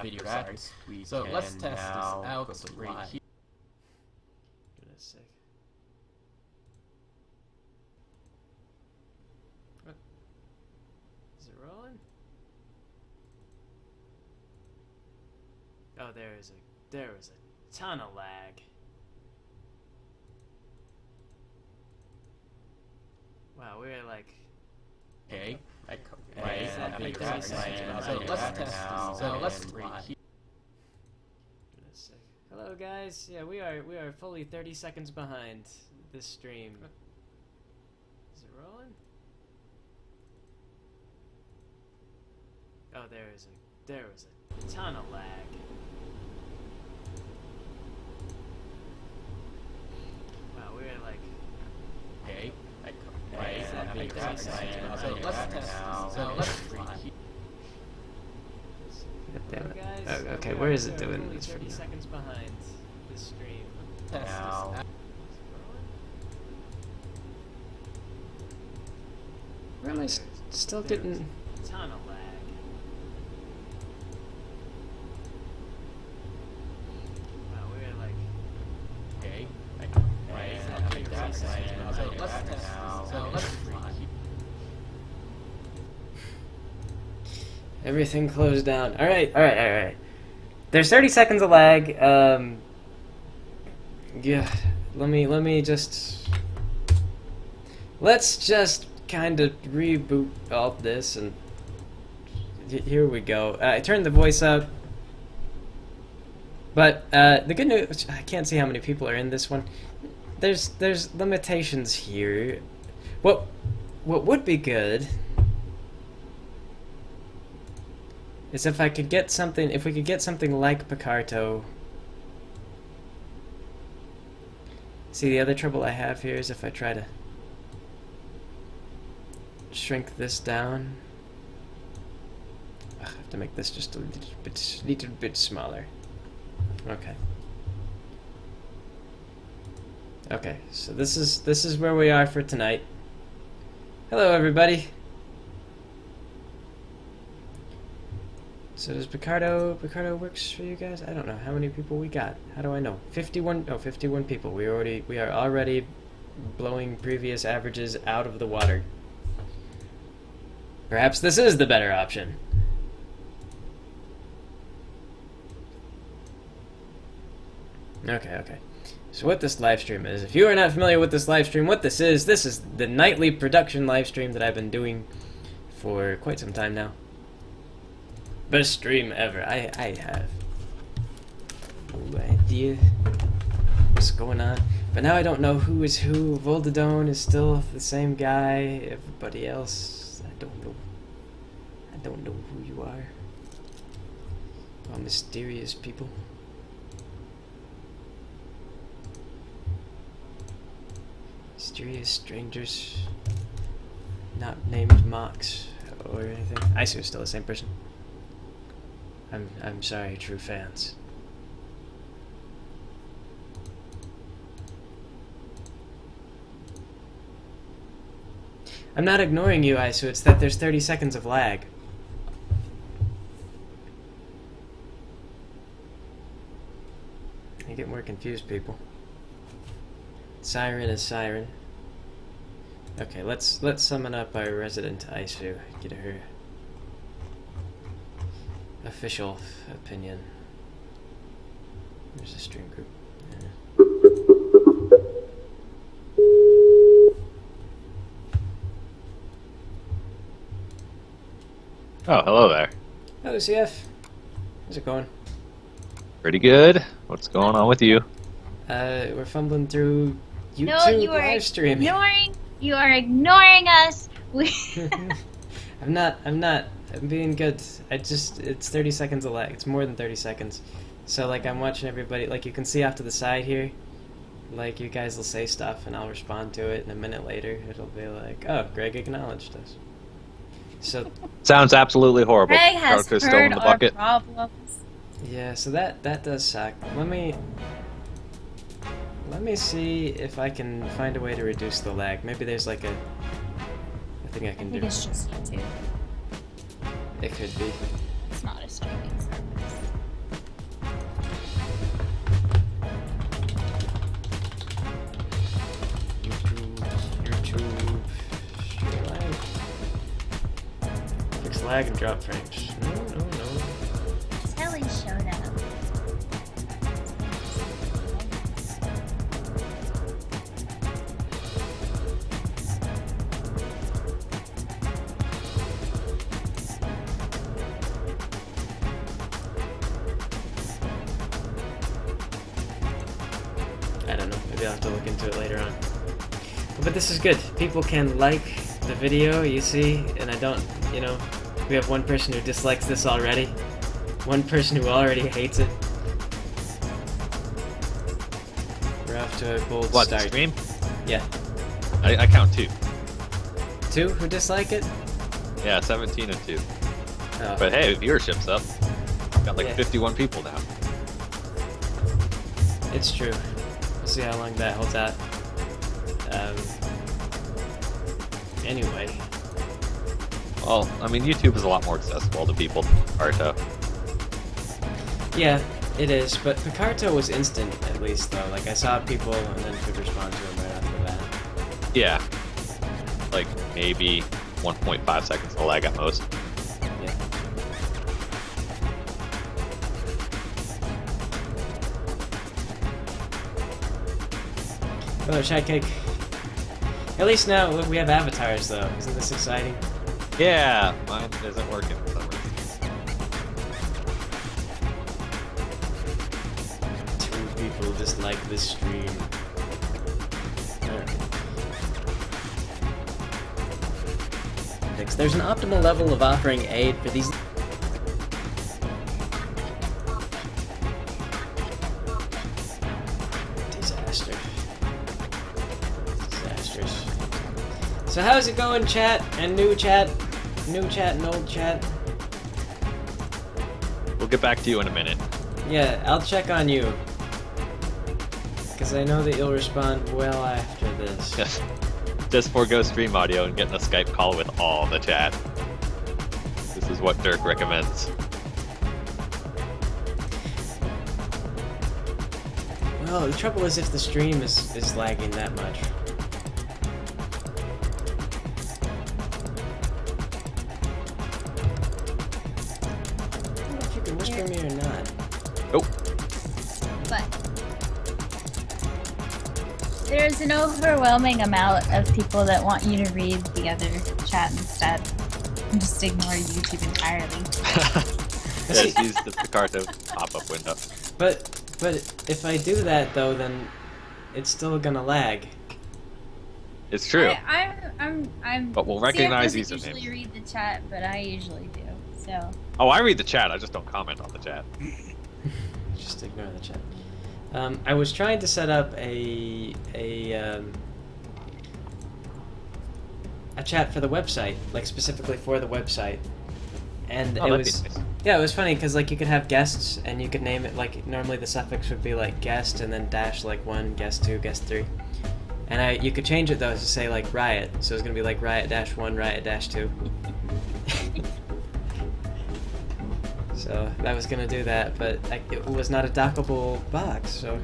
video starts. So let's test this out right here. Goodness sake. What? Is it rolling? Oh, there was a ton of lag. Wow, we're like. Okay. So let's test this. So let's right here. Goodness sake. Hello guys. Yeah, we are fully 30 seconds behind this stream. Is it rolling? Oh, there was a ton of lag. Wow, we're like. Okay. So let's test this. So let's right here. Damn it. Oh, okay, where is it doing this? 30 seconds behind this stream. Test this out. Where am I still getting a ton of lag? Wow, we're like. Okay. So let's test this. So let's right here. Everything closed down. All right. There's 30 seconds of lag. Yeah. Let's just kind of reboot all this, and here we go. I turned the voice up, but the good news, I can't see how many people are in this one. There's limitations here. What would be good is if we could get something like Picarto. See, the other trouble I have here is if I try to shrink this down. I have to make this just a little bit smaller. Okay, so this is where we are for tonight. Hello everybody. So does Picarto works for you guys? I don't know how many people we got. How do I know? 51 people. We are already blowing previous averages out of the water. Perhaps this is the better option. Okay. So what this live stream is, if you are not familiar with this live stream, what this is the nightly production live stream that I've been doing for quite some time now. Best stream ever. I have no idea what's going on. But now I don't know who is who. Voldadone is still the same guy. Everybody else, I don't know. I don't know who you are. All mysterious people. Mysterious strangers. Not named Mox or anything. I see, it's still the same person. I'm sorry, true fans. I'm not ignoring you, Isu, it's that there's 30 seconds of lag. You get more confused, people. Siren is Siren. Okay, let's summon up our resident Isu. Get her official opinion. There's a stream group. Yeah. Oh, hello there. Hello, CF. How's it going? Pretty good. What's going on with you? We're fumbling through YouTube live streaming. You are ignoring us. I'm not. I'm being good. It's 30 seconds of lag. It's more than 30 seconds. So, like, I'm watching everybody. Like, you can see off to the side here. Like, you guys will say stuff, and I'll respond to it, and a minute later, it'll be like, oh, Greg acknowledged us. So. Sounds absolutely horrible. Greg has Dark is heard still in the our bucket. problems. Yeah, so that does suck. Let me see if I can find a way to reduce the lag. Maybe there's like a thing I can do. I think it's just YouTube. It could be. It's not a streaming service. lag and drop frames. No. Telly showed up. I don't know. Maybe I'll have to look into it later on. But this is good. People can like the video, you see, and I don't, you know, we have one person who dislikes this already. One person who already hates it. We're off to a bold What, start. stream? Yeah. I count 2. 2 who dislike it? Yeah, 17 and 2. Oh. But hey, viewership's up. Got like Yeah. 51 people now. It's true. We'll see how long that holds out. Anyway. Well, I mean, YouTube is a lot more accessible to people than Picarto. Yeah, it is, but Picarto was instant, at least, though. Like, I saw people and then could respond to them right off the bat. Yeah. Like, maybe 1.5 seconds of lag at most. Yeah. Oh, Shad Cake. At least now we have avatars, though. Isn't this exciting? Yeah, mine isn't working for some reason. 2 people dislike this stream. Alright. There's an optimal level of offering aid for these. Disaster. Disasters. So how's it going, chat? And new chat? New chat and old chat? We'll get back to you in a minute. Yeah, I'll check on you. Because I know that you'll respond well after this. Yes. Just forego stream audio and get in a Skype call with all the chat. This is what Dirk recommends. Well, the trouble is if the stream is lagging that much. I don't know if you can whisper me or not. Nope. But there's an overwhelming amount of people that want you to read the other chat instead. And just ignore YouTube entirely. Just use the Picarto pop-up window. But if I do that though, then it's still gonna lag. It's true. I'm. But we'll recognize Sam doesn't usernames. usually read the chat, but I usually do. So. Oh, I read the chat. I just don't comment on the chat. Just ignore the chat. I was trying to set up a chat for the website, like specifically for the website, and Oh, it that'd was be nice. yeah, it was funny because like you could have guests and you could name it like normally the suffix would be like guest and then dash like 1, guest 2, guest 3, and you could change it though to say like riot, so it's gonna be like riot-1, riot-2. So that was gonna do that, but it was not a dockable box, so.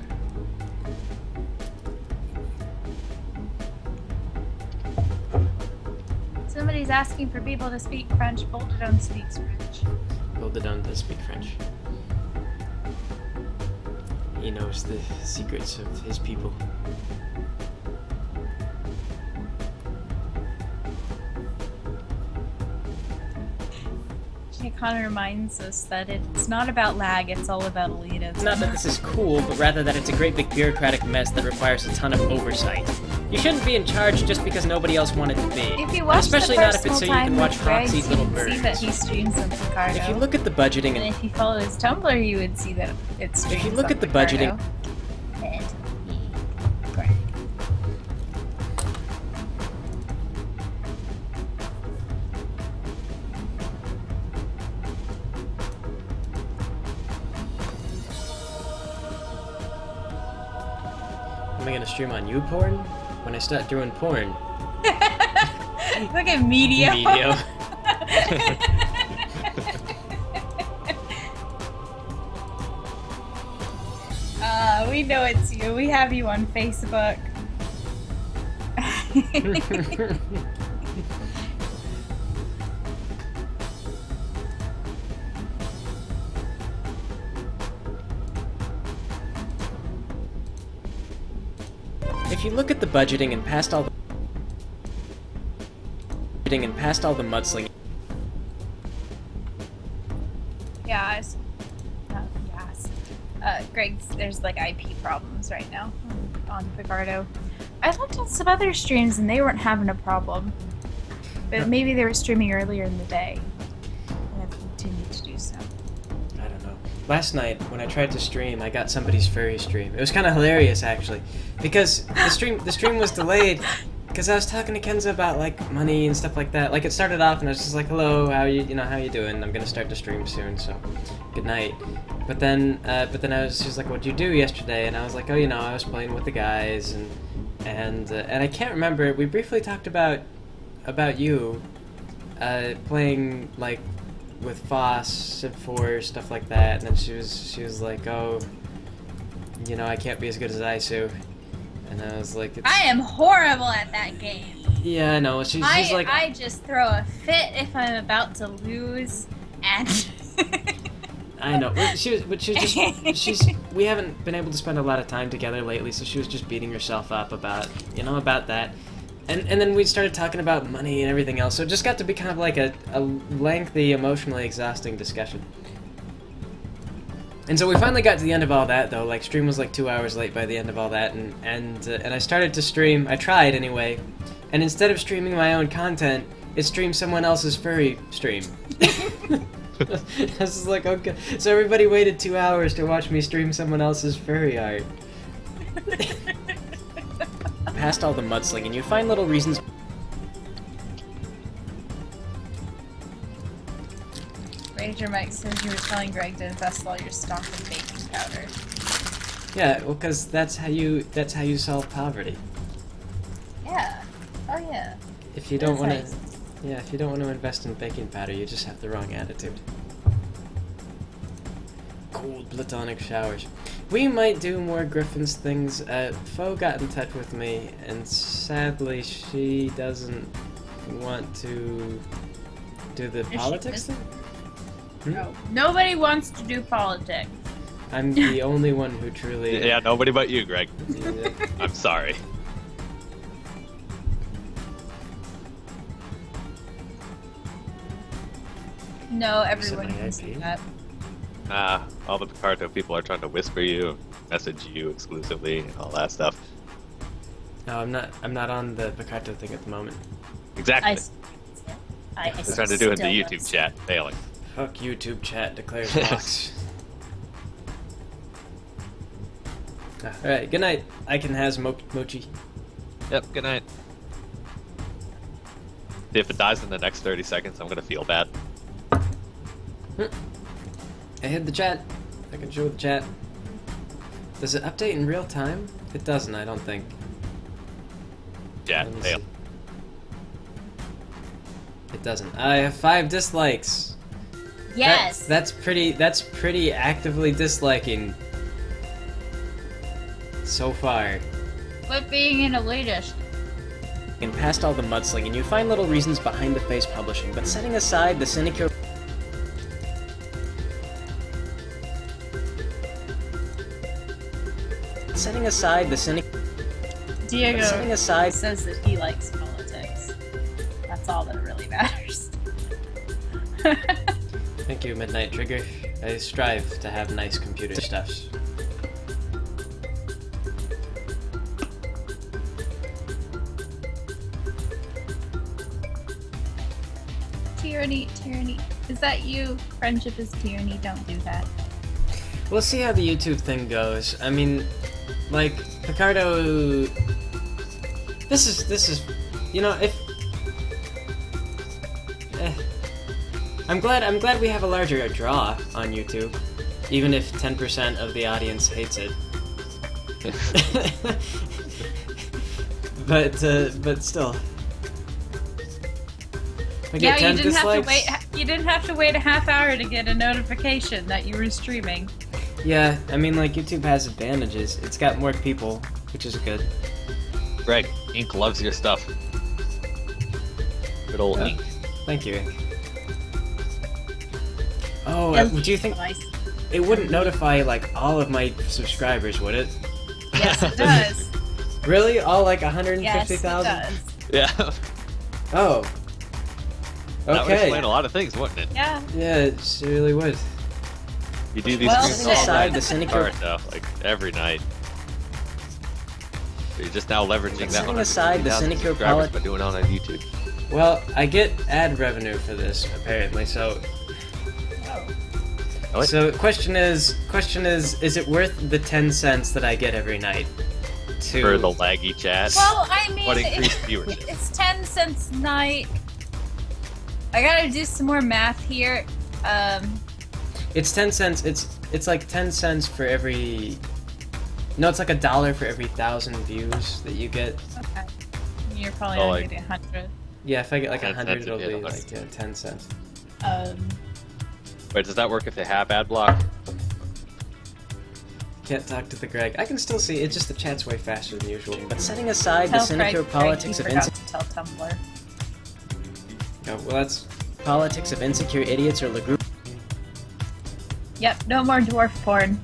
Somebody's asking for people to speak French. Boldedon speaks French. Boldedon does speak French. He knows the secrets of his people. It kind of reminds us that it's not about lag, it's all about elitism. Not that this is cool, but rather that it's a great big bureaucratic mess that requires a ton of oversight. You shouldn't be in charge just because nobody else wanted to be. If you watch especially the not if it's so personal you can time watch with Fox Greg, eat little you can see that birds. he streams on Picarto. If you look at the budgeting And and if you follow his Tumblr, you would see that it streams if you look on at the Picarto. budgeting, And Greg. am I gonna stream on YouPorn? When I start doing porn. Look at Medio. Medio. We know it's you. We have you on Facebook. if you look at the budgeting and past all the mudslinging. Yeah, yes. Greg, there's like IP problems right now on Picarto. I looked at some other streams and they weren't having a problem. But maybe they were streaming earlier in the day. And have continued to do so. I don't know. Last night, when I tried to stream, I got somebody's furry stream. It was kind of hilarious, actually. Because the stream was delayed. Because I was talking to Kenza about, like, money and stuff like that. Like, it started off and I was just like, hello, how you doing? I'm gonna start to stream soon, so good night. But then she was like, what'd you do yesterday? And I was like, oh, I was playing with the guys, and I can't remember. We briefly talked about you, playing, like, with Foss and Four, stuff like that. And then she was like, oh, I can't be as good as Isu. And I was like, I am horrible at that game. Yeah, I know. She's like, I just throw a fit if I'm about to lose, and I know. We haven't been able to spend a lot of time together lately, so she was just beating herself up about that. And then we started talking about money and everything else, so it just got to be kind of like a lengthy, emotionally exhausting discussion. And so we finally got to the end of all that, though. Like, stream was like 2 hours late by the end of all that, and I started to stream. I tried anyway, and instead of streaming my own content, it streamed someone else's furry stream. I was like, okay. So everybody waited 2 hours to watch me stream someone else's furry art. Past all the mudslinging, you find little reasons. Ranger Mike says you were telling Greg to invest all your stock in baking powder. Yeah, well, because that's how you solve poverty. Yeah. Oh yeah. If you don't want to, if you don't want to invest in baking powder, you just have the wrong attitude. Cold platonic showers. We might do more Griffin's things. Fo got in touch with me, and sadly, she doesn't want to do the politics thing. No. Nobody wants to do politics. I'm the only one who truly... Yeah, nobody but you, Greg. I'm sorry. No, everyone can see that. All the Picarto people are trying to whisper you, message you exclusively, and all that stuff. No, I'm not on the Picarto thing at the moment. Exactly. I They're trying to do it in the YouTube chat, failing. Fuck YouTube chat, declares Fox. Alright, good night. I can has Mochi. Yep, good night. If it dies in the next 30 seconds, I'm gonna feel bad. I hid the chat. I can show the chat. Does it update in real time? It doesn't, I don't think. Yeah, Let me fail. see. It doesn't. I have 5 dislikes. Yes. That's pretty actively disliking so far. Quit being an elitist. And past all the mudslinging, you find little reasons behind the face publishing, but setting aside the sinecure. Setting aside the cynic. Diego Setting aside. says that he likes politics. That's all that really matters. Thank you, Midnight Trigger. I strive to have nice computer stuffs. Tyranny. Is that you? Friendship is tyranny. Don't do that. We'll see how the YouTube thing goes. I mean, like, Picarto... This is... if... I'm glad we have a larger draw on YouTube, even if 10% of the audience hates it. but still. I get 10 dislikes. You didn't have to wait a half hour to get a notification that you were streaming. Yeah, I mean, like, YouTube has advantages. It's got more people, which is good. Greg, Ink loves your stuff. Good old Ink. Thank you, Ink. Oh, would you think it wouldn't notify, like, all of my subscribers, would it? Yes, it does. Really? All like Yes, it 150,000? does. Yeah. Oh. That would explain Okay. a lot of things, wouldn't it? Yeah. Yeah, it really would. You do these Well, streams shit. all Aside night, the cynical- though, like every night. You're just now leveraging that Setting 150,000 aside the cynical subscribers polit- by doing it on YouTube. Well, I get ad revenue for this apparently. So, What? so question is, is it worth the 10 cents that I get every night? To For the laggy chat. Well, I mean, What increased viewership? it's 10 cents a night. I gotta do some more math here. It's 10 cents. It's like 10 cents for every. No, it's like $1 for every 1,000 views that you get. Okay. You're probably Oh, not like- getting 100. Yeah, if I get like 10 100, cents it'll a be bit, like 10 cents. Wait, does that work if they have ad block? Can't talk to the Greg. I can still see. It's just the chat's way faster than usual. But setting aside the Tell cynical Craig politics he of forgot to tell Tumblr. Oh, well, that's politics of insecure idiots or LaGroup. Yep, no more dwarf porn.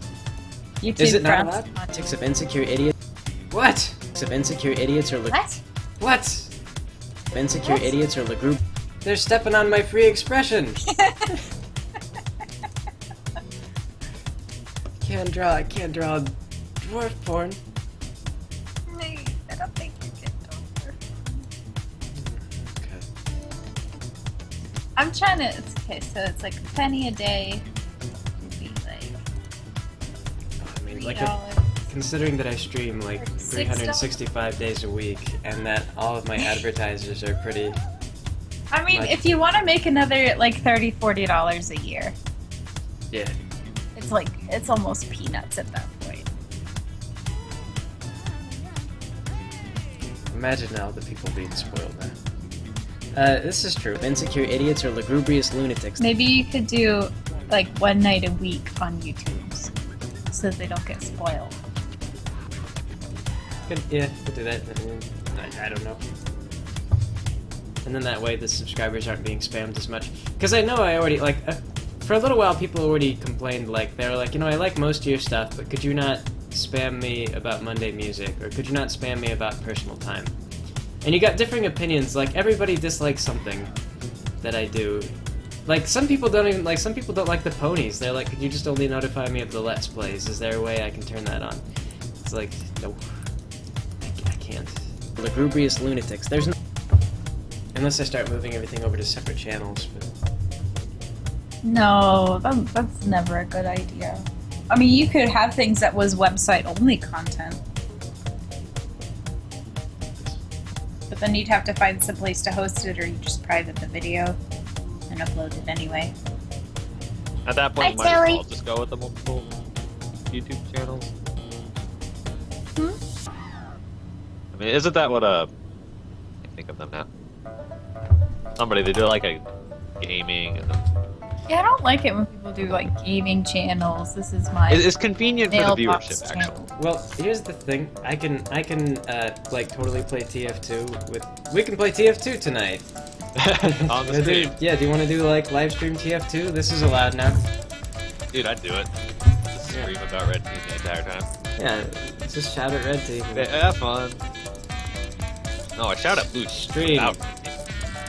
YouTube Is it not frowns allowed? on Politics you. of insecure idiots. What? Of insecure idiots or What? What? Of insecure What? idiots or LaGroup. They're stepping on my free expression. Can't draw dwarf porn. I don't think you can Tumblr. Okay. I'm trying to. Okay, so it's like a penny a day. Would be like I mean, like, $3. considering that I stream like $6. 365 days a week, and that all of my advertisers are pretty. I mean, Like- if you want to make another like $30-40 a year, Yeah. it's almost peanuts at that point. Imagine now the people being spoiled now. This is true. Insecure idiots or lugubrious lunatics. Maybe you could do like one night a week on YouTube, so that they don't get spoiled. Could do that. I don't know. And then that way the subscribers aren't being spammed as much. Because I know I already, like, for a little while people already complained, like, they were like, you know, I like most of your stuff, but could you not spam me about Monday music? Or could you not spam me about personal time? And you got differing opinions, like, everybody dislikes something that I do. Like, some people don't like the ponies. They're like, could you just only notify me of the Let's Plays? Is there a way I can turn that on? It's like, no. I can't. Lugubrious lunatics. There's no... Unless I start moving everything over to separate channels, but... No, that's never a good idea. I mean, you could have things that was website-only content. But then you'd have to find some place to host it, or you just private the video and upload it anyway. At that point, Hi, you might as Tilly. well just go with the multiple YouTube channels. I mean, isn't that what I can't think of them now. Somebody, they do like a gaming and Yeah, I don't like it when people do like gaming channels. This is my it's convenient for the mailbox viewership, channel. actually. Well, here's the thing. I can like, totally play TF2 with... We can play TF2 tonight. On the Yeah, stream. dude, yeah, do you want to do, like, live stream TF2? This is allowed now. Dude, I'd do it. Just Yeah. stream about Red Team the entire time. Yeah, just shout at Red Team. Yeah, fun. No, I shout at Blue Stream. Out.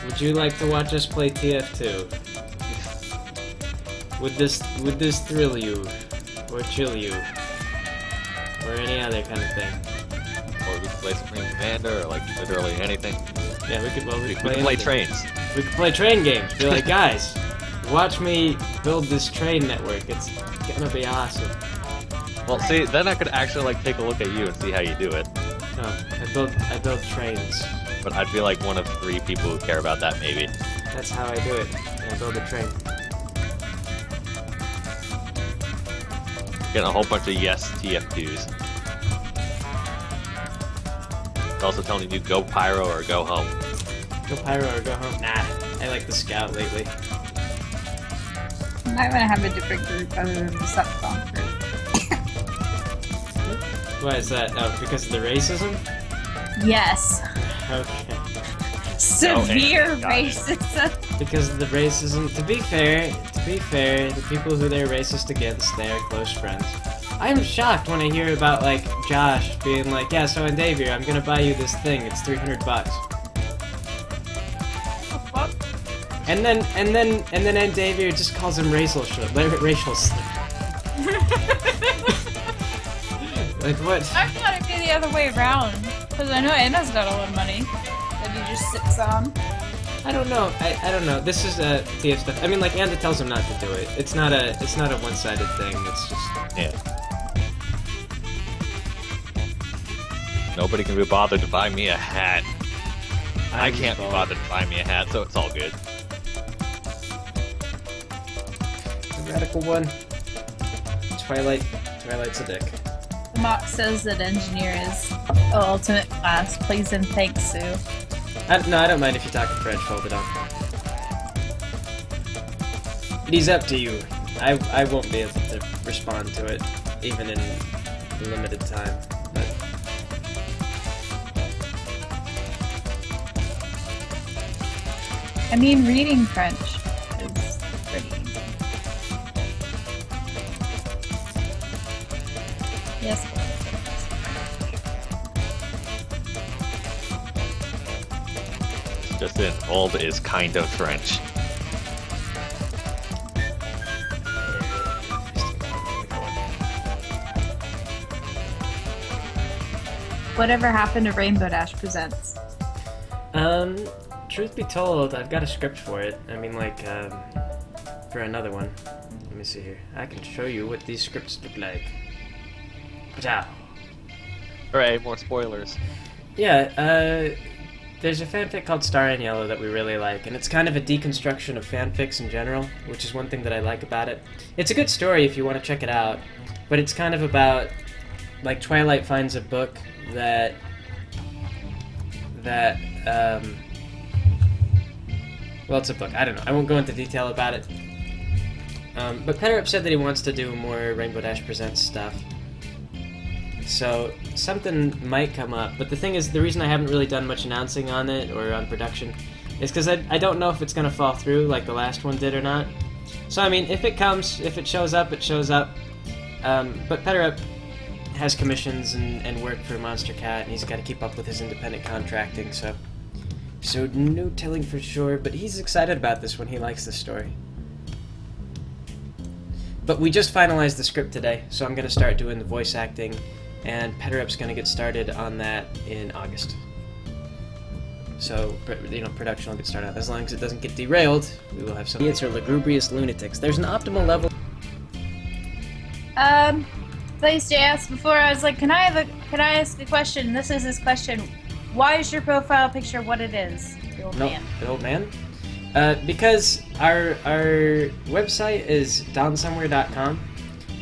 Would you like to watch us play TF2? Would this thrill you? Or chill you? Or any other kind of thing? Or we could play Supreme Commander, or like literally anything. Yeah, we could We play could play anything. trains. We could play train games. Be like, guys, watch me build this train network. It's gonna be awesome. Well, see, then I could actually like take a look at you and see how you do it. Oh, I build trains. But I'd be like one of 3 people who care about that, maybe. That's how I do it. I build a train. Getting a whole bunch of yes TF2s. It's also telling you go pyro or go home. Go pyro or go home. Nah, I like the scout lately. I'm not gonna have a different group other than the sub-song group. Why is that? Oh, because of the racism? Yes. Okay. Severe got it. racism. Because of the racism. To be fair, the people who they're racist against, they are close friends. I'm shocked when I hear about, like, Josh being like, yeah, so Xavier, I'm gonna buy you this thing, it's $300. What? And then Xavier just calls him racial slur. Like, what? I thought it'd be the other way around. Because I know Anna's got a lot of money that he just sits on. I don't know. I don't know. This is TF stuff. I mean, like, Anna tells him not to do it. It's not a one-sided thing. It's just Nobody can be bothered to buy me a hat. I can't be bothered to buy me a hat, so it's all good. The radical one. Twilight's a dick. Mock says that engineer is ultimate class. Please and thanks, Sue. No, I don't mind if you talk in French. Hold it on. It is up to you. I won't be able to respond to it, even in limited time. But I mean, reading French is pretty easy. Yes. Just in, old is kind of French. Whatever happened to Rainbow Dash Presents? Truth be told, I've got a script for it. I mean, like, for another one. Let me see here. I can show you what these scripts look like. Pachow. Hooray, more spoilers. Yeah, there's a fanfic called Star in Yellow that we really like, and it's kind of a deconstruction of fanfics in general, which is one thing that I like about it. It's a good story if you want to check it out, but it's kind of about, like, Twilight finds a book that well, it's a book. I don't know. I won't go into detail about it. But Petterup said that he wants to do more Rainbow Dash Presents stuff. So something might come up. But the thing is, the reason I haven't really done much announcing on it or on production is because I don't know if it's going to fall through like the last one did or not. So, I mean, if it comes, if it shows up, it shows up. But Petterup has commissions and work for Monster Cat, and he's got to keep up with his independent contracting, so no telling for sure, but he's excited about this one. He likes this story. But we just finalized the script today, so I'm going to start doing the voice acting, and Petterup's going to get started on that in August. So, you know, production will get started. As long as it doesn't get derailed, we will have some idiots or lugubrious lunatics. There's an optimal level. I used to ask before, I was like, can I ask a question? This is his question. Why is your profile picture what it is? The old man. The old man? Because our website is donsomewhere.com.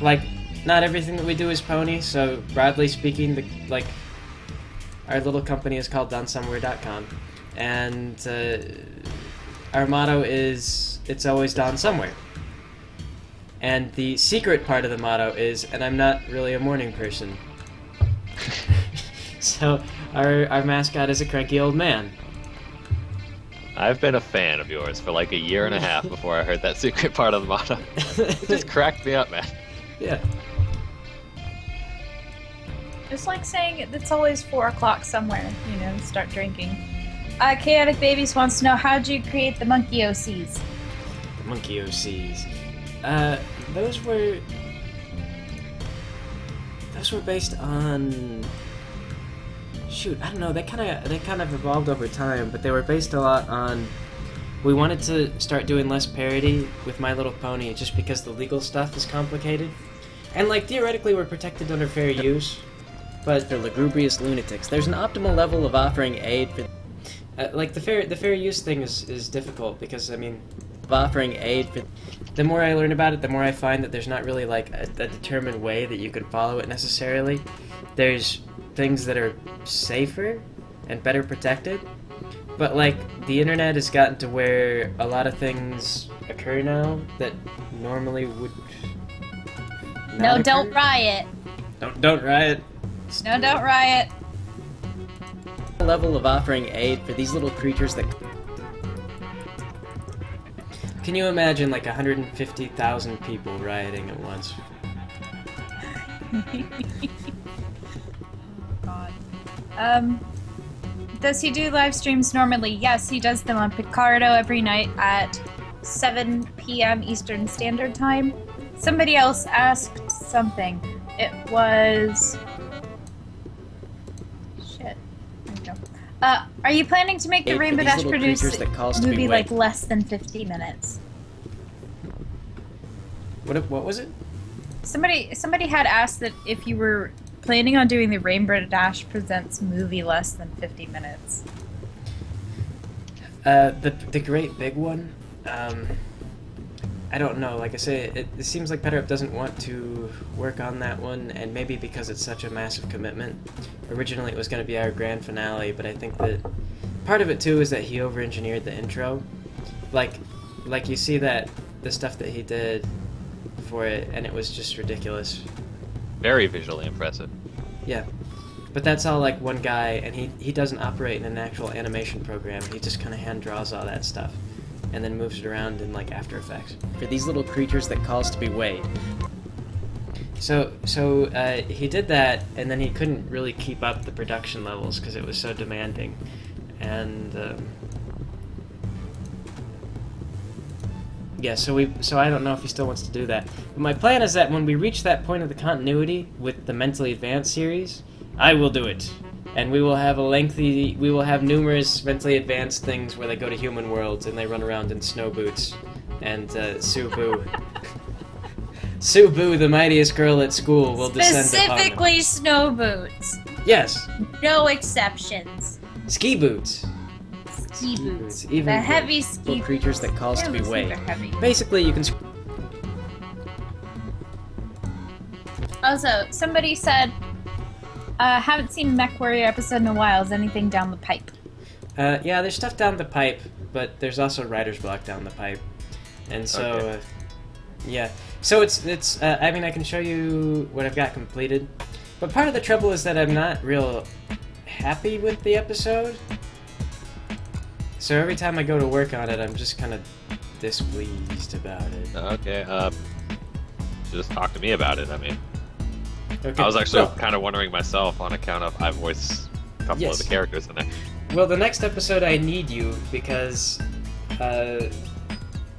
Like, not everything that we do is pony, so broadly speaking, our little company is called donsomewhere.com. And our motto is, it's always Don Somewhere. And the secret part of the motto is, and I'm not really a morning person. So, our mascot is a cranky old man. I've been a fan of yours for like a year and a half before I heard that secret part of the motto. It just cracked me up, man. Yeah. It's like saying it's always 4 o'clock somewhere, you know, start drinking. Chaotic Babies wants to know, how'd you create the monkey OCs? The monkey OCs. Those were based on, shoot, I don't know, they kind of evolved over time, but they were based a lot on, we wanted to start doing less parody with My Little Pony just because the legal stuff is complicated. And, like, theoretically we're protected under fair use, but they're lugubrious lunatics. There's an optimal level of offering aid for, like, the fair use thing is difficult because, I mean, offering aid for, the more I learn about it, the more I find that there's not really like a determined way that you can follow it necessarily. There's things that are safer and better protected, but like the internet has gotten to where a lot of things occur now that normally would not occur. Don't riot. Don't riot. No, don't riot. Level of offering aid for these little creatures that. Can you imagine like 150,000 people rioting at once? God. Does he do live streams normally? Yes, he does them on Picarto every night at 7 p.m. Eastern Standard Time. Somebody else asked something. It was... Shit. There we go. Are you planning to make the Rainbow Dash produce movie like less than 50 minutes? What was it? Somebody had asked that if you were planning on doing the Rainbow Dash Presents movie less than 50 minutes. The great big one, I don't know. Like I say, it seems like PetterUp doesn't want to work on that one, and maybe because it's such a massive commitment. Originally it was going to be our grand finale, but I think that part of it too is that he over-engineered the intro. Like you see that, the stuff that he did for it, and it was just ridiculous. Very visually impressive. Yeah. But that's all like one guy, and he doesn't operate in an actual animation program. He just kind of hand draws all that stuff and then moves it around in like After Effects. For these little creatures that calls to be weighed. So he did that, and then he couldn't really keep up the production levels because it was so demanding. And yeah, so I don't know if he still wants to do that. But my plan is that when we reach that point of the continuity with the Mentally Advanced series, I will do it. And we will have numerous mentally advanced things where they go to human worlds and they run around in snow boots. And Subu, the mightiest girl at school, will descend upon them. Specifically snow boots. Yes. No exceptions. Ski boots. Ski boots. Even the heavy ski little creatures that cause to be weighed. Heavy. Basically, you can... Also, somebody said, haven't seen Mech Warrior episode in a while. Is anything down the pipe? Yeah, there's stuff down the pipe, but there's also writer's block down the pipe. And so, okay. Yeah. So it's I mean, I can show you what I've got completed. But part of the trouble is that I'm not real happy with the episode. So every time I go to work on it, I'm just kind of displeased about it. Okay, just talk to me about it, I mean. Okay. I was actually kind of wondering myself on account of I voice a couple of the characters in there. Well, the next episode I need you because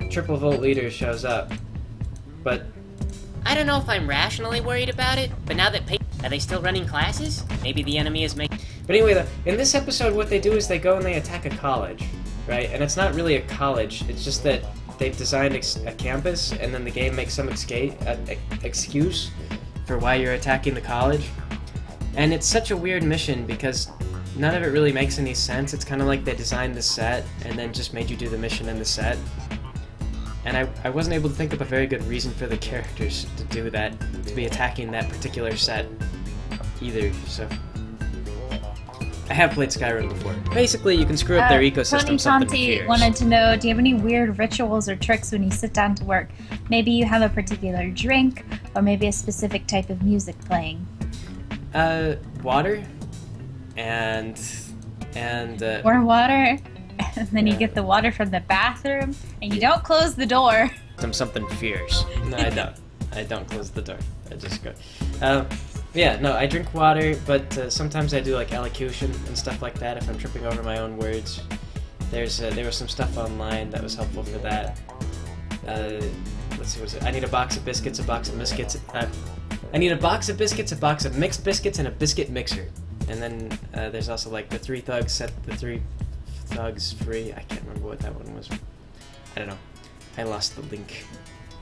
Triple Volt Leader shows up. But I don't know if I'm rationally worried about it, but now that are they still running classes? Maybe the enemy is making... But anyway, in this episode what they do is they go and they attack a college, right? And it's not really a college, it's just that they've designed a campus, and then the game makes some excuse for why you're attacking the college. And it's such a weird mission because none of it really makes any sense. It's kind of like they designed the set and then just made you do the mission in the set. And I wasn't able to think of a very good reason for the characters to do that, to be attacking that particular set either, so... I have played Skyrim before. Basically, you can screw up their ecosystem something fierce. Wanted to know, do you have any weird rituals or tricks when you sit down to work? Maybe you have a particular drink, or maybe a specific type of music playing. Water, and More water, and then you get the water from the bathroom, and you don't close the door. something fierce. No, I don't. I don't close the door. I just go. Yeah, no, I drink water, but sometimes I do like elocution and stuff like that if I'm tripping over my own words. There was some stuff online that was helpful for that. Let's see, what is it? I need a box of biscuits, a box of biscuits. I need a box of biscuits, a box of mixed biscuits, and a biscuit mixer. And then there's also like the 3 thugs set the 3 thugs free. I can't remember what that one was. I don't know. I lost the link.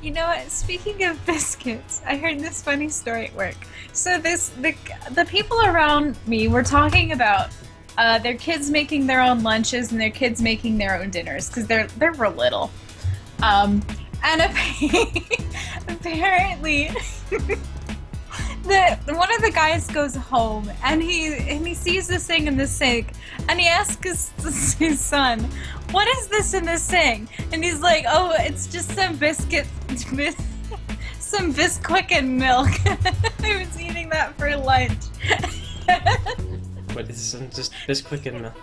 You know what? Speaking of biscuits, I heard this funny story at work. So the people around me were talking about their kids making their own lunches and their kids making their own dinners because they're real little. And apparently, one of the guys goes home and he sees this thing in the sink and he asks his son, "What is this in the sink?" And he's like, "Oh, it's just some biscuits, some Bisquick and milk." I was eating that for lunch. What is just Bisquick and milk?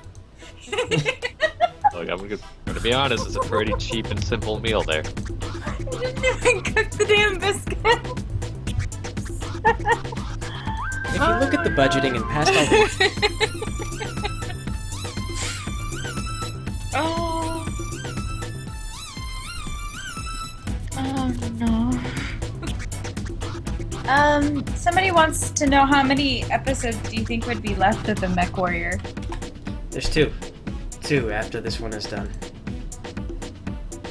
Look, I'm gonna be honest, it's a pretty cheap and simple meal there. I didn't even cook the damn biscuit. If you look at the budgeting and past all the... Oh. Oh no. Somebody wants to know how many episodes do you think would be left of the Mech Warrior? There's two. Two after this one is done.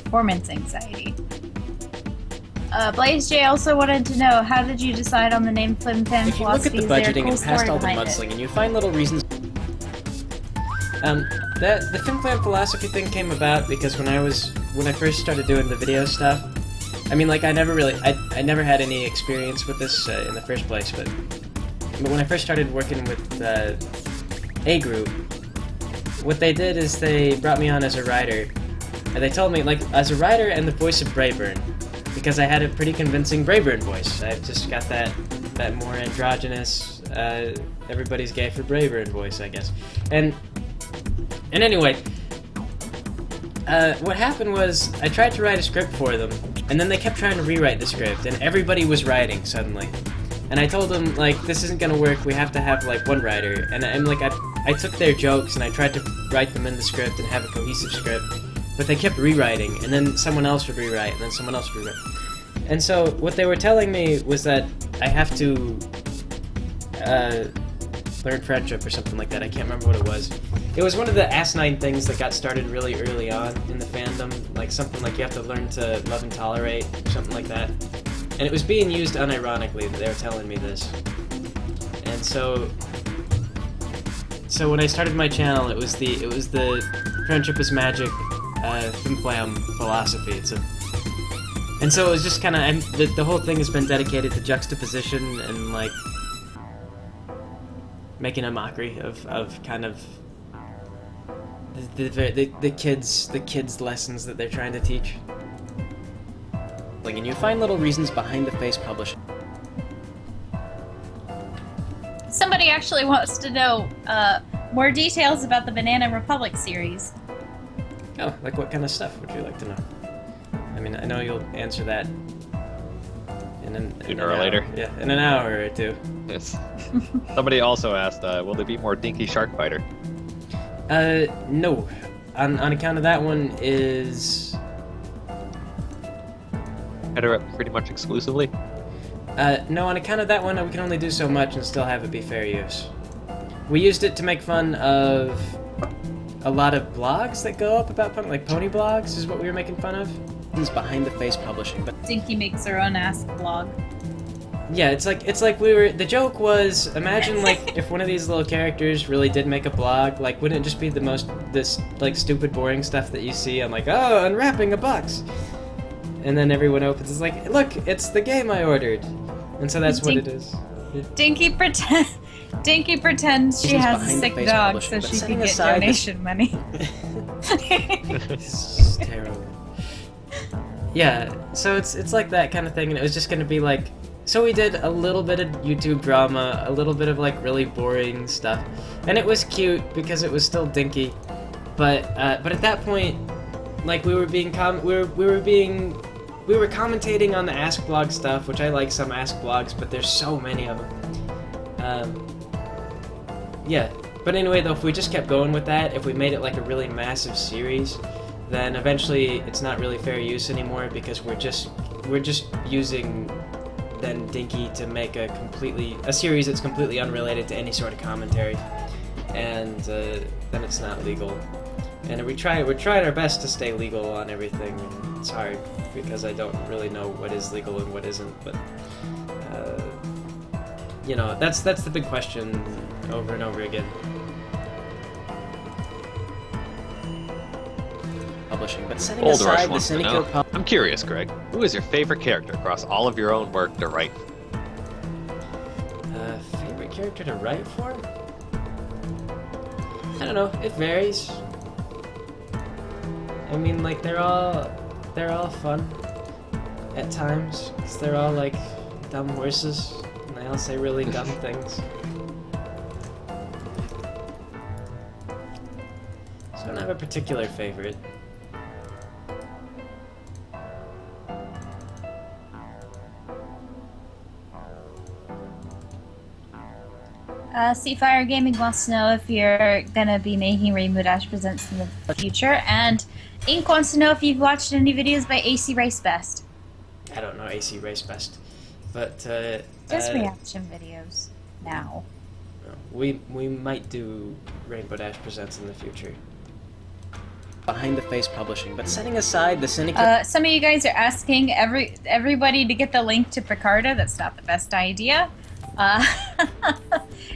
Performance anxiety. Blaze J also wanted to know, how did you decide on the name Flim Flam If you look at Philosophy? the Is there a budgeting cool and past story all the behind it? mudslinging, you find little reasons. The Flim Flam Philosophy thing came about because when I first started doing the video stuff, I mean, like, I never had any experience with this in the first place, but when I first started working with A Group, what they did is they brought me on as a writer, and they told me, like, as a writer and the voice of Brayburn, because I had a pretty convincing Brayburn voice. I've just got that more androgynous, everybody's gay for Brayburn voice, I guess. And anyway, what happened was I tried to write a script for them, and then they kept trying to rewrite the script, and everybody was writing suddenly. And I told them, like, this isn't gonna work, we have to have, like, one writer. And I'm like, I took their jokes and I tried to write them in the script and have a cohesive script, but they kept rewriting, and then someone else would rewrite, and then someone else would rewrite. And so what they were telling me was that I have to learn friendship or something like that. I can't remember what it was. It was one of the asinine things that got started really early on in the fandom, like something like you have to learn to love and tolerate, or something like that. And it was being used unironically that they were telling me this. And so when I started my channel, it was the Friendship is Magic Flim Flam Philosophy. And so it was just kind of, the whole thing has been dedicated to juxtaposition and, like, making a mockery of kind of the kids' lessons that they're trying to teach. And you find little reasons behind the face publishing. Somebody actually wants to know more details about the Banana Republic series. Oh, like what kind of stuff would you like to know? I mean, I know you'll answer that sooner or later. Yeah, in an hour or two. Yes. Somebody also asked, will there be more Dinky Shark Fighter? No. On account of that one is... Pretty much exclusively? No, on account of that one, we can only do so much and still have it be fair use. We used it to make fun of a lot of blogs that go up about like pony blogs is what we were making fun of. It's behind the face publishing, but Dinky makes her own Ask blog. yeah, it's like the joke was, imagine like if one of these little characters really did make a blog, like wouldn't it just be this like stupid boring stuff that you see on like, oh, unwrapping a box, and then everyone opens, it's like, look, it's the game I ordered, and so that's what it is. Dinky pretends she has a sick dog so she can get donation money. It's terrible. Yeah, so it's like that kind of thing, and it was just gonna be like, so we did a little bit of YouTube drama, a little bit of like really boring stuff, and it was cute because it was still dinky, but at that point, like we were commentating on the Ask Blog stuff, which I like some Ask Blogs, but there's so many of them. Yeah, but anyway though, if we just kept going with that, if we made it like a really massive series, then eventually it's not really fair use anymore because we're just using then Dinky to make a series that's completely unrelated to any sort of commentary, and then it's not legal. And we're trying our best to stay legal on everything. It's hard because I don't really know what is legal and what isn't, but you know, that's the big question over and over again. Publishing, but setting Old aside Rush the wants to know. cynical I'm curious, Greg. Who is your favorite character across all of your own work to write? Favorite character to write for? I don't know. It varies. I mean, like they're all fun at times because they're all like dumb horses and they all say really dumb things. So I don't have a particular favorite. Seafire Gaming wants to know if you're gonna be making Rainbow Dash Presents in the future, and Ink wants to know if you've watched any videos by AC Race Best. I don't know AC Race Best, but Just reaction videos now. we might do Rainbow Dash Presents in the future. Behind the Face Publishing, but setting aside the cynical. Some of you guys are asking everybody to get the link to Picarto. That's not the best idea.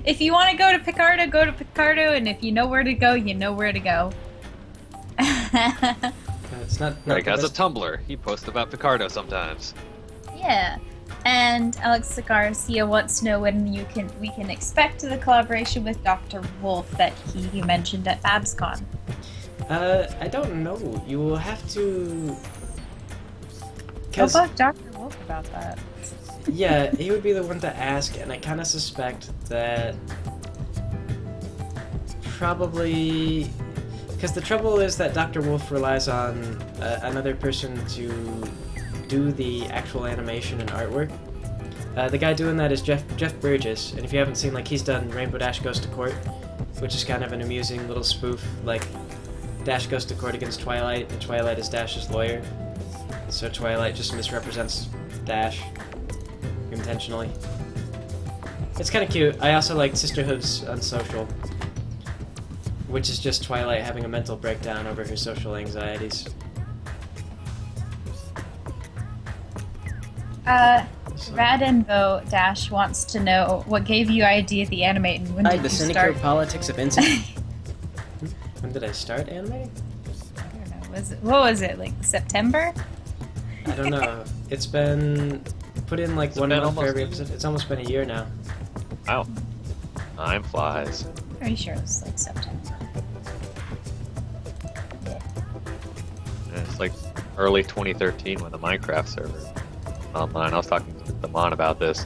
If you want to go to Picarto, go to Picarto, and if you know where to go, you know where to go. It's not Greg the has a best- Tumblr. He posts about Picarto sometimes. Yeah. And Alex Garcia wants to know when we can expect the collaboration with Dr. Wolf that he mentioned at BabsCon. I don't know. You will have to. Go bug Dr. Wolf about that. Yeah, he would be the one to ask, and I kind of suspect that probably because the trouble is that Dr. Wolf relies on another person to do the actual animation and artwork. The guy doing that is Jeff Burgess, and if you haven't seen, like, he's done Rainbow Dash Goes to Court, which is kind of an amusing little spoof, like Dash goes to court against Twilight, and Twilight is Dash's lawyer, so Twilight just misrepresents Dash intentionally. It's kind of cute. I also like Sisterhood's Unsocial, which is just Twilight having a mental breakdown over her social anxieties. Radenbo Dash wants to know what gave you idea the animate and when did The you cynical start? politics of insect. When did I start animating? I don't know. What was it, like September? I don't know. It's been put in like It's 1 been month for almost- every episode. It's almost been a year now. Wow. Time flies. Pretty sure it was like September. Yeah, it's like early 2013 when the Minecraft server was online. I was talking to Damon about this.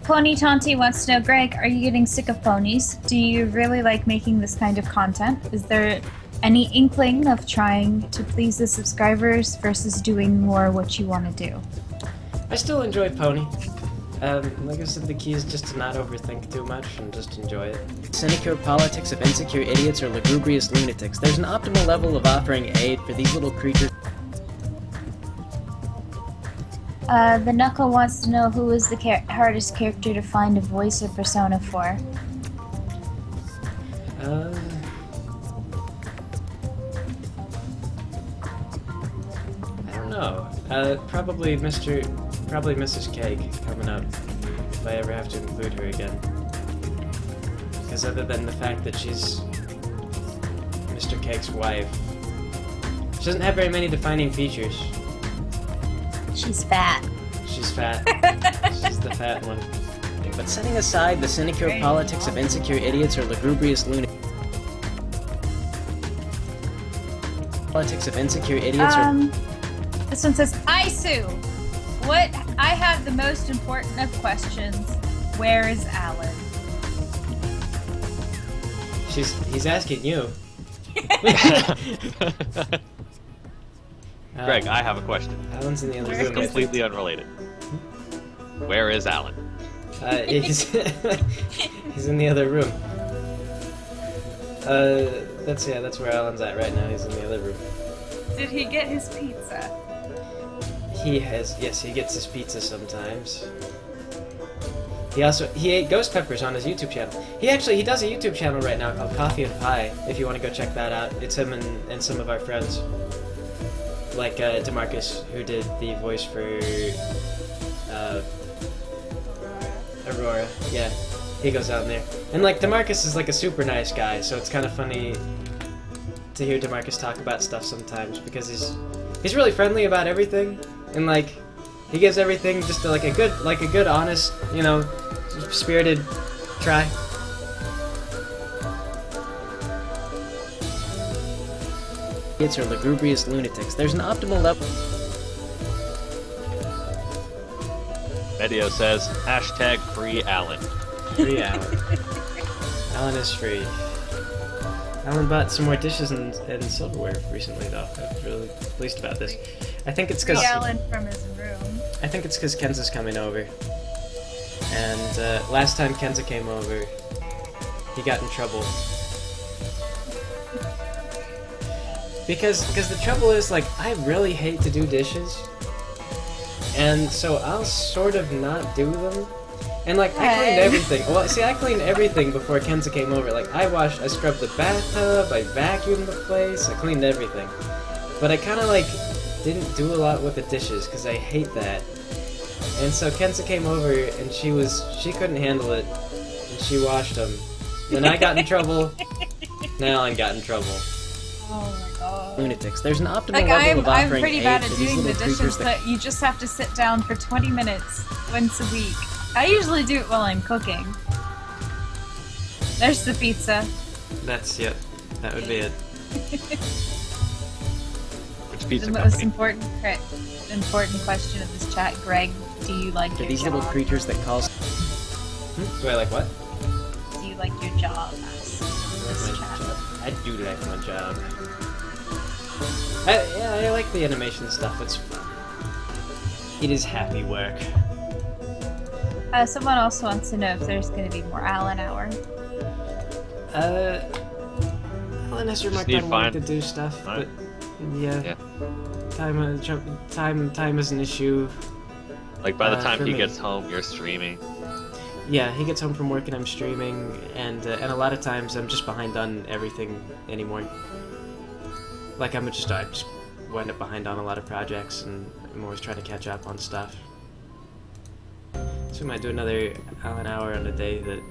Pony Tonti wants to know, Greg, are you getting sick of ponies? Do you really like making this kind of content? Is there any inkling of trying to please the subscribers versus doing more what you want to do? I still enjoy Pony. Like I said, the key is just to not overthink too much and just enjoy it. Cynical politics of insecure idiots or lugubrious lunatics. There's an optimal level of offering aid for these little creatures. The Knuckle wants to know who is the hardest character to find a voice or persona for. I don't know. Probably Mrs. Cake coming up, if I ever have to include her again. Because other than the fact that she's Mr. Cake's wife, she doesn't have very many defining features. She's fat. She's fat. She's the fat one. But setting aside the cynical politics of insecure idiots or lugubrious lunatics. Politics of insecure idiots or... This one says, Isu! What? I have the most important of questions. Where is Alan? He's asking you. Greg, I have a question. Alan's in the other This is room. completely unrelated. Where is Alan? He's he's in the other room. That's where Alan's at right now. He's in the other room. Did he get his pizza? He gets his pizza sometimes. He ate ghost peppers on his YouTube channel. He does a YouTube channel right now called Coffee and Pie, if you want to go check that out. It's him and some of our friends. Like DeMarcus, who did the voice for Aurora. Yeah, he goes out there. And like DeMarcus is like a super nice guy, so it's kind of funny to hear DeMarcus talk about stuff sometimes because he's really friendly about everything, and like he gives everything just like a good honest, spirited try. Idiots or lugubrious lunatics. There's an optimal level. Medio says, #free Alan. Free Alan. Alan is free. Alan bought some more dishes and silverware recently, though. I'm really pleased about this. I think it's because Alan from his room. I think it's because Kenza's coming over. And last time Kenza came over, he got in trouble. Because the trouble is, like, I really hate to do dishes. And so I'll sort of not do them. And, like, I cleaned everything. Well, see, I cleaned everything before Kenza came over. Like, I scrubbed the bathtub, I vacuumed the place, I cleaned everything. But I kind of, like, didn't do a lot with the dishes, because I hate that. And so Kenza came over, and she couldn't handle it, and she washed them. Then I got in trouble. Now Alan got in trouble. Oh my god. Lunatics. There's an optimal Like, level of I'm offering pretty aid bad to at these doing the little dishes, creatures that but you just have to sit down for 20 minutes once a week. I usually do it while I'm cooking. There's the pizza. That's, yep. That would be it. Which pizza The most important question of this chat, Greg, do you like To your these job? little creatures that call... Do I like what? Do you like your job? Asks this chat. I do like my job. Yeah, I like the animation stuff. It's fun. It is happy work. Someone also wants to know if there's going to be more Alan Hour. Alan has remarked need on wanting to fine. do stuff, Fine. but yeah. Time is an issue. Like, by the time for he me. gets home, you're streaming. Yeah, he gets home from work and I'm streaming, and a lot of times I'm just behind on everything anymore. Like, I just wind up behind on a lot of projects, and I'm always trying to catch up on stuff. So we might do another Alan Hour on a day that,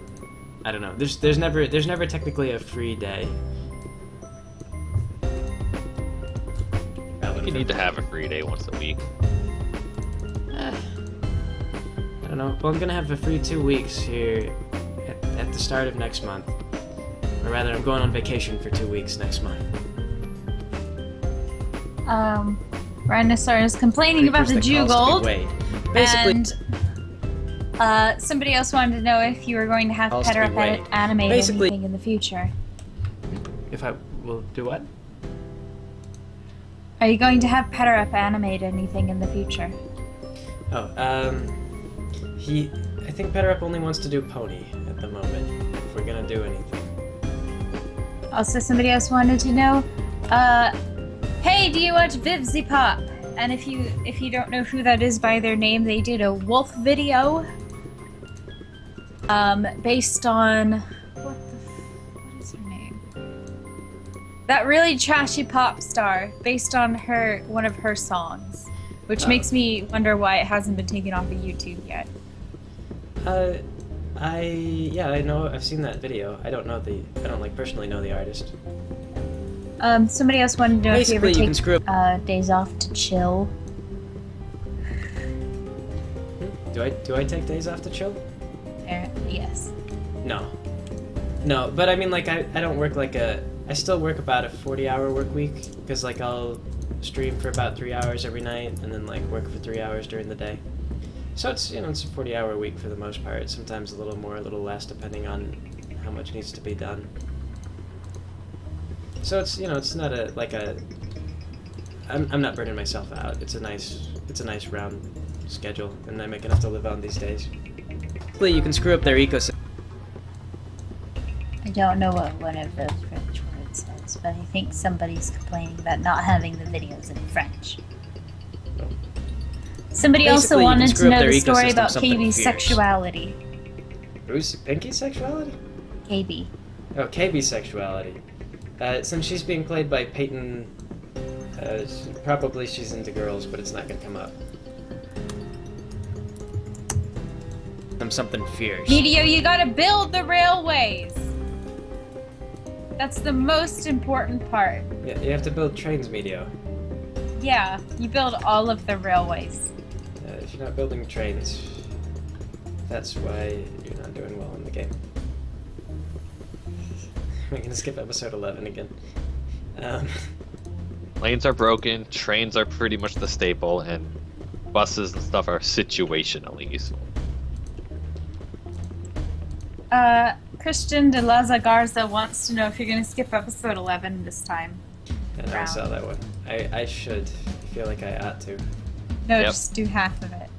I don't know. There's never technically a free day. You need to have a free day once a week. I don't know. Well, I'm gonna have a free 2 weeks here at the start of next month. Or rather, I'm going on vacation for 2 weeks next month. Rhinosaur is complaining about the Jew gold. Basically, And somebody else wanted to know if you were going to have Calls to Petter be weighed. animate Basically- anything in the future. if I will do what? Are you going to have Petter animate anything in the future? Oh, I think Petterup only wants to do Pony at the moment, if we're gonna do anything. Also, somebody else wanted to know, hey, do you watch Vivzy Pop? And if you don't know who that is by their name, they did a wolf video, based on, what is her name? That really trashy pop star, based on one of her songs, which makes me wonder why it hasn't been taken off of YouTube yet. I know, I've seen that video. I don't personally know the artist. Somebody else wanted to know Basically, if you you can screw ever take days off to chill. Do I take days off to chill? Yes. No, but I mean, like, I don't work I still work about a 40-hour work week, because, like, I'll stream for about 3 hours every night, and then, like, work for 3 hours during the day. So it's, it's a 40-hour week for the most part, sometimes a little more, a little less, depending on how much needs to be done. So it's, it's not I'm not burning myself out. It's a nice round schedule, and I make enough to live on these days. You can screw up their ecosystem. I don't know what one of those French words says, but I think somebody's complaining about not having the videos in French. Somebody also Basically, you can wanted to screw up know their the story ecosystem, about something KB's fierce. sexuality. Who's Pinky's sexuality? KB. Oh, KB's sexuality. Since she's being played by Peyton, probably she's into girls, but it's not gonna come up. Something fierce. Medio, you gotta build the railways! That's the most important part. Yeah, you have to build trains, Medio. Yeah, you build all of the railways. If you're not building trains, that's why you're not doing well in the game. We're gonna skip episode 11 again. Lanes are broken, trains are pretty much the staple, and buses and stuff are situationally useful. Christian de Laza Garza wants to know if you're going to skip episode 11 this time. And I saw that one. I should. I feel like I ought to. No, just do half of it.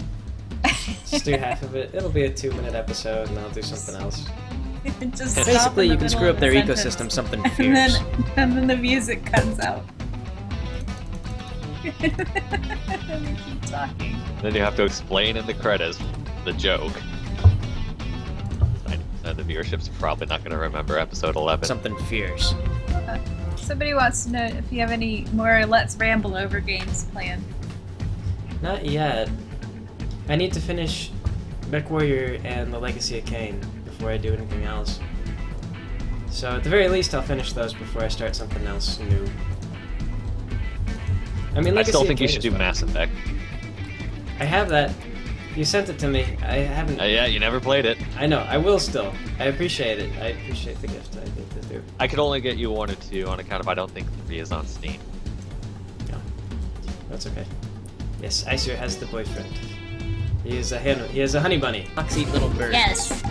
Just do half of it. It'll be a 2-minute episode, and I'll do something else. Just Basically, you can screw up their ecosystem something fierce. And then the music cuts out. And we keep talking. Then you have to explain in the credits the joke. 90% of the viewership's probably not going to remember episode 11. Something fierce. Somebody wants to know if you have any more Let's Ramble Over games planned. Not yet. I need to finish MechWarrior and the Legacy of Kain before I do anything else. So at the very least, I'll finish those before I start something else new. I mean, I still think you should do Mass Effect. I have that. You sent it to me. I haven't. Yeah, you never played it. I know. I will still. I appreciate it. I appreciate the gift. I think to do. I could only get you 1 or 2 on account of I don't think 3 is on Steam. No, that's okay. Yes, Icer has the boyfriend. He is a honey bunny. Foxy little bird. Yes.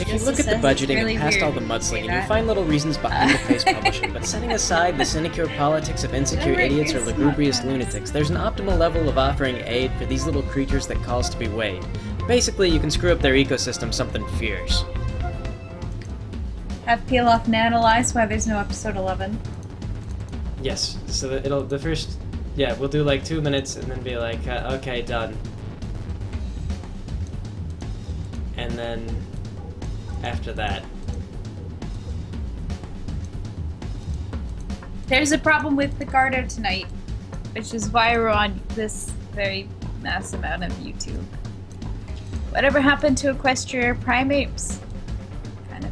If you look at the budgeting and past all the mudslinging, you'll find little reasons behind the face publishing, but setting aside the sinecure politics of insecure idiots or lugubrious lunatics, there's an optimal level of offering aid for these little creatures that calls to be weighed. Basically, you can screw up their ecosystem something fierce. Have peel off and analyze why there's no episode 11. Yes, so that we'll do like 2 minutes and then be like, okay, done. And then after that. There's a problem with Picarto tonight, which is why we're on this very mass amount of YouTube. Whatever happened to Equestria Primates? Kind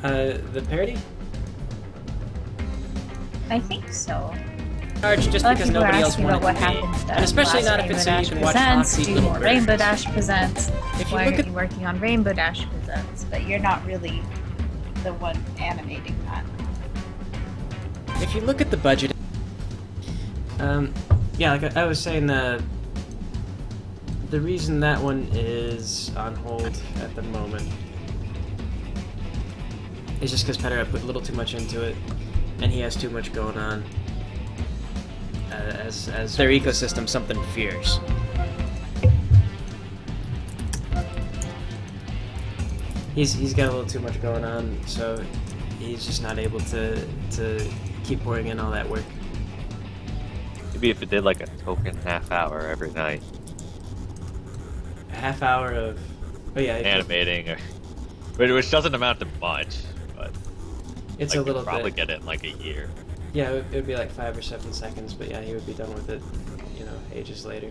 of. The parody? I think so. Just because nobody else wanted to be. And especially not if it's so you can watch Foxy Little Birds. Rainbow Dash Presents. If you Why look aren't at you working on Rainbow Dash Presents? But you're not really the one animating that. If you look at the budget, yeah, like I was saying, the reason that one is on hold at the moment is just because Pedro put a little too much into it, and he has too much going on. As their ecosystem something fierce. He's got a little too much going on, so he's just not able to keep pouring in all that work. Maybe if it did like a token half hour every night. A half hour of animating, which doesn't amount to much, but it's like, a little probably bit. get it in like a year. Yeah, it would be like 5 or 7 seconds, but yeah, he would be done with it, ages later.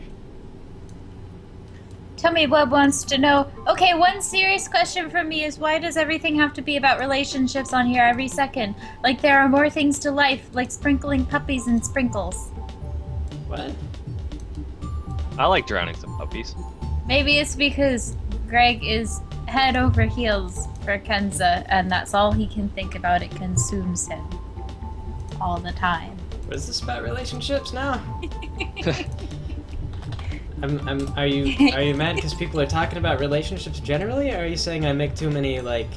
Tommy Webb wants to know, okay, one serious question from me is why does everything have to be about relationships on here every second? Like there are more things to life, like sprinkling puppies and sprinkles. What? I like drowning some puppies. Maybe it's because Greg is head over heels for Kenza, and that's all he can think about. It consumes him all the time. What is this about relationships now? Are you mad because people are talking about relationships generally, or are you saying I make too many, like...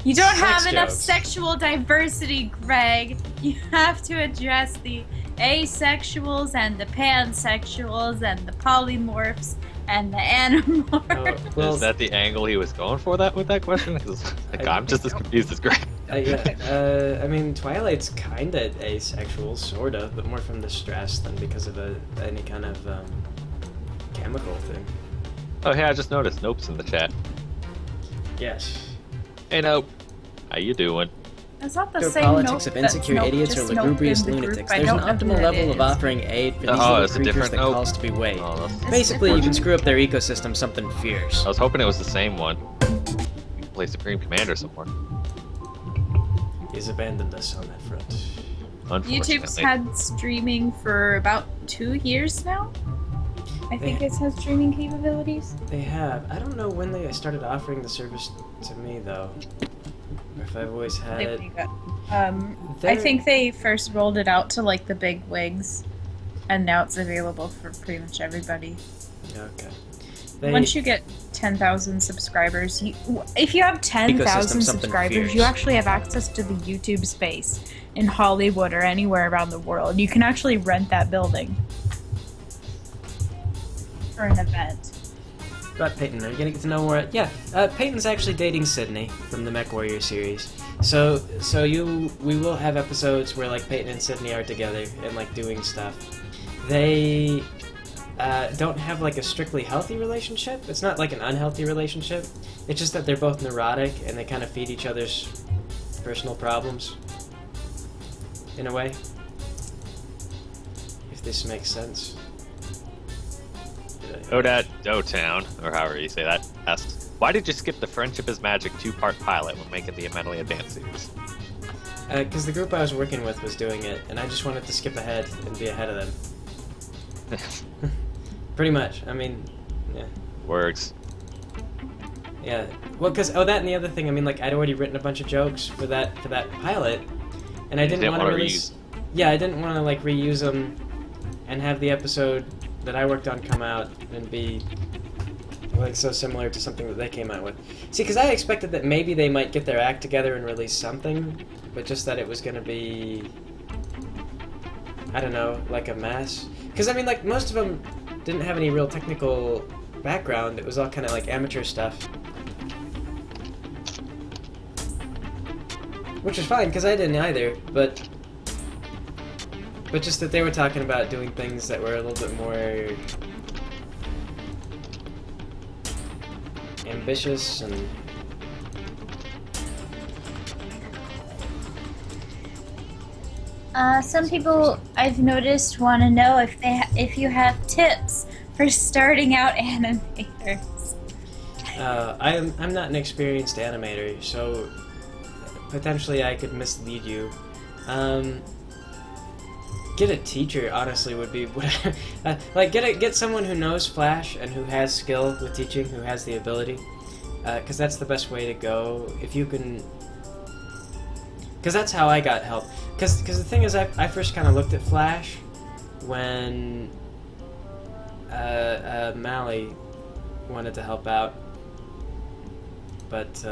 You don't have sex enough jokes? sexual diversity, Greg. You have to address the asexuals and the pansexuals and the polymorphs and the animorphs. Oh, well, Is that the angle he was going for with that question? 'Cause, like, I'm just as confused as Greg. yeah, I mean, Twilight's kinda asexual, sorta, but more from the stress than because of any kind of chemical thing. Oh, hey, I just noticed Nope's in the chat. Yes. Hey, Nope. How you doing? It's not the There are same politics note of that's insecure note, idiots or just note lugubrious in the group. lunatics. I There's an don't know who optimal that level of is. offering aid for these Oh, little it's a creatures different that note? calls to be weighed. Oh, that's... Basically, you can screw up their ecosystem something fierce. I was hoping it was the same one. You can play Supreme Commander somewhere. He's abandoned us on that front. Unfortunately. YouTube's had streaming for about 2 years now. I think it has streaming capabilities. They have. I don't know when they started offering the service to me, though. Or if I've always had it. I think they first rolled it out to like the big wigs, and now it's available for pretty much everybody. Okay. Once you get 10,000 subscribers, if you have 10,000 subscribers, you actually have access to the YouTube space in Hollywood or anywhere around the world. You can actually rent that building for an event. About Peyton, are you gonna get to know more? Yeah, Peyton's actually dating Sydney from the Mech Warrior series. So we will have episodes where like Peyton and Sydney are together and like doing stuff. They don't have like a strictly healthy relationship. It's not like an unhealthy relationship. It's just that they're both neurotic and they kind of feed each other's personal problems. In a way. If this makes sense. Odat Doughtown, or however you say that, asks, why did you skip the Friendship is Magic 2-part pilot when making the Mentally Advanced series? Because the group I was working with was doing it, and I just wanted to skip ahead and be ahead of them. Pretty much. I mean, yeah. Works. Yeah. Well, because that and the other thing. I mean, like I'd already written a bunch of jokes for that pilot, and I didn't want to release. Yeah, I didn't want to like reuse them, and have the episode that I worked on come out and be like so similar to something that they came out with. See, because I expected that maybe they might get their act together and release something, but just that it was gonna be, I don't know, like a mess. Because I mean, like most of them didn't have any real technical background. It was all kind of like amateur stuff, which is fine because I didn't either. But just that they were talking about doing things that were a little bit more ambitious and some people I've noticed want to know if you have tips for starting out animators. I'm not an experienced animator, so potentially I could mislead you. Get a teacher, honestly, would be what like get someone who knows Flash and who has skill with teaching, who has the ability, because that's the best way to go. If you can, because that's how I got help. Because the thing is, I first kind of looked at Flash when Mally wanted to help out, but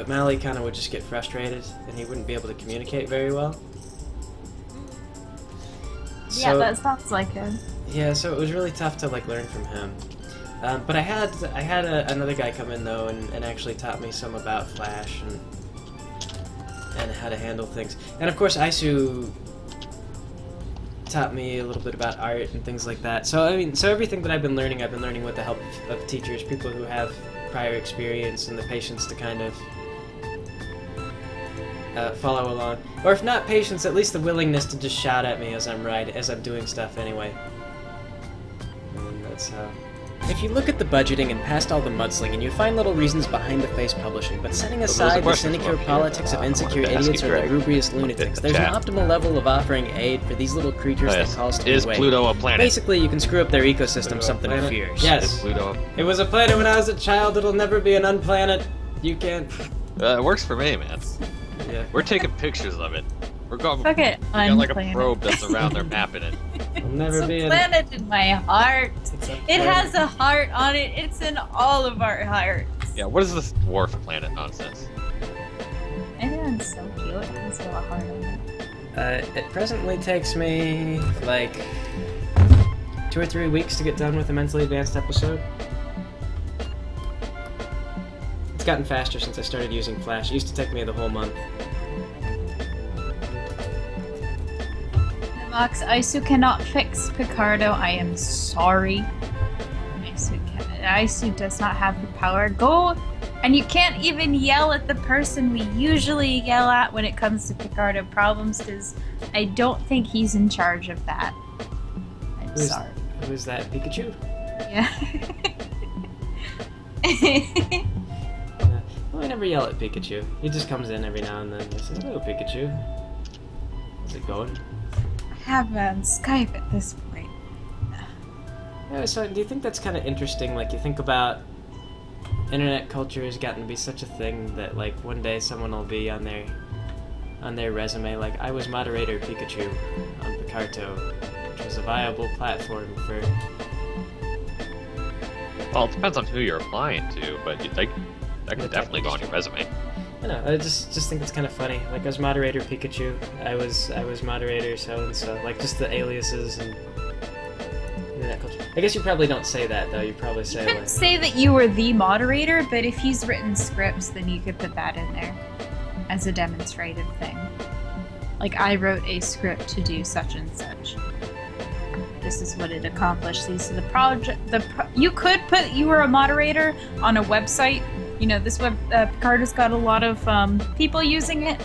Mally kind of would just get frustrated and he wouldn't be able to communicate very well. Yeah, So, that sounds like him. yeah, so it was really tough to like learn from him. But I had another guy come in though and actually taught me some about Flash and how to handle things. And of course Aisu taught me a little bit about art and things like that. So I mean, so everything that I've been learning with the help of teachers, people who have prior experience and the patience to kind of follow along, or if not patience, at least the willingness to just shout at me as I'm doing stuff anyway. And that's how. If you look at the budgeting and past all the mudslinging, you find little reasons behind the face publishing, but setting aside the sinecure politics of insecure idiots or lugubrious lunatics, there's an optimal level of offering aid for these little creatures that calls to Is away. Pluto a planet? Basically, you can screw up their ecosystem something fierce. Yes. Is Pluto? It was a planet when I was a child, it'll never be an unplanet. You can't. It works for me, man. Yeah. We're taking pictures of it. We're going. Fuck it, We got like a unplanet. probe that's around there mapping it. It'll never It's be a an. planet in my heart. It's a It planet. has a heart on it. It's in all of our hearts. Yeah, what is this dwarf planet nonsense? Everyone's so cute. It has a heart on it. It presently takes me like 2 or 3 weeks to get done with a mentally advanced episode. It's gotten faster since I started using Flash. It used to take me the whole month. Mox, Aisu cannot fix Picarto. I am sorry. Aisu does not have the power. Go, and you can't even yell at the person we usually yell at when it comes to Picarto problems, because I don't think he's in charge of that. I'm sorry. Who's that? Pikachu? Yeah. Well, I never yell at Pikachu. He just comes in every now and then and says, "Hello, Pikachu. How's it going?" I have on Skype at this point. Yeah, so do you think that's kind of interesting? Like, you think about internet culture has gotten to be such a thing that, like, one day someone will be on their resume, like, I was moderator Pikachu on Picarto, which was a viable platform for Well, it depends on who you're applying to, but that could definitely go on your resume. I know. I just think it's kind of funny. Like, I was moderator Pikachu. I was moderator so and so. Like, just the aliases and internet culture. I guess you probably don't say that though. You probably say You could like. say that you were the moderator, but if he's written scripts, then you could put that in there as a demonstrative thing. Like, I wrote a script to do such and such. This is what it accomplished. These are the project. You could put you were a moderator on a website. You know, this Picarto's got a lot of people using it.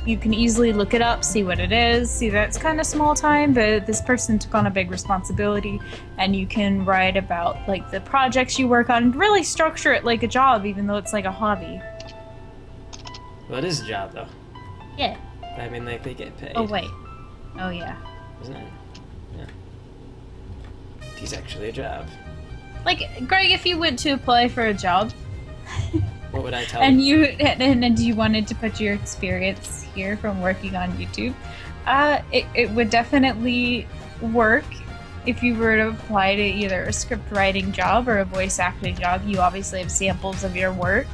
You can easily look it up, see what it is, see that it's kind of small time, but this person took on a big responsibility, and you can write about like the projects you work on and really structure it like a job, even though it's like a hobby. Well, it is a job though. Yeah. I mean, like, they get paid. Oh wait. Oh yeah. Isn't it? Yeah. It's actually a job. Like, Greg, if you went to apply for a job, What would I tell and you? and you wanted to put your experience here from working on YouTube, it would definitely work if you were to apply to either a script writing job or a voice acting job. You obviously have samples of your work.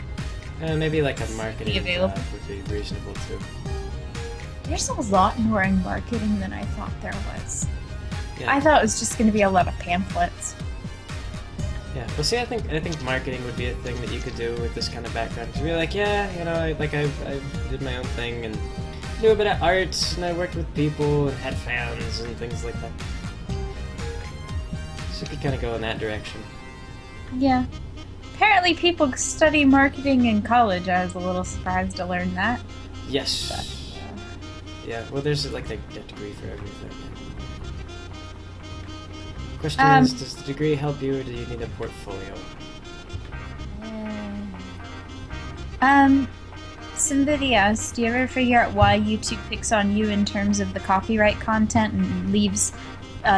Maybe like a marketing available. job would be reasonable too. There's a lot more in marketing than I thought there was. Yeah. I thought it was just going to be a lot of pamphlets. Yeah. Well, see, I think marketing would be a thing that you could do with this kind of background. Because you'd be like, yeah, you know, I did my own thing and do a bit of art, and I worked with people and had fans and things like that. So you could kind of go in that direction. Yeah. Apparently people study marketing in college. I was a little surprised to learn that. Yes. But, Yeah. Well, there's like a degree for everything. Question is, does the degree help you, or do you need a portfolio? Somebody asked, do you ever figure out why YouTube picks on you in terms of the copyright content and leaves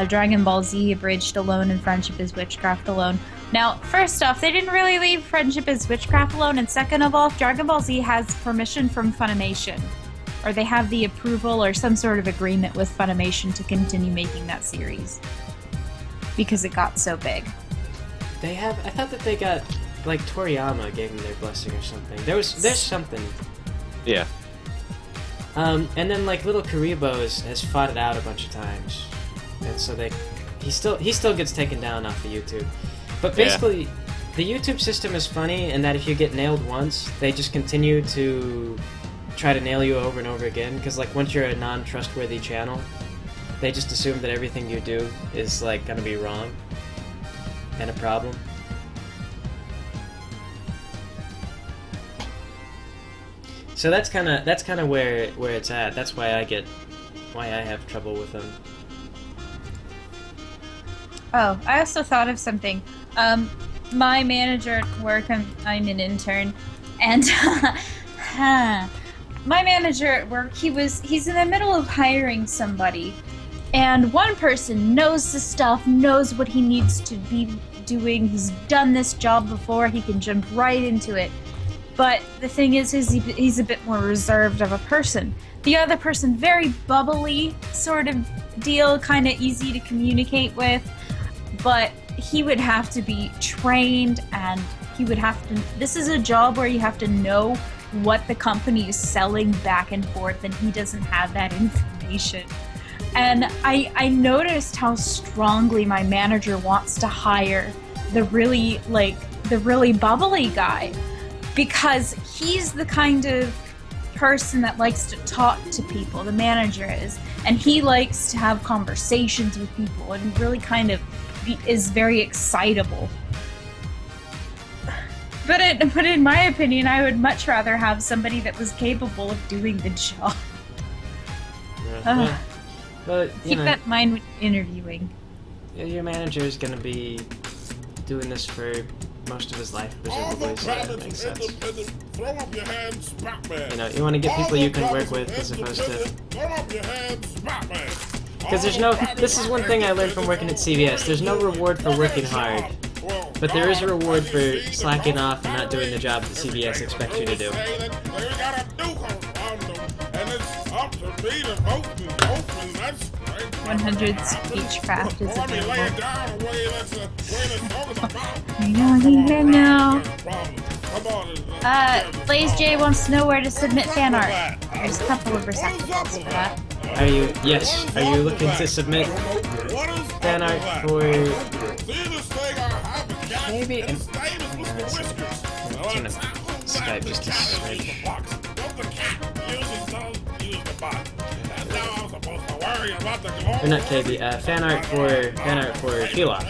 Dragon Ball Z Abridged alone and Friendship is Witchcraft alone? Now, first off, they didn't really leave Friendship is Witchcraft alone, and second of all, Dragon Ball Z has permission from Funimation. Or they have the approval or some sort of agreement with Funimation to continue making that series. Because it got so big. They have. I thought that they got, like, Toriyama gave them their blessing or something. There's something. Yeah. And then like Little Karibo has fought it out a bunch of times, and so he still gets taken down off of YouTube. But basically, the YouTube system is funny in that if you get nailed once, they just continue to try to nail you over and over again. Because like once you're a non-trustworthy channel, they just assume that everything you do is like gonna be wrong and a problem. So that's kind of where it's at. That's why I have trouble with them. Oh, I also thought of something. My manager at work, I'm an intern, and my manager at work, he's in the middle of hiring somebody, and one person knows the stuff, knows what he needs to be doing, he's done this job before, he can jump right into it. But the thing is he's a bit more reserved of a person. The other person, very bubbly sort of deal, kind of easy to communicate with, but he would have to be trained, and he would have to, this is a job where you have to know what the company is selling back and forth, and he doesn't have that information. And I noticed how strongly my manager wants to hire the really bubbly guy, because he's the kind of person that likes to talk to people, the manager is, and he likes to have conversations with people and really kind of is very excitable. But in my opinion, I would much rather have somebody that was capable of doing the job. Yeah. But Keep that in mind when interviewing. Your manager is gonna be doing this for most of his life, presumably, so that makes sense. Throw up your hands, Batman. You know, you want to get people you can work with as opposed to... Throw up your hands, Batman. Because there's no... This is one thing I learned from working at CVS. There's no reward for working hard. But there is a reward for slacking off and not doing the job that CVS expects you to do. We got a Duke on them, and it's up to me to vote, and that's right. 100 Speechcraft is Let me lay it available. down and way let's talk about. No. Come on. Blaze J wants to know where to submit fan art. There's a couple of receptacles for that. Are you looking to submit fan art for maybe? Turn up Skype just a smidge. Or not KB. Fan art for Pilaf.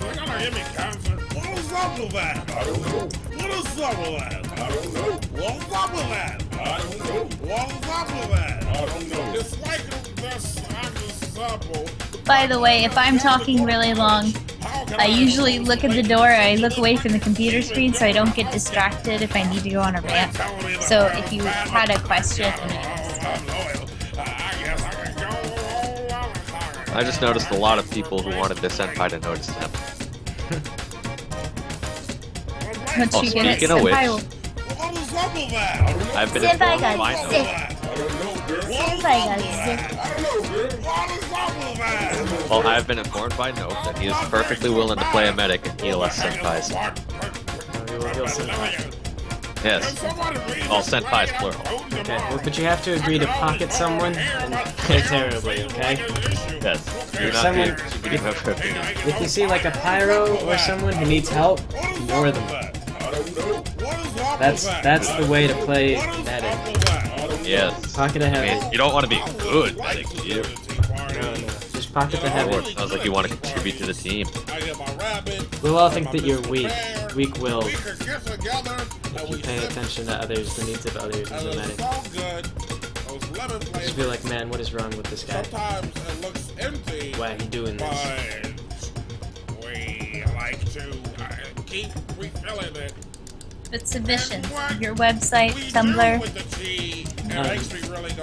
They're gonna give me cancer. What is up with that? I don't know. What is up with that? I don't know. What's up with that? I don't know. What's up with that? I don't know. It's like this unacceptable. By the way, if I'm talking really long, I usually look at the door, I look away from the computer screen so I don't get distracted if I need to go on a rant. So if you had a question, I just noticed a lot of people who wanted this senpai to notice them. once Oh, you get it, speaking of which, What is up with that? I've been Senpai informed got by sick. Senpai got sick. What is up with that? Well, I've been informed by Nope that he is perfectly willing to play a medic and heal us senpais. Yes. All senpais plural. Okay, well, but you have to agree to pocket someone and play terribly, okay? Yes. Do not Someone- be beating up her opinion. If you see like a pyro or someone who needs help, ignore them. That's the way to play medic. Yes. Pocket a I heavy. mean, you don't want to be good medic, do you? No. Just pocket the Or it heavy. sounds like you want to contribute to the team. We'll all think that you're weak. Weak-willed. We could get together and we Pay attention to others, the needs of others as a and medic. it's so good. Those lemon Just flavors. feel like, man, what is wrong with this guy? Sometimes it looks empty. Why he doing this? But we like to keep refilling it. But submissions, your website, Tumblr.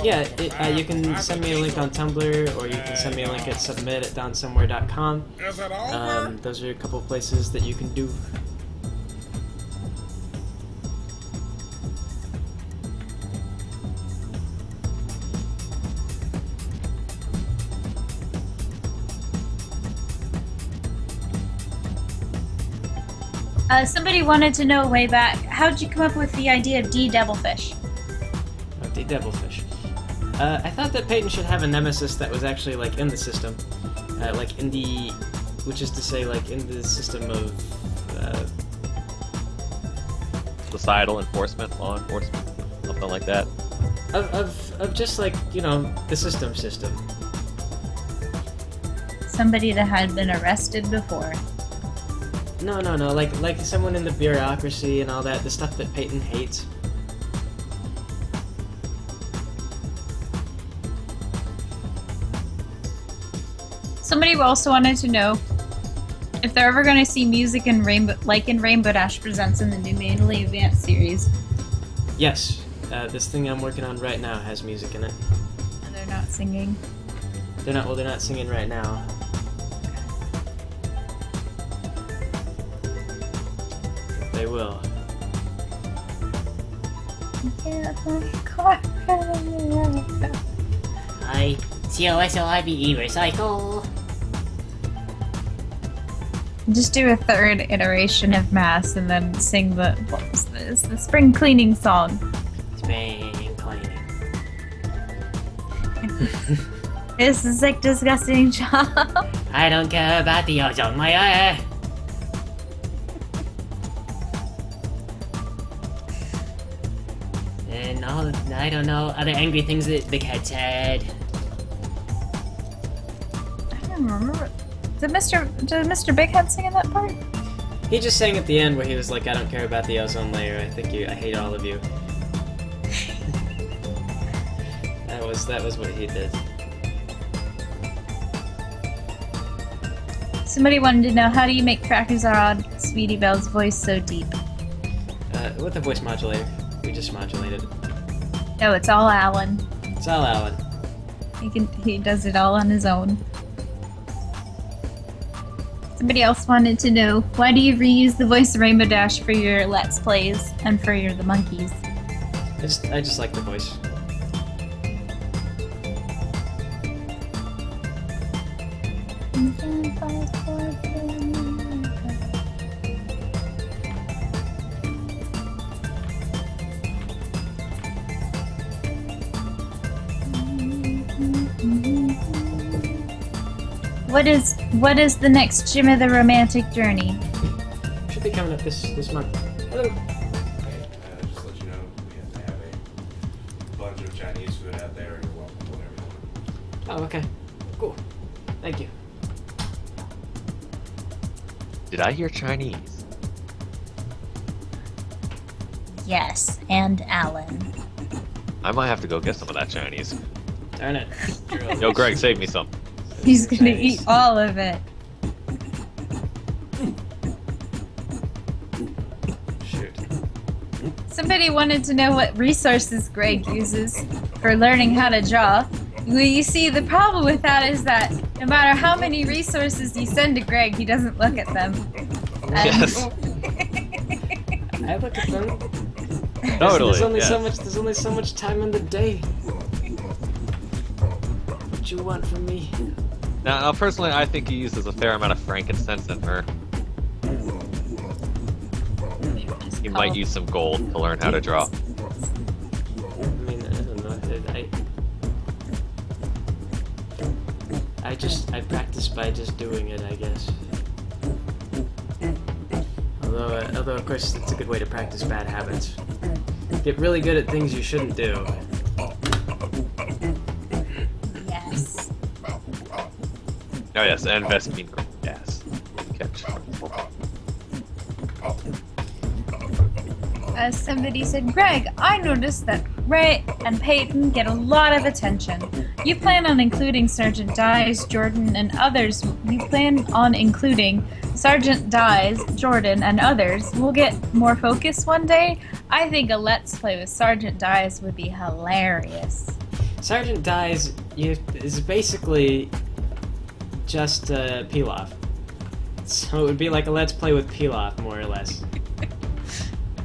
Yeah, you can send me a link on Tumblr, or you can send me a link at submit@downsomewhere.com. Is it over? Those are a couple places that you can do. Somebody wanted to know way back, how'd you come up with the idea of D-Devilfish? Oh, the Devilfish. I thought that Peyton should have a nemesis that was actually like in the system, like in the, which is to say, like in the system of Societal enforcement, law enforcement, something like that. of just like, you know, the system. Somebody that had been arrested before. No, like someone in the bureaucracy and all that, the stuff that Peyton hates. Somebody also wanted to know if they're ever going to see music in Rainbow, like in Rainbow Dash Presents in the new Manually Advanced series. Yes, this thing I'm working on right now has music in it. And they're not singing. They're not singing right now. But they will. I COSLIBE recycle. Just do a third iteration of Mass and then sing the, what was this? The spring cleaning song. Spring cleaning. This is like disgusting job. I don't care about the ozone layer. And all, I don't know, other angry things that Big Head said. I don't remember. Did Mr. Big Head sing in that part? He just sang at the end where he was like, "I don't care about the ozone layer. I hate all of you." that was what he did. Somebody wanted to know, how do you make Crackers Are Odd Sweetie Belle's voice so deep? With the voice modulator, we just modulated it. No, it's all Alan. It's all Alan. He does it all on his own. Somebody else wanted to know, why do you reuse the voice of Rainbow Dash for your Let's Plays and for the monkeys? I just like the voice. What is the next gym of the romantic journey? Should be coming up this month. Hello. Just let you know, we have a bunch of Chinese food out there, and you're welcome whenever you want. Oh, okay. Cool. Thank you. Did I hear Chinese? Yes, and Alan. I might have to go get some of that Chinese. Darn it. Yo, Greg, save me some. He's gonna eat all of it. Shoot. Somebody wanted to know what resources Greg uses for learning how to draw. Well, you see, the problem with that is that no matter how many resources you send to Greg, he doesn't look at them. Yes. I look at them. Totally. There's only yes. so much. There's only so much time in the day. What you want from me? Now, personally, I think he uses a fair amount of frankincense and myrrh. He might use some gold to learn how to draw. I mean, I don't know. I practice by just doing it, I guess. Although of course, it's a good way to practice bad habits. Get really good at things you shouldn't do. Yes. Oh yes, and invest in gas. Catch. As somebody said, Greg, I noticed that Ray and Peyton get a lot of attention. You plan on including Sergeant Dyes, Jordan, and others. You plan on including Sergeant Dyes, Jordan, and others. We'll get more focus one day. I think a Let's Play with Sergeant Dyes would be hilarious. Sergeant Dyes is basically just Pilaf. So it would be like a Let's Play with Pilaf, more or less.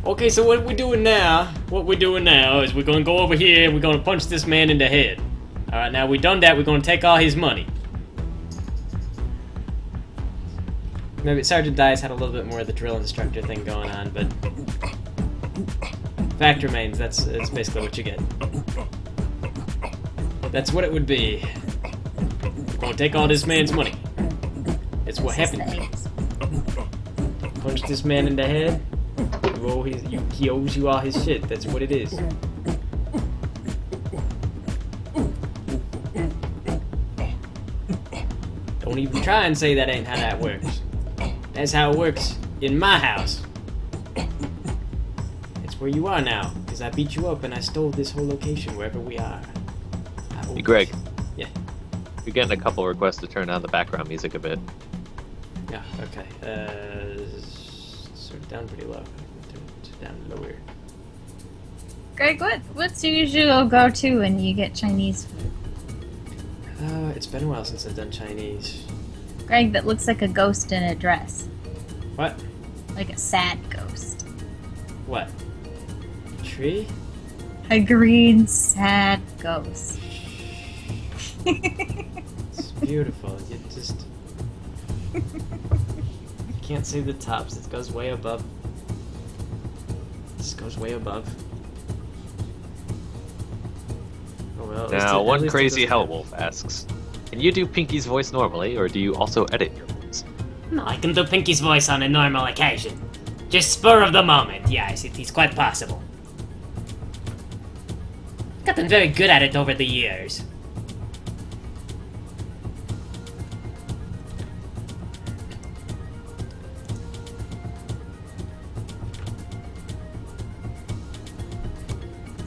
Okay, so what we're doing now is we're gonna go over here and we're gonna punch this man in the head. Alright, now we done that, we're gonna take all his money. Maybe Sergeant Dyes had a little bit more of the drill instructor thing going on, but fact remains, that's basically what you get. That's what it would be. We're gonna take all this man's money. It's what happened. Punch this man in the head. He owes you all his shit. That's what it is. Don't even try and say that ain't how that works. That's how it works in my house. It's where you are now, because I beat you up and I stole this whole location wherever we are. Hey, Greg. Yeah. You're getting a couple requests to turn down the background music a bit. Yeah, okay. Sort of down pretty low. Turn it down lower. Greg, what's your usual go-to when you get Chinese food? It's been a while since I've done Chinese. Greg, that looks like a ghost in a dress. What? Like a sad ghost. What? A tree? A green, sad ghost. It's beautiful. You just... You can't see the tops. It goes way above. It just goes way above. Oh, well, Now, one crazy Hellwolf asks, can you do Pinky's voice normally, or do you also edit your voice? No, I can do Pinky's voice on a normal occasion. Just spur of the moment, yes, it is quite possible. Gotten very good at it over the years.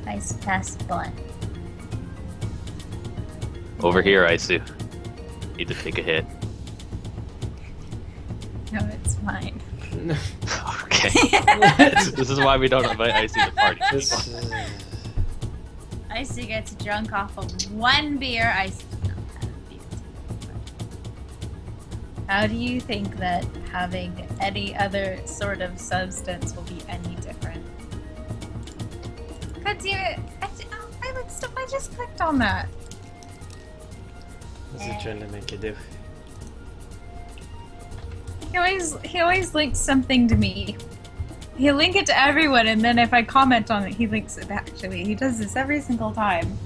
Nice fast blunt. Over here, I see. Need to take a hit. No, it's fine. Okay. This is why we don't invite Icy to party. Icy gets drunk off of one beer. Icy does not have a beer. How do you think that having any other sort of substance will be any different? God damn it! I just clicked on that. What's it trying to make you do? He always links something to me. He'll link it to everyone, and then if I comment on it, he links it back to me. He does this every single time.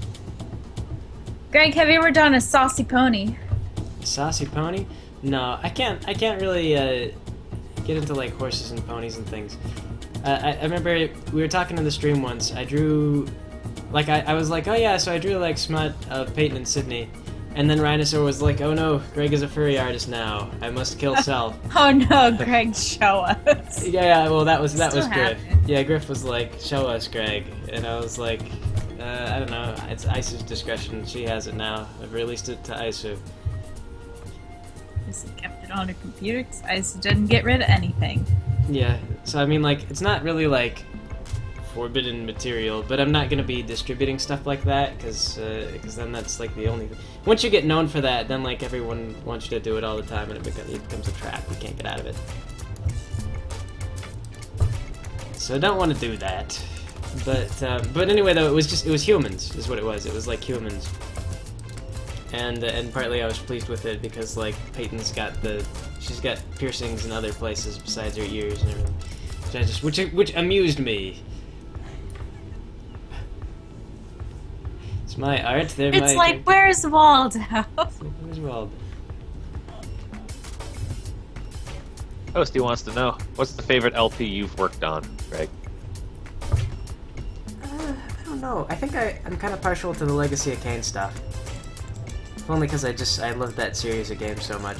Greg, have you ever done a saucy pony? Saucy pony? No, I can't really get into like horses and ponies and things. I remember we were talking in the stream once. I drew, like I was like, oh yeah, so I drew like smut of Peyton and Sydney. And then Rhinosaur was like, oh no, Greg is a furry artist now. I must kill self. Oh no, Greg, show us. Yeah, well that was Griff. happened. Yeah, Griff was like, show us, Greg. And I was like, I don't know, it's Ice's discretion. She has it now. I've released it to Isu. Just kept it on a computer because I didn't get rid of anything. Yeah, so I mean like, it's not really like forbidden material, but I'm not gonna be distributing stuff like that because then that's like the only thing. Once you get known for that, then like everyone wants you to do it all the time, and it becomes a trap. You can't get out of it. So I don't want to do that. But anyway, though, it was humans, is what it was. It was like humans, and partly I was pleased with it because like Peyton's she's got piercings in other places besides her ears and everything, which amused me. It's my art. It's like, where's Waldo? Where's Waldo? Toasty wants to know, what's the favorite LP you've worked on, Greg? I don't know. I think I'm kind of partial to the Legacy of Kain stuff. Only because I loved that series of games so much,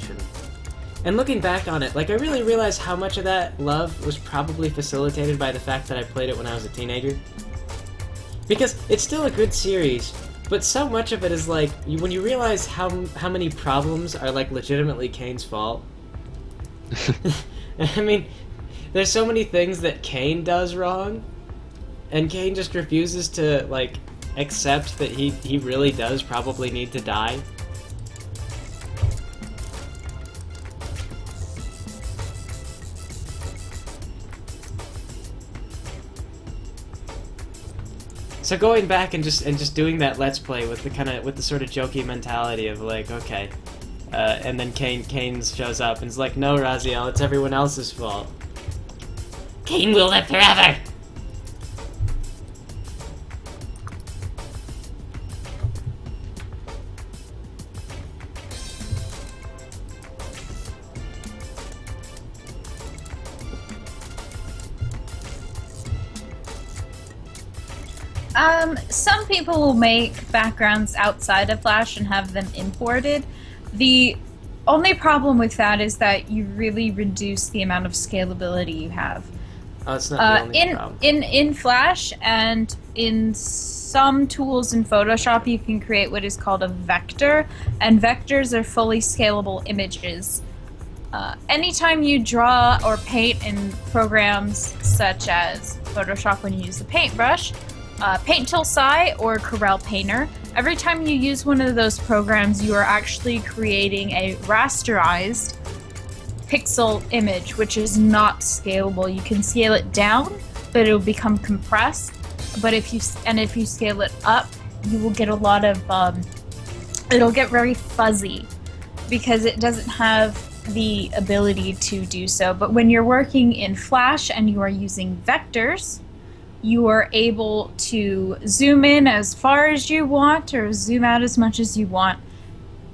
and looking back on it, like I really realized how much of that love was probably facilitated by the fact that I played it when I was a teenager. Because it's still a good series, but so much of it is like when you realize how many problems are like legitimately Kain's fault. I mean, there's so many things that Kain does wrong, and Kain just refuses to like accept that he really does probably need to die. So going back and just doing that Let's Play with the sort of jokey mentality of like, okay, and then Kain shows up and is like, no, Raziel, it's everyone else's fault. Kain will live forever! Some people will make backgrounds outside of Flash and have them imported. The only problem with that is that you really reduce the amount of scalability you have. Oh, it's not the only problem. In Flash and in some tools in Photoshop, you can create what is called a vector, and vectors are fully scalable images. Anytime you draw or paint in programs such as Photoshop when you use the paintbrush, Paint Tool Sai or Corel Painter, every time you use one of those programs, you are actually creating a rasterized pixel image, which is not scalable. You can scale it down, but it'll become compressed. But if you scale it up, you will get a lot of it'll get very fuzzy because it doesn't have the ability to do so. But when you're working in Flash and you are using vectors, you are able to zoom in as far as you want or zoom out as much as you want.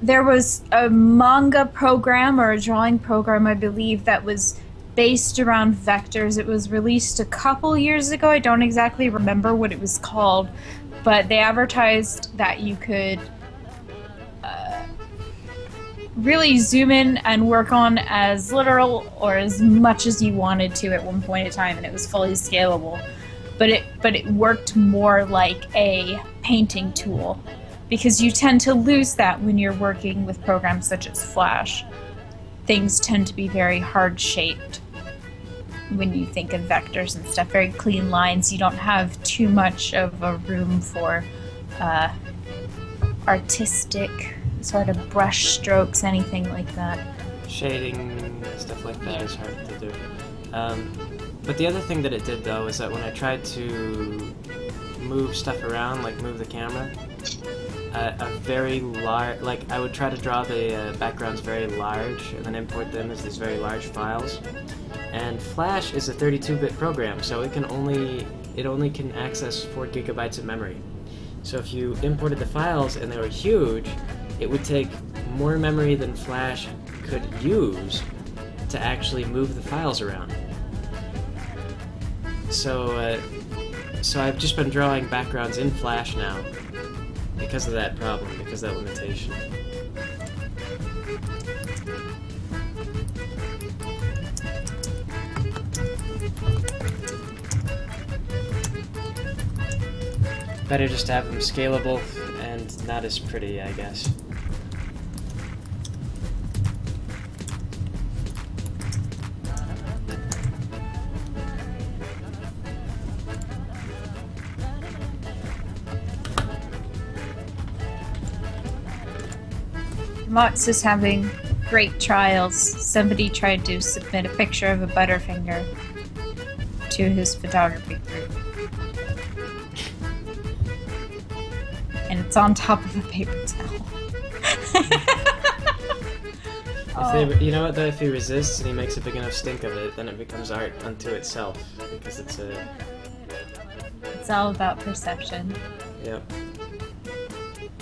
There was a manga program or a drawing program, I believe, that was based around vectors. It was released a couple years ago. I don't exactly remember what it was called, but they advertised that you could really zoom in and work on as literal or as much as you wanted to at one point in time, and it was fully scalable. But it worked more like a painting tool, because you tend to lose that when you're working with programs such as Flash. Things tend to be very hard-shaped when you think of vectors and stuff, very clean lines. You don't have too much of a room for artistic sort of brush strokes, anything like that. Shading, stuff like that is hard to do. But the other thing that it did, though, is that when I tried to move stuff around, like move the camera, a very large, like I would try to draw the backgrounds very large and then import them as these very large files. And Flash is a 32-bit program, so it only can access 4 gigabytes of memory. So if you imported the files and they were huge, it would take more memory than Flash could use to actually move the files around. So I've just been drawing backgrounds in Flash now because of that problem, because of that limitation. Better just to have them scalable and not as pretty, I guess. Mox is having great trials. Somebody tried to submit a picture of a Butterfinger to his photography group. And it's on top of a paper towel. You know what though, if he resists and he makes a big enough stink of it, then it becomes art unto itself, because it's a... It's all about perception. Yep.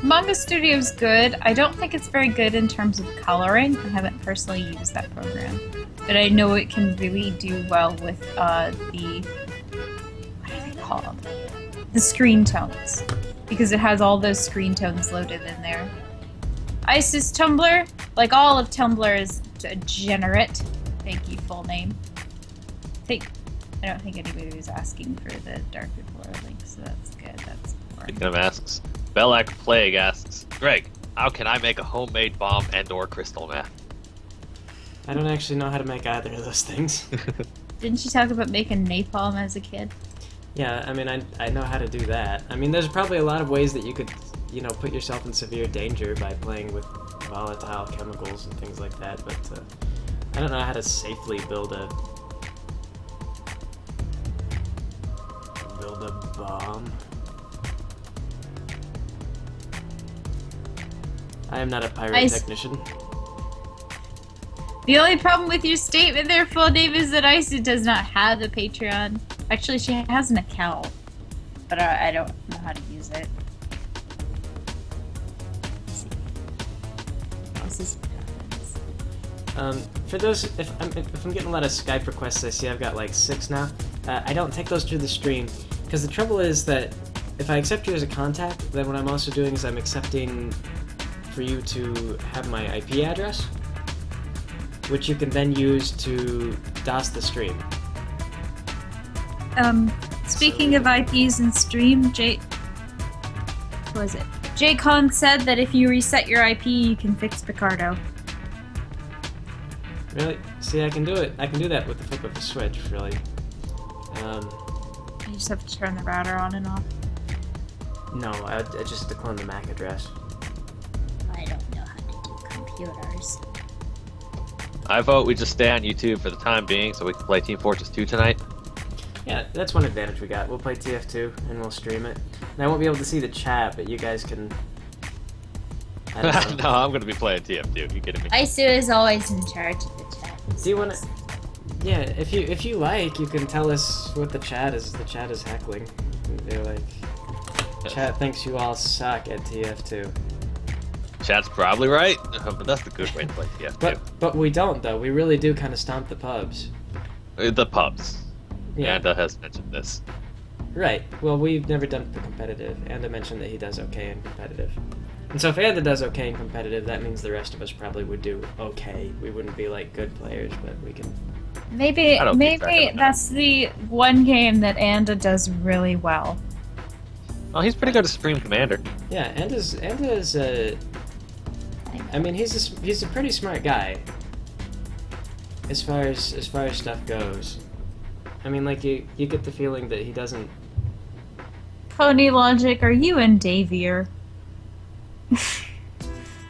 Manga Studio's good. I don't think it's very good in terms of coloring. I haven't personally used that program. But I know it can really do well with the... What are they called? The screen tones. Because it has all those screen tones loaded in there. Isis Tumblr, like all of Tumblr, is degenerate. Thank you, full name. I don't think anybody was asking for the Dark Explorer link, so that's good. That's important. Speaking of asks, Belak Plague asks, Greg, how can I make a homemade bomb and/or crystal meth? I don't actually know how to make either of those things. Didn't you talk about making napalm as a kid? Yeah, I mean, I know how to do that. I mean, there's probably a lot of ways that you could, you know, put yourself in severe danger by playing with volatile chemicals and things like that, but I don't know how to safely build a bomb. I am not a pyrotechnician. The only problem with your statement there, full name, is that Isa does not have a Patreon. Actually, she has an account, but I don't know how to use it. This is for those, if I'm getting a lot of Skype requests, I see I've got like 6 now. I don't take those through the stream, because the trouble is that if I accept you as a contact, then what I'm also doing is I'm accepting for you to have my IP address, which you can then use to DOS the stream. Speaking of IPs and stream, J-Con said that if you reset your IP, you can fix Picarto. Really? See, I can do it. I can do that with the flip of a switch, really. You just have to turn the router on and off. No, I just have to clone the MAC address. I don't know how to do computers. I vote we just stay on YouTube for the time being so we can play Team Fortress 2 tonight. Yeah, that's one advantage we got. We'll play TF2 and we'll stream it. And I won't be able to see the chat, but you guys can... I don't know. No, I'm going to be playing TF2. You kidding me? Isu is always in charge of the chat. Do you want to... Yeah, if you like, you can tell us what the chat is. The chat is heckling. They're like... Chat thinks you all suck at TF2. Chat's probably right, but that's the good way to play TF2. But we don't, though. We really do kind of stomp the pubs. The pubs. Yeah. Anda has mentioned this. Right. Well, we've never done the competitive. Anda mentioned that he does okay in competitive. And so if Anda does okay in competitive, that means the rest of us probably would do okay. We wouldn't be like good players, but we can... Maybe that's the one game that Anda does really well. Oh, he's pretty good at Supreme Commander. Yeah, Anda's I mean, he's a pretty smart guy. As far as stuff goes. I mean, like, you get the feeling that he doesn't... Pony Logic, are you in Davier?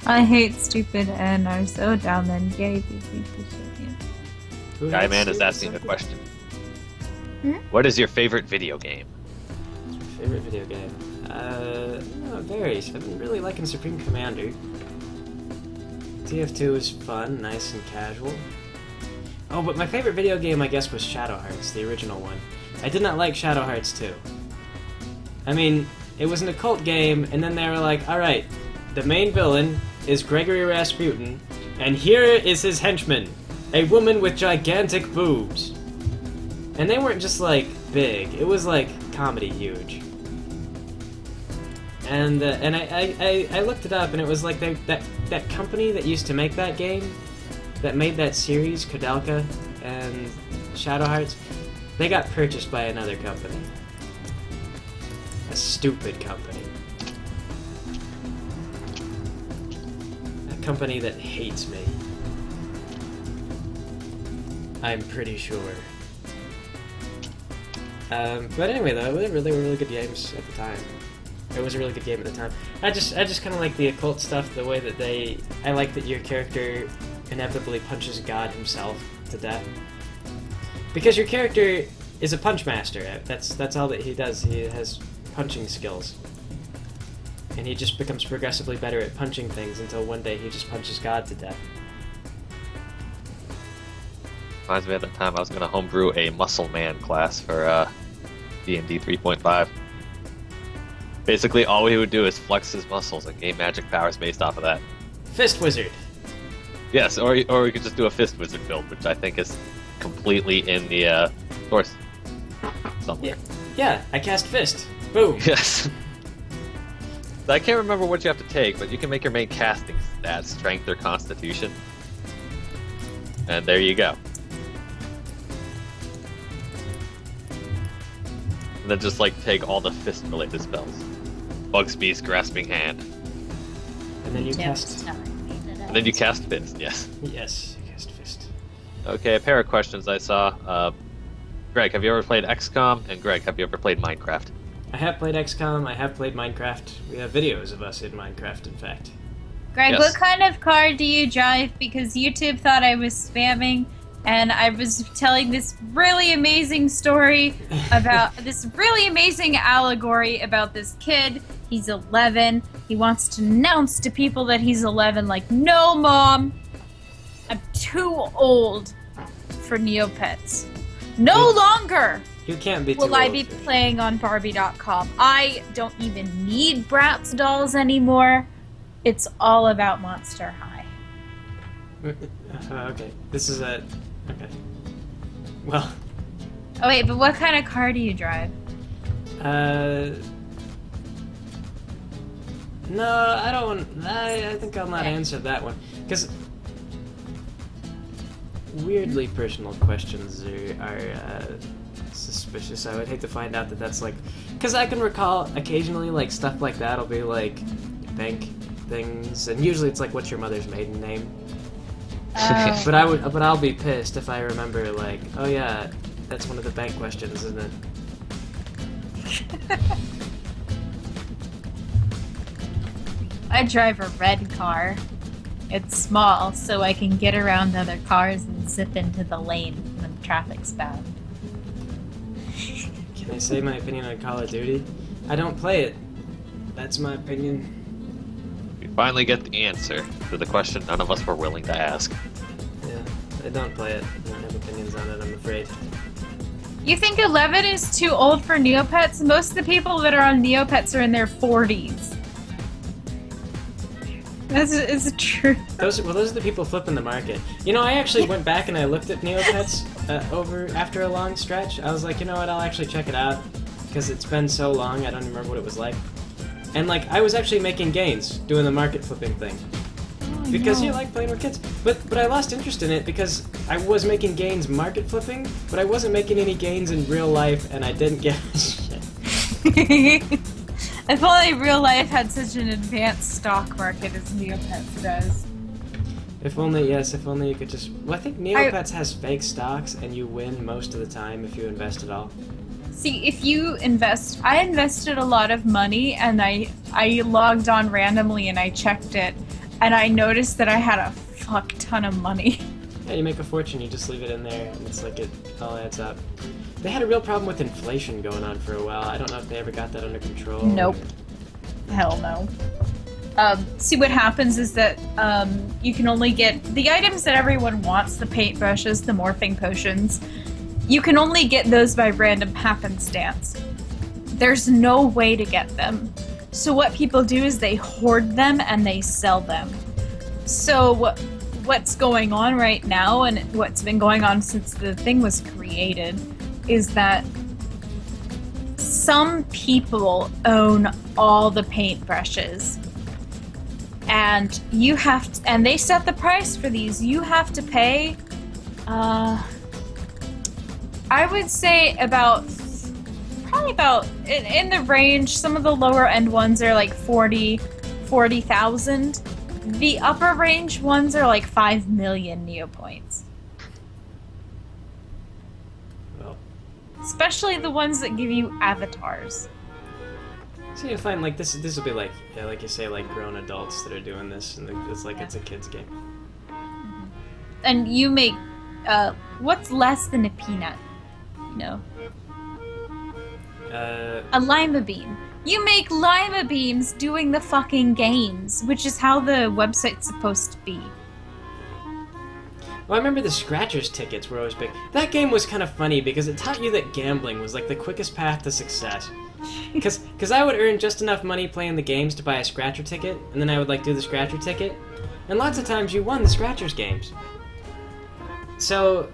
I hate stupid and are so dumb and gay. Guy Man is asking a question. What is your favorite video game? Favorite video game? varies. I've been really liking Supreme Commander. TF2 is fun, nice and casual. Oh, but my favorite video game, I guess, was Shadow Hearts, the original one. I did not like Shadow Hearts 2. I mean, it was an occult game, and then they were like, alright, the main villain is Gregory Rasputin, and here is his henchman, a woman with gigantic boobs. And they weren't just, like, big. It was, like, comedy huge. And I looked it up, and it was like that company that used to make that game, that made that series, Kodelka and Shadow Hearts, they got purchased by another company. A stupid company. A company that hates me. I'm pretty sure. But anyway, though, they were really good games at the time. It was a really good game at the time. I just kind of like the occult stuff, the way that I like that your character inevitably punches God himself to death. Because your character is a punch master. That's all that he does. He has punching skills. And he just becomes progressively better at punching things until one day he just punches God to death. Reminds me at the time I was going to homebrew a Muscle Man class for D&D 3.5. Basically, all he would do is flex his muscles and gain magic powers based off of that. Fist Wizard! Yes, or we could just do a Fist Wizard build, which I think is completely in the source somewhere. Yeah, I cast Fist. Boom! Yes. I can't remember what you have to take, but you can make your main casting stats, Strength or Constitution. And there you go. And then just, like, take all the fist-related spells. Bugsby's Grasping Hand. And then you cast... And then you cast Fist, yes. Yes, you cast Fist. Okay, a pair of questions I saw. Greg, have you ever played XCOM? And Greg, have you ever played Minecraft? I have played XCOM, I have played Minecraft. We have videos of us in Minecraft, in fact. Greg, Yes. what kind of car do you drive? Because YouTube thought I was spamming, and I was telling this really amazing story about this really amazing allegory about this kid. He's 11. He wants to announce to people that he's 11, like, no, Mom, I'm too old for Neopets. No longer You can't be too will I old be for it. playing on Barbie.com. I don't even need Bratz dolls anymore. It's all about Monster High. Okay, this is a... Okay. Well, Oh wait, but what kind of car do you drive? No, I don't want... I think I'll not answer that one. Because... Weirdly personal questions are suspicious. I would hate to find out that that's like... Because I can recall occasionally, like, stuff like that will be like bank things, and usually it's like, what's your mother's maiden name? Oh. But I'll be pissed if I remember, like, oh yeah, that's one of the bank questions, isn't it? I drive a red car. It's small, so I can get around other cars and zip into the lane when traffic's bad. Can I say my opinion on Call of Duty? I don't play it. That's my opinion. We finally get the answer to the question none of us were willing to ask. Yeah, I don't play it. I don't have opinions on it, I'm afraid. You think 11 is too old for Neopets? Most of the people that are on Neopets are in their 40s. Is it true? Those are the people flipping the market. You know, I actually went back and I looked at Neopets after a long stretch. I was like, you know what, I'll actually check it out. Because it's been so long, I don't even remember what it was like. And, like, I was actually making gains doing the market flipping thing. Because you like playing with kids. But I lost interest in it because I was making gains market flipping, but I wasn't making any gains in real life, and I didn't get shit. If only real life had such an advanced stock market as Neopets does. If only you could just... Well, I think Neopets has fake stocks, and you win most of the time if you invest at all. See, if you invest... I invested a lot of money, and I logged on randomly and I checked it, and I noticed that I had a fuck ton of money. Yeah, you make a fortune, you just leave it in there, and it's like it all adds up. They had a real problem with inflation going on for a while. I don't know if they ever got that under control. Nope. Hell no. See, what happens is that you can only get the items that everyone wants, the paintbrushes, the morphing potions. You can only get those by random happenstance. There's no way to get them. So what people do is they hoard them and they sell them. So what's going on right now, and what's been going on since the thing was created, is that some people own all the paintbrushes. And you have to, and they set the price for these. You have to pay, I would say probably about, in the range, some of the lower end ones are like 40,000. The upper range ones are like 5 million neopoints. Well, especially the ones that give you avatars. so you find like this will be like, yeah, like you say, like grown adults that are doing this, and it's like it's a kid's game. And you make what's less than a peanut, you know? A lima bean. You make lima beans doing the fucking games, which is how the website's supposed to be. Well, I remember the Scratchers tickets were always big. That game was kind of funny because it taught you that gambling was like the quickest path to success. Because I would earn just enough money playing the games to buy a Scratcher ticket, and then I would like do the Scratcher ticket, and lots of times you won the Scratchers games. So,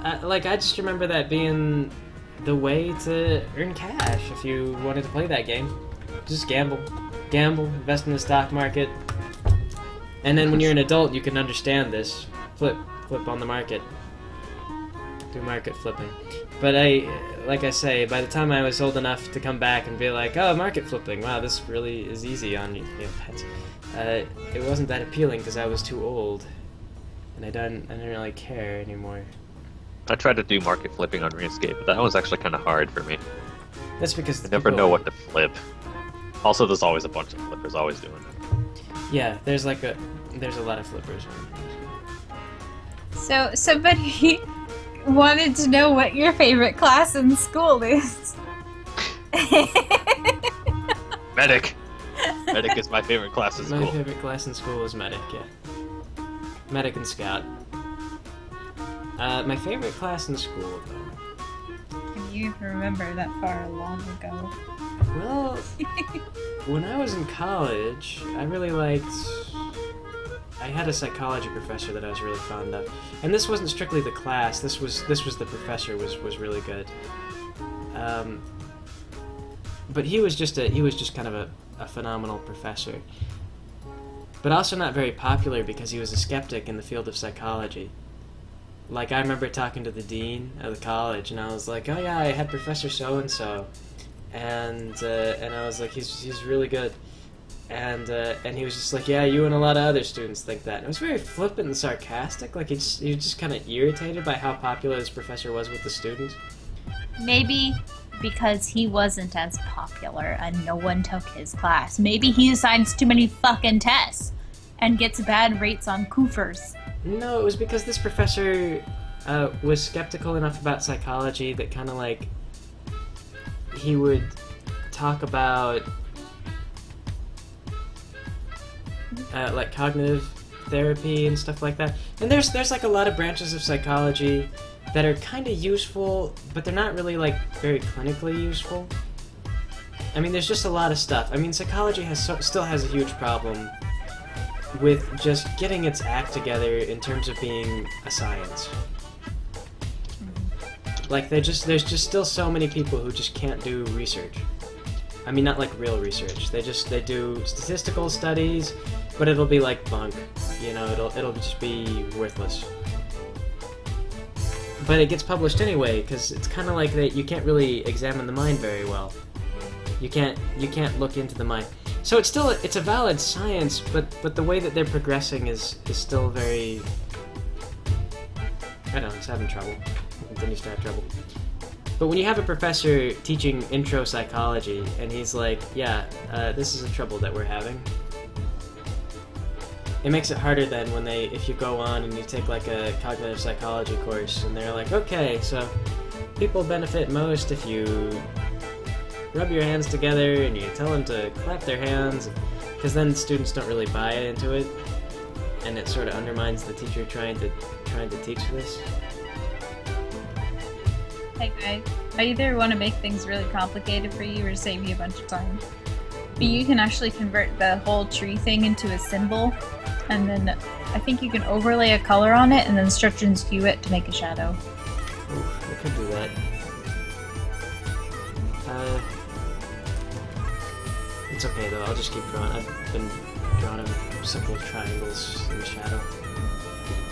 I just remember that being the way to earn cash if you wanted to play that game. Just gamble, invest in the stock market, and then when you're an adult, you can understand this. Flip on the market. Do market flipping. But like I say, by the time I was old enough to come back and be like, oh, market flipping, wow, this really is easy on pets. It wasn't that appealing because I was too old, and I didn't really care anymore. I tried to do market flipping on RuneScape, but that was actually kind of hard for me. That's because I never know what to flip. Also, there's always a bunch of flippers always doing it. Yeah, there's a lot of flippers. So somebody wanted to know what your favorite class in school is. Medic! Medic is my favorite class in school. My favorite class in school is Medic, yeah. Medic and Scout. My favorite class in school, though. Can you even remember that far long ago? Well, when I was in college, I really liked... I had a psychology professor that I was really fond of. And this wasn't strictly the class, this was the professor was really good. But he was just kind of a phenomenal professor. But also not very popular because he was a skeptic in the field of psychology. Like, I remember talking to the dean of the college, and I was like, oh yeah, I had Professor so-and-so. And I was like, he's really good. And he was just like, yeah, you and a lot of other students think that. And it was very flippant and sarcastic. Like, he was just kind of irritated by how popular this professor was with the students. Maybe because he wasn't as popular and no one took his class. Maybe he assigns too many fucking tests and gets bad rates on Koofers. No, it was because this professor was skeptical enough about psychology that kind of like he would talk about like cognitive therapy and stuff like that. And there's like a lot of branches of psychology that are kind of useful, but they're not really like very clinically useful. I mean, there's just a lot of stuff. I mean, psychology still has a huge problem with just getting its act together in terms of being a science. Like, there's just still so many people who just can't do research. I mean, not like real research. They do statistical studies, but it'll be like bunk. You know, it'll just be worthless. But it gets published anyway, because it's kind of like that. You can't really examine the mind very well. You can't look into the mind. So it's a valid science, but the way that they're progressing is still very... I don't know, it's having trouble. It continues to have trouble. But when you have a professor teaching intro psychology, and he's like, yeah, this is a trouble that we're having, it makes it harder then when if you go on and you take like a cognitive psychology course, and they're like, okay, so people benefit most if you rub your hands together and you tell them to clap their hands, because then students don't really buy into it, and it sort of undermines the teacher trying to teach this. Hey Greg, I either want to make things really complicated for you or save you a bunch of time. But you can actually convert the whole tree thing into a symbol, and then I think you can overlay a color on it and then stretch and skew it to make a shadow. Ooh, I could do that. It's okay though, I'll just keep drawing. I've been drawing simple triangles in the shadow.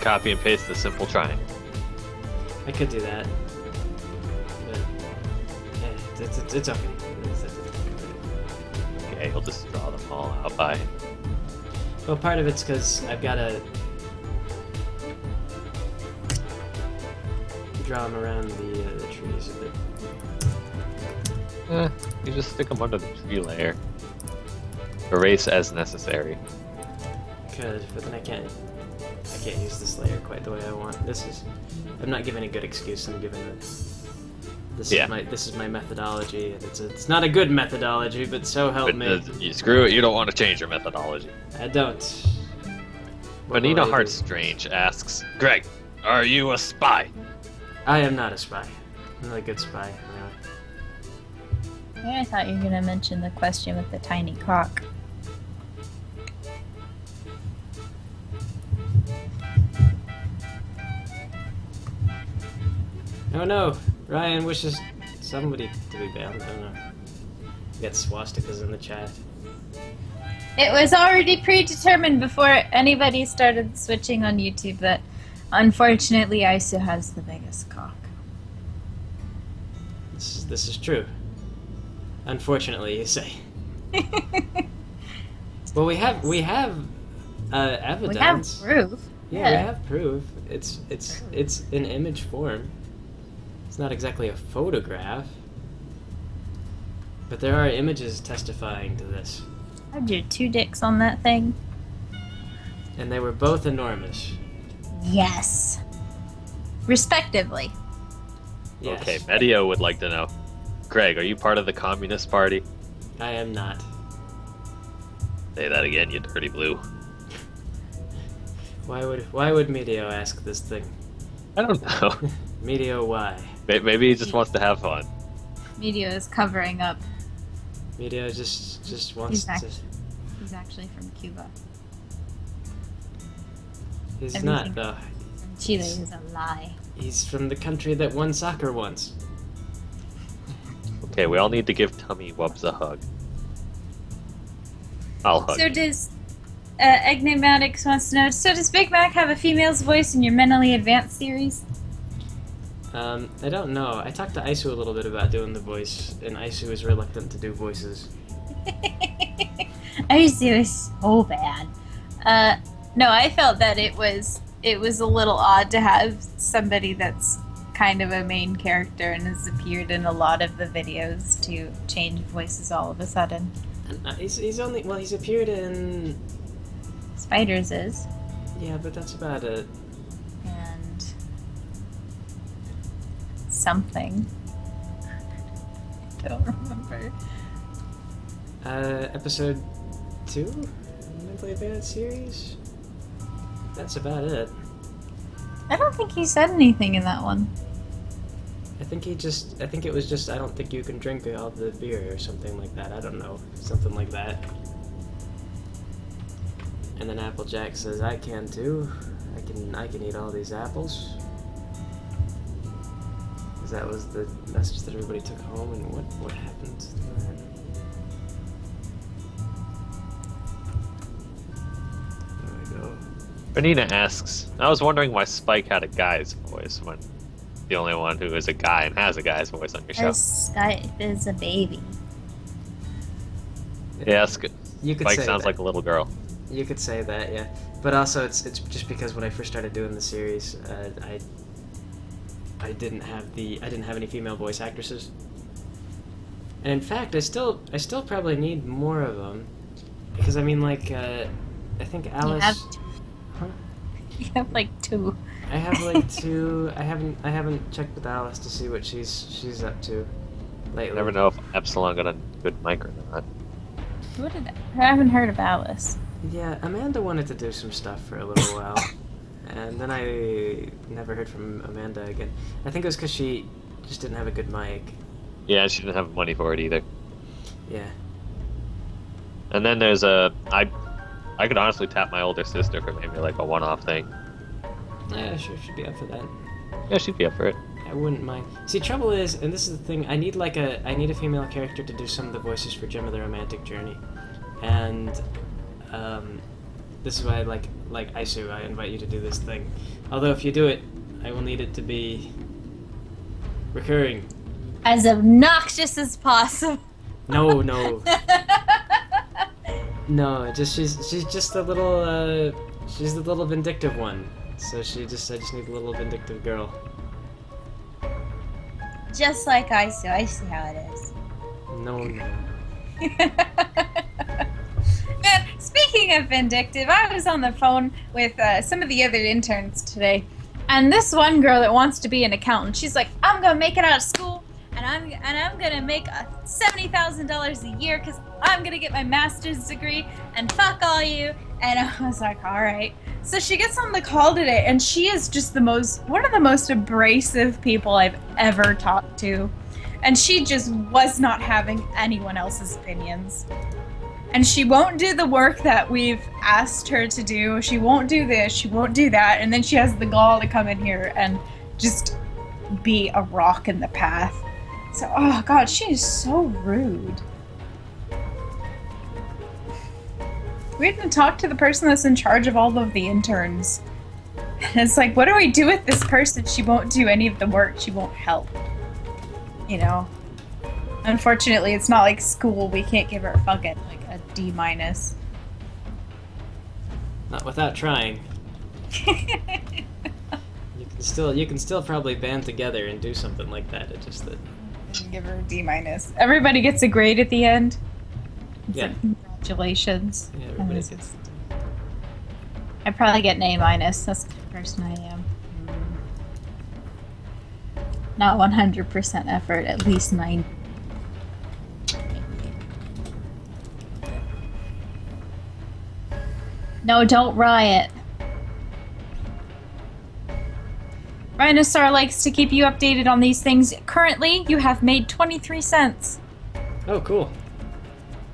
Copy and paste the simple triangle. I could do that. But, yeah, it's okay. Okay, he'll just draw them all out by... Well, part of it's because I've got to draw them around the trees a bit. You just stick them under the tree layer. Erase as necessary. Could, but then I can't use this layer quite the way I want. I'm not giving a good excuse. I'm giving this is my methodology. It's not a good methodology, but so help me. You screw it. You don't want to change your methodology. I don't. Bonita Heartstrange asks, Greg, are you a spy? I am not a spy. I'm not a good spy. Yeah, I thought you were gonna mention the question with the tiny cock. Oh no! Ryan wishes somebody to be banned. I don't know. We got swastikas in the chat. It was already predetermined before anybody started switching on YouTube that unfortunately Isu has the biggest cock. This is true. Unfortunately, you say. Well, we have evidence. We have proof. Yeah, we have proof. It's in image form. It's not exactly a photograph, but there are images testifying to this. I drew 2 dicks on that thing. And they were both enormous. Yes. Respectively. Yes. Okay, Medio would like to know. Greg, are you part of the Communist Party? I am not. Say that again, you dirty blue. Why would Medio ask this thing? I don't know. Medio, why? Maybe he just wants to have fun. Medio is covering up. Medio just wants to... He's actually from Cuba. He's Everything not, though. from Chile is a lie. He's from the country that won soccer once. Okay, we all need to give Tummy Wubs a hug. I'll hug. So does Enigmatics wants to know, so does Big Mac have a female's voice in your mentally advanced series? I don't know. I talked to Isu a little bit about doing the voice, and Isu is reluctant to do voices. Isu is so bad. No, I felt that it was a little odd to have somebody that's kind of a main character and has appeared in a lot of the videos to change voices all of a sudden. He's appeared in... Spiders is. Yeah, but that's about it. And... something. Don't remember. Episode 2? Mentally Advanced series? That's about it. I don't think he said anything in that one. I think it was just, I don't think you can drink all the beer or something like that. I don't know. Something like that. And then Applejack says, I can too. I can eat all these apples. Because that was the message that everybody took home, and what happened to that? There we go. Benina asks, I was wondering why Spike had a guy's voice when the only one who is a guy and has a guy's voice on your show. Skype is a baby. Yeah, You could Spike say sounds that. like a little girl. You could say that, yeah. But also, it's just because when I first started doing the series, I didn't have any female voice actresses. And in fact, I still probably need more of them, because I mean, like, I think Alice. You have like 2. I have like 2. I haven't checked with Alice to see what she's up to. lately. I never know if Epsilon got a good mic or not. I haven't heard of Alice. Yeah, Amanda wanted to do some stuff for a little while, and then I never heard from Amanda again. I think it was because she just didn't have a good mic. Yeah, she didn't have money for it either. Yeah. And then there's I could honestly tap my older sister for maybe like a one-off thing. Yeah, sure, she'd be up for that. Yeah, she'd be up for it. I wouldn't mind. See, trouble is, and this is the thing, I need a female character to do some of the voices for Gem of the Romantic Journey. And this is why like Isu, I invite you to do this thing. Although if you do it, I will need it to be recurring. As obnoxious as possible. No. No, just she's just a little she's the little vindictive one. So I just need a little vindictive girl. Just like Isu. I see how it is. No. Man, speaking of vindictive, I was on the phone with some of the other interns today, and this one girl that wants to be an accountant, she's like, I'm gonna make it out of school, and I'm gonna make $70,000 a year because I'm gonna get my master's degree, and fuck all you. And I was like, all right. So she gets on the call today, and she is just one of the most abrasive people I've ever talked to. And she just was not having anyone else's opinions. And she won't do the work that we've asked her to do. She won't do this, she won't do that. And then she has the gall to come in here and just be a rock in the path. So, oh god, she is so rude. We had to talk to the person that's in charge of all of the interns. And it's like, what do we do with this person? She won't do any of the work. She won't help. You know? Unfortunately, it's not like school. We can't give her fucking, like, a D-. Not without trying. You can still probably band together and do something like that. It's just that... Give her a D-. Everybody gets a grade at the end. It's yeah. Like, congratulations. Yeah, everybody gets... I probably get an A-. That's the person I am. Not 100% effort, at least 90. No, don't riot. Rhinosaur likes to keep you updated on these things. Currently, you have made 23 cents. Oh, cool.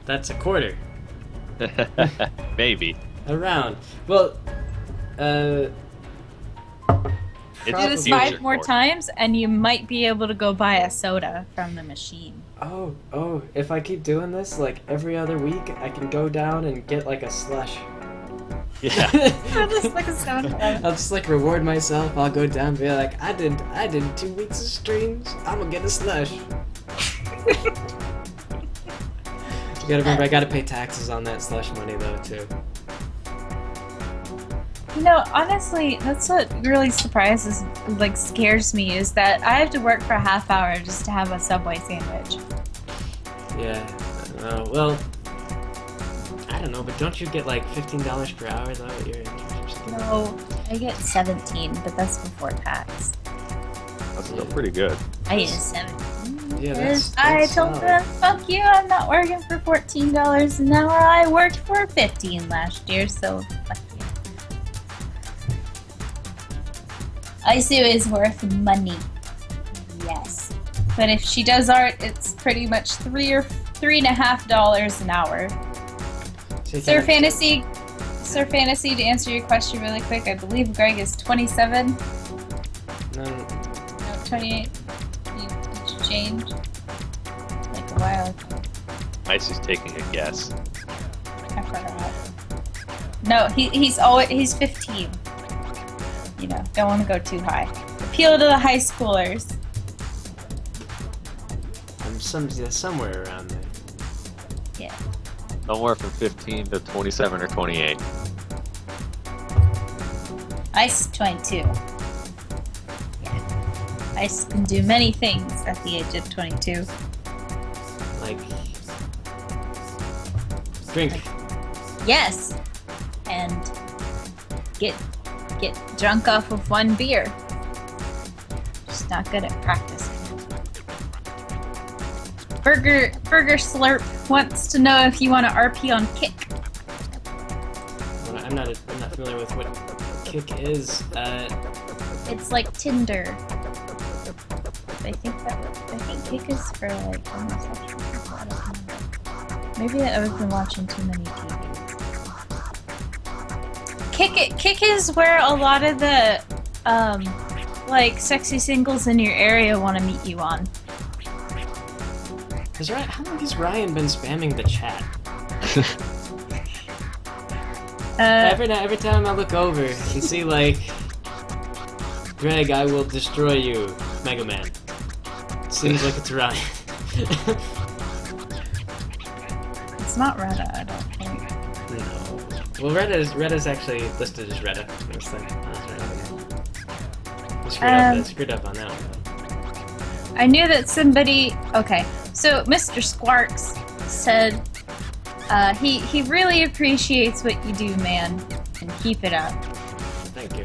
That's a quarter. Maybe. Around. Well, It's Do a this future 5 more quarter. times, and you might be able to go buy a soda from the machine. Oh, if I keep doing this, like, every other week, I can go down and get, like, a slush. Yeah. Just like a soda. I'll just, like, reward myself. I'll go down and be like, I did 2 weeks of streams. I'm gonna get a slush. You gotta remember, I gotta pay taxes on that slush money, though, too. You know, honestly, that's what really scares me, is that I have to work for a half hour just to have a Subway sandwich. Yeah, well, I don't know, but don't you get like $15 per hour though at your internship? No, I get 17, but that's before tax. That's still pretty good. I get 17. Yeah, Because that's I told solid. them, fuck you, I'm not working for $14 an hour. I worked for $15 last year, so fuck you. Isu is worth money. Yes. But if she does art, it's pretty much $3 or $3.50 an hour. So you Sir can't- Fantasy, to answer your question really quick, I believe Greg is 27. No, No, 28. You changed. Like a while ago. Ice is taking a guess. I forgot. No, he's 15. You know, don't want to go too high. Appeal to the high schoolers. I'm somewhere around there. Yeah. Somewhere from 15 to 27 or 28. Ice 22. Yeah. Ice can do many things at the age of 22. Like, drink. Yes. And get drunk off of one beer. Just not good at practicing. Burger Slurp wants to know if you want to RP on Kick. I'm not familiar with what Kick is. It's like Tinder. I think Kick is for like homosexual people. I don't know. Maybe I've been watching too many TVs. Kick is where a lot of the like sexy singles in your area want to meet you on. How long has Ryan been spamming the chat? Every time I look over and see like, Greg, I will destroy you, Mega Man. Seems like it's Ryan. It's not Retta, I don't think. No. Well, Retta's actually listed as Retta. I screwed up on that one. I knew that somebody. Okay, so Mr. Squarks said he really appreciates what you do, man, and keep it up. Thank you.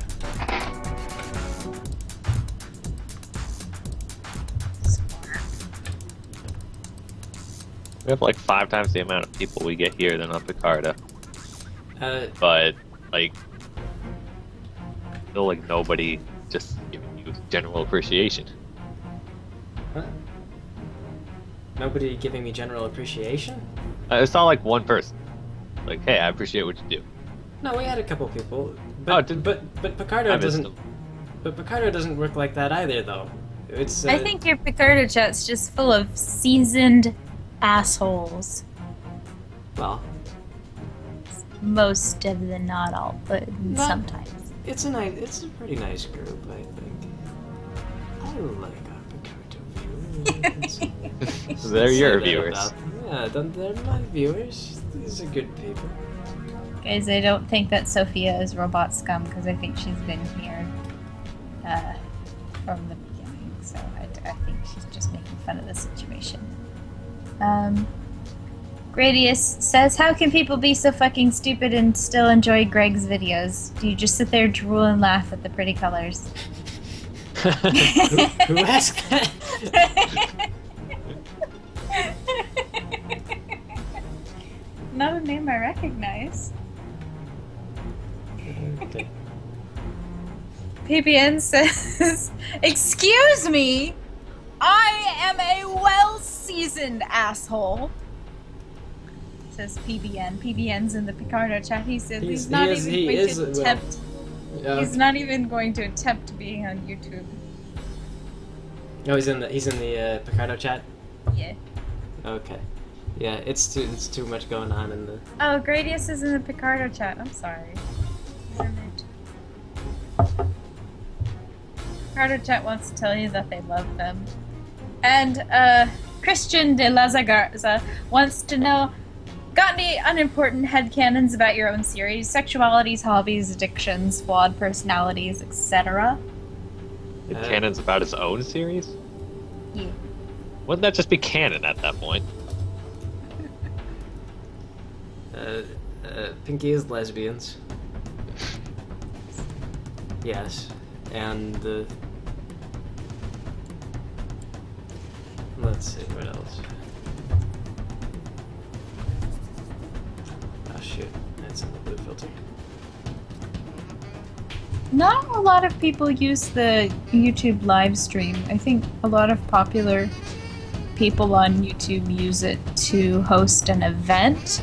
We have like 5 times the amount of people we get here than on Picarto. But like, still like nobody just giving you general appreciation. Huh? Nobody giving me general appreciation? It's not like one person. Like, hey, I appreciate what you do. No, we had a couple people. But Picarto doesn't. But Picarto doesn't work like that either, though. It's. I think your Picarto chat's just full of seasoned assholes. Well. Most of the, not all, but sometimes. It's a pretty nice group, I think. I like our Picarto viewers. They're your viewers. Yeah, they're my viewers. These are good people. Guys, I don't think that Sophia is robot scum because I think she's been here from the beginning. So I think she's just making fun of the situation. Gradius says, how can people be so fucking stupid and still enjoy Greg's videos? Do you just sit there, drool, and laugh at the pretty colors? Who asked that? Not a name I recognize. Okay. PBN says, excuse me, I am a well-seasoned asshole. Says PBN. PBN's in the Picarto chat. He says he's not even going to attempt being on YouTube. Oh, he's in the Picarto chat? Yeah. Okay. Yeah, it's too much going on in the. Oh, Gradius is in the Picarto chat. I'm sorry. Picarto chat wants to tell you that they love them. And Christian de Lazagarza wants to know, got any unimportant headcanons about your own series? Sexualities, hobbies, addictions, flawed personalities, etc.? Canon's about his own series? Yeah. Wouldn't that just be canon at that point? Pinky is lesbians. Yes. And let's see, what else? Oh shit, that's in the blue filter. Not a lot of people use the YouTube live stream. I think a lot of popular people on YouTube use it to host an event,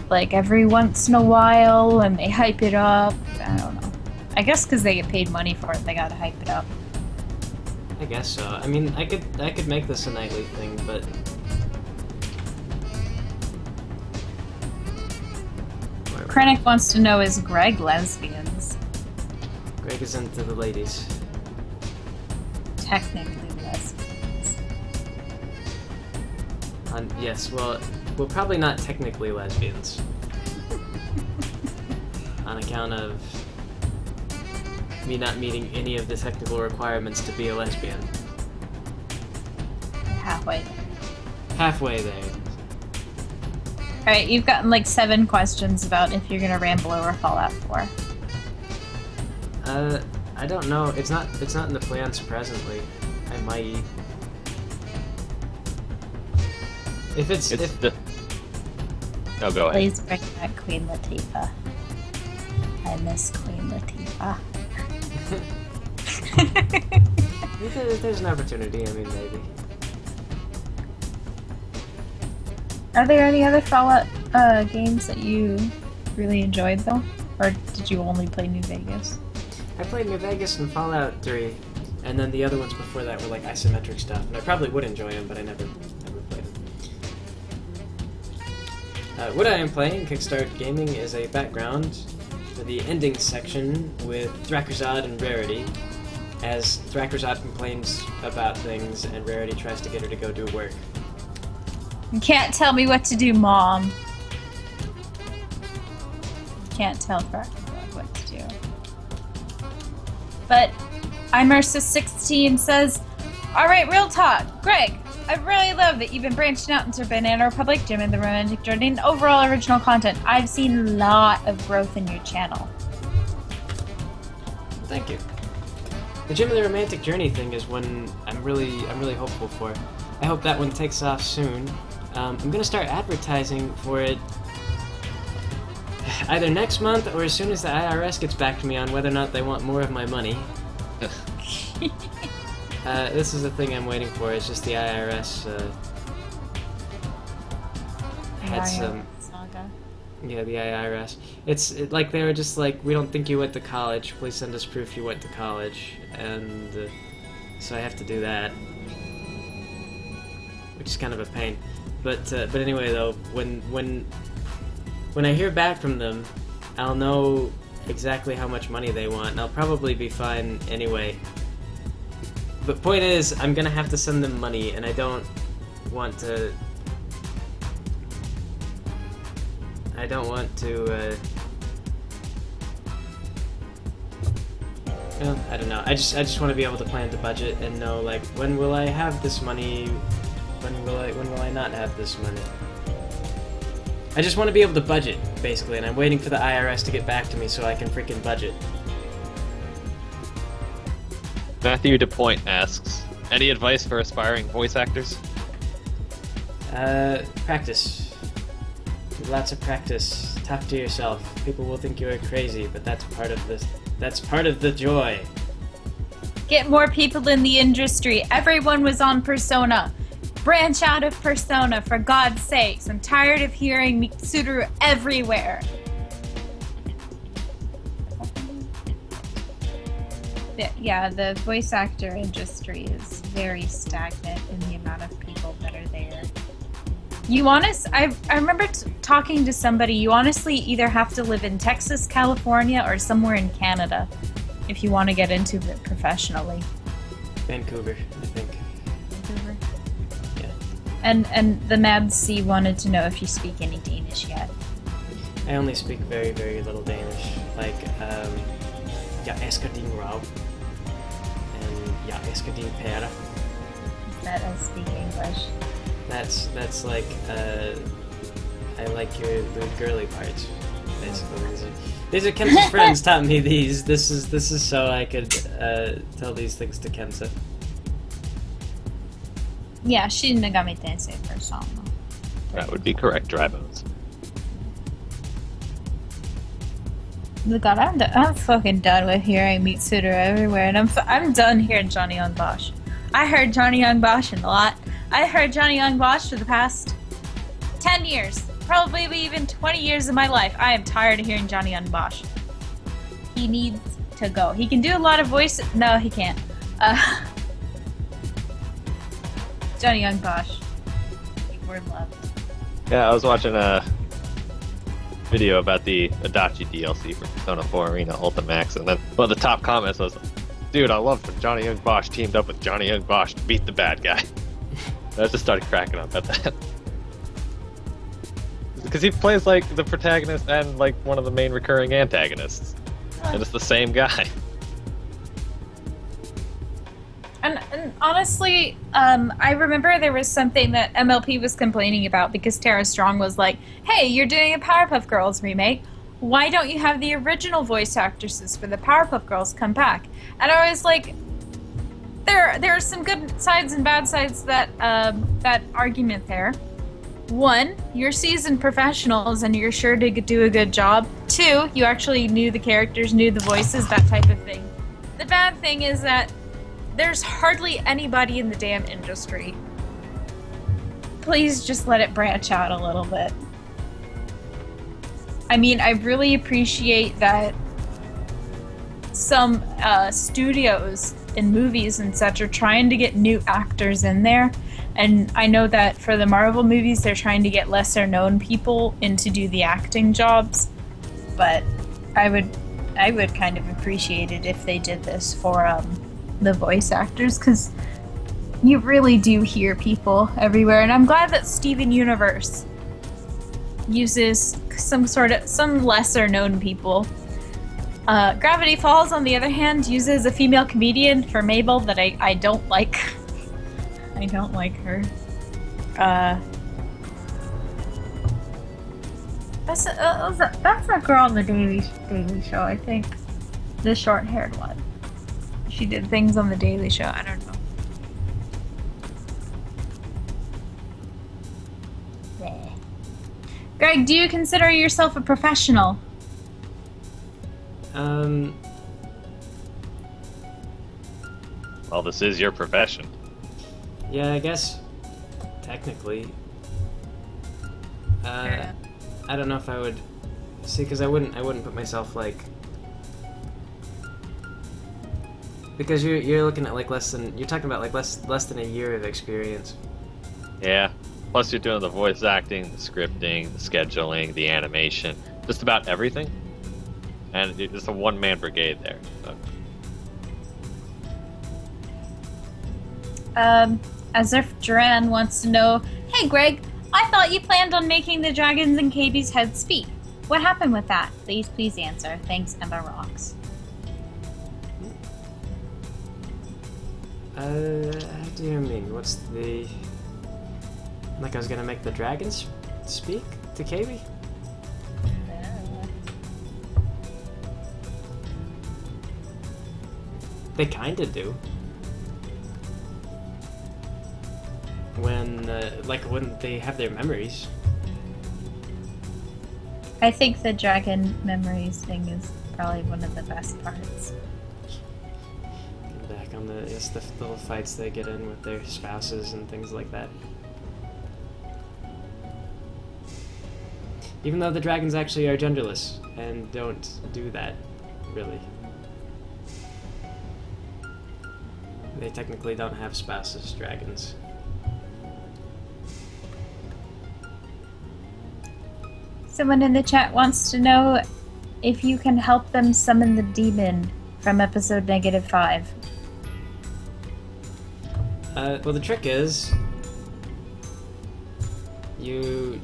like every once in a while, and they hype it up. I don't know. I guess because they get paid money for it, they gotta hype it up. I guess so. I mean, I could make this a nightly thing, but Krennic wants to know, is Greg lesbians? Greg is into the ladies. Technically lesbians. Yes, well, probably not technically lesbians. On account of me not meeting any of the technical requirements to be a lesbian. Halfway there. Halfway there. Alright, you've gotten like 7 questions about if you're gonna ramble over Fallout 4. I don't know. It's not in the plans presently. I might. If it's the. Oh, go ahead. Please bring back Queen Latifah. I miss Queen Latifah. there's an opportunity. I mean, maybe. Are there any other Fallout games that you really enjoyed though, or did you only play New Vegas? I played New Vegas and Fallout 3, and then the other ones before that were like isometric stuff, and I probably would enjoy them, but I never played them. What I am playing, Kickstart Gaming, is a background for the ending section with Thrakkerzad and Rarity, as Thrakkerzad complains about things and Rarity tries to get her to go do work. You can't tell me what to do, Mom. You can't tell Thrakkerzad what to do. But Imersus16 says, alright, real talk. Greg, I really love that you've been branching out into Banana Republic, Gym and the Romantic Journey, and overall original content. I've seen a lot of growth in your channel. Thank you. The Gym of the Romantic Journey thing is one I'm really hopeful for. I hope that one takes off soon. I'm gonna start advertising for it either next month or as soon as the IRS gets back to me on whether or not they want more of my money. This is the thing I'm waiting for. It's just the IRS had some saga. Yeah, the IRS. It's like they were just like, we don't think you went to college. Please send us proof you went to college, and so I have to do that, which is kind of a pain. But anyway, though, when I hear back from them, I'll know exactly how much money they want, and I'll probably be fine anyway. But point is, I'm gonna have to send them money, and I don't want to. Well, I don't know. I just want to be able to plan to budget and know, like, when will I have this money? When will I not have this money? I just want to be able to budget, basically, and I'm waiting for the IRS to get back to me so I can freaking budget. Matthew DePoint asks, any advice for aspiring voice actors? Practice. Lots of practice. Talk to yourself. People will think you are crazy, but that's part of this. That's part of the joy. Get more people in the industry. Everyone was on Persona. Branch out of Persona, for God's sakes. I'm tired of hearing Mitsuru everywhere. Yeah, the voice actor industry is very stagnant in the amount of people that are there. I remember talking to somebody, you honestly either have to live in Texas, California, or somewhere in Canada if you want to get into it professionally. Vancouver, I think. Vancouver? Yeah. And the Mad C wanted to know if you speak any Danish yet. I only speak very, very little Danish. Like, jeg elsker din røv. And jeg elsker din pære. Is that I speak English? That's like, I like the girly parts, basically. These are Kenza's friends taught me these. This is so I could tell these things to Kenza. Yeah, Shin Megami Tensei Persona. That would be correct, Dry Bones. God, I'm fucking done with hearing Mitsuru everywhere, and I'm done hearing Johnny Young Bosch. I heard Johnny Young Bosch a lot. I heard Johnny Young Bosch for the past 10 years, probably even 20 years of my life. I am tired of hearing Johnny Young Bosch. He needs to go. He can do a lot of voice. No, he can't. Johnny Young Bosch. We're loved. Yeah, I was watching a video about the Adachi DLC for Persona 4 Arena Ultimax, and then one of the top comments was, dude, I loved when Johnny Young Bosch teamed up with Johnny Young Bosch to beat the bad guy. I just started cracking up at that. Because he plays like the protagonist and like one of the main recurring antagonists. And it's the same guy. And honestly, I remember there was something that MLP was complaining about because Tara Strong was like, hey, you're doing a Powerpuff Girls remake. Why don't you have the original voice actresses for the Powerpuff Girls come back? And I was like, there are some good sides and bad sides to that argument there. 1, you're seasoned professionals and you're sure to do a good job. 2, you actually knew the characters, knew the voices, that type of thing. The bad thing is that there's hardly anybody in the damn industry. Please just let it branch out a little bit. I mean, I really appreciate that some studios in movies and such are trying to get new actors in there. And I know that for the Marvel movies, they're trying to get lesser known people in to do the acting jobs. But I would kind of appreciate it if they did this for the voice actors, because you really do hear people everywhere. And I'm glad that Steven Universe uses some lesser known people. Gravity Falls, on the other hand, uses a female comedian for Mabel that I don't like. I don't like her. That's a girl on the Daily Show, I think. The short-haired one. She did things on the Daily Show. I don't know. Bleh. Greg, do you consider yourself a professional? Well, this is your profession. Yeah, I guess technically. I don't know if I would see, because I wouldn't put myself like, because you're looking at like you're talking about like less than a year of experience. Yeah. Plus, you're doing the voice acting, the scripting, the scheduling, the animation, just about everything. And it's a one-man brigade there. So. As if Duran wants to know, hey Greg, I thought you planned on making the dragons and KB's head speak. What happened with that? Please answer. Thanks, Emma Rocks. How do you mean? What's the... Like I was gonna make the dragons speak to KB? They kinda do. When they have their memories. I think the dragon memories thing is probably one of the best parts. Back on the little fights they get in with their spouses and things like that. Even though the dragons actually are genderless and don't do that, really. They technically don't have spouses, dragons. Someone in the chat wants to know if you can help them summon the demon from episode -5. Well, the trick is you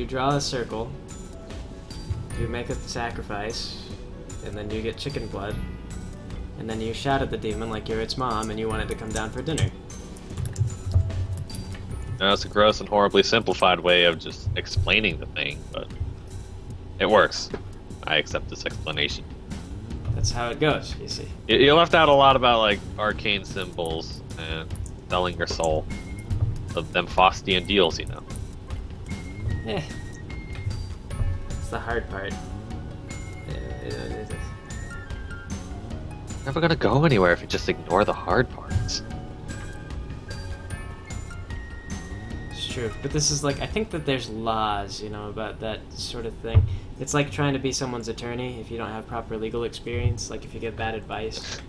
draw a circle, you make a sacrifice, and then you get chicken blood, and then you shout at the demon like you're its mom and you want it to come down for dinner. No, it's a gross and horribly simplified way of just explaining the thing, but it works. I accept this explanation. That's how it goes, you see. You left out a lot about like arcane symbols and selling your soul. Of them Faustian deals, you know. Yeah. It's the hard part. Never gonna go anywhere if you just ignore the hard parts. It's true, but this is like, I think that there's laws, you know, about that sort of thing. It's like trying to be someone's attorney if you don't have proper legal experience, like if you get bad advice.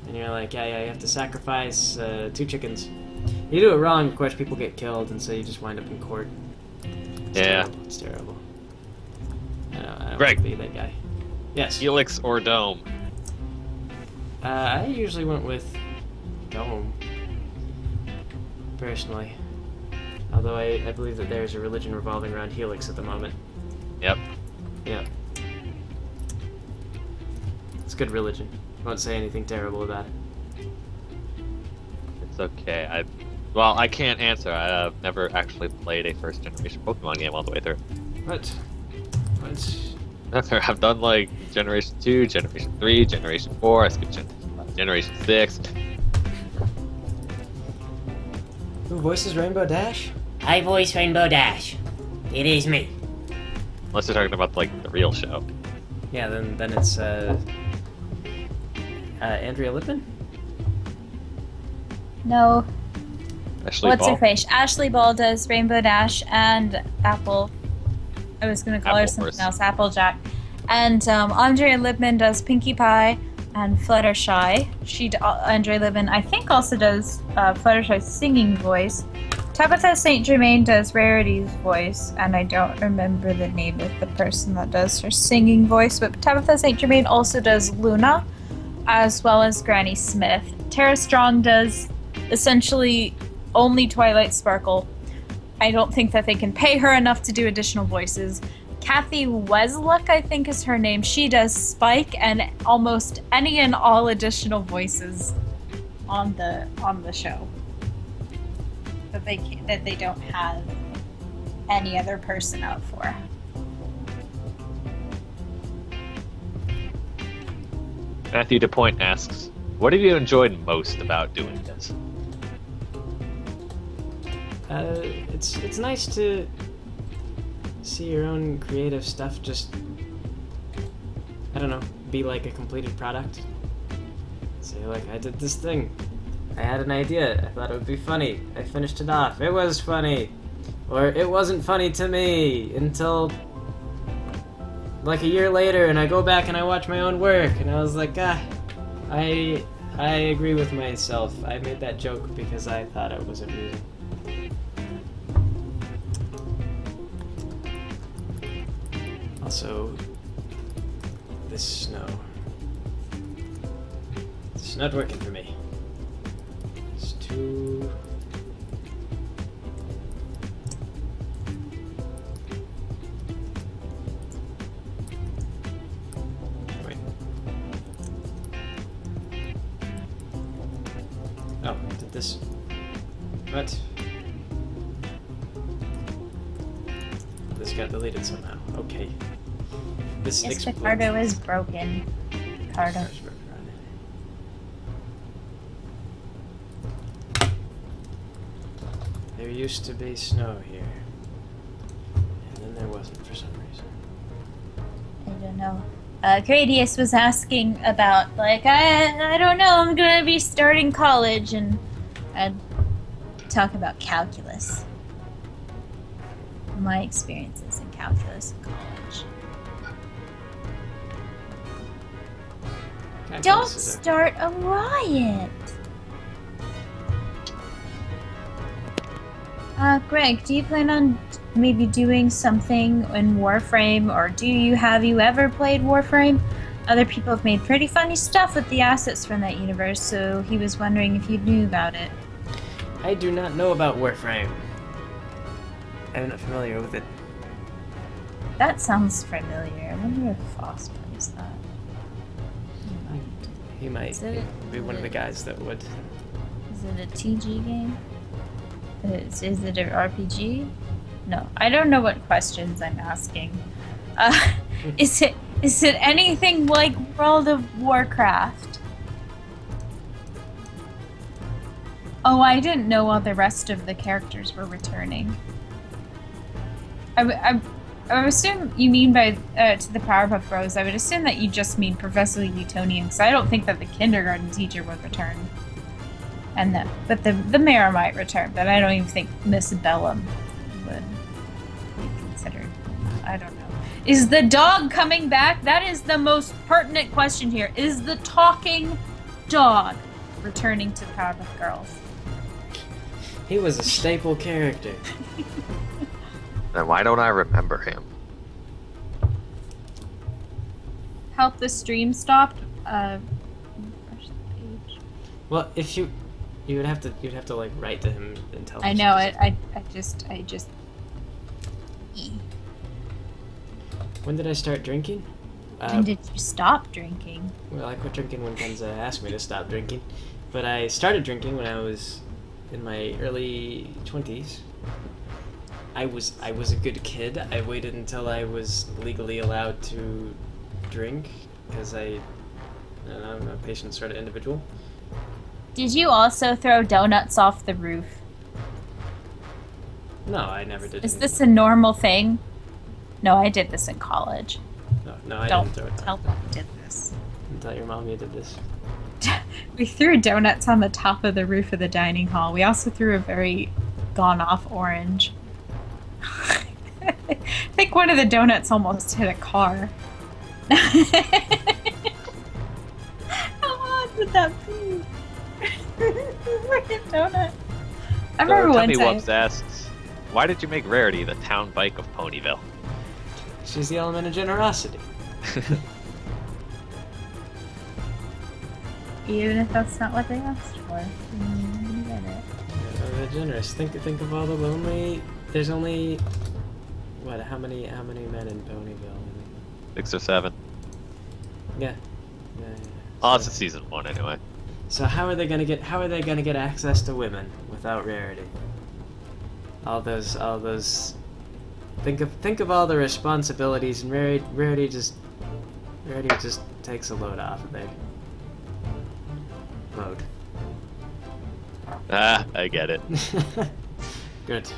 And you're like, yeah, you have to sacrifice 2 chickens. You do it wrong, of course, people get killed, and so you just wind up in court. It's terrible. I don't Greg, want to be that guy. Yes. Helix or Dome? I usually went with Dome, personally. Although I believe that there's a religion revolving around Helix at the moment. Yep. Yeah. It's good religion. I won't say anything terrible about it. It's okay. Well, I can't answer. I've never actually played a first generation Pokemon game all the way through. What? I've done like Generation 2, Generation 3, Generation 4, I skipped Generation 6. Who voices Rainbow Dash? I voice Rainbow Dash. It is me. Unless you're talking about like the real show. Yeah, then it's Andrea Lippman? No. Ashley What's Ball. her face? Ashley Ball does Rainbow Dash and Apple. I was gonna call her Apple something Force. else. Applejack. And Andrea Lippman does Pinkie Pie and Fluttershy. Andrea Lippman, I think, also does Fluttershy's singing voice. Tabitha St. Germain does Rarity's voice, and I don't remember the name of the person that does her singing voice, but Tabitha St. Germain also does Luna, as well as Granny Smith. Tara Strong does essentially only Twilight Sparkle. I don't think that they can pay her enough to do additional voices. Kathy Wesluck, I think is her name. She does Spike and almost any and all additional voices on the show. That they don't have any other person out for. Matthew DePoint asks, what have you enjoyed most about doing this? It's nice to see your own creative stuff just, I don't know, be like a completed product. Say, like, I did this thing. I had an idea. I thought it would be funny. I finished it off. It was funny. Or it wasn't funny to me until like a year later, and I go back and I watch my own work, and I was like, I agree with myself. I made that joke because I thought it was amusing. Also, this snow. It's not working for me. It's too... Wait. Oh, did this... What? This got deleted somehow. Okay. This Yes, explodes. Picarto is broken. Picarto. There used to be snow here. And then there wasn't for some reason. I don't know. Gradius was asking about, like, I don't know, I'm gonna be starting college and talk about calculus. My experiences in calculus in college. Don't start a riot! Greg, do you plan on maybe doing something in Warframe, or have you ever played Warframe? Other people have made pretty funny stuff with the assets from that universe, so he was wondering if you knew about it. I do not know about Warframe. I'm not familiar with it. That sounds familiar. I wonder if Foss plays that. He might be one of the guys that would. Is it a TG game? Is it an RPG? No, I don't know what questions I'm asking. Is it anything like World of Warcraft? Oh, I didn't know all the rest of the characters were returning. I assume you mean by to the Powerpuff Bros. I would assume that you just mean Professor Utonian, because I don't think that the kindergarten teacher would return. But the mayor might return, but I don't even think Miss Bellum would be considered. I don't know. Is the dog coming back? That is the most pertinent question here. Is the talking dog returning to the Powerpuff Girls? He was a staple character. And why don't I remember him? Help the stream stopped. Refresh the page. Well, if you'd have to like write to him and tell him. I know it. I just. When did I start drinking? When did you stop drinking? Well, I quit drinking when Kenza asked me to stop drinking, but I started drinking when I was in my early 20s. I was a good kid. I waited until I was legally allowed to drink because I'm a patient sort of individual. Did you also throw donuts off the roof? No, I never did. Is this a normal thing? No, I did this in college. No, I Don't didn't throw it. tell them I did this. Don't tell your mom you did this. We threw donuts on the top of the roof of the dining hall. We also threw a very gone-off orange. I think one of the donuts almost hit a car. How odd would that be? Freaking donut. I remember one time. Wubs asks, why did you make Rarity the town bike of Ponyville? She's the element of generosity. Even if that's not what they asked for. You get it. They're generous. Think of all the lonely. There's only what? How many men in Ponyville? 6 or 7. Yeah. Oh, it's a season 1 anyway. So how are they gonna get access to women without Rarity? All those. Think of all the responsibilities, and Rarity just takes a load off of their load. Ah, I get it. Good.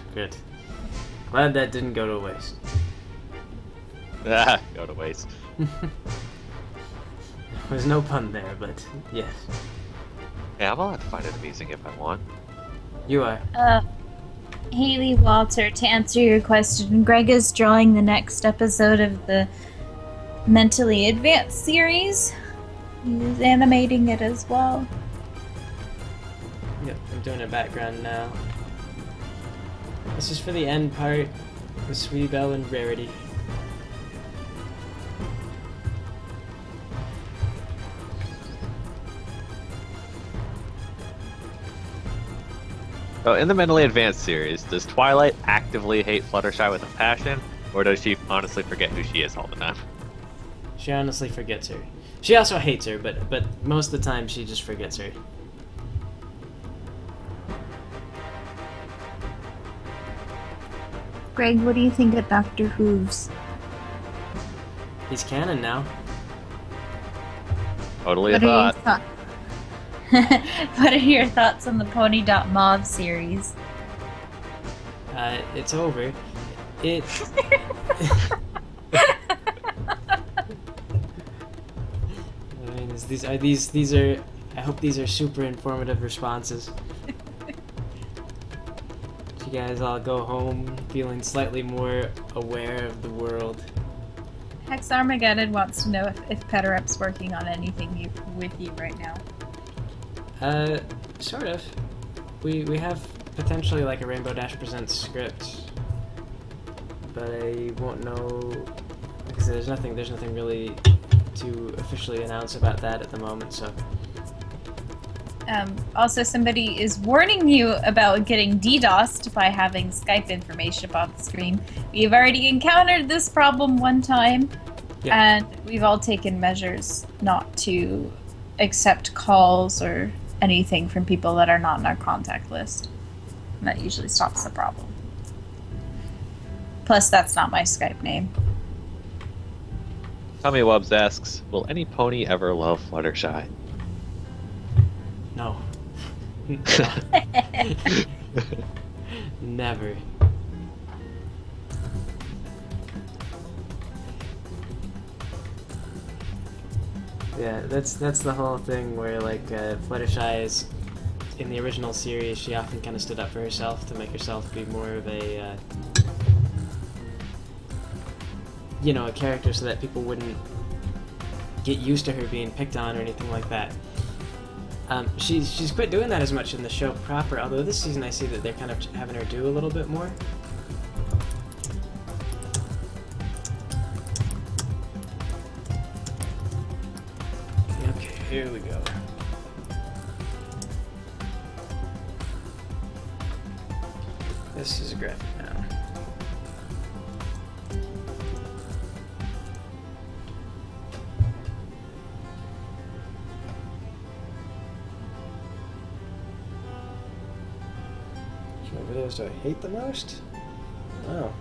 Glad that didn't go to waste. Ah, go to waste. There's no pun there, but yes. Yeah, I'm allowed to find it amusing if I want. You are. Haley Walter, to answer your question, Greg is drawing the next episode of the Mentally Advanced series. He's animating it as well. Yep, I'm doing a background now. This is for the end part with Sweetie Belle and Rarity. So, in the Mentally Advanced series, does Twilight actively hate Fluttershy with a passion, or does she honestly forget who she is all the time? She honestly forgets her. She also hates her, but most of the time she just forgets her. Greg, what do you think of Dr. Hooves? He's canon now. Totally a thought. What are your thoughts on the Pony.Mauve series? It's over. It. I mean, these are. I hope these are super informative responses. You guys all go home feeling slightly more aware of the world. Hex Armageddon wants to know if Petarep's working on anything with you right now. Sort of. We have potentially like a Rainbow Dash Presents script, but I won't know because there's nothing really to officially announce about that at the moment. So. Also, somebody is warning you about getting DDoSed by having Skype information above the screen. We've already encountered this problem one time, and we've all taken measures not to accept calls or anything from people that are not in our contact list. And that usually stops the problem. Plus, that's not my Skype name. Tommy Wubbs asks, will any pony ever love Fluttershy? No. Never. Yeah, that's the whole thing where like Fluttershy is in the original series. She often kind of stood up for herself to make herself be more of a a character, so that people wouldn't get used to her being picked on or anything like that. She's quit doing that as much in the show proper, although this season I see that they're kind of having her do a little bit more. Okay, here we go. This is a graphic now. What videos do I hate the most? Oh.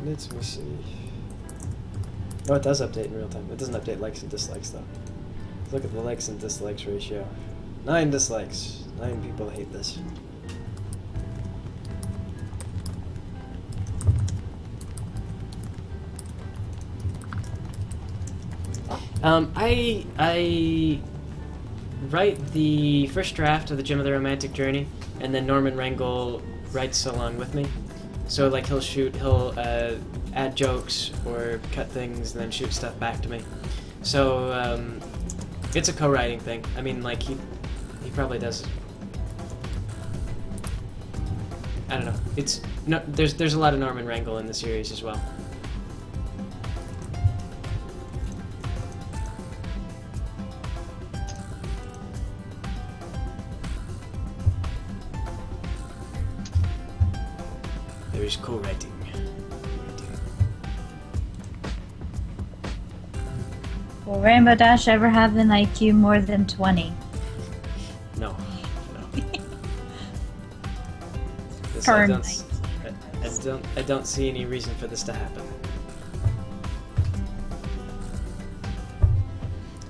Let me see. Oh, it does update in real time. It doesn't update likes and dislikes though. Look at the likes and dislikes ratio. 9 dislikes. 9 people hate this. I write the first draft of the Gem of the Romantic Journey, and then Norman Rangel writes along with me. So like he'll add jokes or cut things and then shoot stuff back to me. So it's a co-writing thing. I mean, like he probably does. I don't know. It's no. There's a lot of Norman Rangel in the series as well. There's co-writing. Will Rainbow Dash ever have an IQ more than 20? No. This, Per I don't see any reason for this to happen.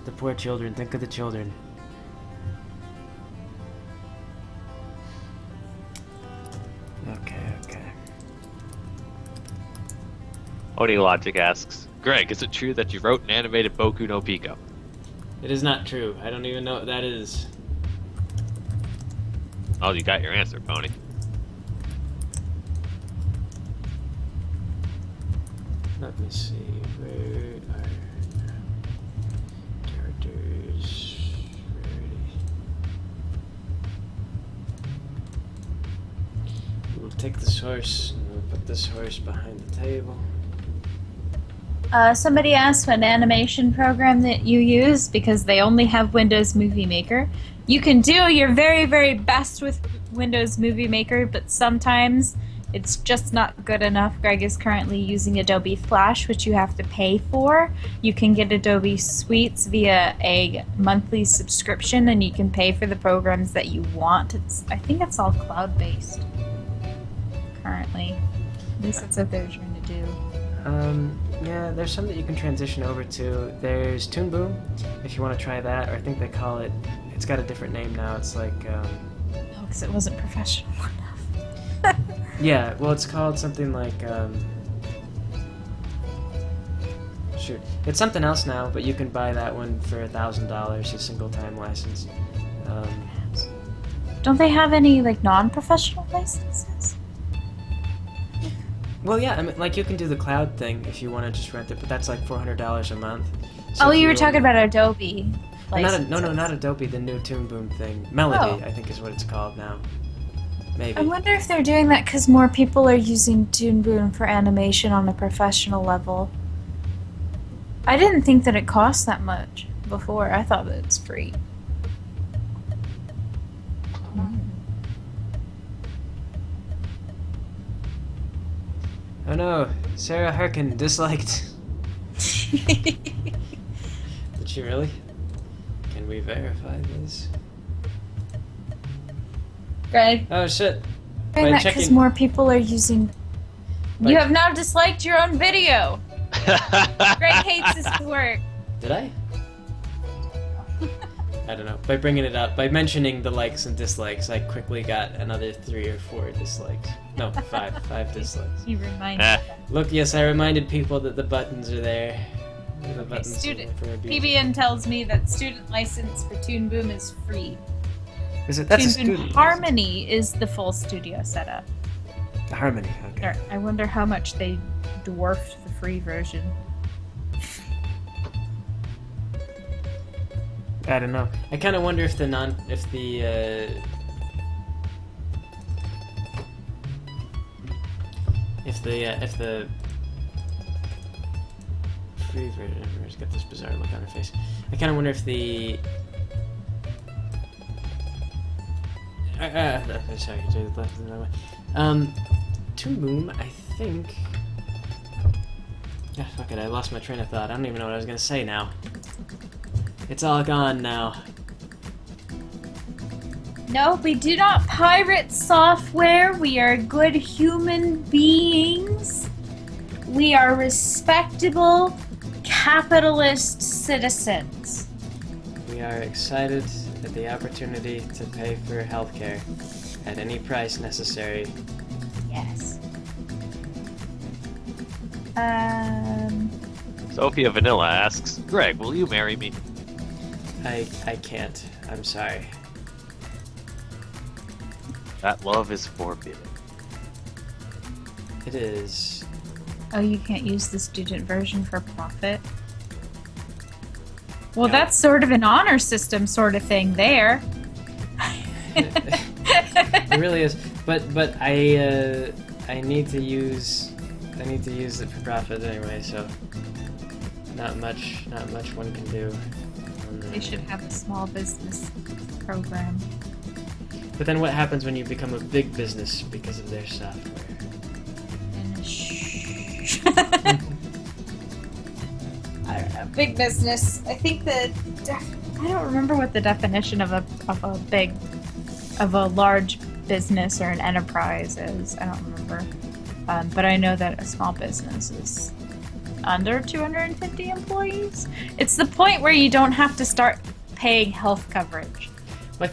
The poor children. Think of the children. Okay. Oni Logic asks, Greg, is it true that you wrote and animated Boku no Pico? It is not true. I don't even know what that is. Oh, you got your answer, Pony. Let me see. Where are characters? Rarity. We'll take this horse and we'll put this horse behind the table. Somebody asked what animation program that you use because they only have Windows Movie Maker. You can do your very, very best with Windows Movie Maker, but sometimes it's just not good enough. Greg is currently using Adobe Flash, which you have to pay for. You can get Adobe Suites via a monthly subscription, and you can pay for the programs that you want. I think it's all cloud-based currently. At least that's what they're trying to do. Yeah, there's some that you can transition over to. There's Toon Boom, if you want to try that, or I think they call it, it's got a different name now, it's like, No, because it wasn't professional enough. yeah, well, it's called something like, shoot, it's something else now, but you can buy that one for $1,000, a single-time license. Don't they have any, like, non-professional licenses? Well, yeah, I mean, like, you can do the cloud thing if you want to just rent it, but that's like $400 a month. So Oh, you were talking about Adobe. Not Adobe, the new Toon Boom thing. Melody, Oh. I think is what it's called now. Maybe. I wonder if they're doing that because more people are using Toon Boom for animation on a professional level. I didn't think that it cost that much before. I thought that it's free. Oh no, Sarah Harkin disliked. Did she really? Can we verify this? Greg, Oh shit. doing that because more people are using. You have now disliked your own video. Greg hates this work. Did I? I don't know. By bringing it up, by mentioning the likes and dislikes, I quickly got another 3 or 4 dislikes. No, 5 dislikes. You reminded them. Look, yes, I reminded people that the buttons are there. The Okay, buttons student. for abuse. PBN tells me that student license for Toon Boom is free. Is it? That's a Toon Boom student. Harmony is the full studio setup. Harmony, okay. Or, I wonder how much they dwarfed the free version. I don't know. I kind of wonder if the free version. Everyone's got this bizarre look on her face. I kind of wonder if the sorry, to the left and the right way. Toon Boom, I think. Yeah, fuck it. I lost my train of thought. I don't even know what I was gonna say now. It's all gone now. No, we do not pirate software. We are good human beings. We are respectable capitalist citizens. We are excited at the opportunity to pay for healthcare at any price necessary. Yes. Sophia Vanilla asks, Greg, will you marry me? I can't. I'm sorry. That love is forbidden. It is. Oh, you can't use the student version for profit? Well, No. that's sort of an honor system sort of thing there. It really is. But I need to use it for profit anyway, so not much one can do. They should have a small business program. But then what happens when you become a big business because of their software? And shh. I don't know. Big business. I think that I don't remember what the definition of a large business or an enterprise is. I don't remember. But I know that a small business is under 250 employees. It's the point where you don't have to start paying health coverage. Well,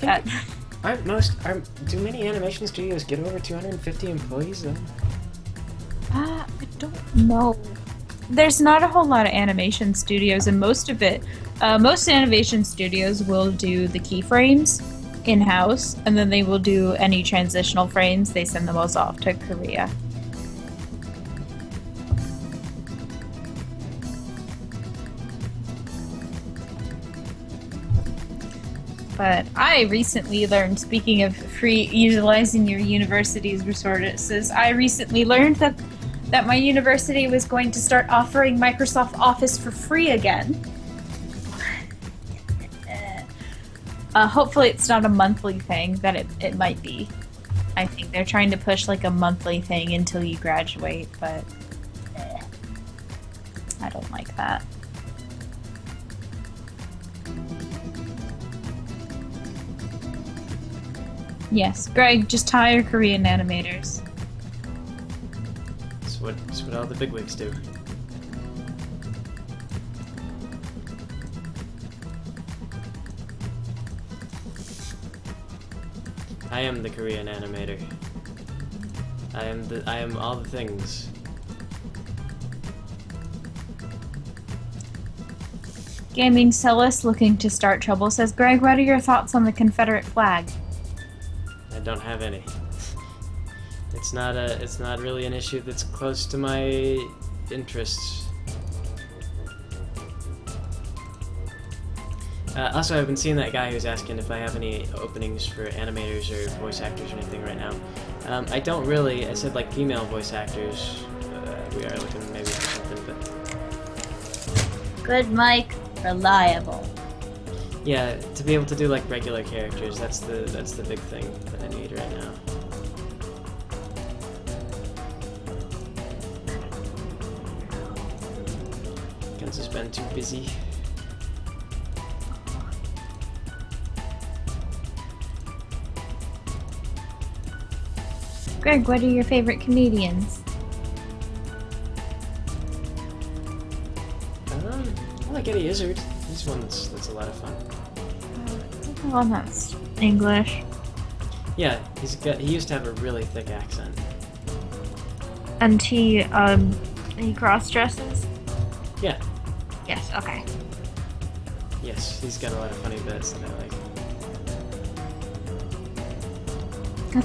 I think do many animation studios get over 250 employees though? I don't know. There's not a whole lot of animation studios, and most animation studios will do the keyframes in-house, and then they will do any transitional frames. They send those off to Korea. But I recently learned, speaking of utilizing your university's resources, I recently learned that my university was going to start offering Microsoft Office for free again. Hopefully it's not a monthly thing, that it might be. I think they're trying to push like a monthly thing until you graduate, but I don't like that. Yes, Greg, just hire Korean animators. That's what all the bigwigs do. I am the Korean animator. I am all the things. Gaming Celis, looking to start trouble, says, Greg, what are your thoughts on the Confederate flag? I don't have any. It's not really an issue that's close to my interests. Also, I've been seeing that guy who's asking if I have any openings for animators or voice actors or anything right now. I don't really. I said like female voice actors. We are looking maybe for something, but Good mic, reliable. yeah, to be able to do like regular characters, that's the big thing that I need right now. Guns has been too busy. Greg, what are your favorite comedians? I like Eddie Izzard. He's one that's a lot of fun. Well, that's English. Yeah, he used to have a really thick accent. And he cross dresses? Yeah, Yes, okay. yes, he's got a lot of funny bits that I like.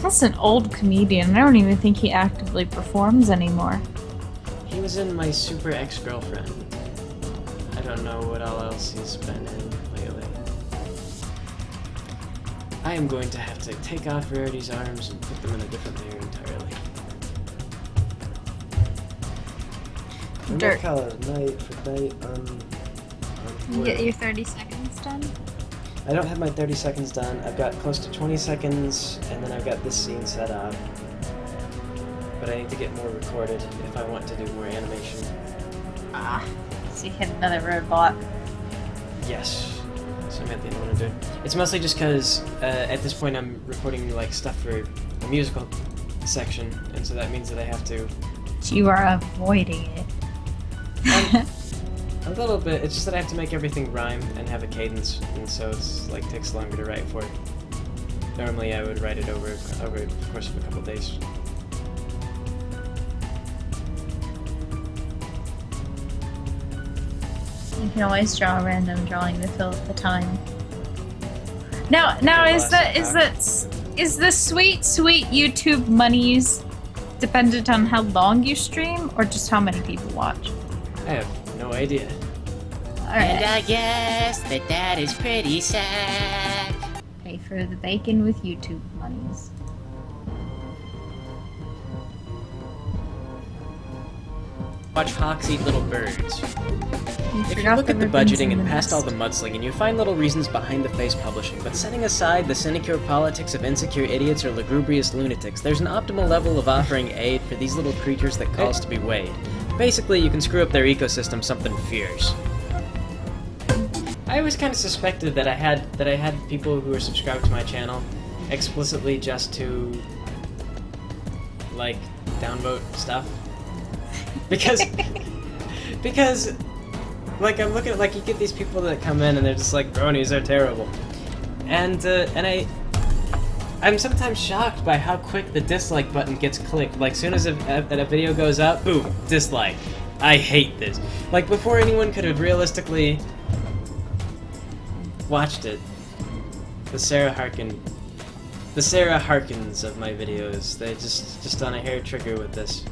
That's an old comedian. I don't even think he actively performs anymore. He was in My Super Ex-Girlfriend. I don't know what all else he's been in lately. I am going to have to take off Rarity's arms and put them in a different layer entirely. I'm Dirt. gonna call it night for night on You get your 30 seconds done? I don't have my 30 seconds done. I've got close to 20 seconds, and then I've got this scene set up. But I need to get more recorded if I want to do more animation. Ah, so you hit another roadblock. Yes. So I'm at the end of what I'm doing. It's mostly just because at this point I'm recording like stuff for the musical section, and so that means that I have to. You are avoiding it. A little bit. It's just that I have to make everything rhyme and have a cadence, and so it's like takes longer to write for it. Normally, I would write it over the course of a couple days. You can always draw a random drawing to fill up the time. Now is the sweet YouTube monies dependent on how long you stream or just how many people watch? I have no idea. And I guess that is pretty sad. Pay for the bacon with YouTube monies. Watch hawks eat little birds. If you forgot look at the ribbons budgeting in and the past all nest. the mudslinging, you find little reasons behind the face publishing, but setting aside the sinecure politics of insecure idiots or lugubrious lunatics, there's an optimal level of offering aid for these little creatures that calls to be weighed. Basically, you can screw up their ecosystem something fierce. I always kind of suspected that I had people who were subscribed to my channel explicitly just to, like, downvote stuff. Because, like, I'm looking at, like, you get these people that come in and they're just like, bronies are terrible. And I'm sometimes shocked by how quick the dislike button gets clicked. Like, soon as a video goes up, boom, dislike. I hate this. Like, before anyone could have realistically watched it, the Sarah Harkins of my videos, they're just on a hair trigger with this.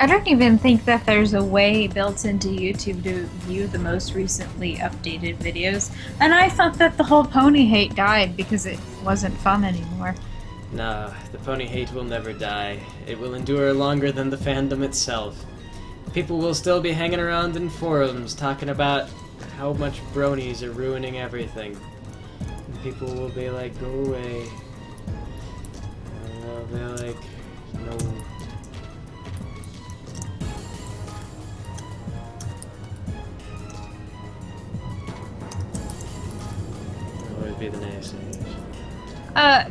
I don't even think that there's a way built into YouTube to view the most recently updated videos, and I thought that the whole pony hate died because it wasn't fun anymore. Nah, the pony hate will never die. It will endure longer than the fandom itself. People will still be hanging around in forums talking about how much bronies are ruining everything. And people will be like, go away. And they'll be like, no. Be the naysayers.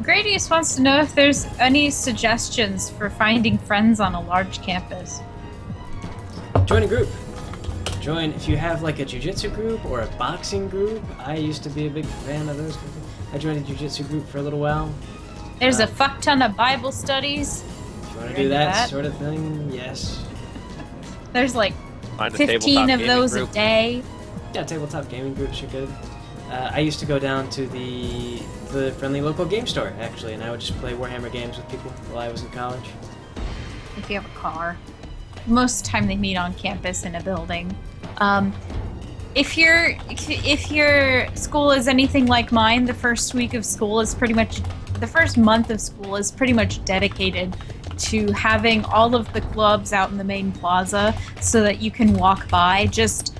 Gradius wants to know if there's any suggestions for finding friends on a large campus. Join a group. Join if you have like a jiu-jitsu group or a boxing group. I used to be a big fan of those. I joined a jiu-jitsu group for a little while. There's a fuck ton of Bible studies. If you want to do that sort of thing, yes. There's like Find a 15 tabletop of gaming those group. a day. Yeah, tabletop gaming groups are good. I used to go down to the friendly local game store, actually, and I would just play Warhammer games with people while I was in college. If you have a car. Most of the time they meet on campus in a building. If your school is anything like mine, the first month of school is pretty much dedicated to having all of the clubs out in the main plaza so that you can walk by. Just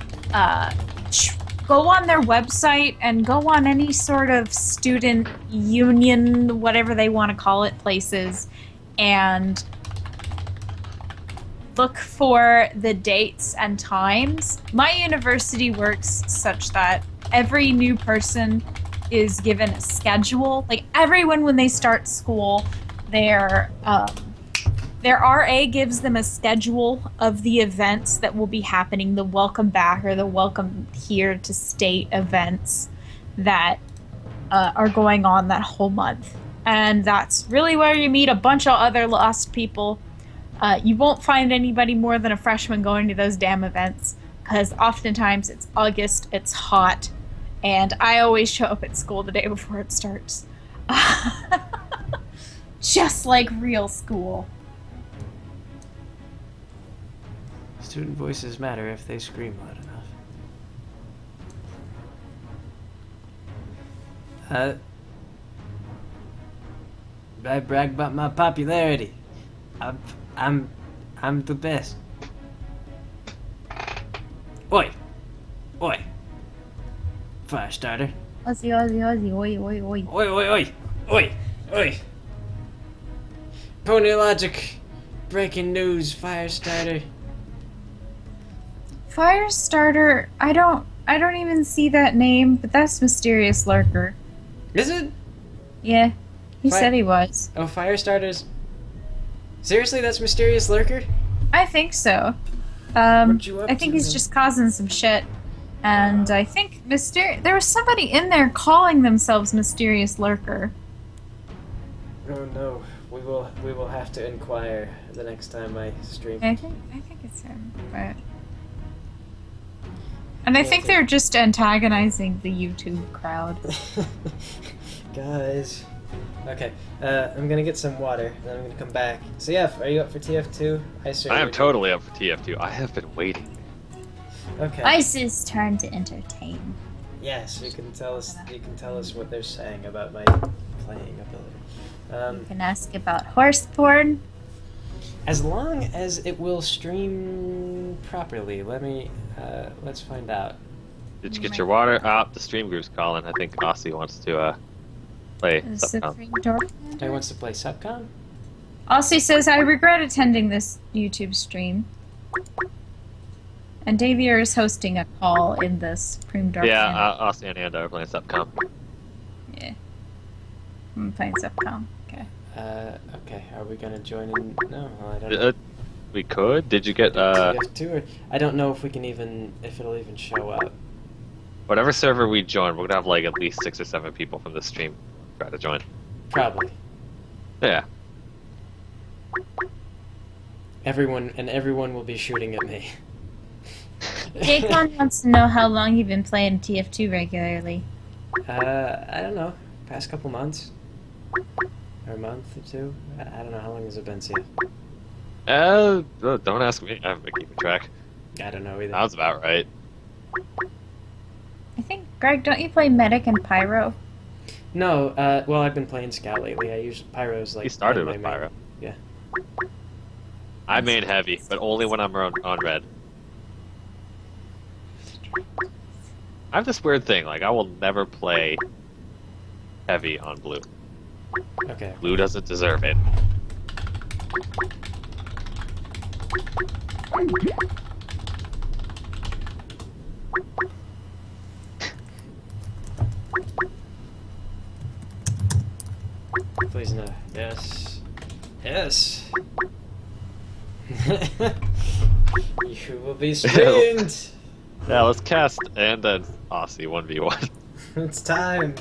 go on their website and go on any sort of student union, whatever they want to call it, places, and look for the dates and times. My university works such that every new person is given a schedule. Like, everyone, when they start school, their RA gives them a schedule of the events that will be happening, the welcome back or the welcome here to state events that are going on that whole month. And that's really where you meet a bunch of other lost people. You won't find anybody more than a freshman going to those damn events, because oftentimes it's August, it's hot, and I always show up at school the day before it starts. Just like real school. Student voices matter if they scream loud enough. I brag about my popularity. I'm the best. Oi! Firestarter. Ozzy, oi. Oi! Pony Logic. Breaking news, Firestarter. Firestarter, I don't even see that name, but that's Mysterious Lurker. Is it? Yeah, he said he was. Oh, Firestarter's... Seriously, that's Mysterious Lurker? I think so. you up I think to, he's man? just causing some shit. And I think there was somebody in there calling themselves Mysterious Lurker. Oh no, we will have to inquire the next time I stream. I think it's him, but. And I Yeah, think I they're just antagonizing the YouTube crowd. Guys. Okay, I'm gonna get some water, then I'm gonna come back. So yeah, are you up for TF2? I am totally up for TF2. I have been waiting. Okay. Ice's turn to entertain. Yes, you can tell us what they're saying about my playing ability. You can ask about horse porn. As long as it will stream properly, let's find out. Did you get your water? The stream group's calling. I think Aussie wants to play. Supreme Dork. He wants to play Subcom? Aussie says, I regret attending this YouTube stream. And Davier is hosting a call in the Supreme Dark. Yeah, Aussie and Ando are playing Subcom. Yeah. I'm playing Subcom. Okay. Okay. Are we gonna join in? No, I don't know. We could. Did you get TF2 or I don't know if we can if it'll even show up. whatever server we join? We're gonna have like at least 6 or 7 people from the stream try to join. Probably. Yeah. Everyone will be shooting at me. Jake wants to know how long you've been playing TF2 regularly. I don't know. Past couple months. Or a month or two. I don't know. How long has it been, CF? Don't ask me. I haven't been keeping track. I don't know either. Sounds about right. I think, Greg, don't you play Medic and Pyro? No, well, I've been playing Scout lately. I use Pyro's like... He started my with main. Pyro. Yeah. I main heavy, but only when I'm on red. I have this weird thing, like I will never play heavy on blue. Okay. Blue doesn't deserve it. Please no. Yes. Yes. You will be streamed. Yeah, let's cast and then Aussie 1v1. It's time.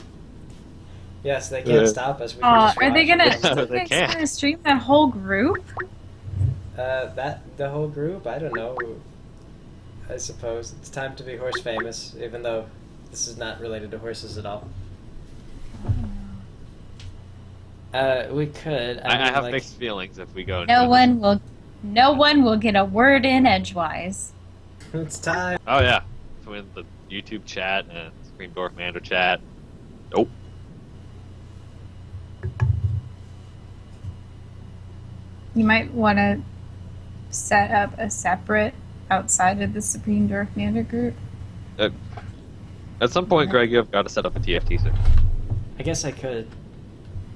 Yes, they can't stop us. We can Are just they watch. gonna, They can't. stream that whole group? The whole group? I don't know. I suppose it's time to be horse famous, even though this is not related to horses at all. We could. I mean, have like, mixed feelings if we go. No one will get a word in edgewise. It's time. Oh yeah, between the YouTube chat and Scream Dwarf Mando chat. Nope. You might want to set up a separate outside of the Supreme Dwarf Mander group. At some point, Greg, you have got to set up a TFT server. I guess I could.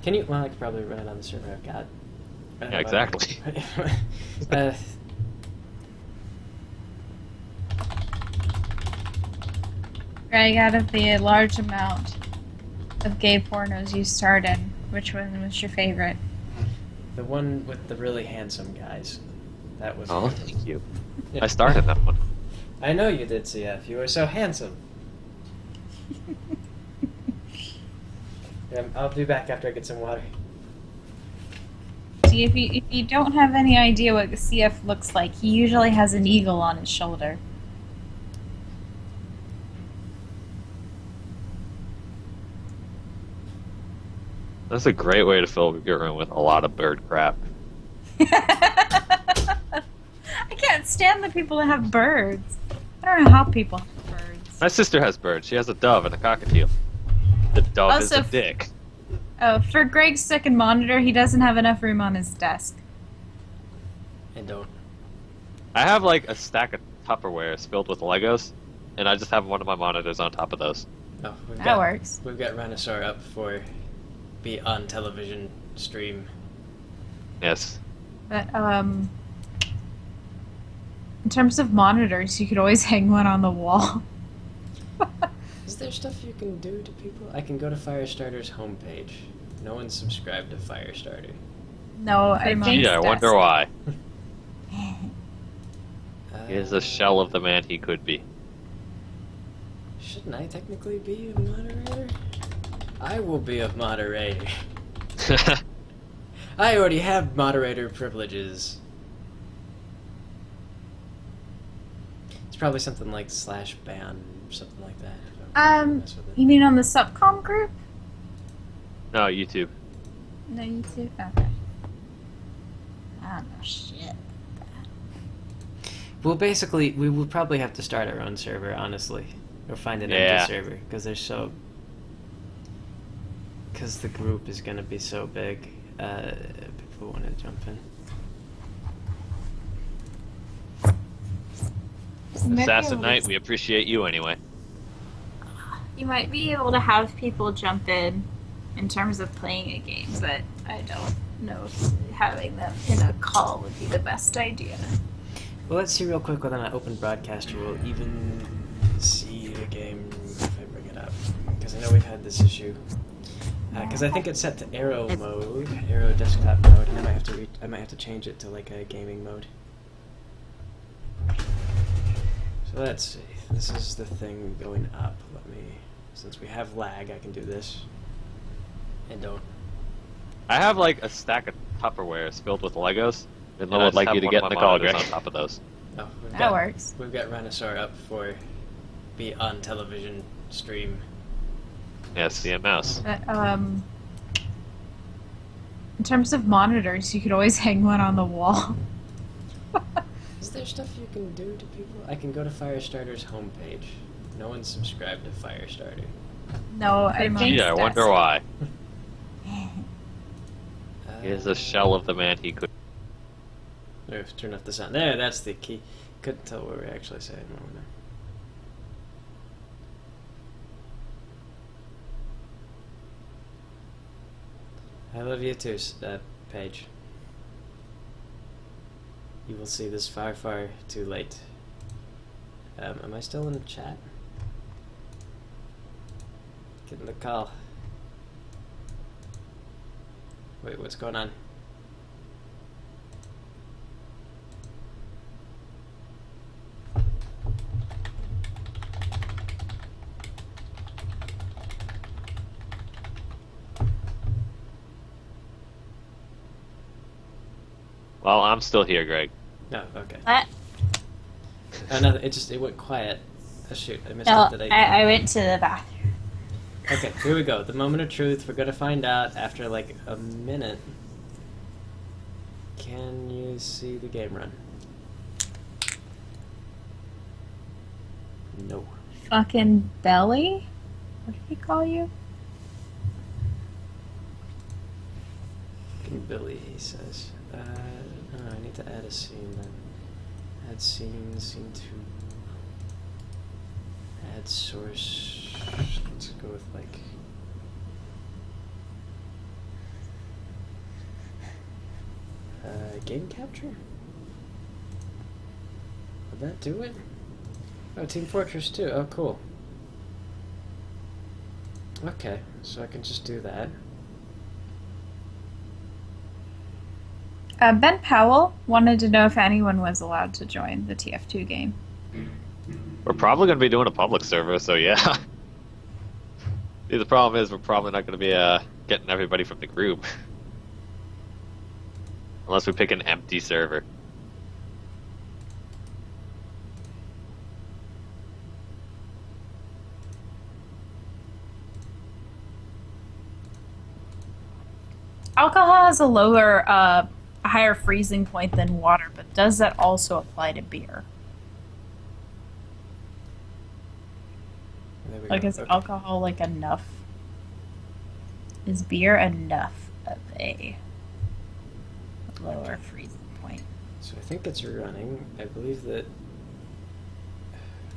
Can you? Well, I could probably run it on the server I've got. Yeah, exactly. Greg, out of the large amount of gay pornos you starred in, which one was your favorite? The one with the really handsome guys. That was. Oh, thank you. I started that one. I know you did, CF. You were so handsome. I'll be back after I get some water. See, if you don't have any idea what the CF looks like, he usually has an eagle on his shoulder. That's a great way to fill your room with a lot of bird crap. I can't stand the people that have birds. I don't know how people have birds. My sister has birds. She has a dove and a cockatiel. The dove is Also, a dick. Oh, for Greg's second monitor, he doesn't have enough room on his desk. And don't. I have like a stack of Tupperwares filled with Legos, and I just have one of my monitors on top of those. Oh, That works. We've got Rhinosaur up for be on television stream. Yes. But, in terms of monitors, you could always hang one on the wall. Is there stuff you can do to people? I can go to Firestarter's homepage. No one's subscribed to Firestarter. No, I Gee, I wonder why. He is a shell of the man he could be. Shouldn't I technically be a moderator? I will be a moderator. I already have moderator privileges. It's probably something like /ban, something like that. Mess with it. You mean on the subcom group? No, YouTube. No, YouTube? Okay. I don't know shit. Well, basically, we will probably have to start our own server, honestly. Or find an empty server, because they're so... Because the group is going to be so big, people want to jump in. Assassin Knight, we appreciate you anyway. You might be able to have people jump in terms of playing a game, but I don't know if having them in a call would be the best idea. Well, let's see real quick whether or not Open Broadcaster will even see the game if I bring it up. Because I know we've had this issue. Because I think it's set to Aero mode, Aero desktop mode, and I might have to change it to like a gaming mode. So let's see. This is the thing going up. Let me, since we have lag, I can do this. And don't. I have like a stack of Tupperwares filled with Legos, and I would like you to get in the call, Greg. On top of those. Oh, That works. We've got Rhinosaur up for be on television stream. Yes, the mouse. In terms of monitors, you could always hang one on the wall. Is there stuff you can do to people? I can go to Firestarter's homepage. No one's subscribed to Firestarter. No, I think. Yeah, I wonder why. He is a shell of the man he could. Turn off the sound. There, that's the key. Couldn't tell what we were actually saying. I love you too, Paige. You will see this far, far too late. Am I still in the chat? Getting the call. Wait, what's going on? Well, I'm still here, Greg. No, okay. What? Oh, no, it went quiet. Oh shoot, I missed No, it. Did I... I went to the bathroom. Okay, here we go. The moment of truth. We're gonna find out after like a minute. Can you see the game run? No. Fucking belly? What did he call you? Fucking Billy, he says. No, I need to add a scene then. Add scene, scene 2. Add source. Let's go with like. Game capture? Would that do it? Oh, Team Fortress 2. Oh, cool. Okay, so I can just do that. Ben Powell wanted to know if anyone was allowed to join the TF2 game. We're probably going to be doing a public server, so yeah. See, the problem is we're probably not going to be getting everybody from the group. Unless we pick an empty server. Alcohol has a higher freezing point than water, but does that also apply to beer? There we Like, go. is Okay. alcohol like enough? Is beer enough of a lower freezing point? So I think it's running. I believe that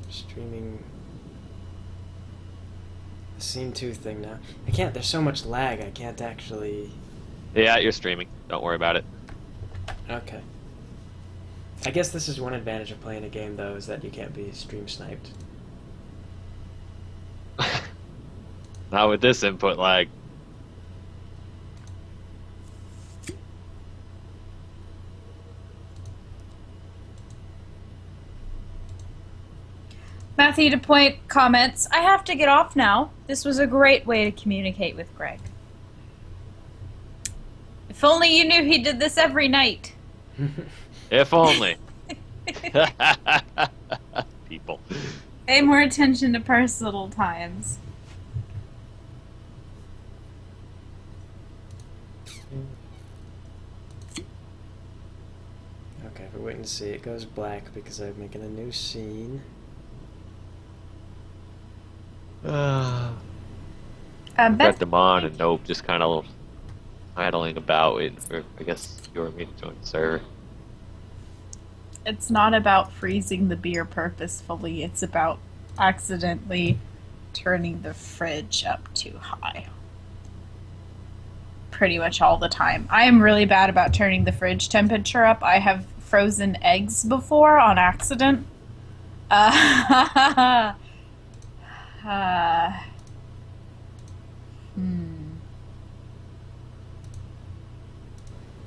streaming the Scene 2 thing now. I can't, there's so much lag, I can't actually... Yeah, you're streaming. Don't worry about it. Okay. I guess this is one advantage of playing a game, though, is that you can't be stream sniped. Not with this input lag. Matthew to point comments. I have to get off now. This was a great way to communicate with Greg. If only you knew he did this every night. If only. People. Pay more attention to personal times. Okay, we're waiting to see. It goes black because I'm making a new scene. Got Beth, them on, and Nope just kind of idling about, waiting for, I guess, you or me to join the server. it's not about freezing the beer purposefully. It's about accidentally turning the fridge up too high. Pretty much all the time. I am really bad about turning the fridge temperature up. I have frozen eggs before on accident.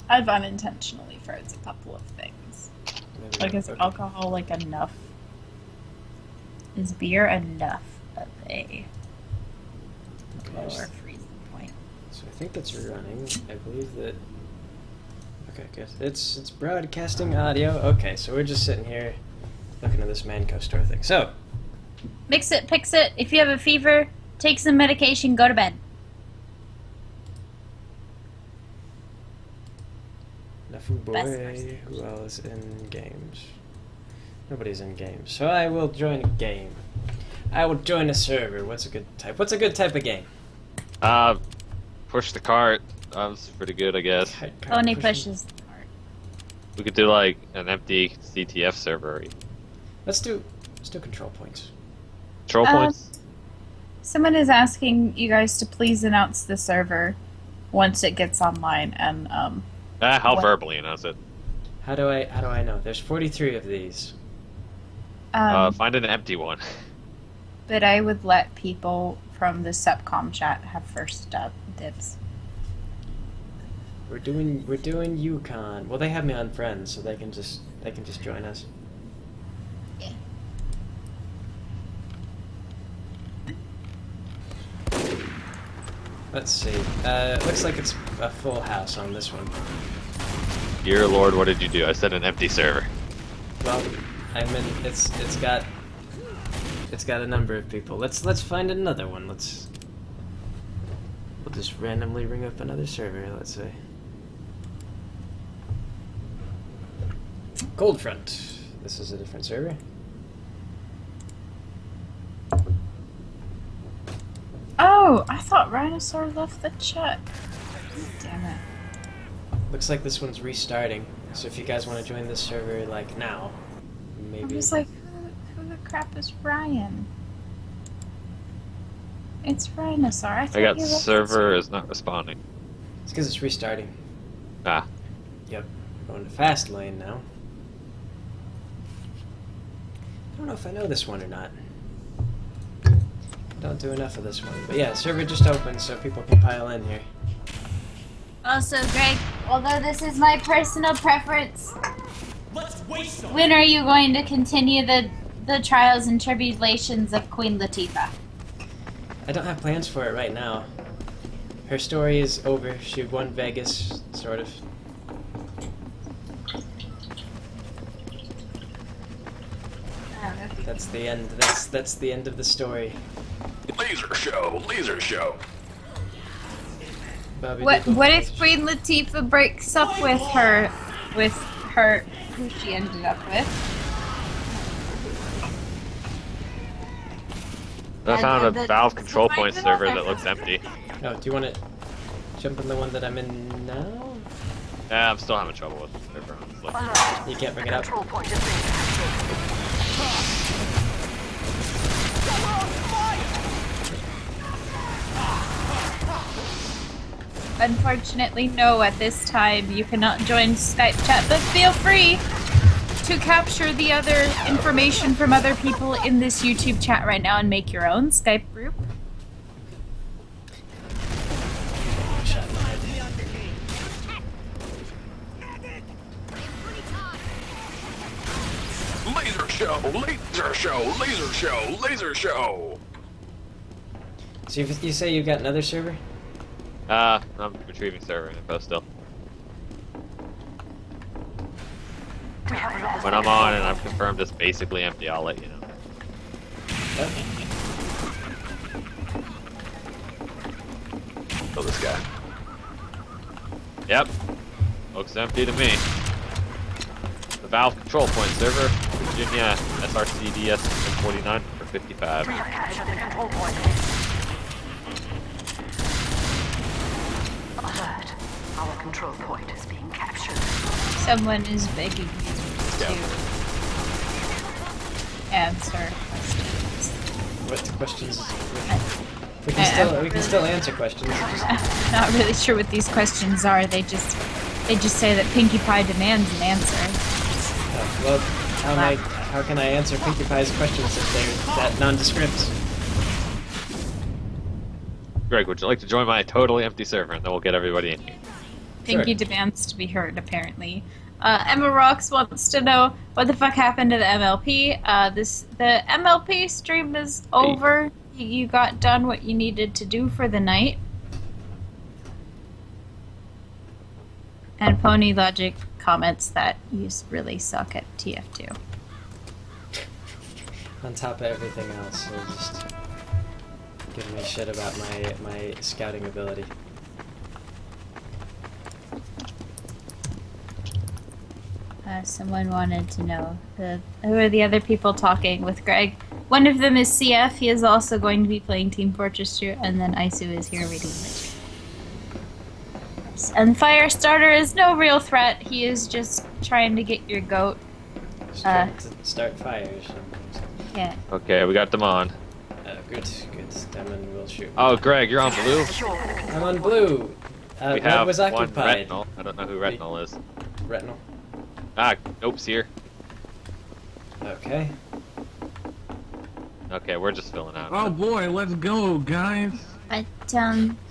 I've unintentionally froze a couple of things. Like, is alcohol enough? Is beer enough of a lower freezing point? So I think it's running. I believe that. Okay, good. It's broadcasting audio. Okay, so we're just sitting here looking at this Manco store thing. So Mix it, pix it. If you have a fever, take some medication, go to bed. Nothing boy. Who else in games? Nobody's in games. So I will join a game. I will join a server. What's a good type? What's a good type of game? Push the cart. That was pretty good, I guess. Only pushes the cart. We could do like an empty CTF server. Let's do control points. Control points? Someone is asking you guys to please announce the server once it gets online, and How verbally announce it? How do I know? There's 43 of these. Find an empty one. But I would let people from the Subcom chat have first dibs. We're doing Yukon. Well, they have me on friends, so they can just join us. Yeah. Let's see. Looks like it's a full house on this one. Dear Lord, what did you do? I said an empty server. Well, it's got a number of people. Let's find another one. We'll just randomly ring up another server. Let's say Coldfront. This is a different server. Oh, I thought Rhinosaur left the chat. Damn it. Looks like this one's restarting. So if you guys want to join this server, like now, I maybe. was like, who the crap is Ryan? It's Rhinosaur. I got server is not responding. It's because it's restarting. Ah. Yep. Going to fast lane now. I don't know if I know this one or not. Don't do enough of this one. But yeah, server just opened so people can pile in here. Also, Greg, although this is my personal preference, when are you going to continue the trials and tribulations of Queen Latifah? I don't have plans for it right now. Her story is over. She won Vegas, sort of. That's the end. That's the end of the story. Laser show, laser show. Bobby What Diddle- if Queen Latifah breaks up with her who she ended up with? I found And a the- Valve control the point fight server developer- that looks empty. Oh, do you want to jump in the one that I'm in now? Yeah, I'm still having trouble with the server, honestly. You can't bring it up. Unfortunately, no, at this time you cannot join Skype chat, but feel free to capture the other information from other people in this YouTube chat right now and make your own Skype group. Shot in the head. Laser show, laser show, laser show, laser show. So you say you've got another server? I'm retrieving server info still. When I'm on and I'm confirmed it's basically empty, I'll let you know. Okay. Kill this guy. Yep. Looks empty to me. The Valve control point server, Virginia SRCDS 149 for 55. Alert. Our control point is being captured. Someone is begging you to answer questions. What questions? We can still answer questions. I'm not really sure what these questions are. They just say that Pinkie Pie demands an answer. Well, how can I answer Pinkie Pie's questions if they're that nondescript? Greg, would you like to join my totally empty server and then we'll get everybody in here? Pinkie demands to be heard, apparently. Emma Rocks wants to know what the fuck happened to the MLP. The MLP stream is over. You got done what you needed to do for the night. And Pony Logic comments that you really suck at TF2. On top of everything else, they're just giving me shit about my scouting ability. Someone wanted to know who are the other people talking with Greg. One of them is CF. He is also going to be playing Team Fortress 2, and then Isu is here reading the chat. And Firestarter is no real threat. He is just trying to get your goat. Just trying to start fires. Yeah. Okay, we got them on. Good. Demon will shoot. Oh, Greg, you're on blue? I'm on blue. We Red have was one occupied. retinal. I don't know who retinal is. Retinal. Ah, nope's here. Okay. Okay, we're just filling out. Oh boy, let's go, guys. But,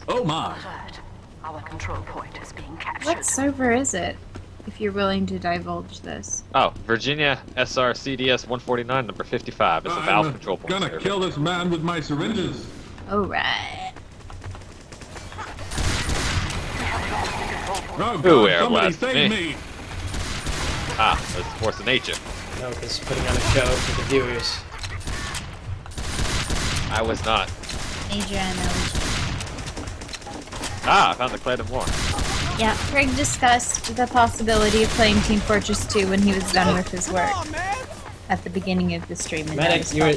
Oh my. Alert. Our control point is being captured. what server is it? If you're willing to divulge this. Oh, Virginia SRCDS 149, number 55. It's a Valve control point Gonna server. kill this man with my syringes. Alright. Oh Who God, somebody left save me? me. Ah, that's the force of nature. No, it's putting on a show for the viewers. I was not. Major MLG. Ah, I found the Claydon War. Yeah, Greg discussed the possibility of playing Team Fortress 2 when he was done with his work at the beginning of the stream. And Medic, now he's you were...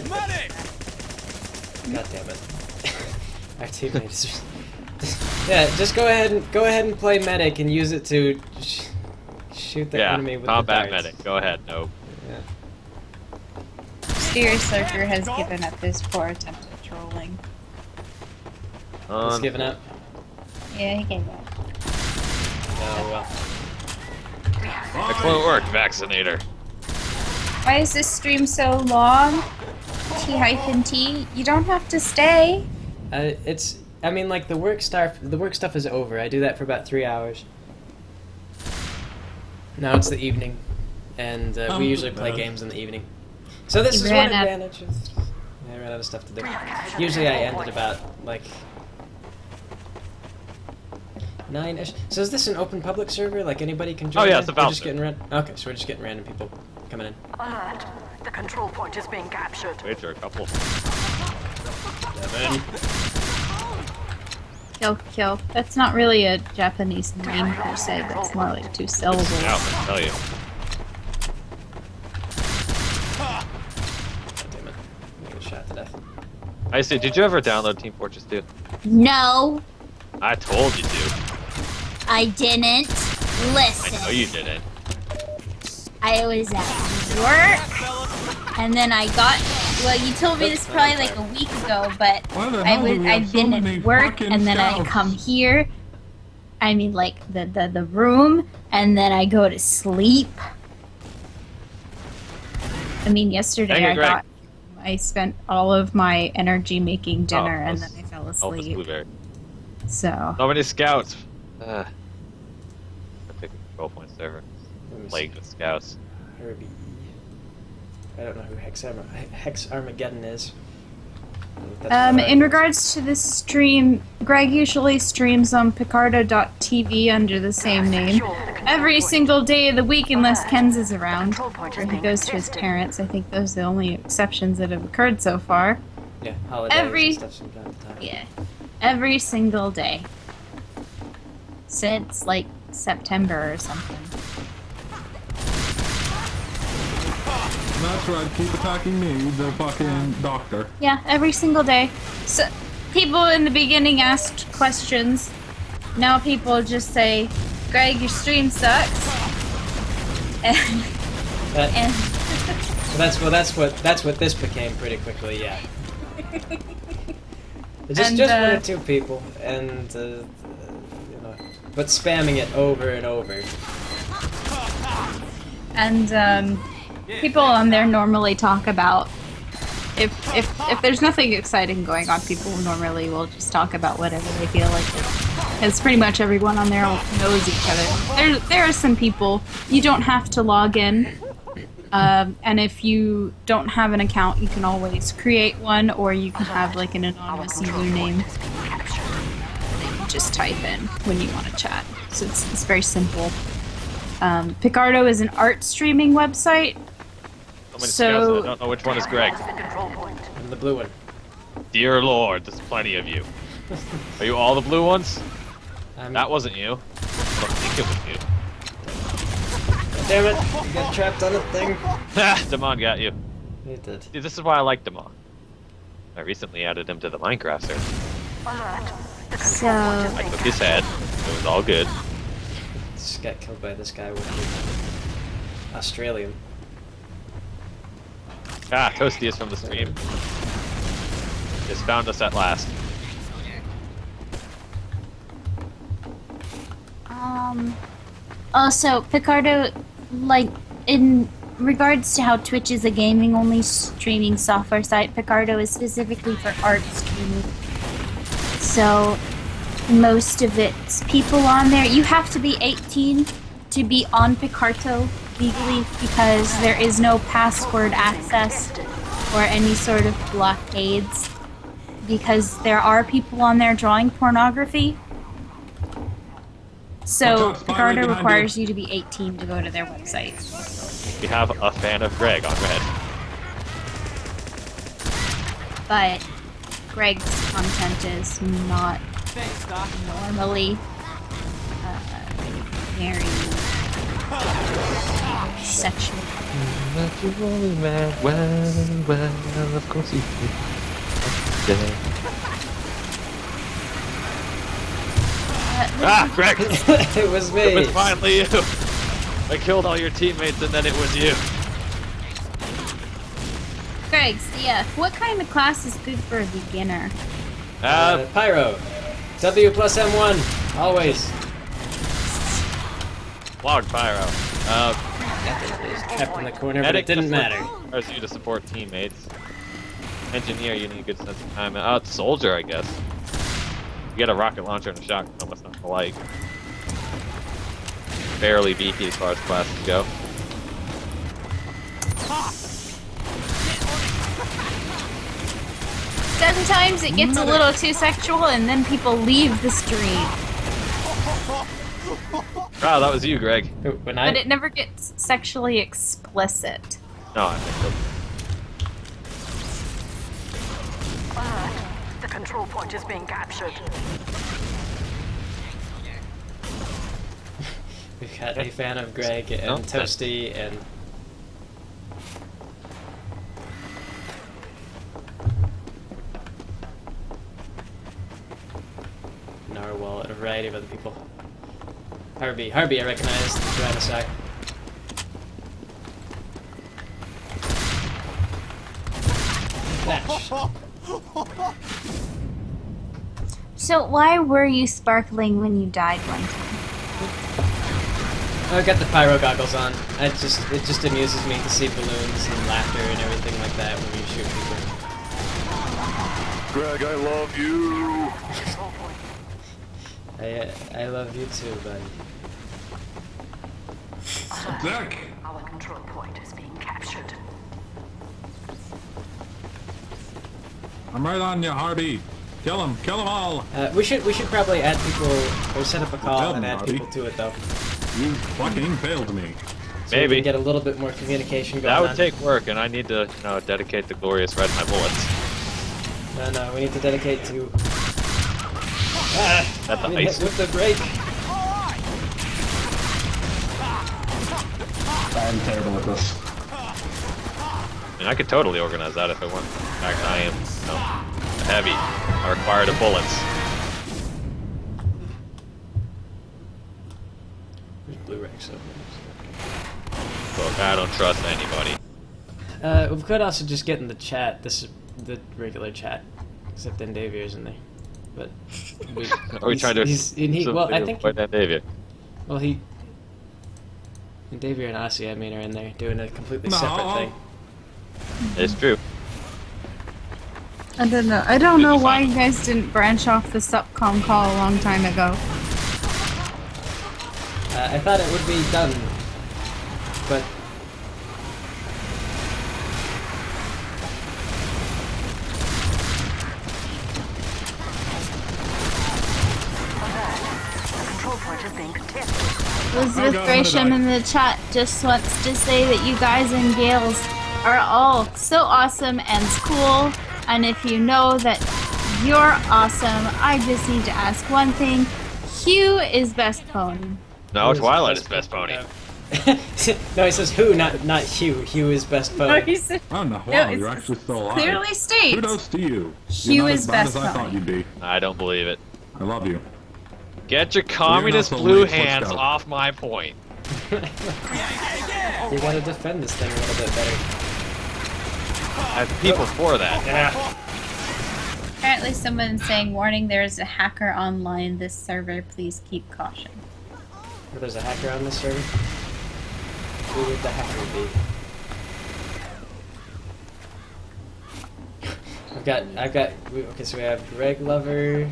God damn it. Our teammates. Yeah, just go ahead and play medic and use it to shoot the enemy with combat the darts. medic. Go ahead, no. Yeah. Steer Surfer has given up his poor attempt at trolling. He's given up. Yeah, he gave up. Oh well. Excellent work, Vaccinator. Why is this stream so long? T-T. You don't have to stay. I mean, like the work stuff is over. I do that for about 3 hours. Now it's the evening, and we usually play games in the evening. So this is one advantage. I ran out of stuff to do. Usually I end at about like 9-ish. So is this an open public server? Like anybody can join? Oh yeah, it's a Valve. Okay, so we're just getting random people coming in. Alert. The control point is being captured. Wait, there are a couple. Kill. That's not really a Japanese name per se, but it's more like 2 syllables. Out, I tell you. God damn it. I'm gonna get shot to death. I see. Did you ever download Team Fortress 2? No, I told you to. I didn't. I Listen, know you didn't. I was at work, and then I got. Well, you told me this probably like a week ago, but Why the hell do we have I've so been many at work, fucking and then I scouts? come here. I mean, like the room, and then I go to sleep. I mean, yesterday Dang it, Greg. I spent all of my energy making dinner, and then I fell Elvis asleep. Blueberry. So So many scouts. I pick a control point server. Let me Plagued with scouts. Herbie. I don't know who Hex Armageddon is. In regards to this stream, Greg usually streams on Picarto.tv under the same name every single day of the week unless Ken's is around, or he goes to his parents. I think those are the only exceptions that have occurred so far. Yeah, holidays and stuff from time to time. Yeah, every single day. Since, like, September or something. That's right, keep attacking me, the fucking doctor. Yeah, every single day. So, people in the beginning asked questions. Now people just say, Greg, your stream sucks. And... That's what this became pretty quickly, yeah. Just one or two people, and you know, but spamming it over and over. And people on there normally talk about if there's nothing exciting going on, people normally will just talk about whatever they feel like. Because pretty much everyone on there knows each other. There are some people you don't have to log in. And if you don't have an account, you can always create one, or you can have like an anonymous username that you just type in when you want to chat. So it's very simple. Picarto is an art streaming website. So I don't know which one is Greg. I'm the blue one. Dear Lord, there's plenty of you. Are you all the blue ones? That wasn't you. I don't think it was you. Damn it! You got trapped on a thing. Ha! Damon got you. He did. See, this is why I like Damon. I recently added him to the Minecraft server. So I took his head. It was all good. Just got killed by this guy with the Australian. Ah, Toasty is from the stream. Just found us at last. Also, Picarto, like, in regards to how Twitch is a gaming-only streaming software site, Picarto is specifically for art streaming. So, most of it's people on there. You have to be 18 to be on Picarto legally because there is no password access or any sort of blockades because there are people on there drawing pornography. So, Picarto requires you to be 18 to go to their website. We have a fan of Greg on Red. But Greg's content is not normally very sexual. Well, of course you do. Ah, Greg! It was me! It was finally you! I killed all your teammates and then it was you. Greg, yeah, what kind of class is good for a beginner? Pyro. W plus M1. Always. Log Pyro. Kept in the corner, but it didn't matter. Requires you to support teammates. Engineer, you need a good sense of time. Soldier, I guess. You get a rocket launcher and a shotgun, what's not to like? Barely beefy as far as classes go. sometimes it gets a little too sexual and then people leave the stream. Wow, that was you, Greg. But it never gets sexually explicit. No, I think The control point is being captured. We've got a fan of Greg and Toasty and... Narwhal and a variety of other people. Harvey, I recognize the Tyrannosaur. So why were you sparkling when you died one time? I got the pyro goggles on. It just amuses me to see balloons and laughter and everything like that when you shoot people. Greg, I love you. I love you too, buddy. Our control point is being captured. I'm right on you, Harvey. Kill them all. We should probably add people or set up a call Well, and add Harvey. people to it though. You fucking failed me. So we Maybe. can get a little bit more communication going That would on. take work, and I need to, dedicate the glorious red my bullets. No, we need to dedicate to... That's the we hit ice. with the brake. I'm terrible at this. I mean, I could totally organize that if I want. In fact, I am, heavy. I require the bullets. There's blue Rex over Look, I don't trust anybody. there. We could also just get in the chat. This is the regular chat, except then Davey isn't there. But Are we trying to? well, I think. Avoid that Davia? Well, he. And Davey and Ossie, I mean, are in there doing a completely No. separate thing. It's true. I don't know. I don't know why you guys didn't branch off the subcom call a long time ago. I thought it would be done, but Control point is being contested. Elizabeth God, I'm Gresham gonna in the chat just wants to say that you guys and Gales are all so awesome and cool. And if you know that you're awesome, I just need to ask one thing. Hugh is best pony. No, Twilight is best pony. no, he says who, not Hugh. Hugh is best pony. Oh no, No, wow, it's you're actually still alive. clearly states. Kudos to you. Hugh You're not is as bad best as I thought pony. you'd be. I don't believe it. I love you. Get your communist so blue late, let's hands go. off my point. You gotta defend this thing a little bit better. I have people for that. Yeah. Apparently someone's saying, warning, there's a hacker online this server, please keep caution. Or there's a hacker on this server. Who would the hacker be? Okay, so we have Greg Lover,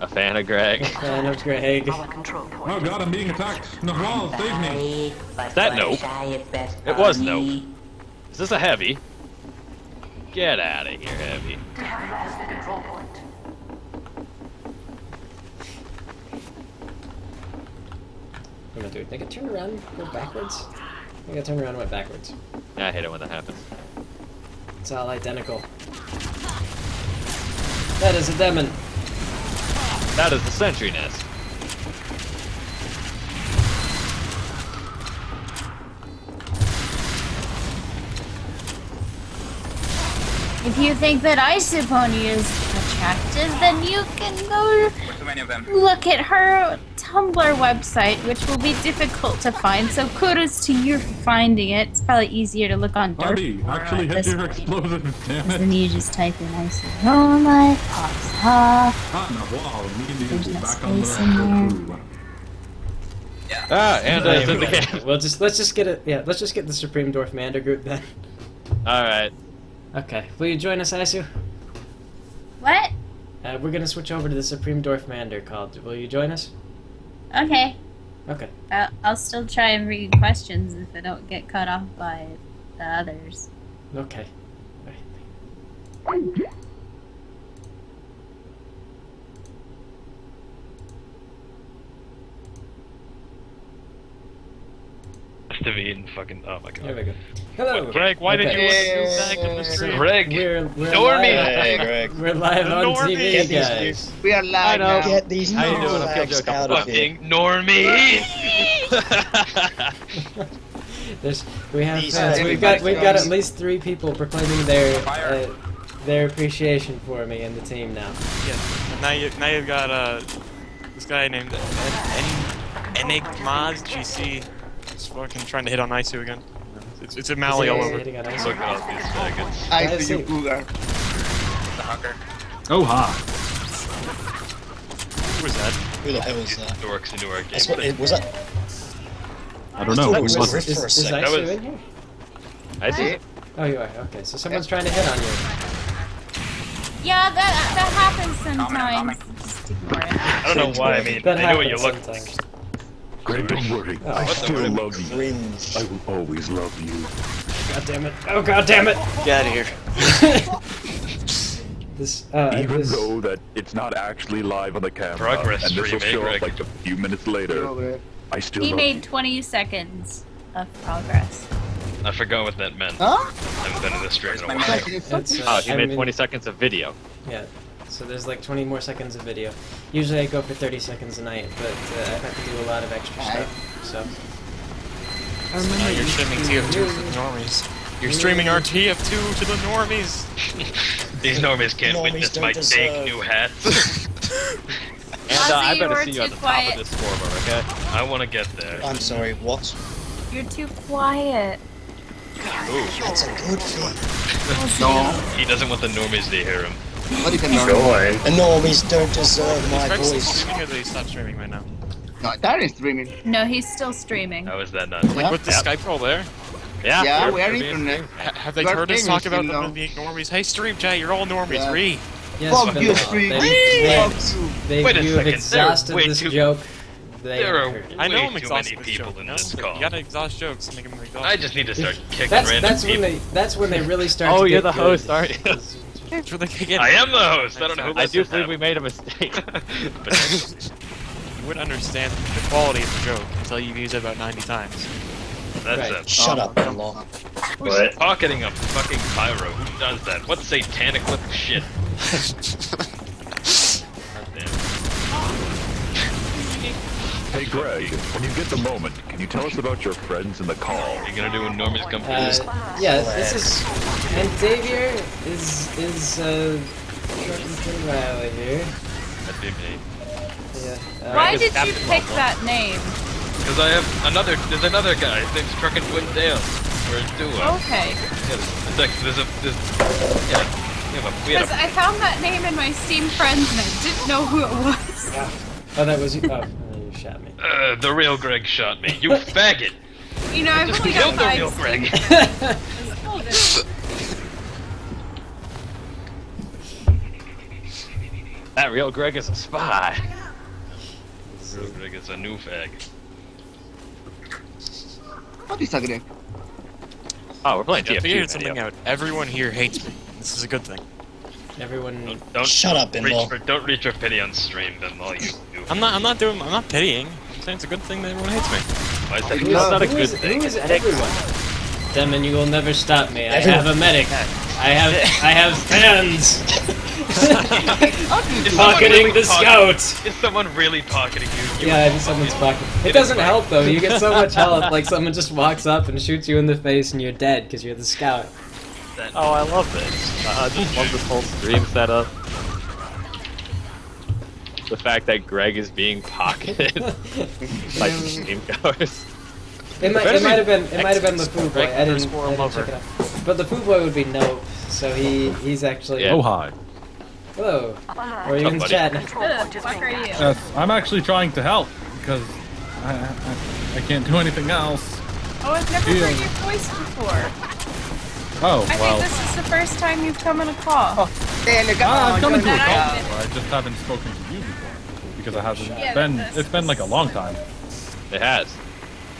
A fan of Greg. fan of Greg. Our control point. Oh god, I'm being attacked. No, wall, save me. That nope. It was nope. Is this a heavy? Get out of here, heavy. Has the control point. What am I doing? Think I turn around, go backwards? I think I turned around and went backwards. Yeah, I hate it when that happens. It's all identical. That is a demon. That is the sentry nest. If you think that Isopony is attractive, then you can go look at her Tumblr website, which will be difficult to find. So kudos to you for finding it. It's probably easier to look on Dirt. Harvey, actually hit your explosive, damn Then it. you just type in Isopony. Oh my pops, ha. Ah, no, wow, me and There's you no back on the space in there. crew. Ah, and it's in the game. Let's just get it. Yeah, let's just get the Supreme Dwarf Mander group then. All right. Okay, will you join us, Isu? What? We're gonna switch over to the Supreme Dwarf Mander called. Will you join us? Okay. Okay. I'll still try and read questions if I don't get cut off by the others. Okay. Must have been fucking. Oh my Here god. we go. Hello. Greg, why did you want to Okay. do back in the stream? Greg. We're Normie. live. Hey, Greg. We're live on Normie. TV, Get guys. We are live know. now. Get these How you doing? facts out of here. Fucking Normie! We have These fans. are We've got everybody's at least 3 people proclaiming their appreciation for me and the team now. Yeah. And now you've got this guy named Enigmas GC. He's fucking trying to hit on Isu again. It's a Mally all over. Hitting on ice. Look at these faggots. I Guys, see you, see- Cougar. The hawker. Oh ha. Who was that? Who the hell was that? Dorks into our game. That's what it was. That. I don't know. That Who was was Rift it? for a Is second. That Isu was- in here? I see. Oh, you are. Okay, so someone's trying to hit on you. Yeah, that happens sometimes. Just ignore it. I don't know why. I mean, That I know what you happens look sometimes. Greg, don't worry. Oh, I what the still love you. Cringe. I will always love you. God damn it. Oh, god damn it. Get out of here. This, Even this, though that it's not actually live on the camera, Progress and this will stream, show Greg. up like a few minutes later, I still He love made you. 20 seconds of progress. I forgot what that meant. Huh? I haven't been in this stream in a while. it's, Oh, he I made mean, 20 seconds of video. Yeah, so there's like 20 more seconds of video. Usually I go for 30 seconds a night, but I've had to do a lot of extra stuff, so. Now you're streaming TF2 to the normies. You're streaming our TF2 to the normies. These normies can't witness my dank new hats. And Ozzy, I better you're see you at too the quiet. top of this scoreboard, okay? I want to get there. I'm sorry, what? You're too quiet. Ooh. That's a good thing. He doesn't want the normies to hear him. What do you think, The normies don't deserve my Is Greg still voice. streaming or did he stop streaming right now? No, that is streaming. No, he's still streaming. How is that not? Like with the Skype roll there? Yeah, Yeah, they're- we are they're being- internet. Have they You are heard us famous, talk about you them know. being normies? Hey, stream chat, you're all normies. Yeah. Re. Yes, Fuck but you, Street. Wait a you have second, exhausted there are way this too- joke. They There are aren't hurt. I know way I'm too exhausted many with people jokes, in no? this But call. You gotta exhaust jokes to make them exhausted. I just need to start kicking random That's when people. that's when they really start Oh, to you're get the host, good. aren't you? That's where they can get I am the host. I don't know who I I do believe we made a mistake. You wouldn't understand the quality of the joke until you've used it about 90 times. That's Right. it. Shut up, Law. Who's pocketing a fucking pyro? Who does that? What satanic little shit? Hey Greg, when you get the moment, can you tell us about your friends in the call? You're gonna do when normies come Yeah, this is and Xavier is fucking Riley here. That'd be me. Yeah. Why is did you Captain pick Marvel. that name? Because I have another. There's another guy. His name's Truck and Twin Dale. We're a duo. Okay. Yeah, there's yeah. We have a. We had Because a I found that name in my Steam friends and I didn't know who it was. Oh, that was you. Oh, you shot me. the real Greg shot me. You faggot. You know, I've Just only got killed the 5 real Steam Greg. That real Greg is a spy. Real Greg is a new fag. What is that, Greg? Oh, we're playing I TF2. figured something out. Everyone here hates me. This is a good thing. Everyone. Don't Shut up, Bimbo. Don't reach your pity on stream, Bimbo. You. I'm not pitying. I'm saying it's a good thing that everyone hates me. I said it's not a good thing. Who is everyone? Demon, you will never stop me. I have a medic. I have fans. Pocketing the scout. Is someone really pocketing you? Yeah, in someone's pocket. It doesn't help though. You get so much help. Like someone just walks up and shoots you in the face, and you're dead because you're the scout. Oh, I love this. I just love this whole stream setup. The fact that Greg is being pocketed by the stream goers. It might have been the food boy. I didn't check it out. But the food boy would be no. So he's actually. Yeah. Oh hi. Hello. Or are you in Buddy. chat? Who the fuck are you? Yes, I'm actually trying to help because I can't do anything else. Oh, I've never heard your voice before. Oh I well. think this is the first time you've come in a call. I've come into a that call I've before. I just haven't spoken to you before because it hasn't Yeah, been. but It's been like a long time. It has.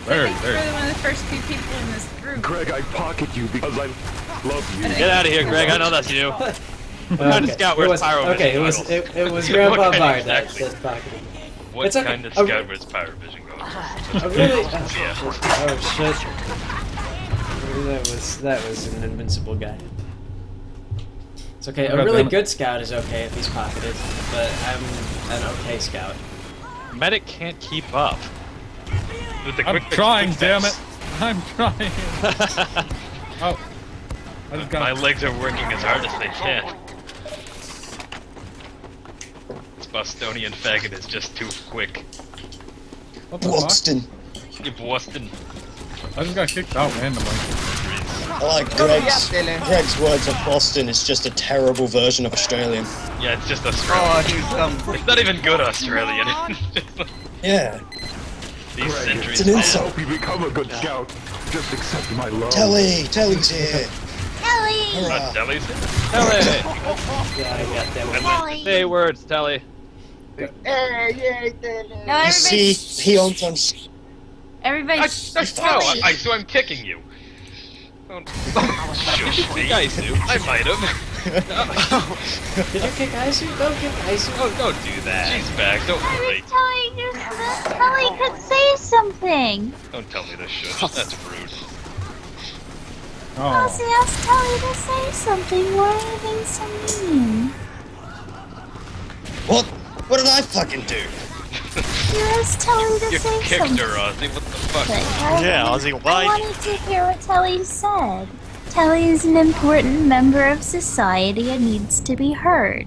Very, I think very. you're one of the first few people in this group. Greg, I pocket you because I love you. Get out of here, Greg. I know that's you. What kind of scout wears pyro vision Okay, goggles? it was Grandpa What kind Bard exactly? that pocketed me. What It's okay. kind of Oh, scout wears pyro vision goggles? Oh really? Yeah. Oh shit. That was an invincible guy. It's okay. A God really damn it. good scout is okay if he's pocketed, but I'm an okay scout. Medic can't keep up. With the I'm quick fix trying, quick damn fix. it. I'm trying. Oh. I just My got. legs are working as hard as they can. This Bostonian faggot is just too quick. What the fuck? Buxton. You Boston. I just got kicked out randomly. I like Greg's words of Boston is just a terrible version of Australian. Yeah, it's just Australian. It's not even good Australian. Yeah. These centuries. It's an I insult. hope you become a good scout. Just accept my love. Telly's here. Ellie! Not Telly's. Telly! Yeah, I got that one. Say words, Telly. No, You see, peons on. everybody. So I'm kicking you. Don't shoot me. I might have. Did you kick Isu? Don't kick Isu. Oh, don't do that. She's back. Don't worry. Telly could say something. Don't tell me to shush. That's rude. Ozzy asked Telly to say something. Why are you being so mean? What? What did I fucking do? You asked Telly to You say kicked something. her, Ozzy. What the fuck? Yeah, Ozzy, I why? wanted to hear what Telly said. Telly is an important member of society and needs to be heard.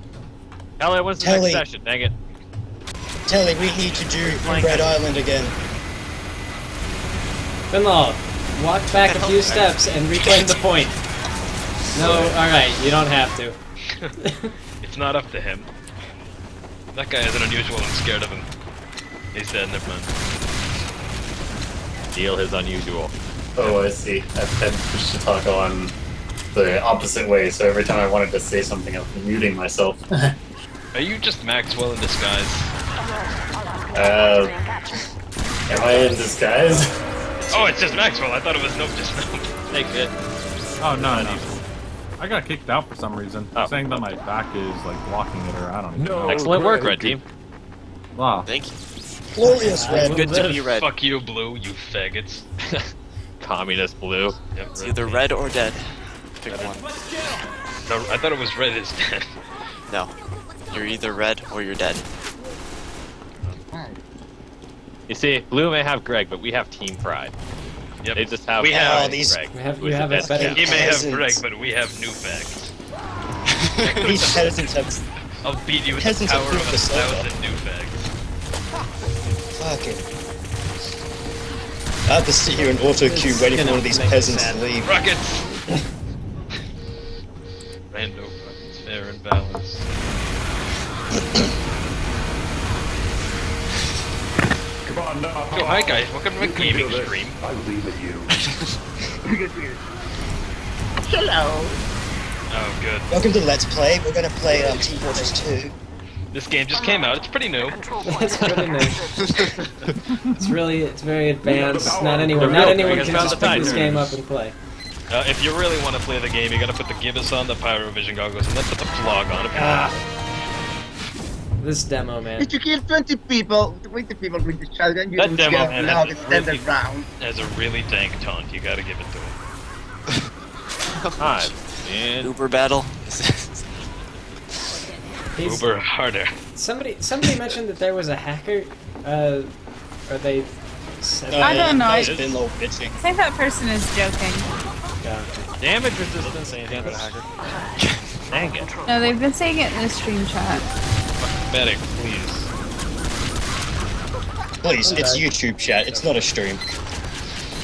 Telly, when's the Telly. next session? Dang it. Telly, we need to do Red Island again. Finlaw, walk back a few steps and reclaim the point. No, alright, you don't have to. It's not up to him. That guy isn't unusual. I'm scared of him. He's dead. Never mind. Deal is unusual. Oh, I see. I've had push to talk on the opposite way, so every time I wanted to say something, I was muting myself. Are you just Maxwell in disguise? Am I in disguise? Oh, it's just Maxwell. I thought it was Nope, just Nope. Take it. Oh, no. I got kicked out for some reason. Saying that my back is like blocking it, or I don't know. Excellent work, Red Team. Wow. Thank you. Glorious, Red. Good to be red. Fuck you, Blue, you faggots. Communist Blue. Yep, It's either red or dead. Pick one. No, I thought it was red is dead. No. You're either red or you're dead. You see, Blue may have Greg, but we have Team Pride. Yep. They just have We have these- Greg. You have a better... He may have Peasants. Greg, but we have new facts. These peasants have I'll beat you with the Peasants have power of built the server. 1,000 new facts. fucking. I have to sit here and auto queue waiting for one of these peasants to leave. Rockets! Rando rockets, fair and balanced. Come on, now. Oh, hi guys, welcome to my gaming stream. I leave it you. Hello. Oh, good. Welcome to Let's Play. We're gonna play Team Fortress 2. This game just came out, it's pretty new. It's pretty new. It's very advanced. Not anyone can just pick this game up and play. If you really want to play the game, you gotta put the gibbous on, the pyrovision goggles, and then put the flog on. This demo, man. Did you kill 20 people? 20 people with the shotgun? You That don't demo, get man, now has the a standard really- round. Has a really dank taunt, you gotta give it to him. Hi, man. Uber battle. Uber harder. Somebody mentioned that there was a hacker. Or they said I don't know. I Been low bitching. think that person is joking. Damage resistance and Anything but a hacker. dang it. No, they've been saying it in the stream chat. Medic, please. Please, it's YouTube chat. It's not a stream.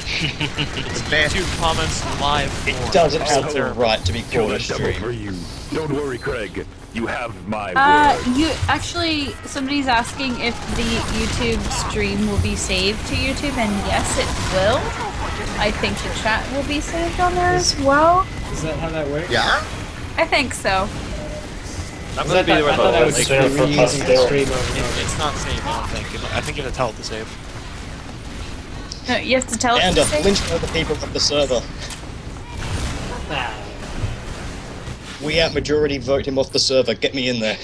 YouTube comments live. It doesn't have the right to be Kill called a that devil for stream. you. Don't worry, Craig. You have my word. You actually, somebody's asking if the YouTube stream will be saved to YouTube, and yes, it will. I think the chat will be saved on there as well. Is that how that works? Yeah? I think so. I'm gonna be there I with thought I would like, be reusing the stream over and over. It's not saved, I don't think. I think you have to tell it to save. No, you have to tell it And to save. lynch all the people of the server. We outmajority vote him off the server. Get me in there.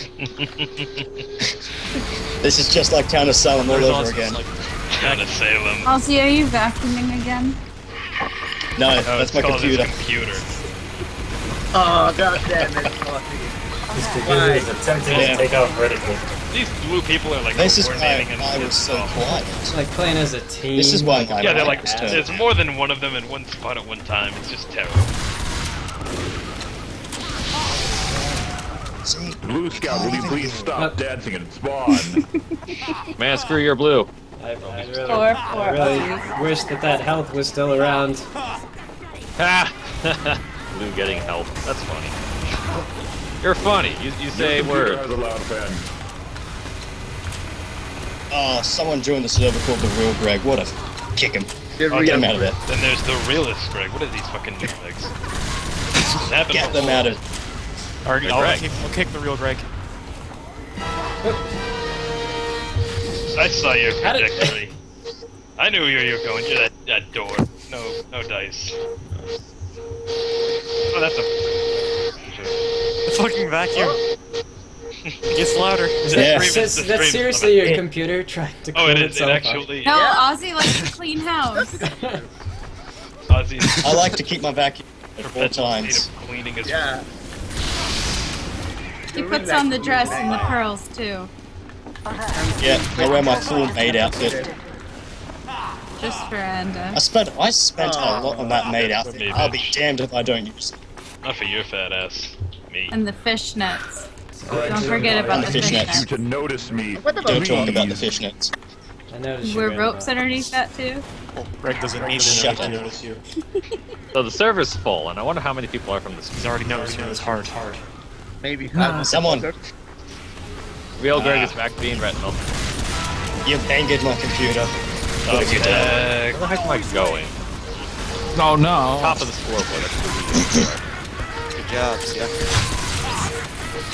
This is just like Town of Salem all over again. Town of Salem. Ozzy, are you vacuuming again? No, Oh, that's it's my called his computer. computer. Oh, god damn it. This computer is attempting to take out vertical. These blue people are like This is why coordinating and I was so quiet. It's like playing as a team. This is why my Yeah, they're mic like, was turned. there's more than one of them in one spot at one time. It's just terrible. See? Blue Scout, will you please stop dancing and spawn? man, screw your Blue. I Poor really Ozzy. wish that health was still around. Ha! Blue getting help. That's funny. You're funny. You say Your computer words. has a loud fan. Oh, someone joined the server called The Real Greg. What a... Kick him. Oh, Get him out of there. Then there's the realist Greg. What are these fucking newlegs? Get them out of Alright, Greg. I'll kick the real Greg. I saw your How did- trajectory. I knew where you were going to that door. No dice. Oh, that's a... fucking vacuum. It gets louder. That's seriously your computer trying to clean itself up. No, Ozzy likes to clean house. I like to keep my vacuum at 4 times. Cleaning his He puts on the dress and the pearls too. Yeah, I wear my full maid outfit. Just for Anda. I spent a lot on that maid outfit. I'll be damned if I don't use it. Not for your fat ass. Me. And the fishnets. Don't forget about the fishnets. You to notice me. Don't talk about the fishnets. I noticed Were ropes underneath that too? Well, Greg doesn't need Shut to up. notice you. So the server's full, and I wonder how many people are from this. He's already noticed you in his heart. Maybe Someone. Real Greg is back being retinal. You banged my computer. What have you done? Where the heck am I going? Oh no. Top of the scoreboard. Good job, yeah.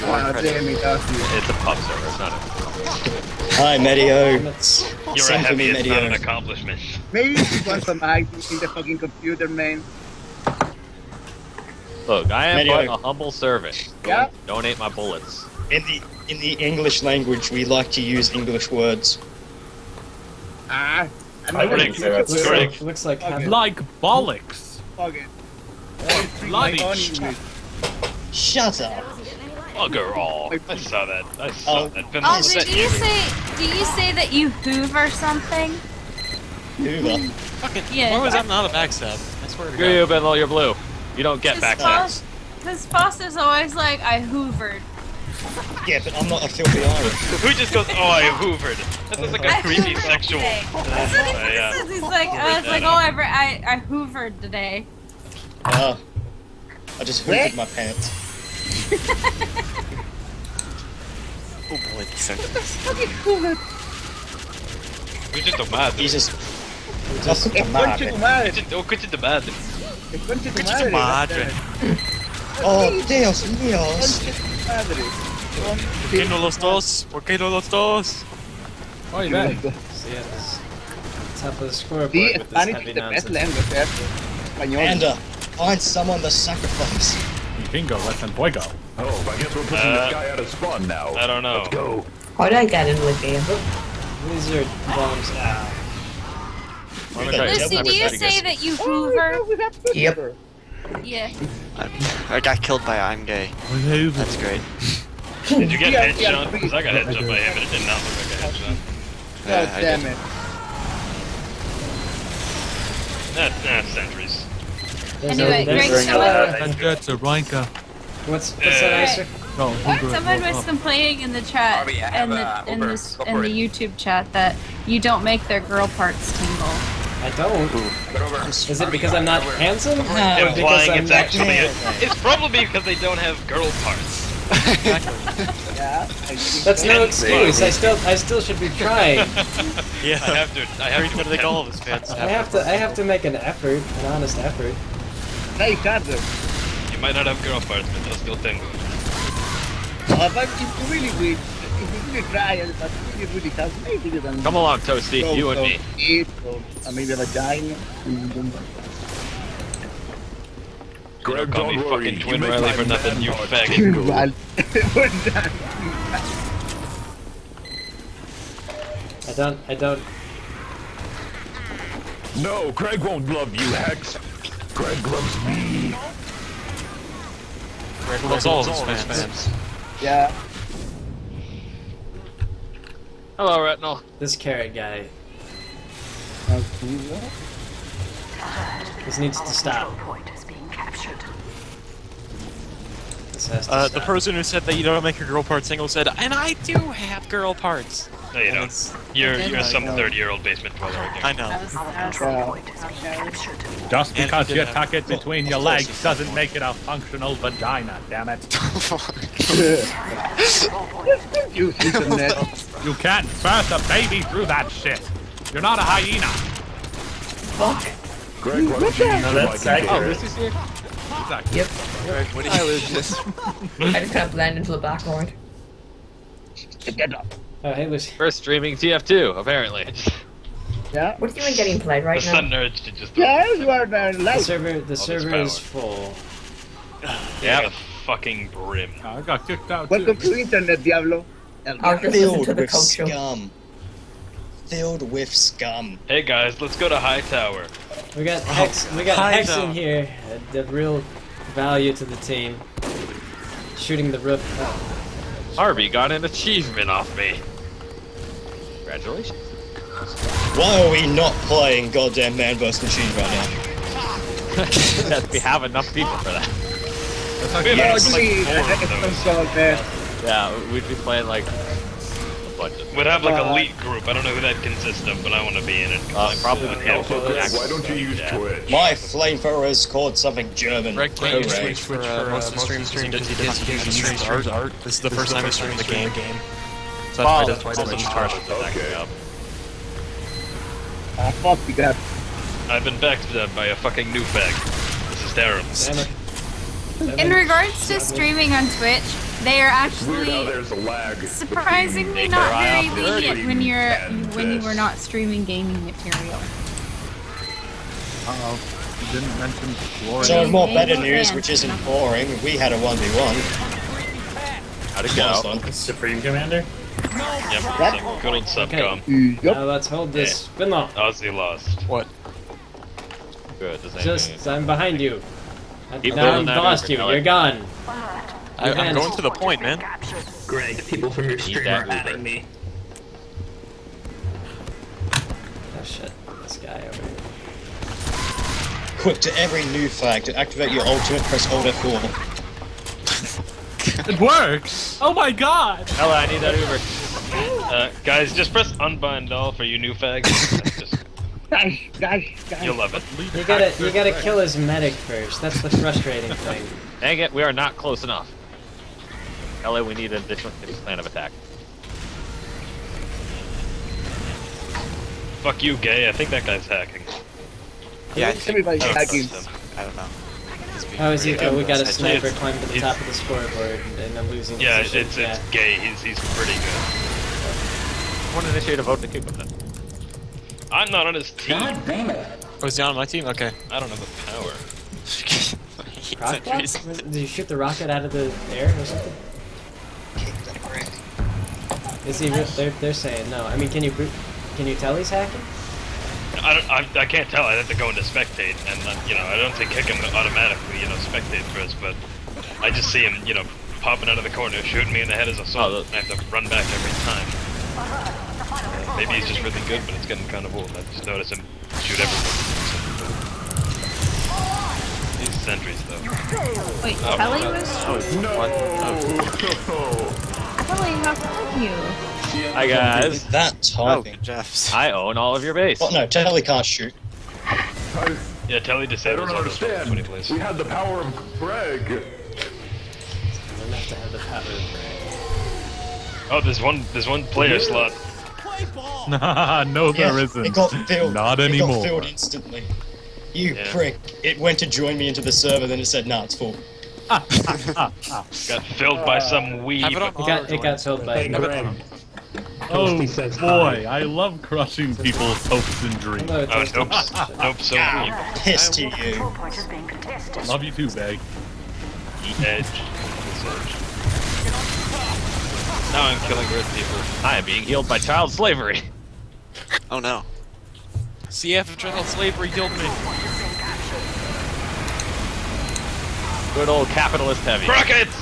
It's a pub server, it's not a... Hi, Medio. You're a Same for me, heavy, it's not an Medio. accomplishment. Maybe you want some items in the fucking computer, man. Look, I am Medio. but a humble servant. Yeah. Donate my bullets. In the English language, we like to use English words. I wouldn't say that's true. Looks like Like bollocks. Okay. Bloody Shut up. Bugger all. I saw that. I saw that. Ozzy, do you say that you hoover something? Hoover. Fucking, Yeah. why was that not a backstab? I swear to Screw you, God. Benlo, you're blue. You don't get backstabs. Because Foster's always like, I hoovered. Yeah, but I'm not a filthy Irish. Who just goes, oh, I hoovered? That sounds like a creepy sexual. That's what he says. He's like, I hoovered today. I just hoovered my pants. Oh boy, this sentence. Escuche tu madre. Jesus. Conche tu madre. Escuche tu madre. Conche tu Escuche tu madre. Oh, Dios mío. ¿Por qué no los dos? ¿Por qué no los dos? Oh, you bet. So yeah, this top of the scoreboard See, with this Spanish heavy is the best nonsense. language, Español. Anda, find someone to sacrifice. Bingo, let them boy go. Oh, I guess we're pushing this guy out of spawn now. I don't know. Let's go. How did I get in with you? These are bombs. Lucy, do you say that you hoover? Yep. Yeah. I got killed by I'm gay. That's great. Did you get headshot? Because I got headshot by him and it did not look like a headshot. God damn it. That's centuries. Anyway, Greg, That's a Reinka. What's that answer? No, someone was complaining in the chat and in the YouTube chat that you don't make their girl parts tingle. I don't. Is it because I'm not handsome? Or because Implying I'm it's not actually it's probably because they don't have girl parts. Yeah. That's no excuse. I still should be trying. Yeah. I have to What do they call this, fans? I have to make an effort, an honest effort. Hey, Carter. You might not have girl parts, but they'll still tingle. But if you really wish, if you really try, but if you really tough, maybe you can. Come along, Toasty, you and me. Eat, or maybe a vagina. Greg, Call me don't worry. fucking You Twin make Riley my for nothing, man you heart faggot. tingle. I don't. No, Greg won't love you, Hex. Greg loves me. Greg loves all of his fans. Yeah. Hello, Retinal. This carrot guy. This needs to stop. This has to The stop. person who said that you don't make your girl parts single said, and I do have girl parts. No, you don't. You're some 30-year-old basement dweller again. I know. Just because you tuck it between your legs doesn't make it a functional vagina, damn it. You internet. You can't birth a baby through that shit. You're not a hyena. Fuck. Greg loves you. No, that's accurate. Lucy's here? Yep. Greg, what do you... I just kind of blend into the background. Get up. Oh, hey, Lucy. We're streaming TF2, apparently. Yeah. What do you mean getting played right The now? sun urge to just Yeah, you are very The light. server is full. yeah, fucking brim. I got kicked out Welcome too. to internet, Diablo. Filled with scum. Filled with scum. Hey guys, let's go to High Tower. We got Hex. We got Hex in here. The real value to the team. Shooting the roof. Harvey got an achievement off me. Congratulations. Why are we not playing goddamn Man vs. Machine right now? We have enough people for that. Yeah, we'd be playing like a bunch of. We'd have like a elite group. I don't know who that consists of, but I want to be in it. Probably Why don't you use Twitch? My flamethrower is called something German. Greg, can't you Hooray. switch for most of the streams he does art. This is the first time he's streamed the game. So that's why he does art. Ah, fuck you, God. I've been backstabbed by a fucking new fag. This is terrible. In regards to streaming on Twitch, they are actually There's a lag. surprisingly between not Nick very or lenient when you are not streaming gaming material. Uh-oh. You didn't mention glory. So in more better news, which isn't boring, we had a 1v1. How'd it go? Supreme Commander? Yep, some good old subcom. Now let's hold this spin off. Ozzy lost. What? Good. I'm behind you. Keep Now rolling I've that lost over, you. Kelly. You're gone. I'm going to the point, man. Greg, people from your stream are adding me. Oh shit. This guy over here. Quick, to every new flag, to activate your ultimate, press Alt F4. It works! Oh my god! Ella, I need that Uber. Guys, just press unbind all for you new fags. Guys. You'll love it. You gotta kill his medic first. That's the frustrating thing. Dang it, we are not close enough. Ella, we need an additional plan of attack. Fuck you, gay. I think that guy's hacking. Yeah, everybody's hacking. I don't know. Oh, is he? Oh, we got a sniper climb to the top of the scoreboard, and I'm losing. Yeah, position. it's gay. He's pretty good. I want to initiate a vote to kick him then. I'm not on his team. God damn it. Oh, is he on my team? Okay. I don't have the power. Rocket? Did you shoot the rocket out of the air or something? Is he? They're saying no. I mean, can you tell he's hacking? I can't tell. I have to go into spectate, and I don't think kick him automatically. Spectate first, but I just see him, popping out of the corner, shooting me in the head as a assault. I have to run back every time. Maybe he's just really good, but it's getting kind of old. I just notice him shoot everything. These sentries, though. Wait, Kelly was? Kelly, how are you? Hi guys. That timing. I own all of your base. Oh no, Telly can't shoot. Yeah, Telly I disables don't all those weapons when he plays. We had the power of Greg. I don't have to have the power of Greg. Oh, there's one player slot. Nah, no, there isn't. It got filled. Not It anymore. got filled instantly. You prick. It went to join me into the server, then it said, nah, it's full. Got filled by some weeb. It got filled by. Oh boy, I love crushing people's hopes and dreams. Oh, nope, so weeb. Piss to you. Love you too, Bag. Edge. Now I'm killing red people. I am being healed by child slavery. Oh no. CF of child slavery killed me. Good old capitalist heavy. Rockets!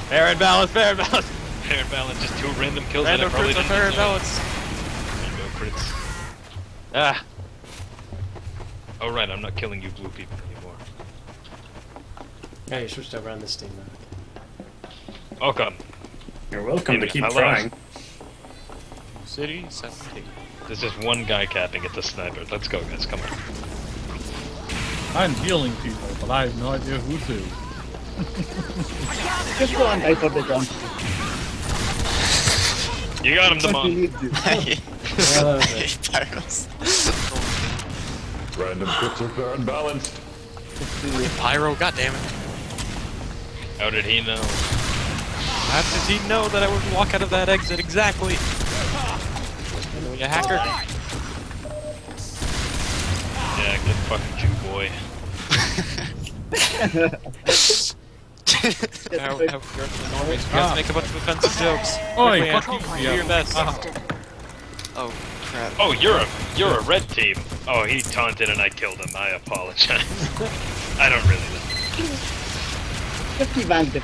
Fair and balanced, fair and balanced. Fair and balanced, just 2 random kills Random that I probably crits are didn't fair and deserve. balanced. There you go, crits. Ah. Oh right, I'm not killing you blue people anymore. Yeah, you switched over on this team now. Welcome. You're welcome to keep I lost. trying. City 17. There's just one guy capping. It's a sniper. Let's go, guys. Come on. I'm healing people, but I have no idea who to. Just go on, I for the jump. You got him, Damon. Random crits are fair and balanced. Pyro, goddammit. How did he know? How did he know that I would walk out of that exit exactly? You hacker. Yeah, get fucking you, boy. How you're the normies. You guys make a bunch of offensive jokes. Oi, Quickly, fuck Andrew, you. do your best. Oh crap. Oh, you're a red team. Oh, he taunted and I killed him. I apologize. I don't really know. Just evac the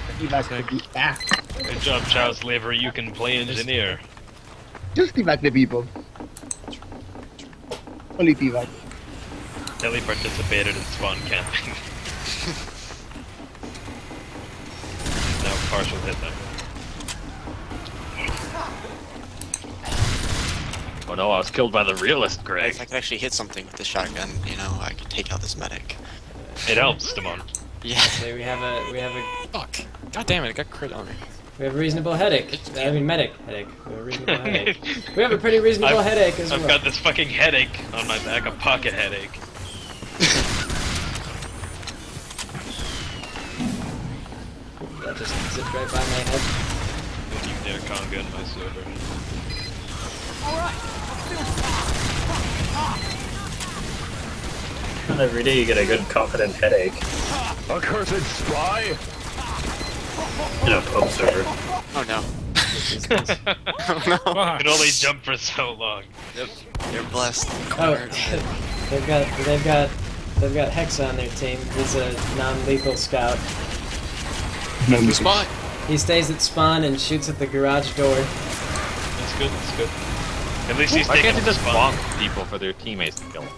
Good job, child slaver. You can play engineer. Just evac the people. Only evac. Telly participated in spawn camping. Now partial hit them. Oh no, I was killed by the realist, Greg. If I could actually hit something with the shotgun, you know, I could take out this medic. It helps, Damon. Yeah. Okay, we have a Fuck. God damn it, it got crit on me. We have a reasonable headache. I mean, medic headache. We have a reasonable headache. We have a pretty reasonable headache as well. I've got this fucking headache on my back, a pocket headache. That just zipped right by my head. Don't you dare conga in my server. Not every day you get a good confident headache. Accursed spy! In a pub server. Oh no. Oh no. You can only jump for so long. Yep. You're blessed. Oh, they've got Hex on their team. He's a non-lethal scout. No spot. He stays at spawn and shoots at the garage door. That's good. That's good. At least he's Why taking can't you just spawn. bonk people for their teammates to kill them?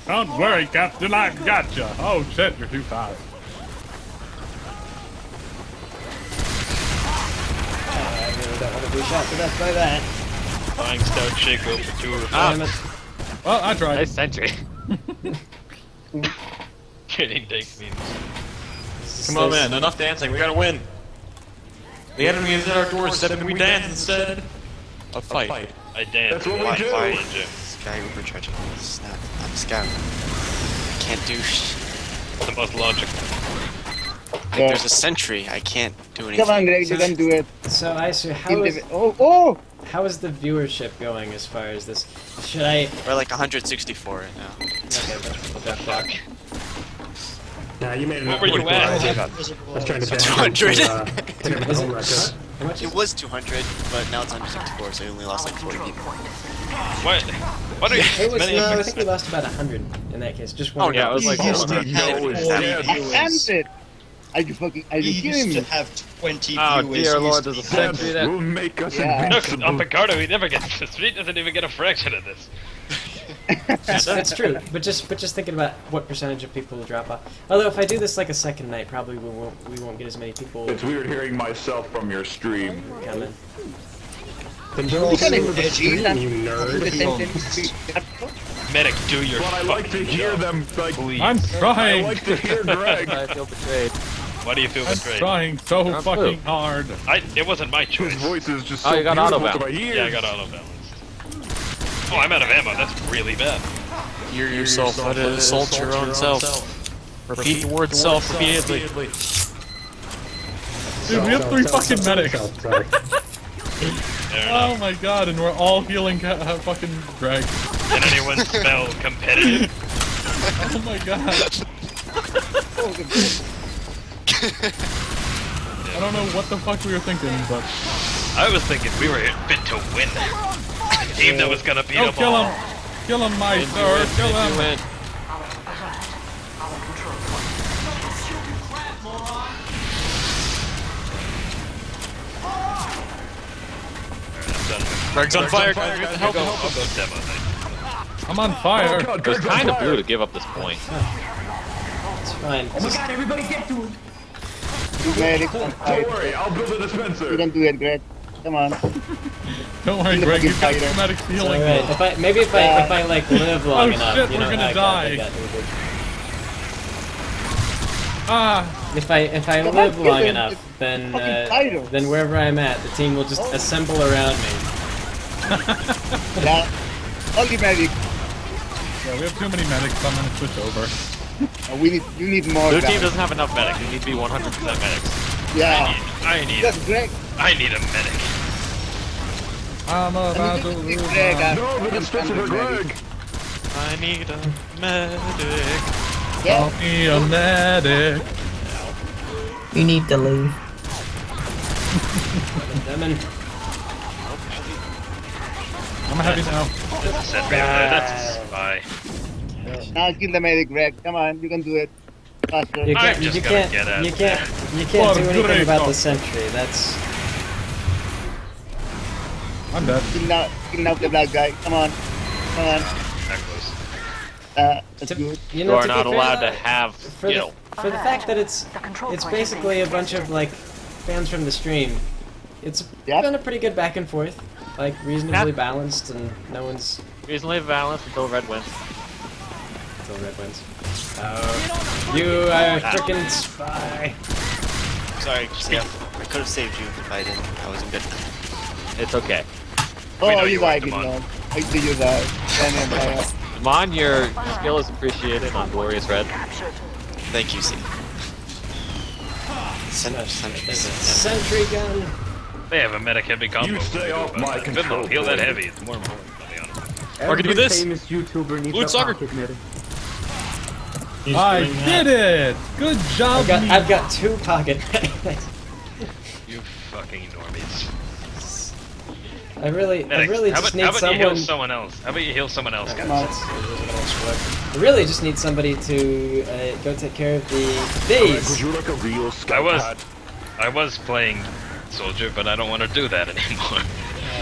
Don't worry, Captain, I gotcha. Oh shit, you're too fast. I really don't want to be shot to death by that. Flying stout Shaco for 2 of Well, I tried. Nice sentry. Kidding, take means. Come on, man, enough dancing, we gotta win. The enemy is at our doorstep and we dance instead. A fight. I dance. That's what we do. This guy overcharging. Snap. I'm a scout. I can't do The most logical. Like, there's a sentry. I can't do anything. Come on, Greg, you can do it. So, Icer, how is the viewership going as far as this? Should I? We're like 164 right now. Okay, Nah, you made it. What were you at? I was trying to 200. hit a home record. How much It was 200, but now it's 164, so you only lost like 40 people. What are you? It was, no, I think we lost about 100 in that case. Just one. Oh yeah, it was like I answered. Are you kidding me? used to have 20 Oh viewers. dear lord, used to there's a be- sentry there. Will make us Look, invincible. on Picarto, he never gets this. He doesn't even get a fraction of this. That's true, but just thinking about what percentage of people will drop off. Although if I do this like a second night, probably we won't get as many people It's weird hearing myself from your stream. coming. Then don't listen to the stream, you nerd. Medic, do your But I like to fucking hear job. them, like, Please. I'm I trying. like to hear Greg. I feel betrayed. Why do you feel I'm betrayed? trying so fucking hard. It wasn't my choice. His voice is just Oh, so you got beautiful auto-balance. to my ears. Yeah, I got auto balanced. Oh, I'm out of ammo. That's really bad. Hear yourself, let it assault your own self. Repeat the word self repeatedly. Dude, we have 3 fucking medics. Sorry. Oh my god, and we're all healing fucking Greg. Can anyone spell competitive? Oh my god. I don't know what the fuck we were thinking, but... I was thinking we were fit to win. A team that was gonna beat them kill all. him! Kill him, my sir! Kill him! Greg's on fire, guys. We have to help him. I'll go demo thing. I'm on fire! It was kind of blue to give up this point. It's fine. Oh my god, everybody get to it! Don't worry, I'll build a dispenser. You can do it, Greg. Come on. Don't worry, Greg, you've got 2 medics healing. Alright, if I like live long Oh enough, shit, you we're know, gonna die. If I live long enough, then wherever I'm at, the team will just assemble around me. Yeah. Only medic. Yeah, we have too many medics, I'm gonna switch over. You need more. Their team guys. doesn't have enough medics. You need to be 100% medics. Yeah. I need That's Greg. I need a medic. I'm about to lose my... No, the dispenser for Greg. I need a medic. Call me a medic. You need to leave. Lemon. I'm happy now. That's a sentry. That's a spy. Now kill the medic, Greg. Come on, you can do it. Faster. You can't just you gonna can't get at you can't you For can't do anything great about the cause. sentry. That's I'm dead. Kill now the black guy. Come on. Come on. That close. That's good. you You know are to be not fair, allowed though, to have for skill. the fact that it's basically a bunch of like fans from the stream. It's been a pretty good back and forth, like reasonably balanced, and no one's Reasonably balanced until red wins. Red wins. Oh, you are a frickin' spy. Sorry, Steve. I could have saved you if I didn't. I wasn't good. It's okay. Oh, you died, Gideon. I see you died. Come on, your skill is appreciated on Glorious Red. Thank you, Steve. Sentry gun. They have a medic heavy combo. You stay off my control. Heal that heavy. It's more important. Or can do this. Famous YouTuber needs Blue a soccer. pocket medic. I did it! Good job, I've got 2 pocket medics. You fucking normies. I really How just about need you someone. heal someone else? How about you heal someone else, guys? I really just need somebody to go take care of these. Would you like a real I was playing soldier, but I don't want to do that anymore.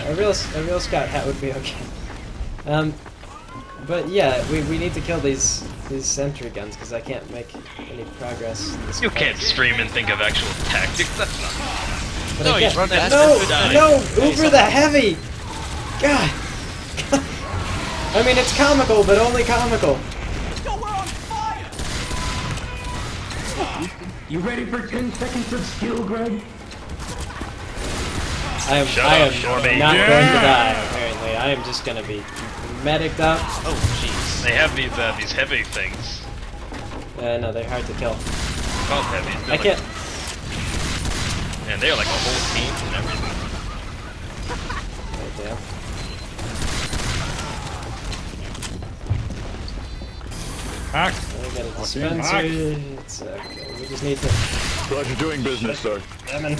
A real scout hat would be okay. But yeah, we need to kill these sentry guns because I can't make any progress. You can't stream and think of actual tactics. That's not. But No, I you can't. run that. No, Uber the heavy. God. I mean, it's comical, but only comical. You ready for 10 seconds of skill, Greg? I am not going to die. Apparently, I am just gonna be mediced up. Oh, jeez. They have these heavy things. No, they're hard to kill. Called heavies. I can't. And they're like a whole team and everything. Right there. Hack. I got a dispenser. It's okay. We just need to. Pleasure doing business, sir. Lemon.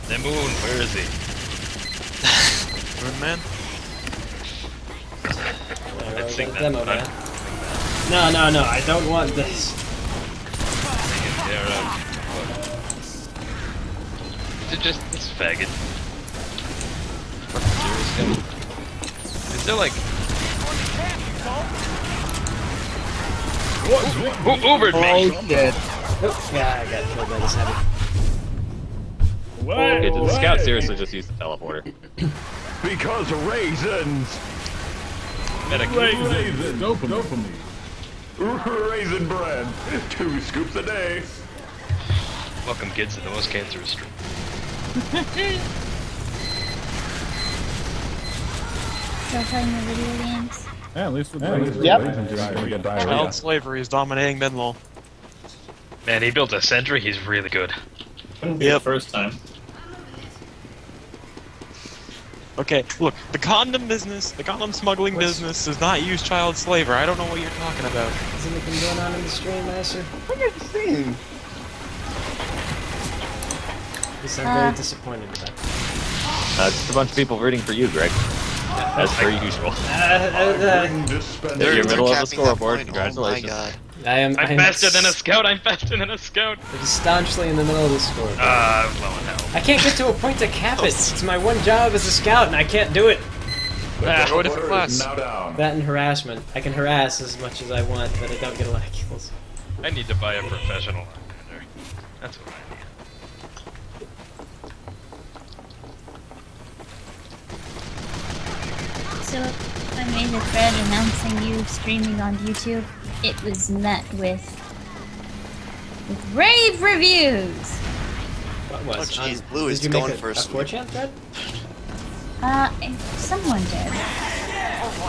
The moon, where is he? Moon man? Let's sing that. Demo, man. No, I don't want this. Is it just this faggot? Is there like... Who Ubered me? Oh, shit. Oops, yeah, I got killed by this heavy. Okay, did the scout seriously just use the teleporter? Because raisins! Medic. Raisins! Dopamine. Raisin bread! 2 scoops a day! Welcome kids to the most cancerous stream. Still playing the video games? Yeah, at least with Child slavery is dominating Midlow. Man, he built a sentry, he's really good. Wouldn't be the first time. Okay, look, the condom business, the condom smuggling business does not use child slavery. I don't know what you're talking about. Is anything going on in the stream, Master? What are you saying? Yes, I'm very disappointed with that. Just a bunch of people rooting for you, Greg. As per usual. You're middle of the scoreboard. Congratulations. Oh my god. I'm faster than a scout, I'm faster than a scout! It is staunchly in the middle of the scoreboard. I'm blowing hell. I can't get to a point to cap it. It's my one job as a scout, and I can't do it. Go a different class. That and harassment. I can harass as much as I want, but I don't get a lot of kills. I need to buy a professional commander. That's what I need. So, I made a thread announcing you streaming on YouTube. It was met with rave reviews! What was? Oh jeez, Blue is Did you going make for a 4chan thread? Someone did.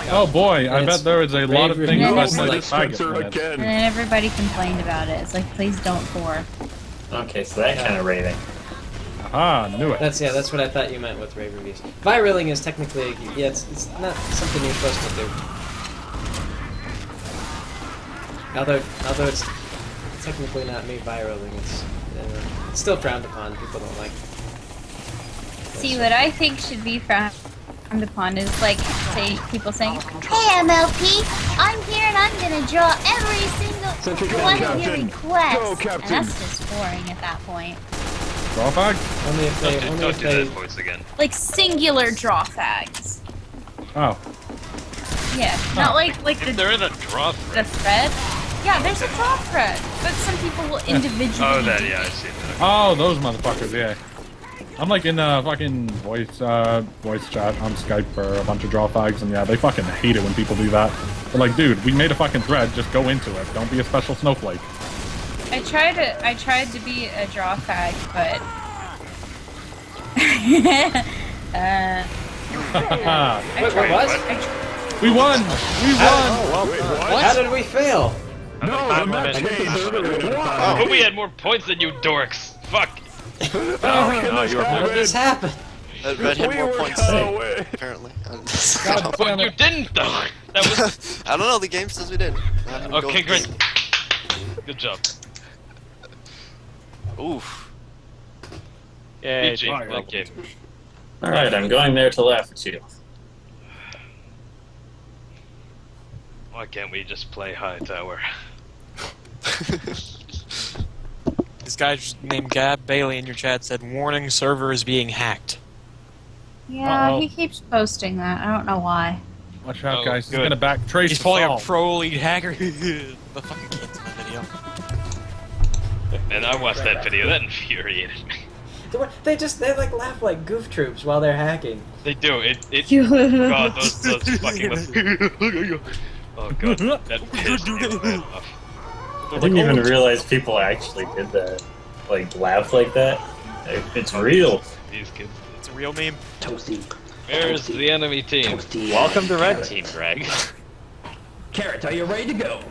Oh boy, I bet there was a lot of things reviews. about my Dispenser And again. then everybody complained about it. It's like, please don't pour. Okay, so that kind of rating. Ah, knew it. That's what I thought you meant with rave reviews. Viraling is technically, it's not something you're supposed to do. Although it's technically not me viraling, it's still frowned upon. People don't like. See, what I think should be frowned upon is like, say, people saying, "Hey MLP, I'm here and I'm gonna draw every single one of your requests," and that's just boring at that point. Draw fag? Only if they, Don't do that voice again. Like singular draw fags. Oh. Yeah, not like If they're in a draw the thread. Yeah, there's a draw thread, but some people will individually. Oh, that, do yeah, I it. see that. Oh, those motherfuckers, yeah. I'm like in fucking voice chat on Skype for a bunch of draw fags, and yeah, they fucking hate it when people do that. They're like, dude, we made a fucking thread, just go into it. Don't be a special snowflake. I tried to be a draw fag, but Wait, what? We won! We won! How did we fail? No, the match changed. But we had more points than you dorks. Fuck. How did this happen? Red had more points, apparently. But you didn't, though. That was. I don't know. The game says we did. Okay, great. Good job. Oof. Yay, GG, that game. Alright, I'm going there to laugh at you. Why can't we just play High Tower? This guy named Gab Bailey in your chat said, "Warning, server is being hacked." Yeah, he keeps posting that. I don't know why. Watch out, guys. He's gonna back trace. He's probably a pro lead hacker. The fucking kids in that video. And I watched that video. That infuriated me. They like laugh like goof troops while they're hacking. They do. God, those fucking. Oh god, that pissed me right off. I didn't even realize people actually did that. Like, laugh like that. It's real. These kids. It's a real meme. Toasty. Where's the enemy team? Toasty. Welcome to Red Team, Greg. Carrot, are you ready to go?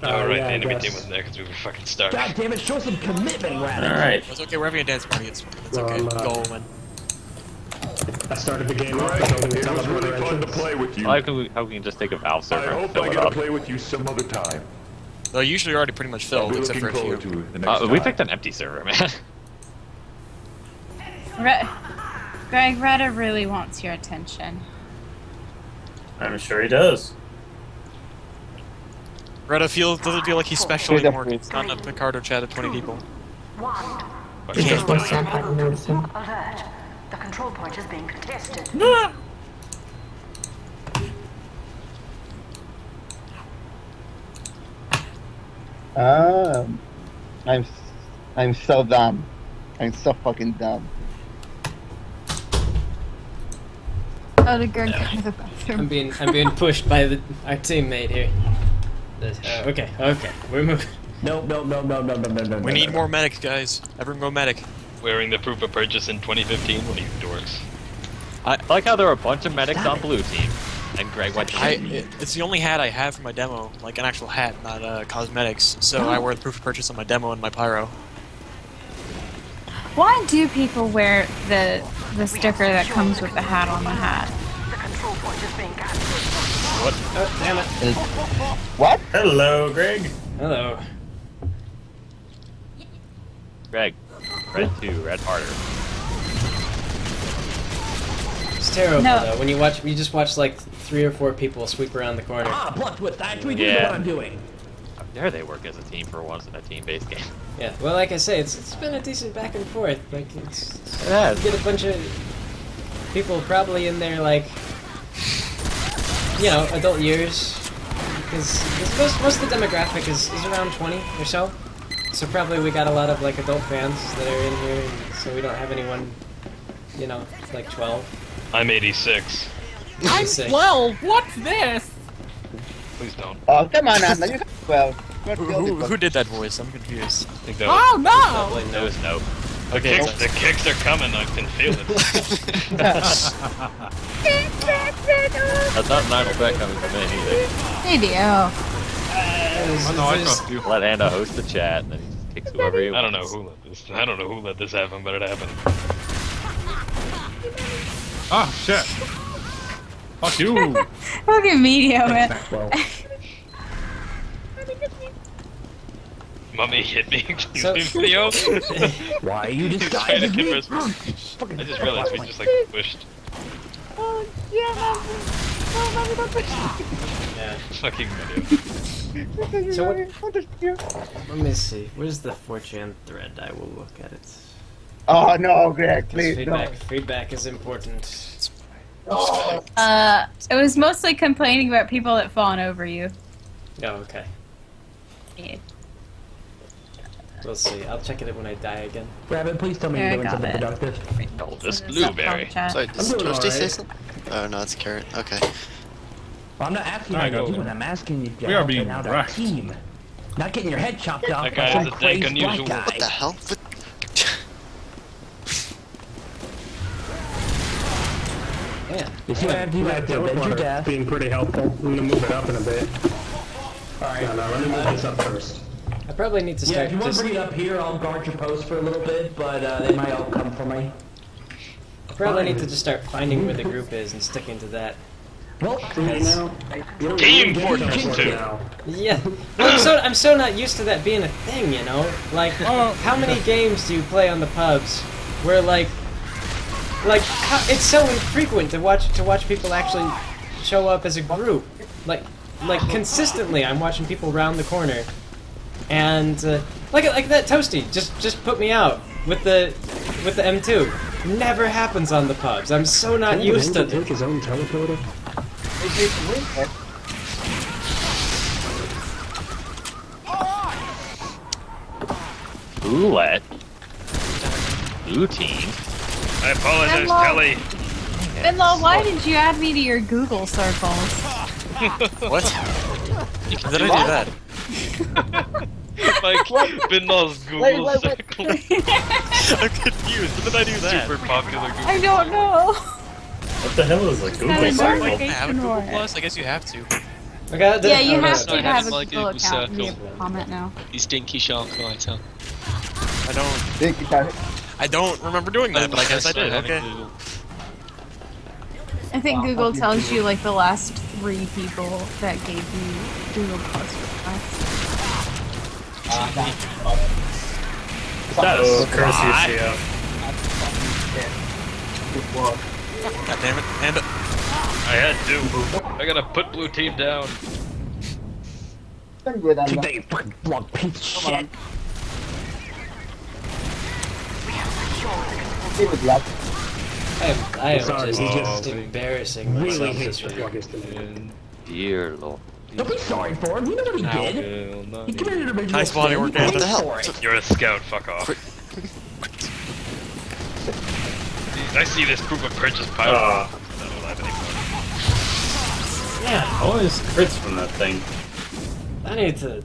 Oh, right, yeah, the enemy I guess. team was there because we were fucking starving. God damn it, show some commitment, Rad. Alright. It's okay, we're having a dance party. It's okay. Go win. I started the game off Greg, by building a it was teleporter really fun to entrance. play with you. How can we just take a Valve server I and hope fill I it get to up? play with you some other time. They're usually already pretty much filled, except for a few. The next We time. picked an empty server, man. Greg, Retta really wants your attention. I'm sure he does. Retta doesn't feel like he's special anymore. It's not a Picarto chat of 20 people. Alert. The control point is being contested. I'm so dumb. I'm so fucking dumb. Oh, the Greg go to the bathroom. I'm being pushed by our teammate here. Okay, we're moving. No. We need more medics, guys. Everyone go medic. Wearing the proof of purchase in 2015. What are you dorks? I like how there were a bunch of medics on blue team, and Greg went to It's the only hat I have for my demo, like an actual hat, not cosmetics. So I wear the proof of purchase on my demo and my pyro. Why do people wear the sticker that comes with the hat on the hat? The control point is being captured. What? Oh, damn it. What? Hello, Greg. Hello. Greg. Red 2, red harder. It's terrible No. though. When you just watch like 3 or 4 people sweep around the corner. Plot twist, I actually do know Yeah. what I'm doing. How dare they work as a team for once in a team-based game? Yeah. Well, like I say, it's been a decent back and forth. Like It has. You get a bunch of people probably in their like, adult years, because most of the demographic is around 20 or so. So probably we got a lot of like adult fans that are in here, and so we don't have anyone, like 12. I'm 86. I'm 12. What's this? Please don't. Oh, come on, Anna. You're 12. Who did that voice? I'm confused. I think that Oh was no! It was nope. Okay, the kicks are coming. I can feel it. That's not an idle threat coming from me either. They do. Oh, no, I trust you. Let Anna host the chat, and then he just kicks whoever he wants. I don't know who let this happen, but it happened. Ah, shit. Fuck you. Fucking media, man. Mummy hit me. Excuse So- me, video. Why are you He's disguised trying to as me? converse. I just realized we just like pushed. Oh, yeah, Yeah. Fucking video. So what? Let me see. Where's the 4chan thread? I will look at it. Oh no, Greg, 'Cause please feedback is important. no. It was mostly complaining about people that fawn over you. Oh, okay. Yeah. We'll see. I'll check it when I die again. Rabbit, please tell me Yeah, I you're doing got something it. productive. Oh, this It's up blueberry. on chat. Sorry, I'm does doing Toasty say alright. something? Oh no, it's Carrot. Okay. Well, I'm not asking I how you're know. doing. I'm asking you to We are help being out our wrecked. team. Not getting your head chopped off That by guy some has a dank crazy black unusual- guy. What the hell? Yeah. You see what I have to do? I have to avenge your death. Being pretty helpful. I'm gonna move it up in a bit. Alright, no, let me move this up first. I probably need to Yeah, start if you want just. to bring it up here, I'll guard your post for a little bit, but they might all come for me. I probably need to just start finding where the group is and sticking to that. Well, Team Fortress 2. Yeah. Well, I'm so not used to that being a thing, you know? Like, how many games do you play on the pubs where it's so infrequent to watch people actually show up as a group. Like consistently, I'm watching people round the corner, and like that Toasty just put me out with the M2. Never happens on the pubs. I'm so not used to. Take his own teleporter. Roulette. Blue team. I apologize, Hello. Telly. Finlaw, why did you add me to your Google circles? What? How did I do that? Like, Binlaw's Google circle. I'm confused. When did I do that? Super popular Google. I don't know. What the hell is a Google Kind of circle? Like, have a Google work. Plus? I guess you have to. Yeah, you have no, to I have have a like Google a account and be circle. able to comment now. You stinky shark, I tell. I Thank you, Carrot. don't remember doing that, but I guess I did. Okay. I think Google tells you like the last 3 people that gave you Google Plus requests. That is curse you, God damn it. And I had to. I gotta put blue team down. Take that, you fucking blog piece of shit. I am Sorry, just he just embarrassing really myself hates this your week. Dear Lord. Don't be sorry for him. You know what he did. He committed a major Nice body work, sin. Andy. What the hell? You're a scout, fuck off. I see this proof of purchase pile. Not alive anymore. Yeah, always crits from that thing. I need to.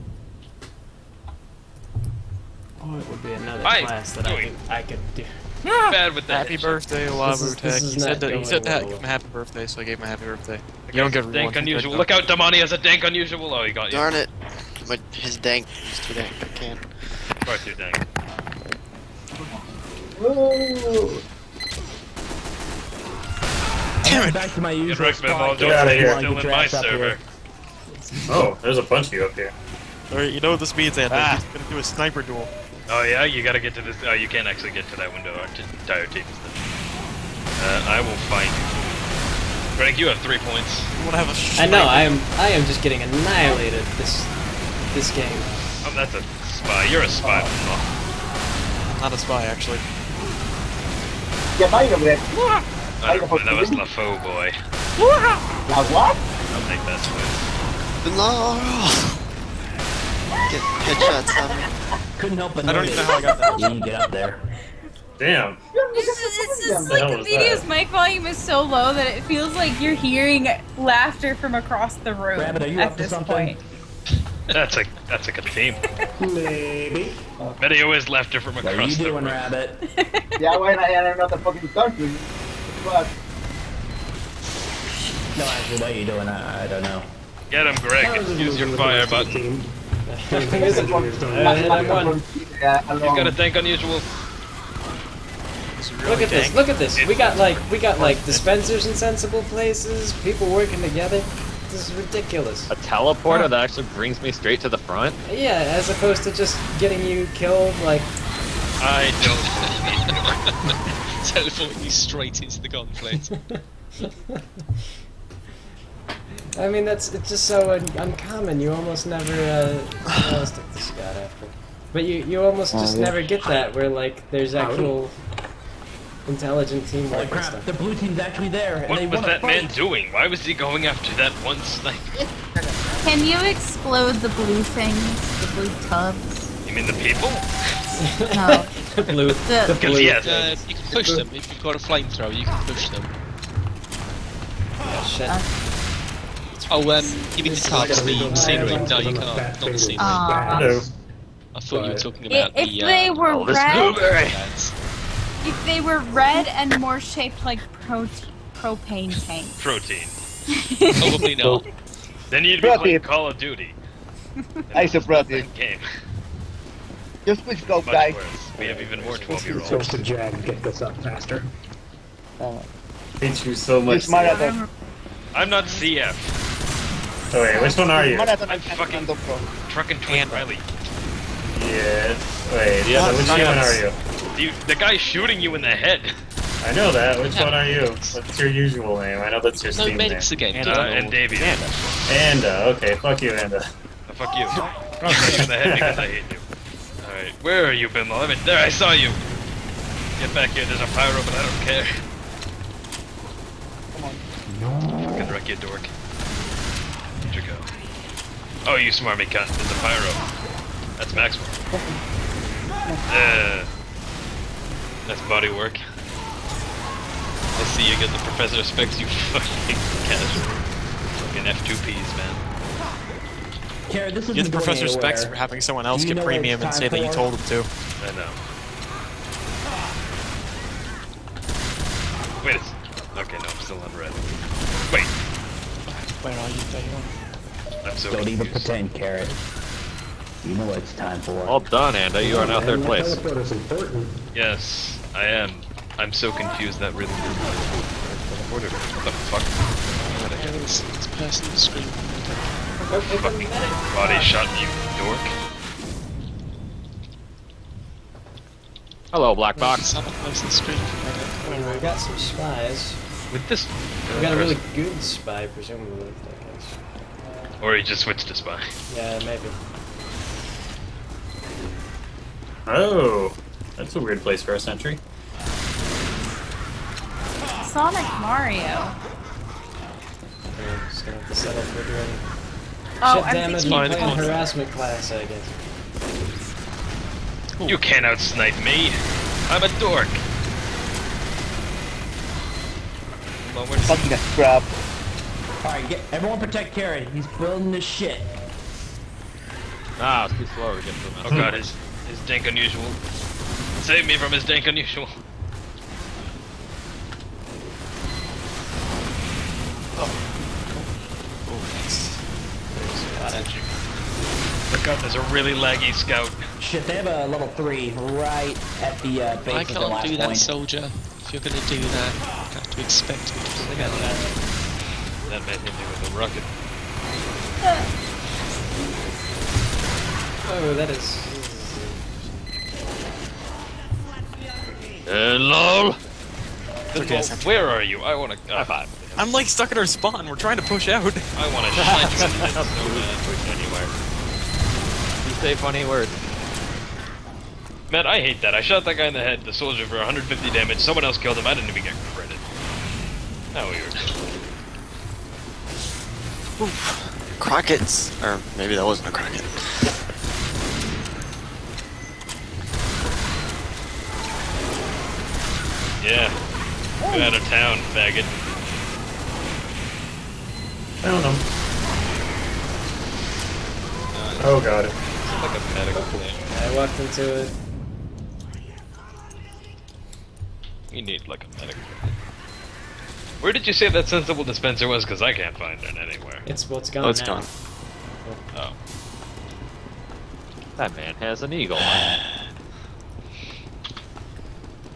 What would be another Hi, class that I could do? Bad with that. happy birthday, This Labu is Tech. He not said to going give well. him a happy birthday, so I gave him a happy birthday. You don't get one. Dank unusual. Look out, Damani has a dank unusual. Oh, he got you. Darn it. But his dank is too dank. I can't. Far too dank. Damn it. Back to my Get usual wrecked, spot. Get outta here. Still in my server. Oh, there's a bunch of you up here. Alright, you know what this means, Andy. Ah. He's gonna do a sniper duel. Oh yeah, you gotta get to this. Oh, you can't actually get to that window. Our entire team is there. I will find you. Greg, you have 3 points. You wanna have a I know. I am just getting annihilated this game. Oh, that's a spy. You're a spy. Not a spy, actually. Yeah, mine over there. I don't know, that was LaFaux boy. Now what? I'll take that swing. No! Get headshots on me. Couldn't help but I don't even know how I got that. You can get up there. Damn. It's just the like hell the was video's that? mic volume is so low that it feels like you're hearing laughter from across the room Rabbit, are you at up to this something? point. That's a good theme. Maybe. Video is laughter from What are across you the doing, room. Rabbit? Yeah, when I enter another fucking country. But No, actually, what are you doing? I don't know. Get him, Greg. Use your fire button. He's got a dank unusual. Look at this! Look at this! We got like dispensers in sensible places. People working together. This is ridiculous. A teleporter that actually brings me straight to the front? Yeah, as opposed to just getting you killed, like... I don't teleport you straight into the conflict. I mean, it's just so uncommon. You almost never, I'll stick this guy after. But you almost just never get that, where, like, there's actual intelligent teamwork and stuff. The blue team's actually there. What was that man doing? Why was he going after that one sniper? Can you explode the blue things? The blue tubs? You mean the people? No. The blue. The blue. Yes. You can push them. If you've got a flamethrower, you can push them. Oh, shit. Oh, you mean the tubs, the scenery? No, you can't. Not the scenery. Hello. I thought you were talking about If the. they were red, ads. if they were red and more shaped like propane tanks. Protein. Probably not. Then you'd be playing Call of Duty. I support you. Game. Just switch go, Much guys. worse. We have even more Switch 12-year-olds. to Jag and get this up faster. Hate you so much. It's marathon. I'm not CF. Oh wait, which one are you? I'm fucking trucking Twin Riley. Yeah. Wait, so which one are you? The guy shooting you in the head. I know that. Which one are you? What's your usual name? I know that's your Steam name. again. And Davey. Anda. Okay, fuck you, Anda. Fuck you. I'm shooting in the head because I hate you. Alright, where are you, Bimbo? There, I saw you. Get back here, there's a pyro, but I don't care. Come on. No. Fucking wreck you, dork. Where'd you go? Oh, you smarmy cunt. There's a pyro. That's Maxwell. That's body work. I see you get the professor specs, you fucking casual. Fucking F2Ps, man. Kara, this You get the professor specs for having someone else get premium and say that you told them to. I know. Wait a second. Okay, no, I'm still on red. Wait. Where are you, Dayon? I'm so Don't confused. even pretend, Carrot. You know what it's time for. Well done, Anda. You are now third place. Teleporter's important. Yes, I am. I'm so confused that really is what the fuck? It's person on the screen. Fucking body shot, you dork. Hello, black box. Someone close to the screen. We got some spies. With this, We got a really good spy, presumably. I guess. or he just switched to spy. Yeah, maybe. Oh, that's a weird place for a sentry. Sonic Mario. We're just gonna have to settle for doing. Oh, Shit, I'm damn it, thinking- we're playing harassment class, I guess. You can't outsnipe me. I'm a dork. Well, where's Fucking crap. Alright, everyone protect Carrot. He's building this shit. Ah, it's too slow to get to him. Oh god, his dank unusual. Save me from his dank unusual. Oh god, there's a really laggy scout. Shit, they have a level 3 right at the base I of the can't last do that, point. soldier. If you're gonna do that, you have to expect me to do that. That man hit me with a rocket. Oh, that is. Hello? Okay, Where are you? I wanna. High five. I'm like stuck at our spawn. We're trying to push out. I wanna shine you in the head so bad. Anywhere. You say funny words. Man, I hate that. I shot that guy in the head, the soldier, for 150 damage. Someone else killed him. I didn't even get credit. How weird. Crockett's, or maybe that wasn't a crockett. Yeah. Get out of town, faggot. Found him. Oh god. It's like a medical thing. I walked into it. You need like a medical. Where did you say that sensible dispenser was? Because I can't find it anywhere. It's what's gone. Oh, it's now. gone. Oh. That man has an eagle.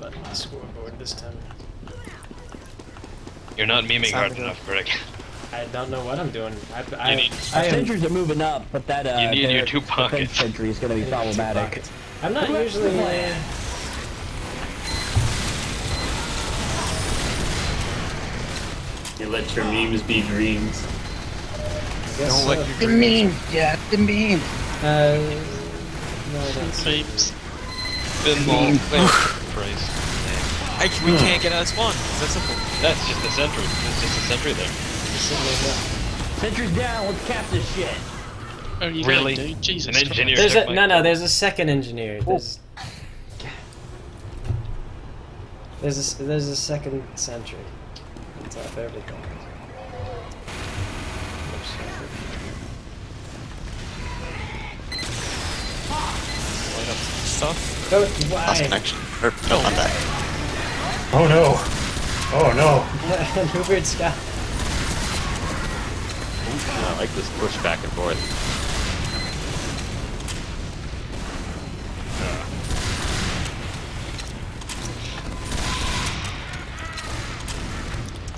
But on the scoreboard this time. You're not memeing hard enough, Greg. I don't know what I'm doing. Sentries are moving up, but that you need your their 2 pockets. defense sentry is going to be problematic. I'm not usually. You let your memes be dreams. Don't let The memes, yeah, the memes. No, I don't. Memes. Christ. We can't get out of spawn. It's that simple. That's just a sentry. There's just a sentry there. Sentry's down. Let's cap this shit. Oh, you Really? Dude? Jesus An engineer. There's took a my- no. There's a second engineer. There's a second sentry on top of everything. Light up stuff. Why? Lost connection. Or, no, not that. Oh no! Oh no! New weird sky. I like this push back and forth.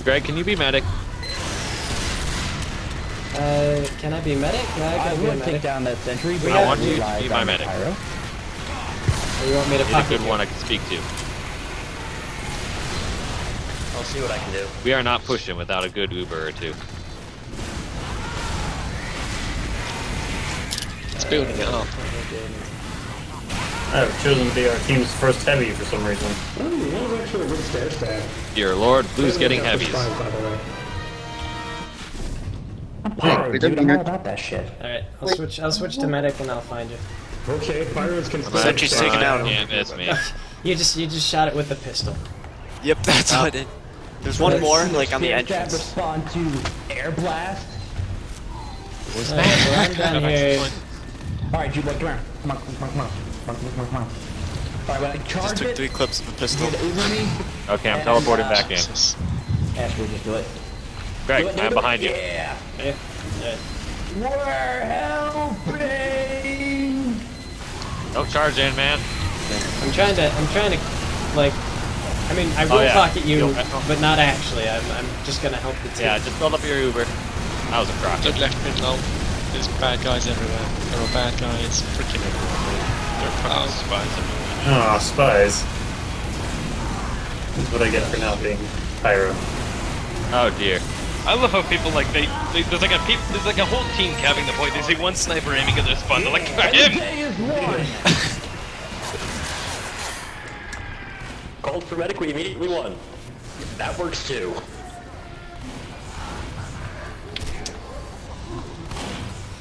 Greg, can you be medic? Can I be medic? No, I I can be a would take medic. down that sentry. We I have- want you to Rely be my on medic. Pyro. Or you want me to Need a pocket good you? one I can speak to. I'll see what I can do. We are not pushing without a good Uber or two. It's building it up. I've chosen to be our team's first heavy for some reason. Oh, that was actually a good stair stat. Dear Lord, Blue's getting That was heavies. fine, by the way. Pyro, we dude, don't I'm all need- about that shit. Alright, I'll switch to medic and I'll find you. Okay, Pyros can still. Sentry's taken out. Can't miss me. You just shot it with the pistol. Yep, that's what I did. There's one more, like on the Spears that entrance. respond to air blast. Alright, well, I'm down here. Alright, Jude, come here. Come on. Alright, when I Just charge took it, 3 clips of a you pistol. need to Uber me. Okay, I'm And, teleporting back in. Ash, we'll just do it. Greg, Do it, I'm do it. behind you. Yeah. Yeah. We're helping. Don't charge in, man. I'm trying to, like, I mean, I will yeah. pocket you, You'll- but not actually. I'm just gonna help the team. Yeah, just build up your Uber. That was a crock. Don't left me alone. There's bad guys everywhere. There are bad guys freaking everywhere. There are crowds. Spies everywhere. Oh, spies. That's what I get for not being Pyro. Oh dear. I love how people like there's like a whole team capping the point. They see one sniper aiming at their spawn. They're like, him. Called for medic, we immediately won. That works too.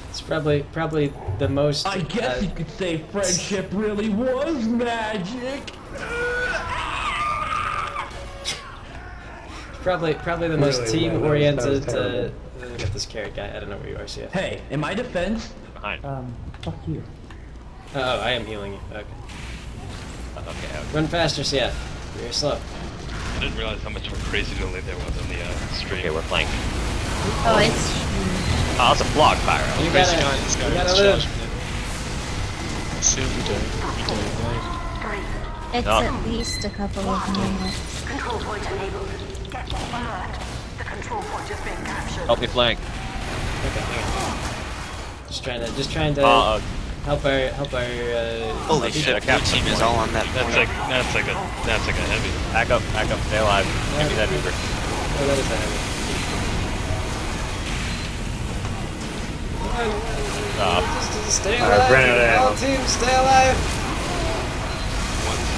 It's probably the most. I guess you could say friendship really was magic. Probably the most Really, team-oriented. that was terrible. Look at this carrot guy. I don't know where you are, CF. Hey, in my defense, Behind. fuck you. Oh, I am healing you. Okay. Okay. Run faster, CF. You're slow. I didn't realize how much of a crazy delay there was on the stream. Okay, we're flanking. Oh, it's. Oh, it's a block, Pyro. You Crazy gotta, guy, this guy you is gotta live. charging it. See what we do. It's No. at least a couple of minutes. Control point enabled. Get alert. The control point is being captured. Help me flank. Okay, hang on. Just trying to help our Holy shit, your team is all on that That's point. like a heavy. Back up, stay alive. Give me that Uber. Oh, that is a heavy. Just stay alive. ran out of ammo. All teams, stay alive.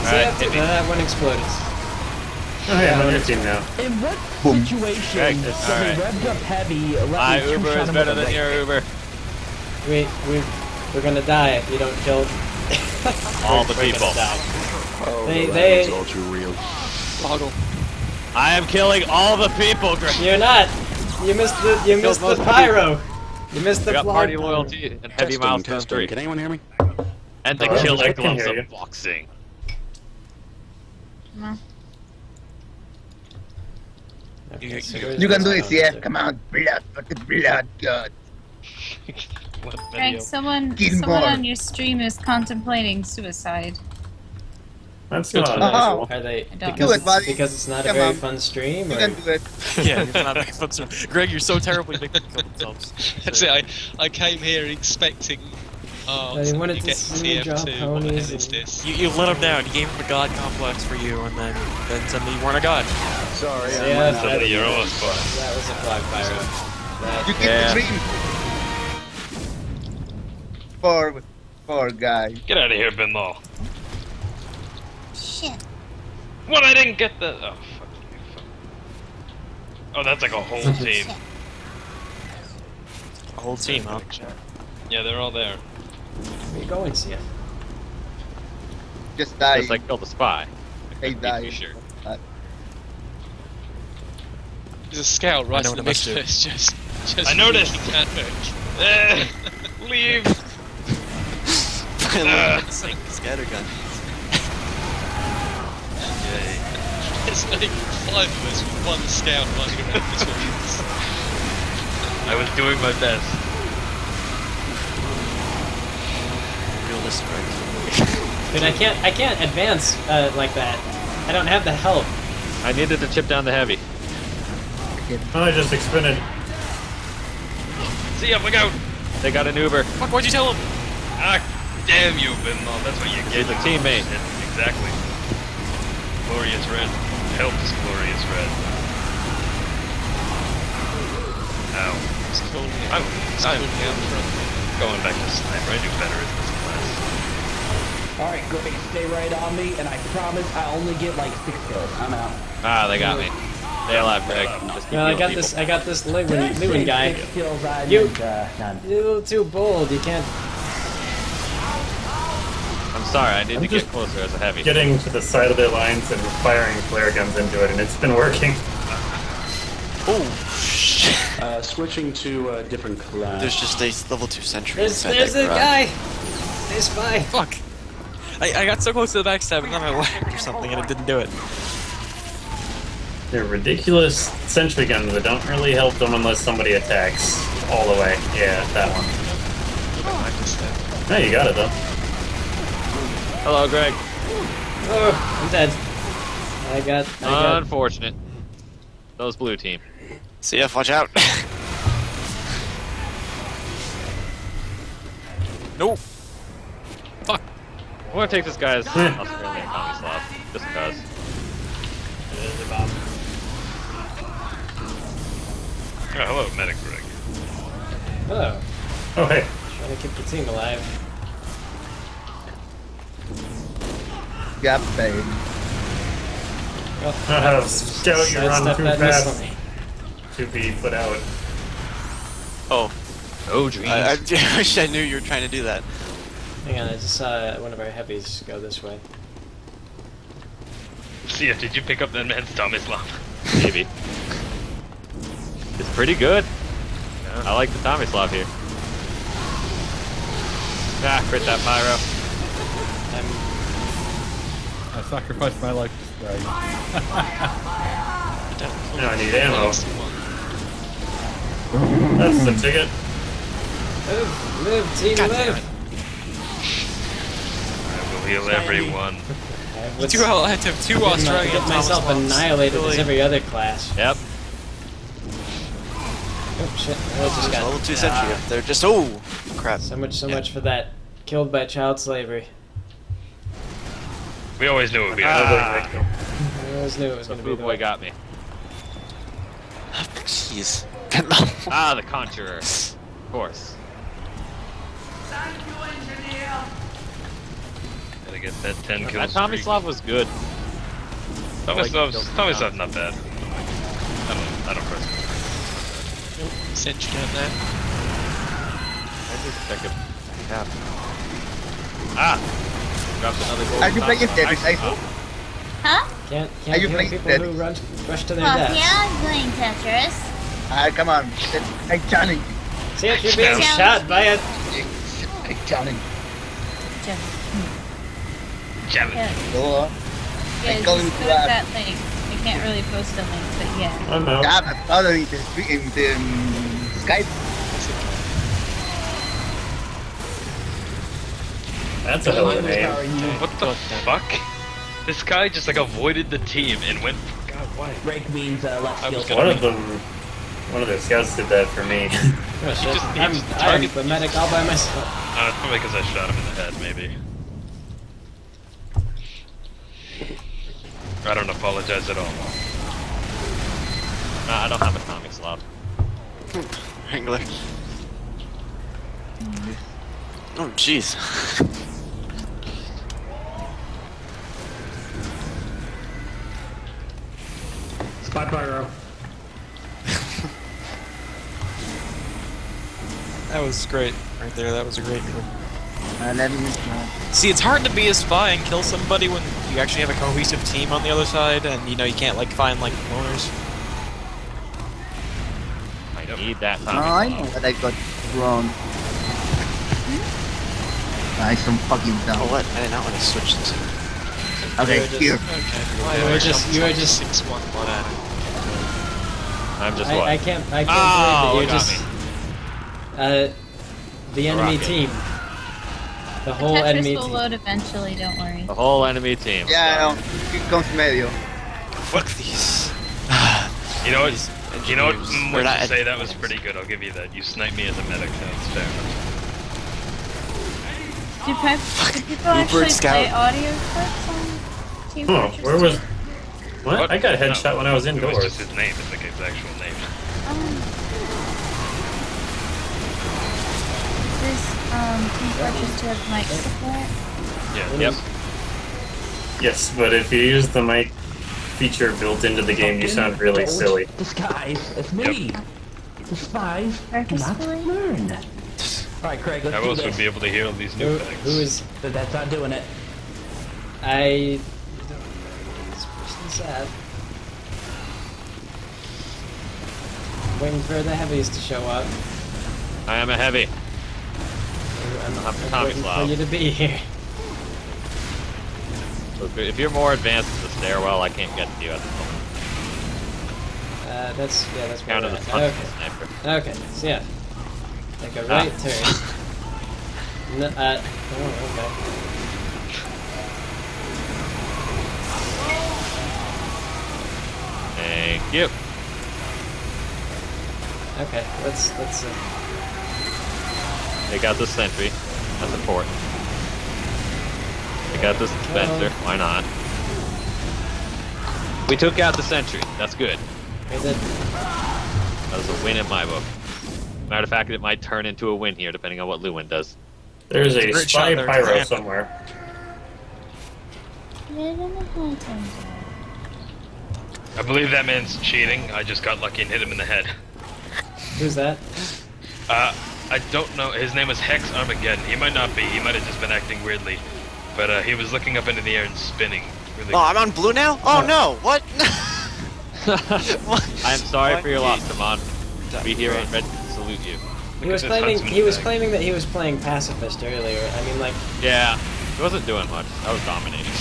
Alright, hit me. That one exploded. Oh yeah, I'm on your team now. In what situation Greg, when alright. we revved up heavy, My let me Uber two-shot is him better with a than your right- Uber. We're gonna die if you don't kill All the we're gonna people. die. Oh, They- that they- is all too real. Boggle. I am killing all the people, Greg. You're not. You missed the most pyro. You missed We the got blog party pyro. loyalty and heavy milestone 3. Can anyone hear me? And the Oh, killer I can gloves hear you. of boxing. Okay, so You can do it, where's yeah. the- Come on, blood, fucking blood, God. What Frank, video? someone Kill more. on your stream is contemplating suicide. That's Good not to know. unusual. Are they don't because know. it's, because it's not a very fun stream? You Or? can do it. Yeah, it's not very fun. Greg, you're so terribly making people kill themselves. That's it. I came here expecting. Oh, I wanted you to get see me drop TF2. What the hell ponies is this? You let him down. You gave him a god complex for you, and then suddenly you weren't a god. Sorry, Yeah, Suddenly you're almost fun. that was a flag pyro. You get the dream. Poor guy. Get out of here, Ben Law. Shit. What? I didn't get the. Oh, fuck you. Fuck. Oh, that's like a whole team. A whole team, huh? Yeah, they're all there. Where you going, CF? Just die. Just like kill the spy. Hey, die. Sure. There's a scout right know in the what I must middle. do. It's just I noticed. can't Leave. Scattergun. It's like 5 of us with one scout running around between us. I was doing my best. Realistic, right? Dude, I can't advance like that. I don't have the help. I needed to chip down the heavy. Oh, I just expended. See ya, look out! They got an Uber. Fuck, why'd you tell him? Ah, damn you, Ben Law. That's what you get. He's a teammate. Exactly. Glorious red. Helps glorious red. Ow. I'm going back to sniper. I do better in this class. Alright, great. Stay right on me, and I promise I only get like 6 kills. I'm out. Ah, they got me. Stay alive, Greg. Just keep No, I got healing this. people. I got this Lewin guy. 6 kills, I You- need, none. You're a little too bold. You can't. I'm sorry, I need I'm to just get closer as a heavy. Getting to the side of their lines and firing flare guns into it, and it's been working. Oh, shit. Switching to a different class. There's just a level 2 sentry. There's inside that a garage. guy. They spy. Fuck. I got so close to the backstab and then I whacked or something and it didn't do it. They're ridiculous sentry guns that don't really help them unless somebody attacks all the way. Yeah, that one. No, you got it though. Hello, Greg. Oh, I'm dead. I got. Unfortunate. Those blue team. CF, watch out. Nope. Fuck. I'm gonna take this guy's Australian Tommy slot. Just cause. Oh, hello, medic Greg. Hello. Oh, hey. Trying to keep the team alive. Got paid. Scout, you run Sidestep too that fast missile. to be put out. Oh. No dreams. I wish I knew you were trying to do that. Hang on, I just saw one of our heavies go this way. See ya, did you pick up that man's Tomislav? Maybe. It's pretty good. I like the Tomislav here. Ah, crit that pyro. I sacrificed my life to Greg. Now I need ammo. That's the ticket. Live, team, live. I will heal everyone. I have to have 2 Australian Get myself Thomas annihilated Really? as every other class. Yep. Oh shit! I just There's got level 2 sentry up there. Just, oh, crap. so much for that. Killed by child slavery. We always knew it would be I always knew it was The going to be blue boy got me. Jeez. Ah, the Conjurer. Of course. Gotta get that 10 That kills. Tomislav was good. Tomislav's not bad. I don't trust him. Sentry on that. I just check it. Yeah. Ah! Dropped another gold. Are you playing Tetris? Huh? Can't Are you heal playing people who rush to their Well, deaths. yeah, I'm playing Tetris. Come on. I challenge you. See if you're being shot by a... I challenge Yeah. Go on. Yeah, I'm just going put to up that link. I can't really post a link, but yeah. I know. Yeah, but following the Skype. That's a hell of a name. What the fuck? This guy just like avoided the team and went. God, why? Break means left skill. One of the scouts did that for me. I'm the medic all by myself. It's probably because I shot him in the head, maybe. I don't apologize at all. I don't have atomic slot. Wrangler. Oh, jeez. Spy pyro. That was great, right there. That was a great move. Let me See, it's hard to be a spy and kill somebody when you actually have a cohesive team on the other side, and you know you can't like find like loners. I need that No, atomic I slot. know that I got wrong. Nice, I'm fucking dumb. Oh, what? I did not want to switch this. Okay, here. You were just 6-1-1. I'm just what? I can't believe that you're just the enemy team. The whole Tetris enemy will team. load eventually, don't worry. The whole enemy team. Yeah, I know. Here comes medio. Fuck these. You know what? You know what? We're What not you say that was pretty good. I'll give you that. You sniped me as a medic. That's fair enough. Do people actually play audio clips on Team Fortress? Where was... What? I got headshot when I was It indoors. was just his name. It's like his actual name. Does Team Fortress 2 have mic support? Yeah. Yep. Yes, but if you use the mic feature built into the game, you sound really silly. Disguise, it's me. The spies cannot learn. Alright, Craig, let's How do else this. would be able to hear all these new things? Who is? But that's not doing it. This person's sad. Waiting for the heavies to show up. I am a heavy. I'm atomic waiting for slot. you to be here. So if you're more advanced in the stairwell, I can't get to you at the moment. That's where Counted we're as at. punch Okay. sniper. Okay, so yeah. Take a right turn. No, oh, okay. Thank you. Okay, let's Take out the sentry. That's important. Take out the dispenser. Why not? We took out the sentry. That's good. we did. That was a win in my book. Matter of fact, it might turn into a win here, depending on what Lewin does. There's a Great spy shot there, pyro Grant. somewhere. I believe that man's cheating. I just got lucky and hit him in the head. Who's that? I don't know. His name was Hex Armageddon. He might not be. He might have just been acting weirdly. But he was looking up into the air and spinning. Really Oh, I'm on blue now? Oh no, what? I'm sorry for your loss, Damon. Be here and ready to salute you. He was claiming that he was playing pacifist earlier. I mean, like. Yeah, he wasn't doing much. I was dominating.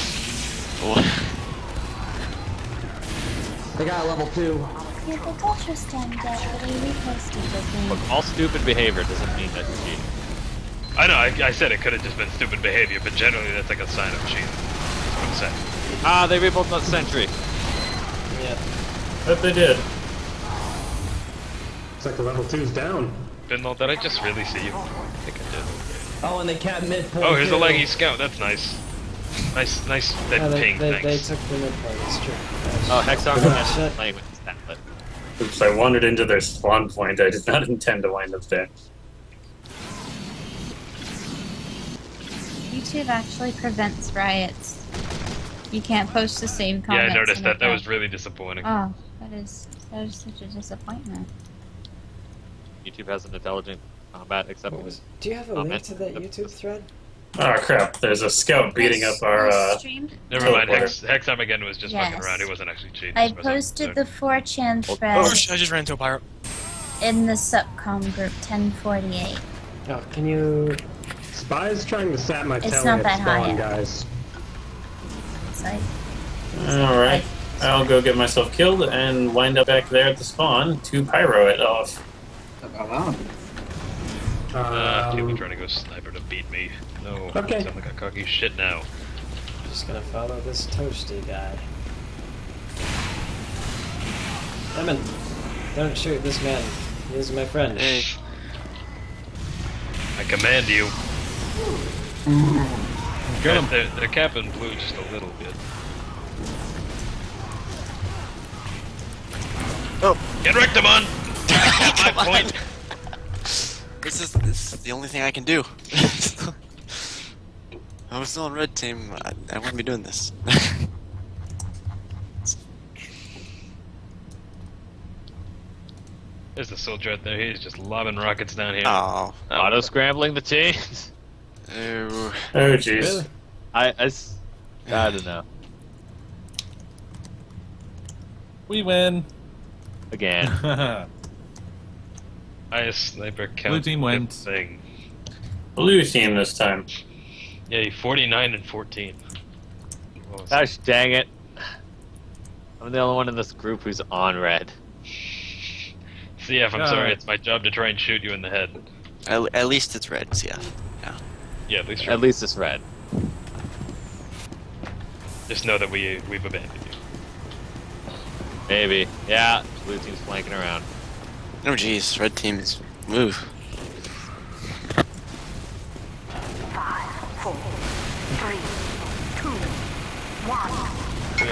They got a level 2. Yeah, the Tetris timed out, but I reposted the thing. Look, all stupid behavior doesn't mean that you're cheating. I know. I said it could have just been stupid behavior, but generally that's like a sign of cheating. That's what I'm saying. Ah, they rebuilt that sentry. Yeah. But they did. Looks like the level 2's down. Bindle, did I just really see you? I think I did. Oh, and they capped midpoint. Oh, here's a too. leggy scout. That's nice. Nice, that ping. They Thanks. took the midpoint. It's true. Oh, Hexar was playing with his tablet. Oops, I wandered into their spawn point. I did not intend to wind up there. YouTube actually prevents riots. You can't post the same Yeah, comments. I noticed in that. a That was thread. really disappointing. Oh, that is such a disappointment. YouTube has an intelligent combat acceptance. Do you have a link to that YouTube thread? Oh crap, there's a scout beating up our, Never mind. teleporter. Hex Armageddon was just fucking Yes. around. He wasn't actually cheating. I as far as I'm posted the concerned. 4chan thread Oh, I just ran into a pirate. in the subcom group 1048. Oh, can you? Spy's trying to sap my It's telly not at that high spawn, yet. guys. It's like, Alright, I'll go get myself killed and wind up back there at the spawn to pyro it off. People trying to go sniper to beat me. No. Okay. I sound like a cocky shit now. Just gonna follow this toasty guy. Lemon, don't shoot this man. He is my friend. Hey. I command you. Get him. They're capping blue just a little bit. Oh, get wrecked, him on. My point. This is the only thing I can do. I was still on red team. I wouldn't be doing this. There's the soldier right there. He's just lobbing rockets down here. Oh. Auto scrambling the chains. Oh. Oh, jeez. Really? I don't know. We win. Again. Highest sniper count. Blue team wins. Thing. Blue team this time. Yeah, 49 and 14. Gosh dang it. I'm the only one in this group who's on red. CF, I'm sorry, it's my job to try and shoot you in the head. At least it's red, CF. Yeah. Yeah, at least. At least it's red. Just know that we've abandoned you. Maybe. Yeah. Blue team's flanking around. Oh jeez, red team is move. 5, 4, 3, 2, 1.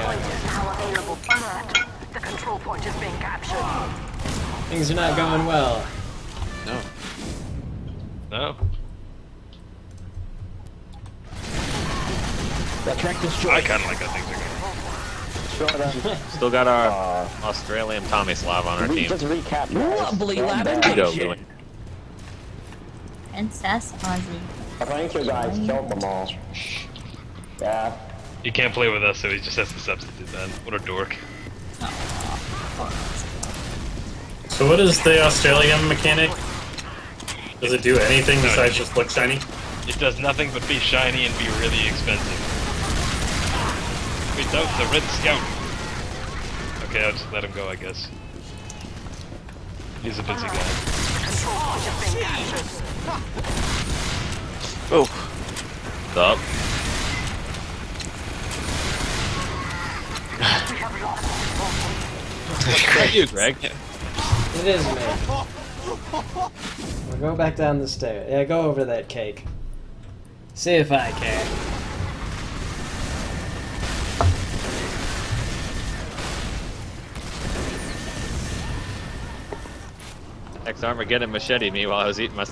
Point is now available. Alert. The control point is being captured. Things are not going well. No. No. That track destroyed. I kind of like how things are going. Still got our Australian Tomislav on our team. Just recap. Lovely Go, Billy. Princess Ozzy. I think you guys killed them all. Yeah. He can't play with us, so he just has to substitute that. What a dork. So what is the Australian mechanic? Does it do anything besides just look shiny? It does nothing but be shiny and be really expensive. Wait, that was the Red Scout. Okay, I'll just let him go, I guess. He's a busy guy. Oh. What's up? Is that you, Greg? It is me. We'll go back down the stairs. Yeah, go over that cake. See if I can. Ex-Armageddon machete me while I was eating my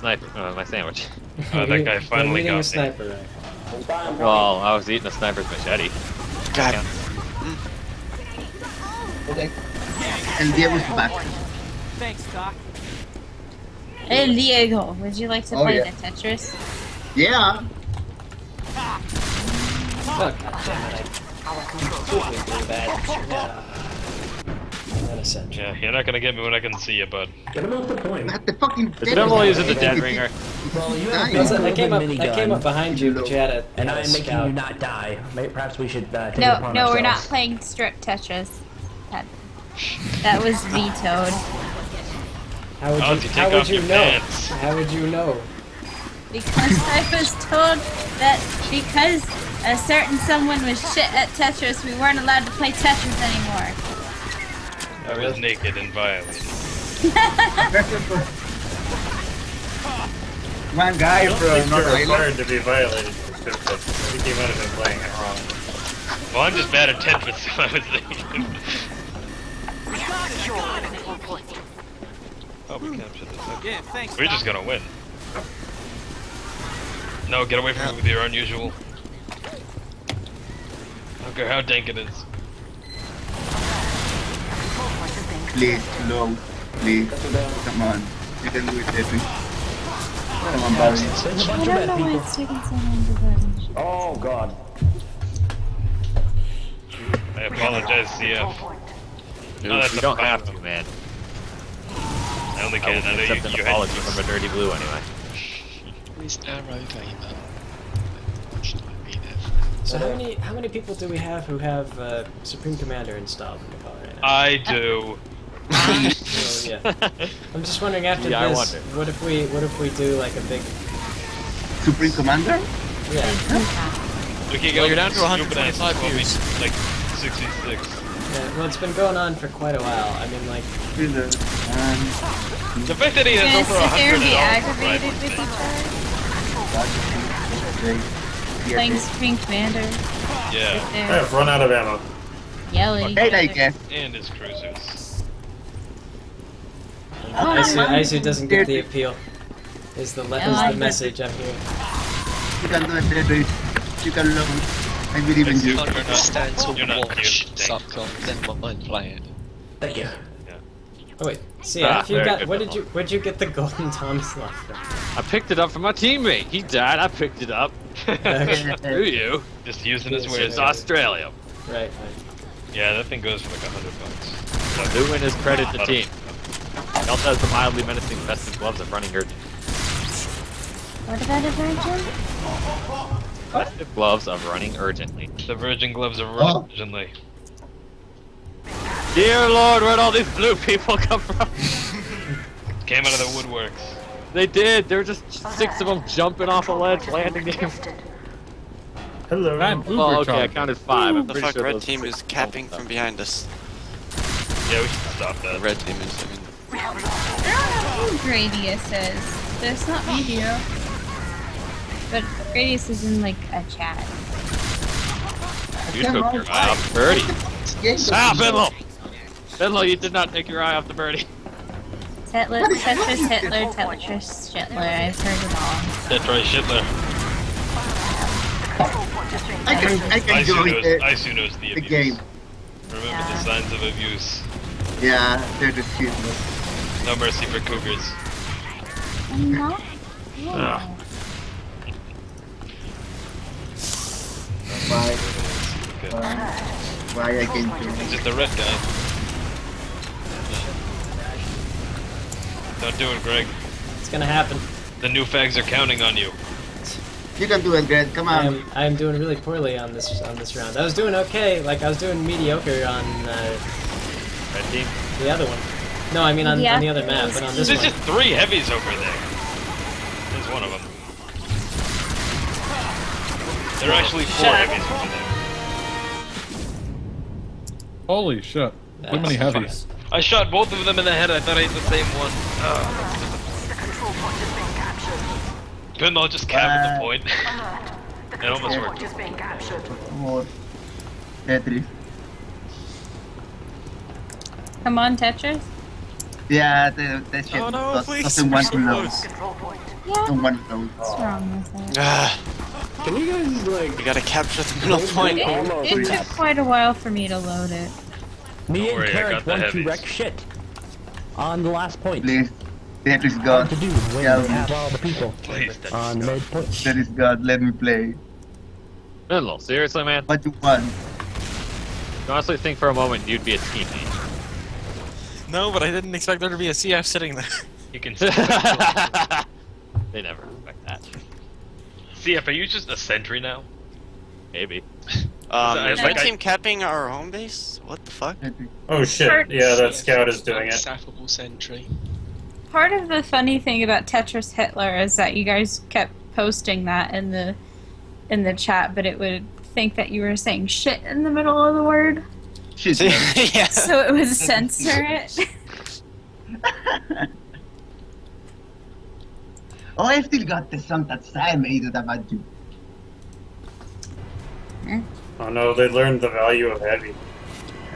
my sandwich. That guy finally got me. A sniper rifle. Well, I was eating a sniper's machete. God. And Diego's back. Thanks, Doc. Hey Diego, would you like to play yeah. the Tetris? Yeah. Fuck, goddammit, I completely blew that. Yeah, you're not gonna get me when I can see you, bud. Get him off the point. At the fucking The devil using the dead ringer. Well, you Nice. have I came up behind you, but you had a and I'm making scout. you not die. Perhaps we should take it upon No, ourselves. we're not playing strip Tetris. That was vetoed. How would How would you know? pants? How would you know? Because I was told that because a certain someone was shit at Tetris, we weren't allowed to play Tetris anymore. I was naked and violent. One guy I from don't think North you're Island. required to be violated for strip Tetris. I think you might have been playing it wrong. Well, I'm just bad at Tetris, so I was thinking. Oh, we captured this. Okay. Yeah, thanks, We're Doc. just gonna win. No, get away from me with your unusual. I don't care how dank it is. Please, no. Please. Come on. You can do it, Epi. Come on, Barry. There's a I bunch of don't bad know why people. it's taking so long to run. Oh god. I apologize, CF. No, that's You a don't fine have one. to, man. I only I can. I wouldn't know accept an you apology had from a dirty blue anyway. Please arrow gamer. So how many people do we have who have Supreme Commander installed in the call right now? I do. Well, yeah. I'm just wondering after Yeah, I this, wonder. what if we do like a big Supreme Commander? yeah. We can Well, go you're down to stupid 125 ass views. like 66. Yeah, well, it's been going on for quite a while. I mean, like... The fact that he has Gonna over sit there 100 and be is aggravated with each other. Playing Supreme Commander. Yeah. Sit there. I've run out of ammo. Yelling. And his cruisers. Isu doesn't get the appeal. Is the message I'm hearing. You can do it, David. You can learn. I believe in you. Understand to You're not watch new, Subcom, then play it. Thank you. Oh wait, see, if you very got, good where'd you get the golden Thomas left from? I picked it up from my teammate. He died. I picked it up. Screw you. Just using his words. It's Australia. Right. Yeah, that thing goes for like $100. Doing his credit to team. He also has the mildly menacing vest and gloves of running urgent. What about a virgin? Vested gloves of running urgently. The virgin gloves of running urgently. Dear Lord, where'd all these blue people come from? Came out of the woodworks. They did. There were just 6 of them jumping off a ledge, landing there. Hello. Oh, okay, I counted 5. I'm The pretty fuck, sure red those team is capping from behind us. Yeah, we should stop that. The red team is, I don't know who Gradius is. That's not video. But Gradius is in like a chat. You took your eye off the birdie. Benlo! Benlo, you did not take your eye off the birdie. Tetris, Tetris, Hitler, Tetris, Hitler. I've heard it all. Tetris Hitler. I can go with Isu knows the abuse. game. Remember the signs of abuse. Yeah, they're just cute. No mercy for cougars. I'm not. Why? Okay. Why I can He's just a red guy. Don't do it, Greg. It's gonna happen. The new fags are counting on you. You can do it, Greg. Come on. I am doing really poorly on this round. I was doing okay. Like I was doing mediocre on Red team. the other one. No, I mean on the other map, but on this There's one. just 3 heavies over there. There's one of them. There are actually 4 heavies over there. Holy shit. Too many heavies. I shot both of them in the head. I thought I hit the same one. Couldn't I just cap at the point? It almost worked. More. Tetris. Come on, Tetris. Yeah, that shit doesn't want to load. Don't want to load. What's wrong with it? Can you guys, like... We gotta capture the middle point. It took quite a while for me to load it. Me Don't and worry, I Carrot got the want to heavies. wreck shit. On the last point. Please. Tetris What God. to do when Yeah, we have all the people Please, Tetris on God. mid point. Tetris God, let me play. Benlo, seriously, man? What you want? You honestly think for a moment you'd be a teammate. No, but I didn't expect there to be a CF sitting there. You can. They never expect that. CF, are you just a sentry now? Maybe. Is red team capping our home base? What the fuck? Oh shit, yeah, that scout is doing it. Unstaffable sentry. Part of the funny thing about Tetris Hitler is that you guys kept posting that in the chat, but it would think that you were saying shit in the middle of the word. Shit. Yeah. So it would censor it. Oh, I still got the song that Sam made about you. Oh no, they learned the value of heavy.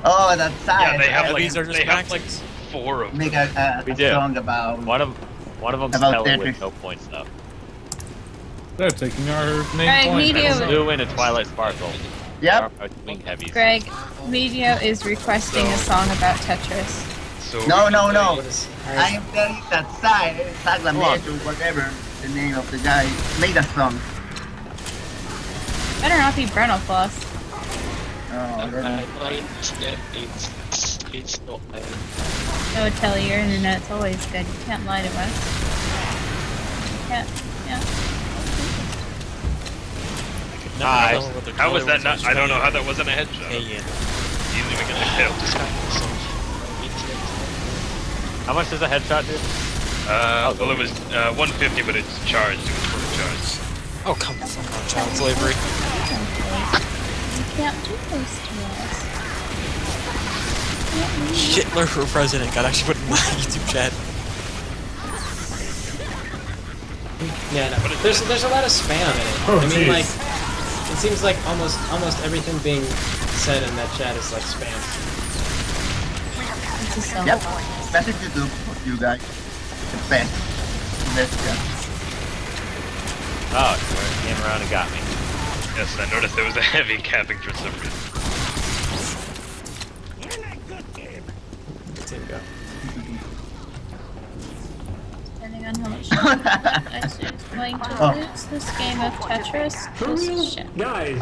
Oh, that's sad. Yeah, they have These are just like 4 of them. Make a song about One of them's About Helen Tetris. with no points though. They're taking our main Right, point. media- Blue in a Twilight Sparkle. Yep. Wing heavies. Greg, Medio is requesting a song about Tetris. So No. It I was- am telling that Saglamet or whatever the name of the guy made a song. Better not be Breno Plus. Oh, that's It's not. I would tell you, your internet's always good. You can't lie to us. Yeah. Nice. How was that not? I don't know how that wasn't a headshot. Hey, yeah. You didn't even get the kill. How much does a headshot do? Well, it was 150, but it's charged. It was fully charged. Oh, come on, child slavery. You can't do this to us. Hitler for president got actually put in my YouTube chat. Yeah, no, there's a lot of spam in it. Oh, I mean, geez. like, it seems like almost everything being said in that chat is like spam. Yep. Best thing to do for you guys. The best. Let's go. Oh, you came around and got me. Yes, I noticed there was a heavy capping for some reason. Team go. Depending on how much is going to lose this game of Tetris. Shit. Guys,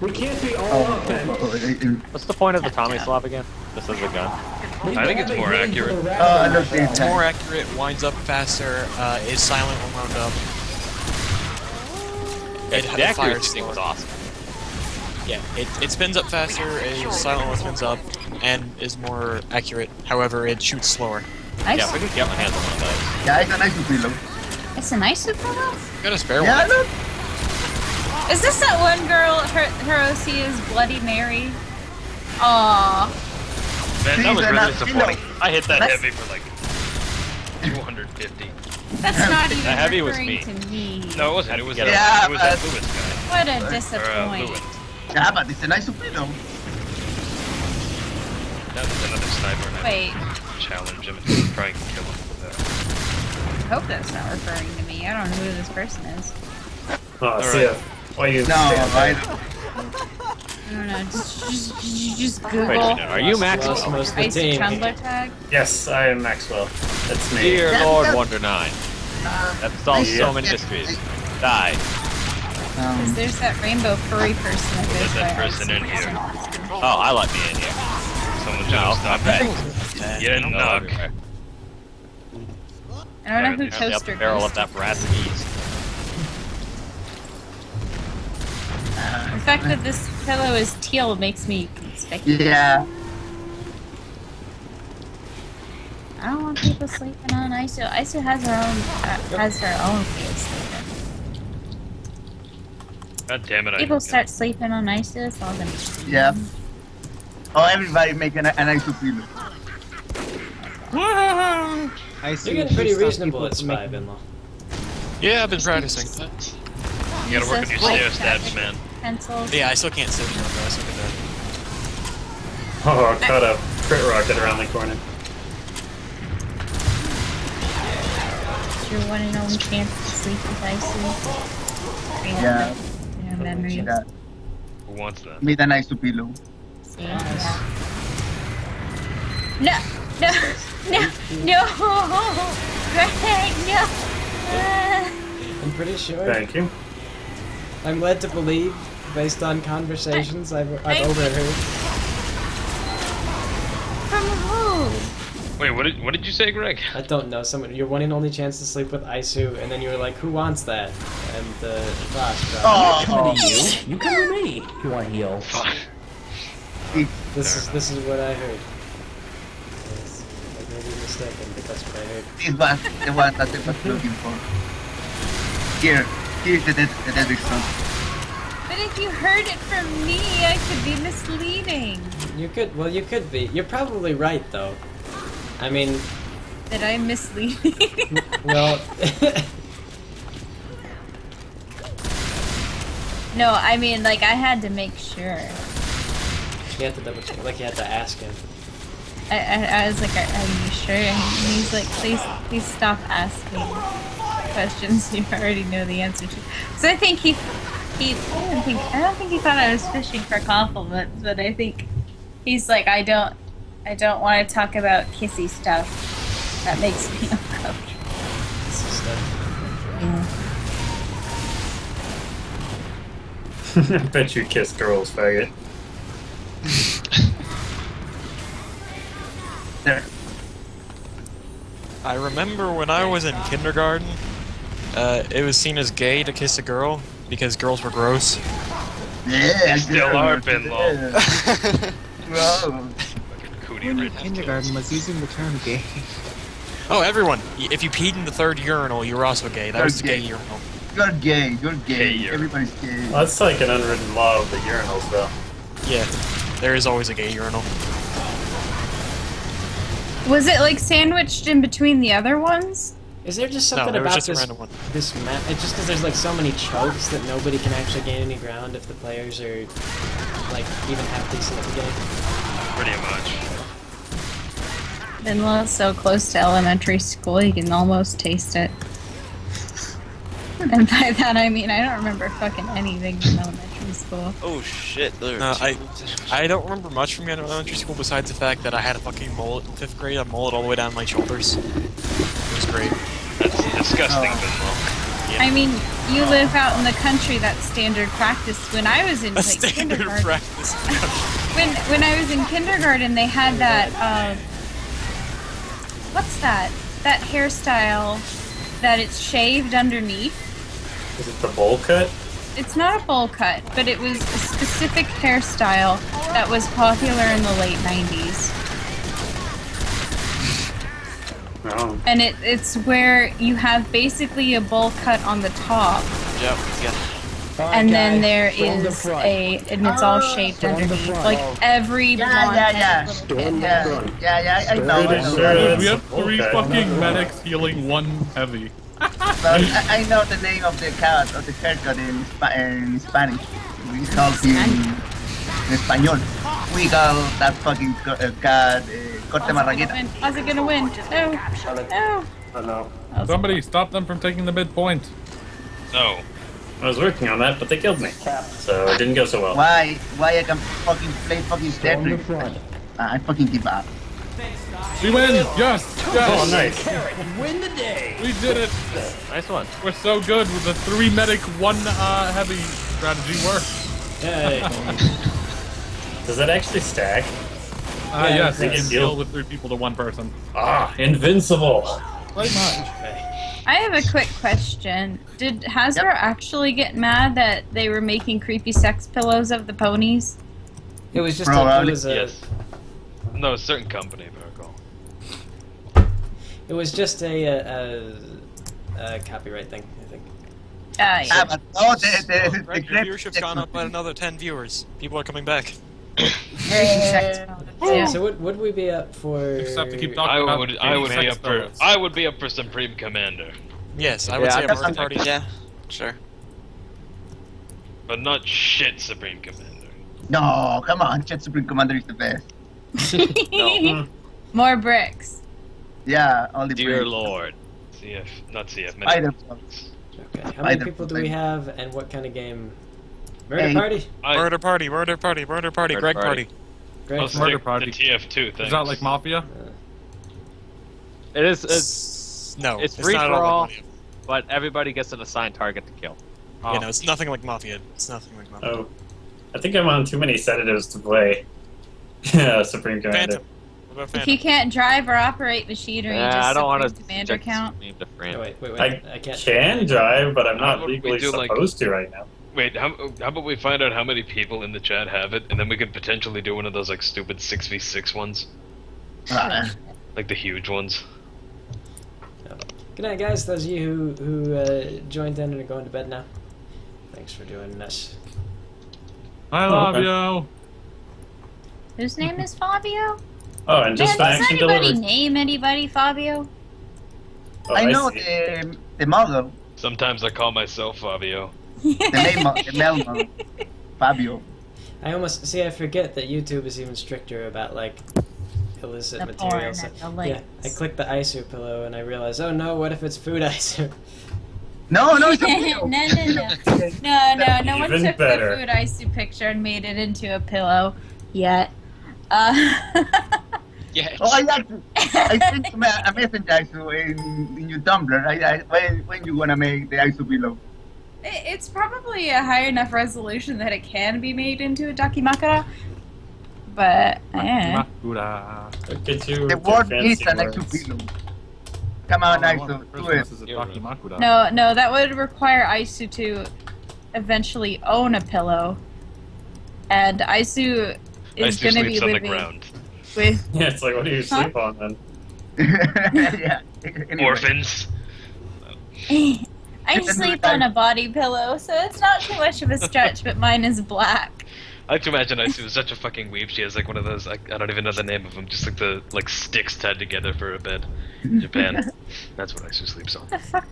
we can't be all up and... What's the point of the Tommy Slop again? This is a gun. I think it's more accurate. It's more accurate, winds up faster, is silent when wound up. The accuracy thing was awesome. Yeah, it spins up faster, is silent when it spins up, and is more accurate. However, it shoots slower. Nice. Yeah, if I could get my hands on one of those. Yeah, it's a nice reload. It's a nice pillow? Got a spare Yeah, one. look. Is this that one girl, her OC is Bloody Mary? Aww. Man, that was really You know, disappointing. I hit that that's- heavy for like 250. That's not even That heavy was referring me. to me. No, it wasn't. It was, Yeah, it was that but- Lewis guy. What a Or, disappointment. Lewis. Yeah, but it's a nice reload. That was another sniper, and I Wait, challenge him and try and kill him with that. I hope that's not referring to me. I don't know who this person is. Oh, see ya. Why you No, stand I there? I don't know. Just Google. Wait a minute, are you Maxwell? Most of the Ice team. Tumblr tag. Yes, I am Maxwell. That's me. Dear Yeah, Lord yeah. Wonder 9. That solves so many mysteries. Die. Because there's that rainbow furry person that There's goes that by person in here. Oh, I let me in here. Someone No, just stop that. it. You didn't knock. I don't know who Apparently up Toaster the barrel goes of that brass keys. The fact that this pillow is teal makes me conspicuous. Yeah. I don't want people sleeping on ISO. ISO has her own way of sleeping. God damn it! People start sleeping on ISO, it's all gonna be Yeah. Oh, everybody making a nice reload. You're getting pretty reasonable at Spy, Binlaw. Yeah, I've been practicing. You gotta work on your stair stabs, man. Pencils. Yeah, I still can't sit here, though. I still can Oh, I caught a crit rocket around the corner. It's your one and only chance to sleep with ISO. Yeah. Your memories. Yeah. Who wants that? Made a nice reload. See? No! No! No! No! Greg, no! I'm pretty sure. Thank you. I'm led to believe, based on conversations I've overheard. From who? Wait, what did you say, Greg? I don't know. Someone, your one and only chance to sleep with Isu, and then you were like, "Who wants that?" And Vosh. Come to you. You come to me. If you want to heal. This is what I heard. I may be mistaken, but that's what I heard. This was the one that I was looking for. Here's the deadly son. But if you heard it from me, I could be misleading. You could be. You're probably right, though. I mean... That I'm misleading? Well... No, I mean, like, I had to make sure. You have to double check, like you had to ask him. I was like, are you sure? And he's like, please stop asking questions you already know the answer to. So I think I don't think he thought I was fishing for compliments, but I think he's like, I don't want to talk about kissy stuff. That makes me uncomfortable. Kissy stuff. I bet you kiss girls, faggot. There. I remember when I was in kindergarten, it was seen as gay to kiss a girl because girls were gross. Yeah, They still are, Binlaw. Whoa. When kindergarten was using the term gay. Oh, everyone! If you peed in the third urinal, you were also gay. That was the gay urinal. You're gay. You're gay. Gayer. Everybody's gay. Well, that's like an unwritten law of the urinals, though. Yeah, there is always a gay urinal. Was it like sandwiched in between the other ones? Is there just No, something there was about just a this random one. this map? It's just because there's like so many chokes that nobody can actually gain any ground if the players are like even half decent at the game. Pretty much. Vinla's so close to elementary school, you can almost taste it. And by that I mean I don't remember fucking anything from elementary school. Oh shit! No, I don't remember much from elementary school besides the fact that I had a fucking mullet in 5th grade. A mullet all the way down my shoulders. It was great. That's disgusting, Vinlo. Yeah. I mean, you live out in the country, that's standard practice. When I was in like, Standard kindergarten, practice. when I was in kindergarten, they had that. What's that? That hairstyle that it's shaved underneath. Is it the bowl cut? It's not a bowl cut, but it was a specific hairstyle that was popular in the late 90s. No. And it's where you have basically a bowl cut on the top. Yep. Yeah. And then there is and it's all shaped underneath, like every blonde headed little kid has. Yeah, I know. We have 3 fucking medics healing 1 heavy. I know the name of the cat of the haircut in Spanish. We call him in Español. We call that fucking cat corte marraqueta. How's it gonna win? No. Oh no. Somebody stop them from taking the midpoint. No. I was working on that, but they killed me. So it didn't go so well. Why I can fucking play fucking Tetris? I fucking give up. We win! Yes! Oh, nice. Win the day. We did it! Nice one. We're so good with the 3 medic, 1 heavy strategy work. Yay. Does that actually stack? Yes, you yes. can deal with 3 people to 1 person. Ah, invincible. Pretty much. I have a quick question. Did Hasbro actually get mad that they were making creepy sex pillows of the ponies? It was just Yes. No, a certain company, Virgo. It was just a copyright thing, I think. Yeah. But Greg, your viewership's gone up by another 10 viewers. People are coming back. Yeah. So would we be up for? Except to keep talking about I would be up for Supreme Commander. Yes, I would say a murder party. Yeah, sure. But not shit Supreme Commander. No, come on, Jet Supreme Commander is the best. No. More bricks. Yeah, only Dear bricks. Lord. CF, not CF. Spider. Okay. How many people do we have, and what kind of game? Murder party. Murder party. Murder party. Murder party. Greg party. Let's Murder stick party. to TF2. Thanks. Is that like Mafia? It is. It's it's free not for all all, like Mafia. but everybody gets an assigned target to kill. You know, it's nothing like Mafia. It's nothing like Mafia. Oh, I think I'm on too many sedatives to play Supreme Commander. Phantom. What about If Phantom? you can't drive or operate machinery, Yeah, just I don't want Supreme to Commander count. Wait. I can't. can drive, but I'm How not about we legally do, like- supposed to right now. Wait, how about we find out how many people in the chat have it, and then we could potentially do one of those like stupid 6v6 ones, like the huge ones. Good night, guys. Those of you who joined in and are going to bed now. Thanks for doing this. I love you. Whose name is Fabio? Oh, and just Man, does action anybody delivered. name anybody Fabio? Oh, I know see. the model, Sometimes I call myself Fabio. the male model, Fabio. I almost see. I forget that YouTube is even stricter about like illicit The materials. porn and the Yeah, links. I click the ISO pillow and I realize, oh no, what if it's food ISO? No, it's a No, no one Even took better. the food icy picture and made it into a pillow yet. Yeah. Oh, I sent a message ISO in your Tumblr. When you wanna make the ISO below? It's probably a high enough resolution that it can be made into a dakimakura. But, yeah. Look at you. The with word your is fancy an ISO words. below. Come on, ISO, do it. No, that would require Aisu to eventually own a pillow. And Aisu is Aisu going to be sleeps on the living ground. with... Yeah, it's like, what do you sleep on then? Yeah. Anyway. Orphans. I sleep on a body pillow, so it's not too much of a stretch, but mine is black. I like to imagine I see such a fucking weeb. She has like one of those, I don't even know the name of them, just like the sticks tied together for a bed in Japan. That's what I see sleeps on. The fuck?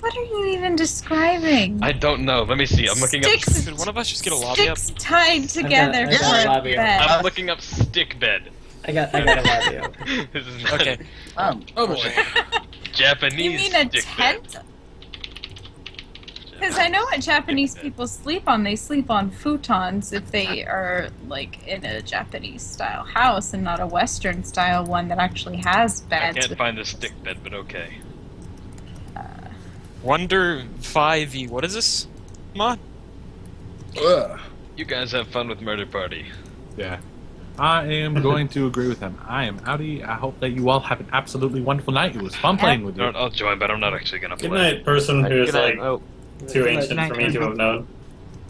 What are you even describing? I don't know. Let me see. I'm looking up. Could one of us just get a lobby up? Sticks tied together I got a for a lobby bed. I'm looking up stick bed. I got a lobby open. This is not Okay. Oh boy. Japanese You mean a stick bed. tent? Because I know what Japanese people sleep on. They sleep on futons if they are like in a Japanese style house and not a Western style one that actually has I beds. can't find the stick bed, but okay. Wonder 5e. What is this mod? You guys have fun with Murder Party. Yeah. I am going to agree with him. I am outie. I hope that you all have an absolutely wonderful night. It was fun playing with you. I'll join, but I'm not actually gonna play. Good night, person who's Good night. like too ancient for me to have known.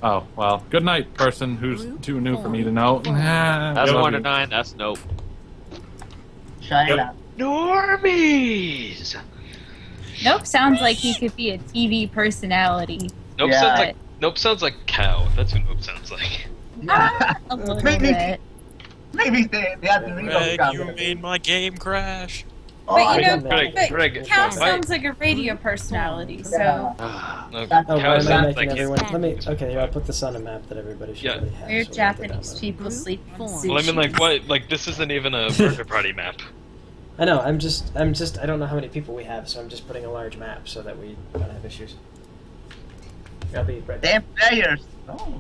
Oh, well. Good night, person who's too new for me to know. That's Love one to you. 9. That's nope. Shayla. Normies! Nope, sounds like he could be a TV personality. Nope Yeah. sounds like cow. That's what nope sounds like. A little Maybe- bit. Maybe they had the Greg, real you made my game crash. Oh, But you know, Greg, Cal why- sounds like a radio personality, so... No, Oh, cow why am I sounds making like everyone? Let me. Okay, here, I'll put this on a map that everybody should Yeah. already have. Weird so we have to Japanese download it. people sleep on sushi. Well, I mean, like, what? Like, this isn't even a Murder Party map. I know. I'm just. I don't know how many people we have, so I'm just putting a large map so that we don't have issues. I'll be right back. Damn players. Oh.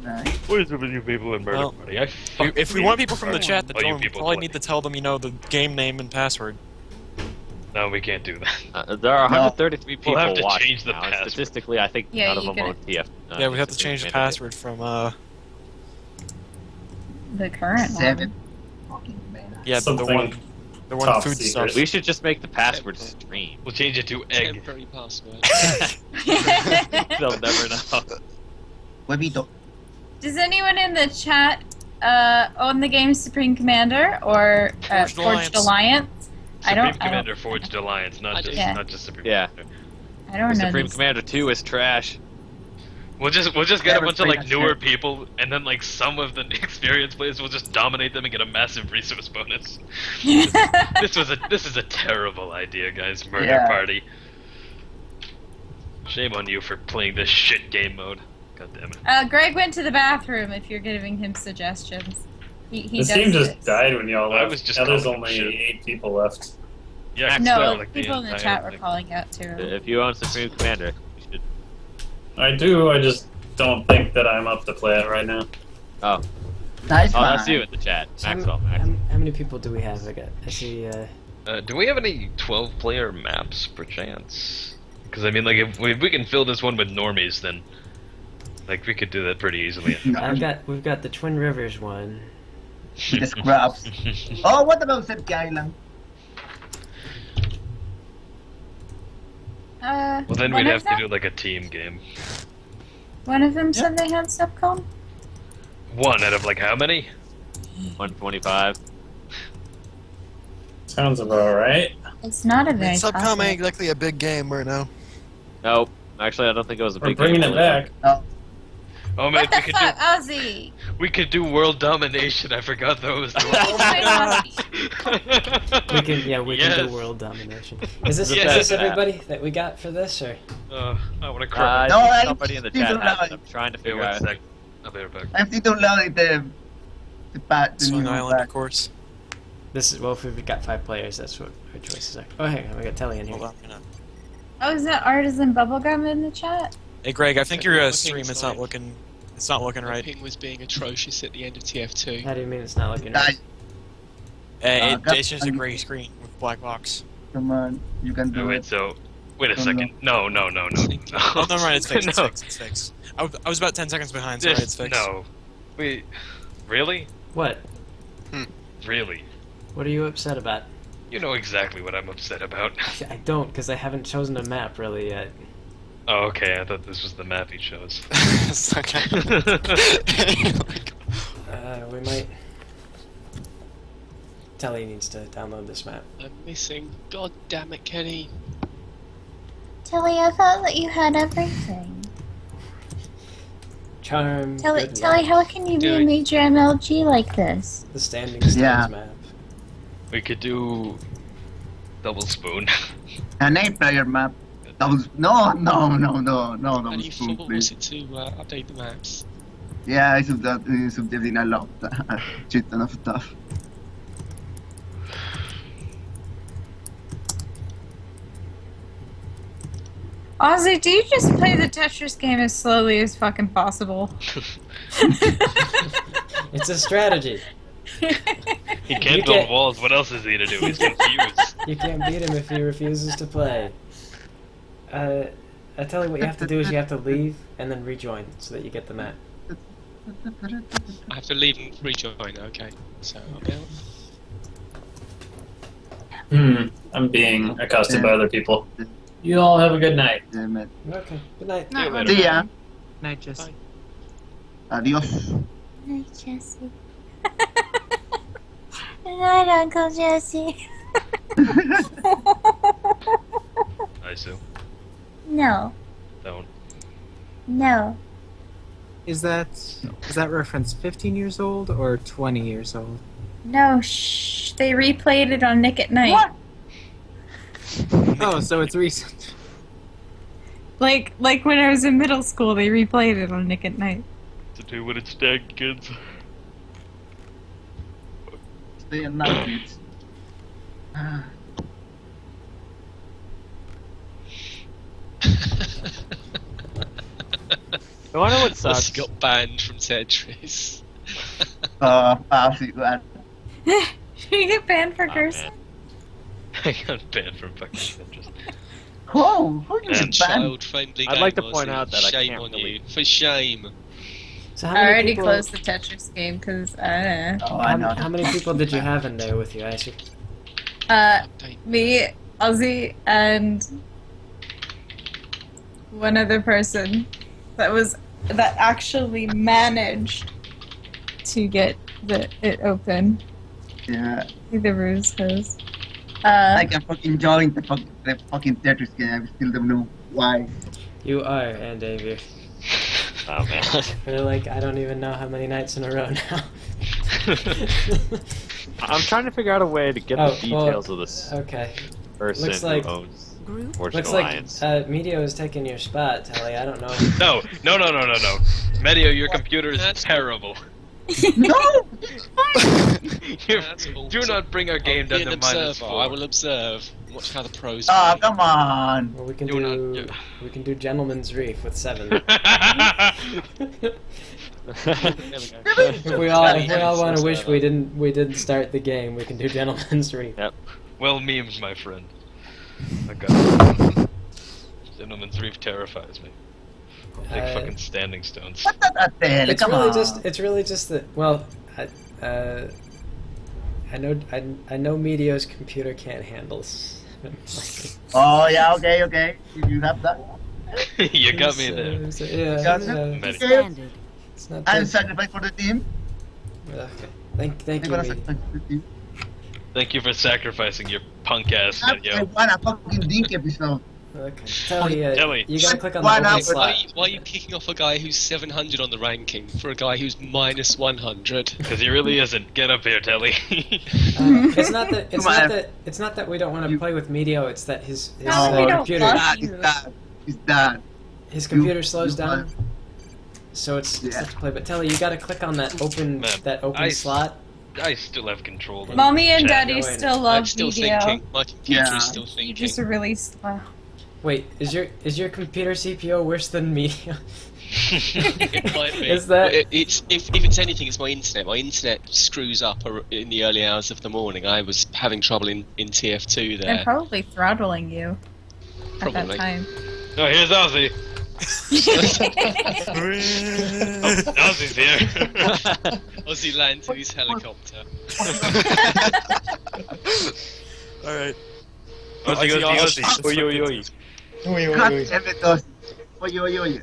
Nice. What is it with you people in Murder Well, Party? I If we want people from the chat to Oh, you join, we people probably play. need to tell them, the game name and password. No, we can't do that. There are 133 people We'll have to watching change the now, and password. statistically, I think Yeah, none of you them gotta- own TF. Yeah, we have to change the password from, The current Seven. one. Fucking man. yeah, the Something one top food secret. stuff. We should just make the password stream. We'll change it to egg. Temporary password. They'll never know. Huevito. Does anyone in the chat own the game Supreme Commander or Forged Forged Alliance? Alliance? Supreme Commander Forged Alliance, I not do. just Yeah. not just Supreme Yeah. Commander. I don't know. Supreme these. Commander 2 is trash. We'll just get a Never bunch of played like that newer shit. people, and then like some of the experienced players will just dominate them and get a massive resource bonus. This is a terrible idea, guys. Murder Yeah. Party. Shame on you for playing this shit game mode. God damn it. Greg went to the bathroom if you're giving him suggestions. He The does team just this. died when y'all I left. was just Now there's calling only shit. 8 people left. Yeah, No, like people in the entire chat were thing. calling out too. If you own Supreme Commander, you should. I do, I just don't think that I'm up to play it right now. Oh. Nice Oh, that's one. you in the chat. So Maxwell, how many people do we have? I see. Do we have any 12-player maps, perchance? Because I mean, like, if we can fill this one with normies, then like we could do that pretty easily. We've got the Twin Rivers one. The scrubs. Oh, what about Sepki Island? Well, then one we'd of have to them- do like a team game. One of them said they had Subcom. One out of like how many? 125. Sounds about right. It's not a very Subcom topic. ain't exactly a big game right now. Nope. Actually, I don't think it was a We're big bringing game. it back. Oh man, What the fuck, Ozzy? we could do world domination. I forgot those. Oh my God. We can can Yes. do world domination. Is this Yes. everybody that we got for this or? I want to cry. No, I somebody in the still chat don't has know it. I'm trying to Wait figure one out. sec. I'll be right back. I'm still downloading the Swing new Island, pack. of course. This is if we've got 5 players. That's what our choices are. Oh, hang on, we got Telly in here. Hold on. Oh, is that Artisan Bubblegum in the chat? Hey, Greg, I think your My stream ping's is not like- looking. It's not looking My right. ping was being atrocious at the end of TF2. How do you mean it's not looking? Nice. It's just a gray screen with black box. Come on, you can do Wait, it. so wait a Oh, second. No. Oh, never mind. It's fixed. It's No. fixed. It's fixed. I was about 10 seconds behind. Sorry, it's fixed. No. Wait. Really? What? Really? What are you upset about? You know exactly what I'm upset about. I don't, because I haven't chosen a map really yet. Oh, okay. I thought this was the map he chose. It's okay. We might. Telly needs to download this map. I'm missing. God damn it, Kenny. Telly, I thought that you had everything. Charm. Telly, how can you be a major MLG like this? The standing stones map. We could do double spoon. An 8-player map. No, How do you force it to update the maps? Yeah, I subdivide in a lot. Shit ton of stuff. Ozzy, do you just play the Tetris game as slowly as fucking possible? It's a strategy. He can't build walls. What else is he to do? He's confused. You can't beat him if he refuses to play. I tell you what you have to do is you have to leave and then rejoin so that you get the map. I have to leave and rejoin, okay. So, I'll be out. I'm being accosted by other people. You all have a good night. Okay, good night. See ya. Night, Jesse. Adios. Night, Jesse. Good night, Uncle Jesse. I Sue. No. Don't. No. Is that reference 15 years old or 20 years old? No, shh. They replayed it on Nick at Night. What? Oh, so it's recent. Like when I was in middle school, they replayed it on Nick at Night. To do what it's dead, kids. Stay in night, kids. I wonder what sucks. He got banned from Tetris. Absolutely glad. Did you get banned for cursing? I got banned from fucking Tetris. Whoa, who you It's a banned? child-friendly game. I'd like to Ozzy. point out that I shame can't on really- you. For shame. So how I many already people, closed the Tetris game because I don't know. Oh, I know. how many people did you have in there with you, Isaac? Me, Ozzy, and one other person that actually managed to get it open. Yeah. The ruse goes. I can fucking join the fucking Tetris game. I still don't know why. You are, and Xavier. Oh man. For like, I don't even know how many nights in a row now. I'm trying to figure out a way to get the details of this Okay. person Looks like, who owns Fortune looks Alliance. like Medio is taking your spot, Telly. I don't know. No. Medio, your computer is terrible. No! Do not bring our game down to -4. I will observe. Watch how the pros. Oh, come on! Well, we can do Gentleman's Reef with 7. If we all want to wish we didn't start the game, we can do Gentleman's Reef. Yep. Well memed, my friend. I got it. Gentleman's Reef terrifies me. Big fucking standing stones. What the hell? It's really just that. Well, I know Medio's computer can't handle 7. Oh yeah, okay. You have that. You got me there. Yeah. It's not And that- sacrifice for the team. Okay. Thank you. I'm gonna Medio. sacrifice for the team. Thank you for sacrificing your punk ass, I Medio. want a fucking Dink episode. Okay. Telly, you gotta click on Why the not? open slot. Why are you kicking off a guy who's 700 on the ranking for a guy who's minus 100? Because he really isn't. Get up here, Telly. It's not that we don't want to play with Medio. It's that his computer. He's done. His computer slows down, so it's tough to play. But Telly, you gotta click on that open slot. I still have control. of Mommy and chat. Daddy still love I'm still video. thinking. My computer Yeah. is still You thinking. just really slow. Wait, is your computer CPO worse than Medio? It might be. Is that- If it's anything, it's my internet. My internet screws up in the early hours of the morning. I was having trouble in TF2 They're there. probably throttling you at that Probably. time. Oh, here's Ozzy. Ozzy's here. Ozzy lands in his helicopter. Alright. Ozzy. Oi. God damn it, Ozzy. Oi.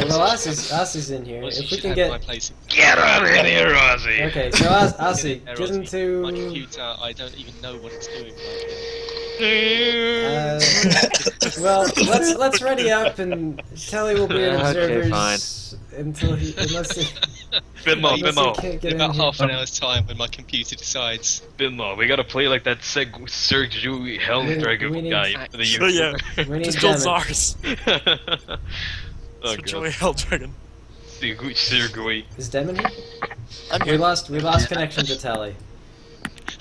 Well, Ozzy's in here. Ozzy If we should can have get my place. Get out of here, Ozzy. Okay, so Ozzy, get Ozzy. into. My computer, I don't even know what it's doing right Well, let's ready up, and Telly will be in observers fine. unless he. Bit more. Get In in about here. half an hour's time when my computer decides. Bit more. We gotta play like that Sergio Helldragon we need- guy for the Oh yeah, We need just build Demon. Zars. Oh, For Joey Helldragon. Sergui. Is Demon here? We lost connection to Telly.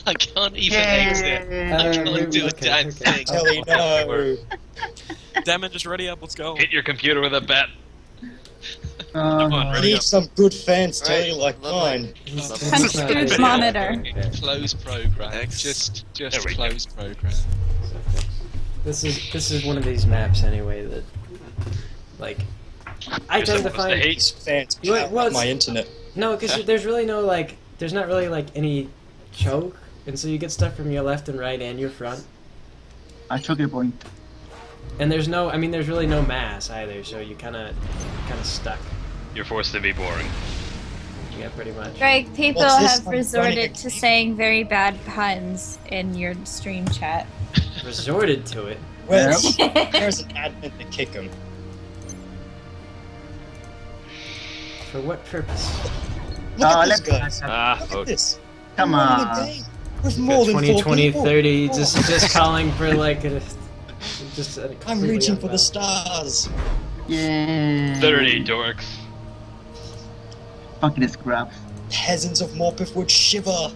I can't even exit. I can't do a damn thing. Telly, no. Demon, just ready up. Let's go. Hit your computer with a bat. Come on, I ready need up. some good fans, Telly, like mine. Punch through his monitor. Close program. Just close program. This is one of these maps anyway that, like, I You're tend to supposed find hate These fans Well, well, it's- my internet. no, because there's really no like, there's not really like any choke, and so you get stuff from your left and right and your front, I took a point. and there's no, I mean, there's really no mass either, so you kind of stuck. You're forced to be boring. Yeah, pretty much. Greg, people What's this have one? resorted to saying very bad puns in your stream chat. Resorted to it. Well, there's an admin to kick him. For what purpose? Look at let's this, guys. Look okay. at this. Come We're on a on. day with more than 20, 4 20, people. 30, Oh, just calling for like a, just a I'm completely reaching for the unbound. stars. Yeah. 30 dorks. Fucking scraps. Peasants of Morpeth would shiver.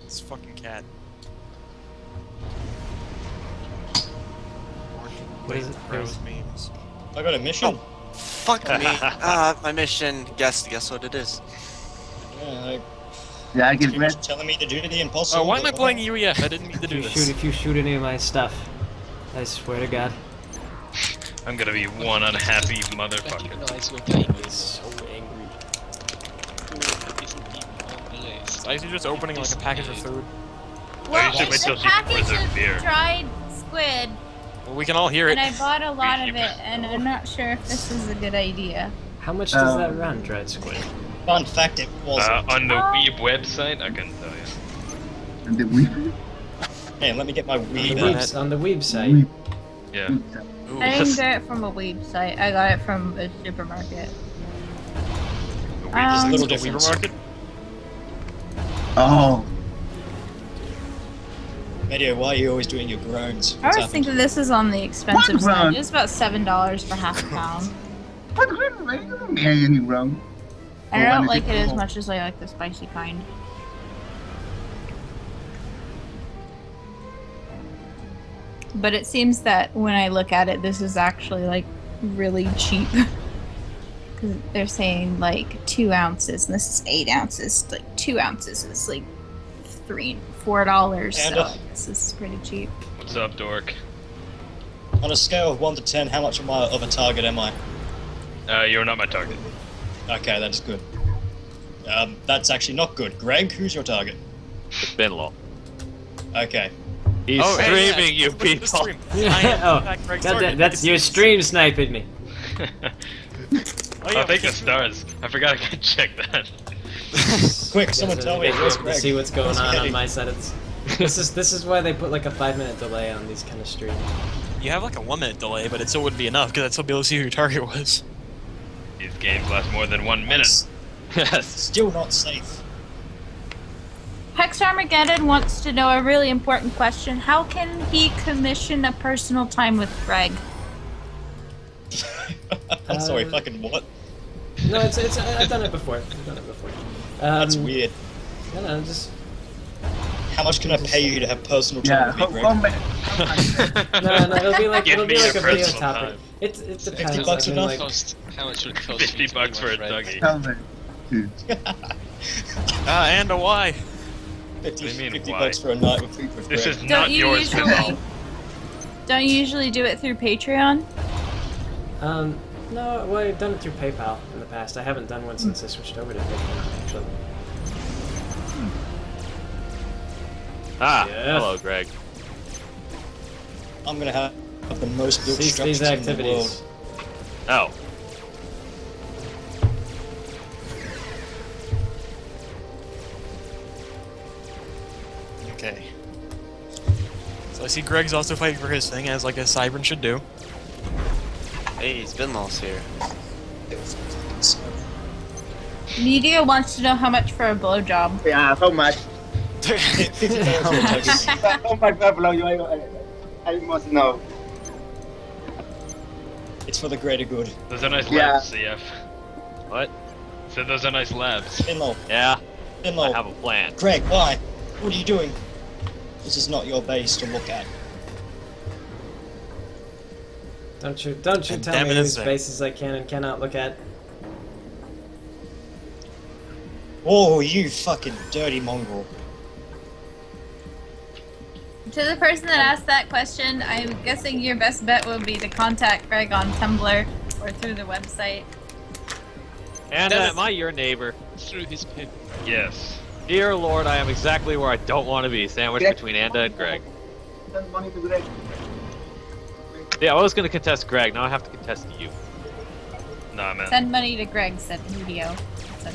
This fucking cat. What is it? Rose memes. I got a mission. Fuck me. My mission. Guess what it is. Yeah, I get you're just telling me to do the impossible. Oh, why am I but- playing UEF? I didn't mean to do this. If you shoot any of my stuff, I swear to God. I'm gonna be one unhappy motherfucker. Recognize your game is So angry. isn't even on the list. Why is he just opening like a package of food? Well, you should wait it's till a she pours package her of beer. dried squid, Well, we can all hear it. and I bought a lot of it, and I'm not sure if this is a good idea. How much does that run, dried squid? Fun fact, it wasn't. On the Weeb website, I can tell you. The Weeb? Man, let me get my weed. On the Weeb site. Yeah. I didn't get it from a weeb site. I got it from a supermarket. There's a little The difference. Weaver Market? Oh. Medio, why are you always doing your groans? I always think that this is on the expensive What side. run? It's about $7 for half a pound. What are you doing? Anything wrong? And I Oh, don't and like it as oh. much as I like the spicy kind. But it seems that when I look at it, this is actually like really cheap. Because they're saying like 2 ounces, and this is 8 ounces. Like 2 ounces is like $3, $4. So this is pretty cheap. What's up, dork? On a scale of 1 to 10, how much of a target am I? You're not my target. Okay, that's good. That's actually not good. Greg, who's your target? It's been long. Okay. He's streaming, you people. Oh, that's your stream sniping me. Oh, thank the stars. I forgot I could check that. Quick, someone tell me. Where's Greg? See what's going Where's he on heading? my side. This is why they put like a 5-minute delay on these kind of streams. You have like a 1-minute delay, but it still wouldn't be enough because I'd still be able to see who your target was. These games last more than 1 minute. Still not safe. Hex Armageddon wants to know a really important question. How can he commission a personal time with Greg? I'm sorry, fucking what? No, it's I've done it before. That's weird. No, just. How much can I pay you to have personal time with me, Greg? No, it'll be like Give me a your video personal topic. time. It depends. $50 I mean, enough? like, How much would it cost? 50 bucks for a Dougie. And a Y. 50 bucks for a night with food with This Greg. is not yours to know. Don't you usually do it through Patreon? No, well, I've done it through PayPal in the past. I haven't done one since I switched over to Patreon, actually. Hello, Greg. I'm gonna have the most built Cease structures these in the world. activities. Oh. Okay. So I see Greg's also fighting for his thing, as like a Cybern should do. Hey, Spinlaw's here. Media wants to know how much for a blowjob. Yeah, how much? How much for a blowjob? I must know. It's for the greater good. Those are nice labs, CF. What? So those are nice labs. Finlow. Yeah. Finlow. I have a plan. Greg, why? What are you doing? This is not your base to look at. Don't you tell me these bases I can and cannot look at. Oh, you fucking dirty mongrel. To the person that asked that question, I'm guessing your best bet would be to contact Greg on Tumblr or through the website. And am I your neighbor? Through his pin. Yes. Dear Lord, I am exactly where I don't want to be, sandwiched between Anda and Greg. Send money to Greg. Yeah, I was going to contest Greg, now I have to contest you. Nah, man. Send money to Greg, said Medio.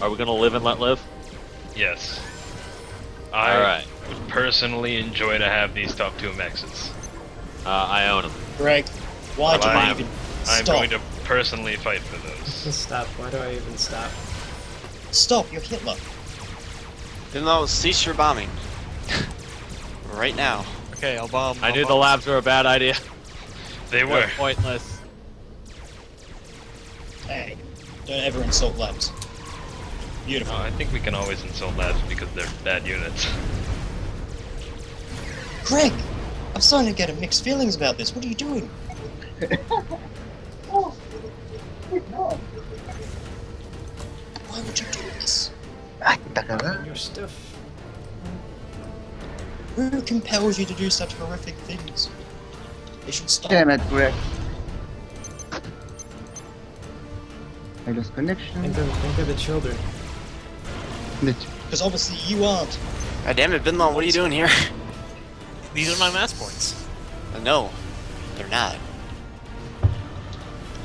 Are we going to live and let live? Yes. Alright. Would personally enjoy to have these top 2 mexes. I own them. Greg, why do you even I'm stop? going to personally fight for those. Stop. Why do I even stop? Stop, you're Hitler. Spinlaw, cease your bombing. Right now. Okay, I'll bomb. I knew the labs were a bad idea. They were. Pointless. Hey, don't ever insult labs. Beautiful. I think we can always insult labs because they're bad units. Greg, I'm starting to get mixed feelings about this. What are you doing? Why would you do this? Your stuff. Who compels you to do such horrific things? They should stop. Damn it, Greg. I lost connection. Think of the children. Because obviously you aren't. God damn it, Binlaw, what are you doing here? These are my mass points. No, they're not.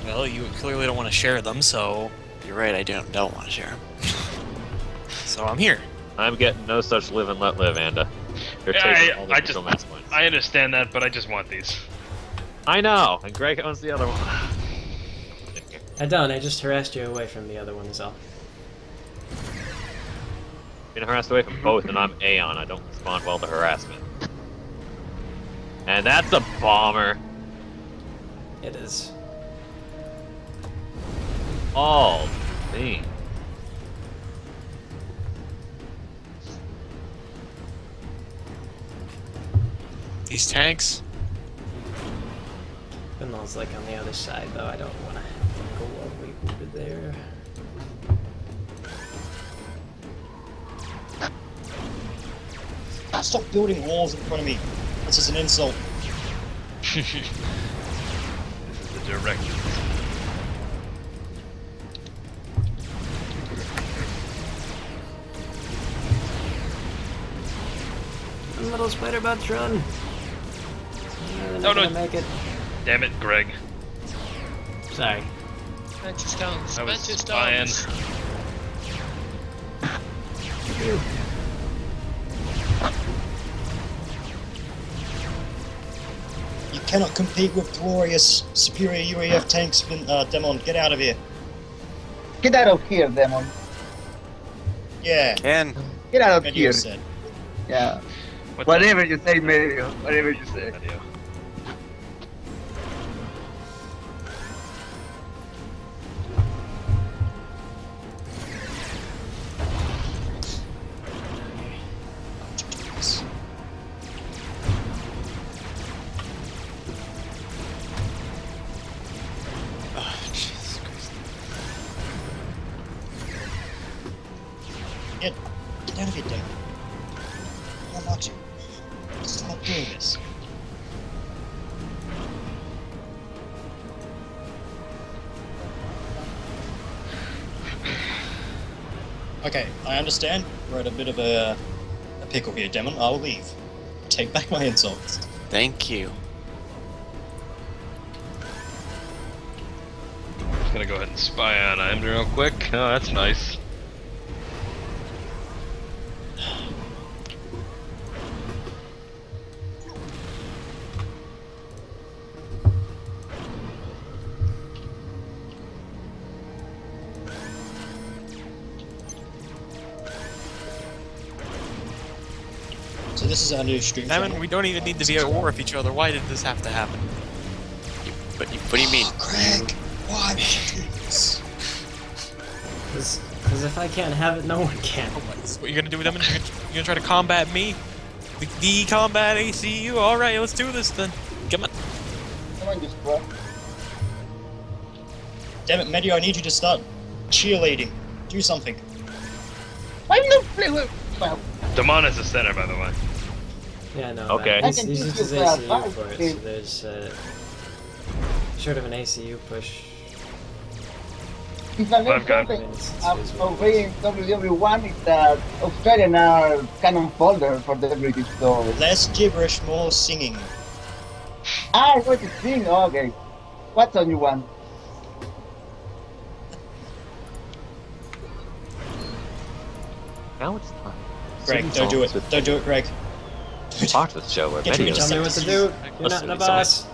Well, you clearly don't want to share them, so... You're right, I don't want to share them. So I'm here. I'm getting no such live and let live, Anda. You're taking all the single mass points. I understand that, but I just want these. I know, and Greg owns the other one. I don't, I just harassed you away from the other one is all. Been harassed away from both, and I'm Aeon. I don't respond well to harassment. And that's a bomber. It is. All thing. These tanks. Finlaw's like on the other side, though. I don't want to go all the way over there. Stop building walls in front of me. This is an insult. This is the directions. Little spider bots run. Oh no! Make it. Damn it, Greg. Sorry. Mantis downs. I was Mantis spying. downs. You cannot compete with glorious, superior UAF tanks, Demon. Get out of here. Get out of here, Demon. Yeah. Ken. Get out of Medio here. said. Yeah. Whatever you say, Medio. Whatever you say. Oh, Jesus Christ. Get out of here, Demon. I don't want you. Stop doing this. Okay, I understand. We're at a bit of a pickle here, Demon. I will leave. Take back my insults. Thank you. Just gonna go ahead and spy on him real quick. Oh, that's nice. this is our new stream. Simon, we don't even need to be at war with each other. Why did this have to happen? What do you mean? Craig, why did you do this? Because if I can't have it, no one can. What you gonna do with them? You're gonna try to combat me? The combat ACU? Alright, let's do this then. Come on. Come on, just bro. Damn it, Medio, I need you to start cheerleading. Do something. I'm not playing with. Well, Damon is the center, by the way. Yeah, no. Okay. He's used his ACU for it, so there's sort of an ACU push. if I I've got- learned something obeying WW1 is that Australian are canon folder for the British, so... Less gibberish, more singing. Ah, I want to sing, okay. What song you want? Now it's time. Greg, Sing don't do it. songs with Don't do it, Greg. Part of the show where Get many rid of of Tell me us what to do. You're not the boss.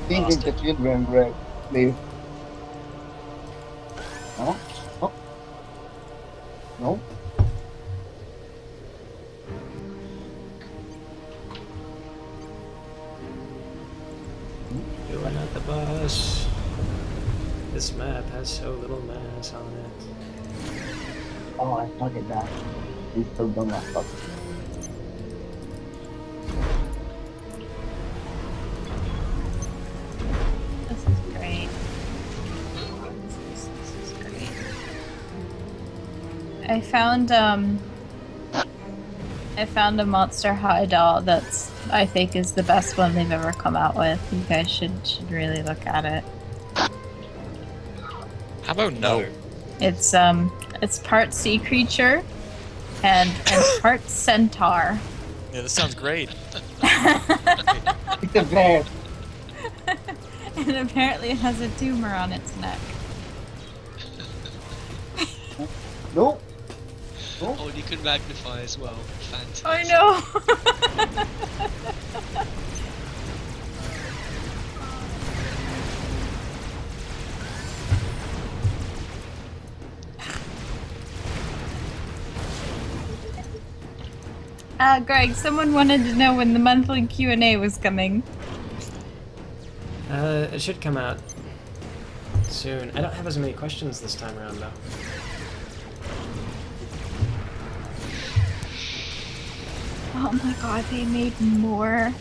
Singing to children, Greg, please. No? Oh. No? You are not the boss. This map has so little mass on it. Oh, I fucking that. He's so dumb, I fuck. This is great. This is great. I found a Monster High doll that's I think is the best one they've ever come out with. You guys should really look at it. How about no? It's part sea creature and part centaur. Yeah, this sounds great. It's a bad. And apparently it has a tumor on its neck. No. Oh, and you can magnify as well. Fantastic. I know. Greg, someone wanted to know when the monthly Q&A was coming. It should come out soon. I don't have as many questions this time around, though. Oh my god, they made more.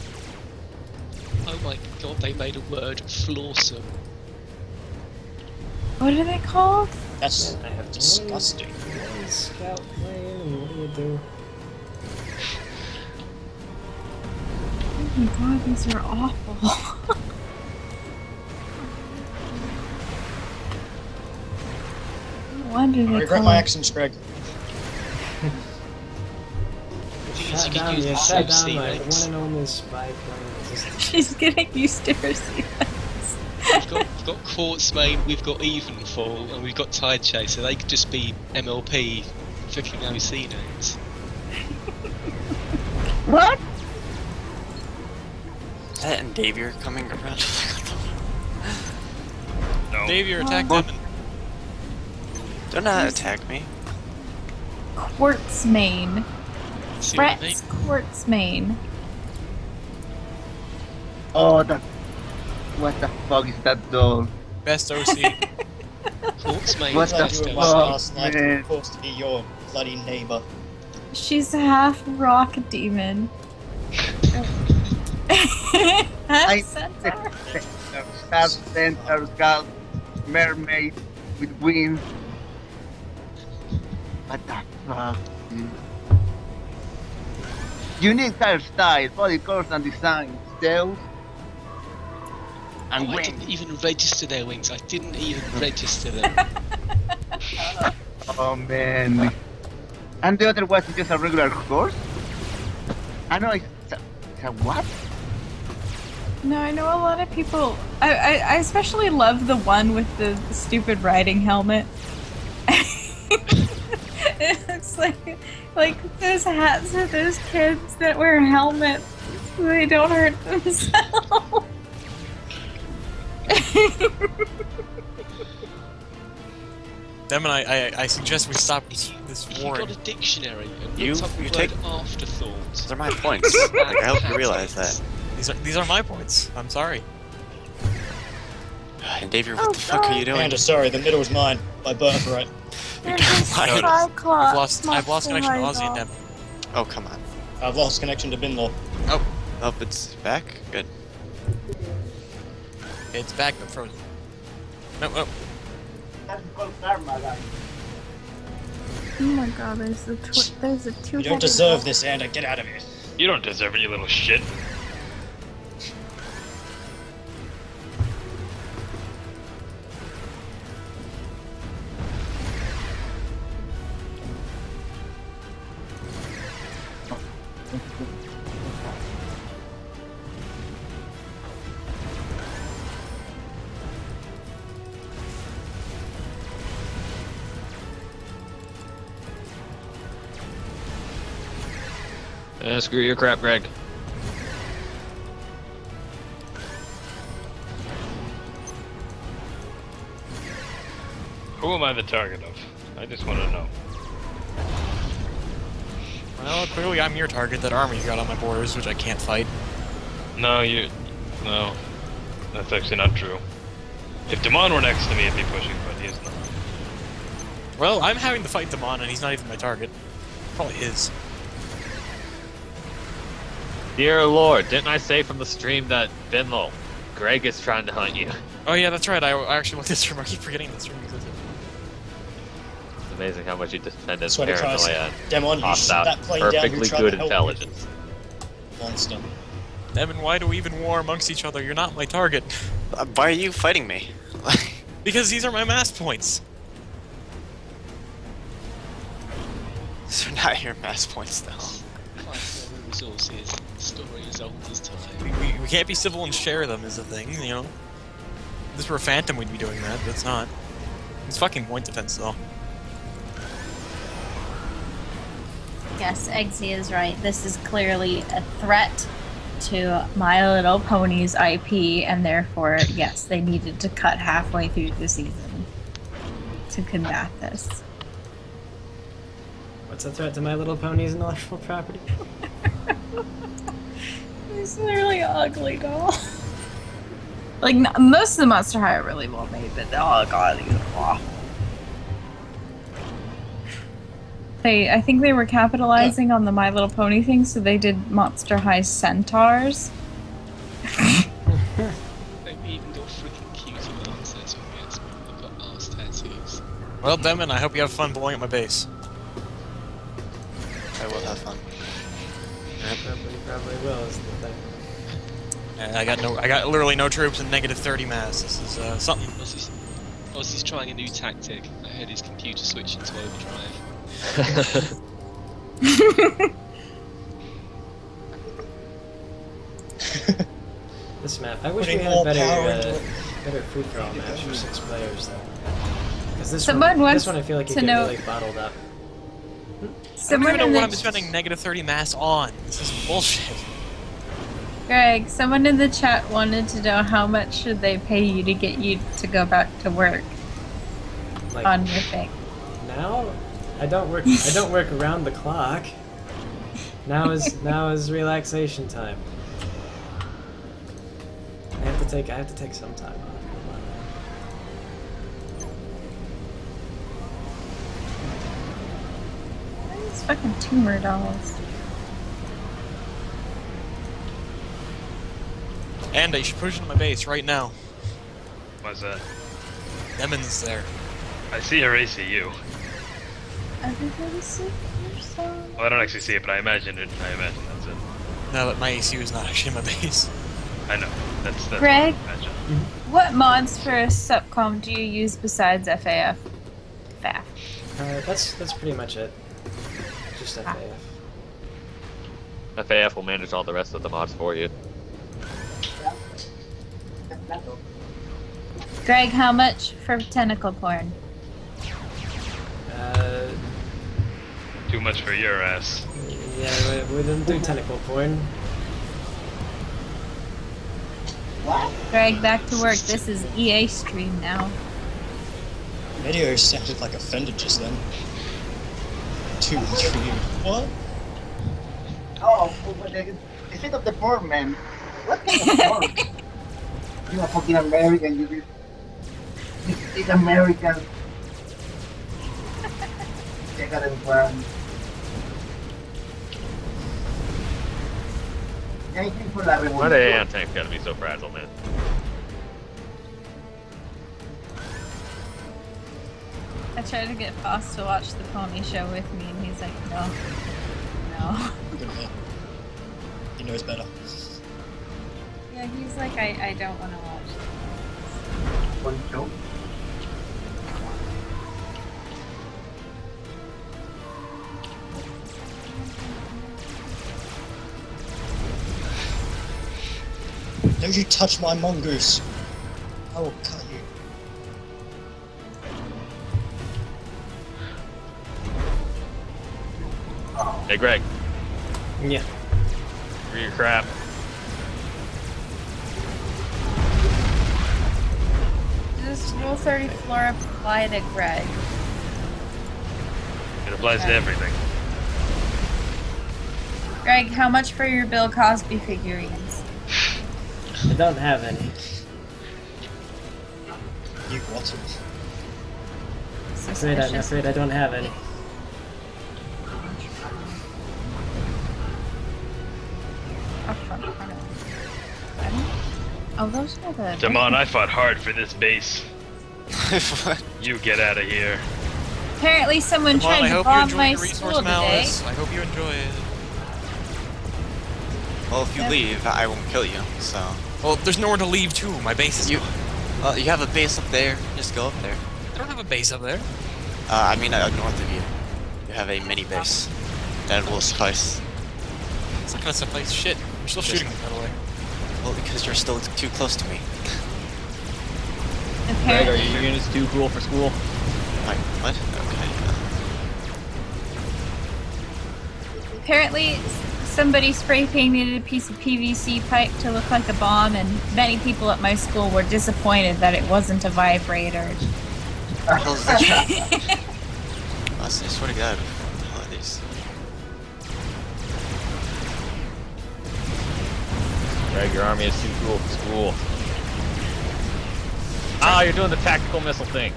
Oh my god, they made a word flawsome. What are they called? That's I have disgusting. one scout plane, and what do you do? Oh my god, these are awful. No wonder I they regret call my it- actions, Greg. Shut could down, use you the shut same down my sequence. one and only spy plane. She's getting used to her sequence. We've got Quartzmane, we've got Evenfall, and we've got Tide Chaser. They could just be MLP freaking OC names. What? That and Davey are coming around. No. Davey, attack them. Do not attack me. Quartzmane. See what I mean? Brett's Quartzmane. Oh, that. What the fuck is that dog? Best OC. Quartzmane What is the best fuck? OC. Last night, man. of course, to be your bloody neighbor. She's a half rock demon. Half centaur. Half centaur, skull, mermaid with wings. What the fuck, dude? Unique hairstyle, body colors and design, tails, and Oh, I wings. didn't even register their wings. I didn't even register them. Oh man. And the other was just a regular horse? I know it's a what? No, I know a lot of people. I especially love the one with the stupid riding helmet. It looks like those hats for those kids that wear helmets so they don't hurt themselves. Them and I suggest we stop this You war. got a dictionary and You- looked up the you word take- afterthought. Those are my points. Like, I hope you realize that. These are my points. I'm sorry. And David, what the fuck are you doing? Amanda, sorry, the middle is mine by birthright. There's a Cyclops. I've lost connection to Ozzy and Devin. Oh, come on. I've lost connection to Binlaw. Oh. Oh, it's back? Good. It's back but frozen. No, oh. That's called karma, guys. Oh my god, there's a two-headed You don't deserve this, Amanda. Get out of here. You don't deserve it, you little shit. Screw your crap, Greg. Who am I the target of? I just want to know. Well, clearly I'm your target. That army you got on my borders, which I can't fight. No, no. That's actually not true. If Damon were next to me, I'd be pushing, but he is not. Well, I'm having to fight Damon, and he's not even my target. Probably his. Dear Lord, didn't I say from the stream that Binlo, Greg is trying to hunt you? Oh yeah, that's right. I actually looked at this stream. I keep forgetting this stream existed. It's amazing how much you defended Sweater class. paranoia Demon, you shot that plane down. perfectly Who tried good to help intelligence. you? Monster. Devin, why do we even war amongst each other? You're not my target. Why are you fighting me? Because these are my mass points. These are not your mass points, though. Resources, story as old as time. We can't be civil and share them is the thing, you know? If this were a Phantom, we'd be doing that, but it's not. It's fucking point defense, though. Yes, Eggsy is right. This is clearly a threat to My Little Pony's IP, and therefore, yes, they needed to cut halfway through the season to combat this. What's a threat to My Little Pony's intellectual property? It's really ugly doll. Like, most of the Monster High are really well made, but oh god, these are awful. I think they were capitalizing on the My Little Pony thing, so they did Monster High Centaurs. They've even got freaking cutie marks, that's what gets me. They've got arse tattoos. Well, Demon, I hope you have fun blowing up my base. I will have fun. Probably will is the thing. And I got literally no troops and negative 30 mass. This is something. Ozzy's trying a new tactic. I heard his computer switch into overdrive. This map. I wish we had better free for all maps for 6 players though. Because this one I feel like you get really bottled up. I don't even know what I'm spending negative 30 mass on. This is bullshit. Greg, someone in the chat wanted to know how much should they pay you to get you to go back to work Like, on your thing. Now, I don't work. I don't work around the clock. Now is relaxation time. I have to take some time off. These fucking tumor dolls. And you should push into my base right now. Why's that? Demon's there. I see her ACU. Everybody sit your song. Well, I don't actually see it, but I imagine it. I imagine that's it. No, but my ACU is not actually in my base. I know. That's Greg, what I imagine. what mods for subcom do you use besides FAF? FAF. That's pretty much it. Just FAF. FAF will manage all the rest of the mods for you. Greg, how much for tentacle porn? Too much for your ass. Yeah, we didn't do tentacle porn. Greg, back to work. This is EA stream now. Radio sounded like offended just then. 2, 3. What? Oh, instead of the poor man, what kind of poor? You are fucking American, you speak American. Check out one. Anything for la revolution. Why the anti-tanks gotta be so fragile, man? I tried to get Foss to watch the pony show with me, and he's like, no. No. Good man. He knows better. Yeah, he's like, I don't want to watch this. Pony show? Don't you touch my mongoose! I will cut you. Hey, Greg. Yeah. For your crap. Does Rule 30 floor apply to Greg? It applies to everything. Greg, how much for your Bill Cosby figurines? I don't have any. You what? I'm afraid I don't have any. Oh, those are the... Damon, I fought hard for this base. You get out of here. Apparently someone Come on, tried I to hope bomb you my enjoy the school resource today. malice. I hope you enjoy it. Well, if you Yep. leave, I won't kill you, so... Well, there's nowhere to leave to. My base is gone. Well, you have a base up there. Just go up there. I don't have a base up there. I mean, north of you. You have a mini base. That will suffice. It's not gonna suffice shit. I'm still shooting them, by the way. Well, because you're still too close to me. Greg, are your units too cool for school? Like, what? Okay. Apparently somebody spray painted a piece of PVC pipe to look like a bomb, and many people at my school were disappointed that it wasn't a vibrator. I swear to God. Oh, these. Greg, your army is too cool for school. Ah, you're doing the tactical missile thing.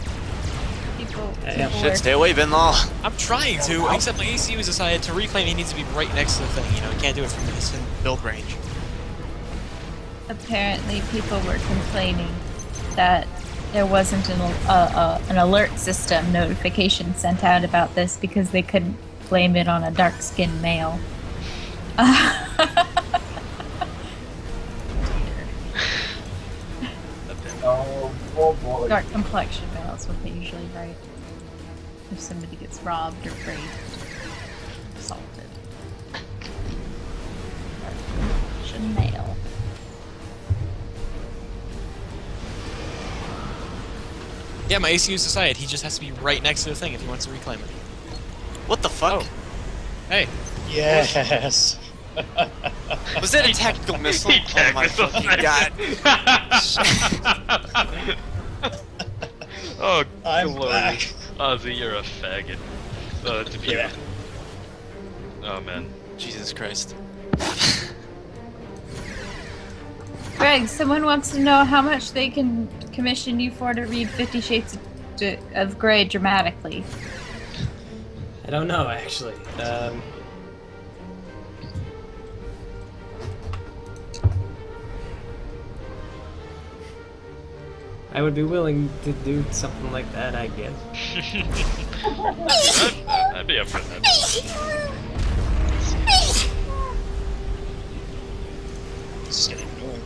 Shit, stay away, Ben Law. I'm trying to, except my ACU has decided to reclaim he needs to be right next to the thing. You know, he can't do it from his build range. Apparently people were complaining that there wasn't an alert system notification sent out about this because they couldn't blame it on a dark-skinned male. Oh boy. Dark complexion male is what they usually write if somebody gets robbed or raped, assaulted. Dark complexion male. Yeah, my ACU's decided he just has to be right next to the thing if he wants to reclaim it. What the fuck? Oh. Hey. Yes. Was that a tactical missile? Oh my fucking god. Oh, I'm glory. back. Ozzy, you're a faggot. Oh, that's beautiful. Oh, man. Jesus Christ. Greg, someone wants to know how much they can commission you for to read 50 Shades of Grey dramatically. I don't know, actually. I would be willing to do something like that, I guess. I'd be up for that. This is getting annoying.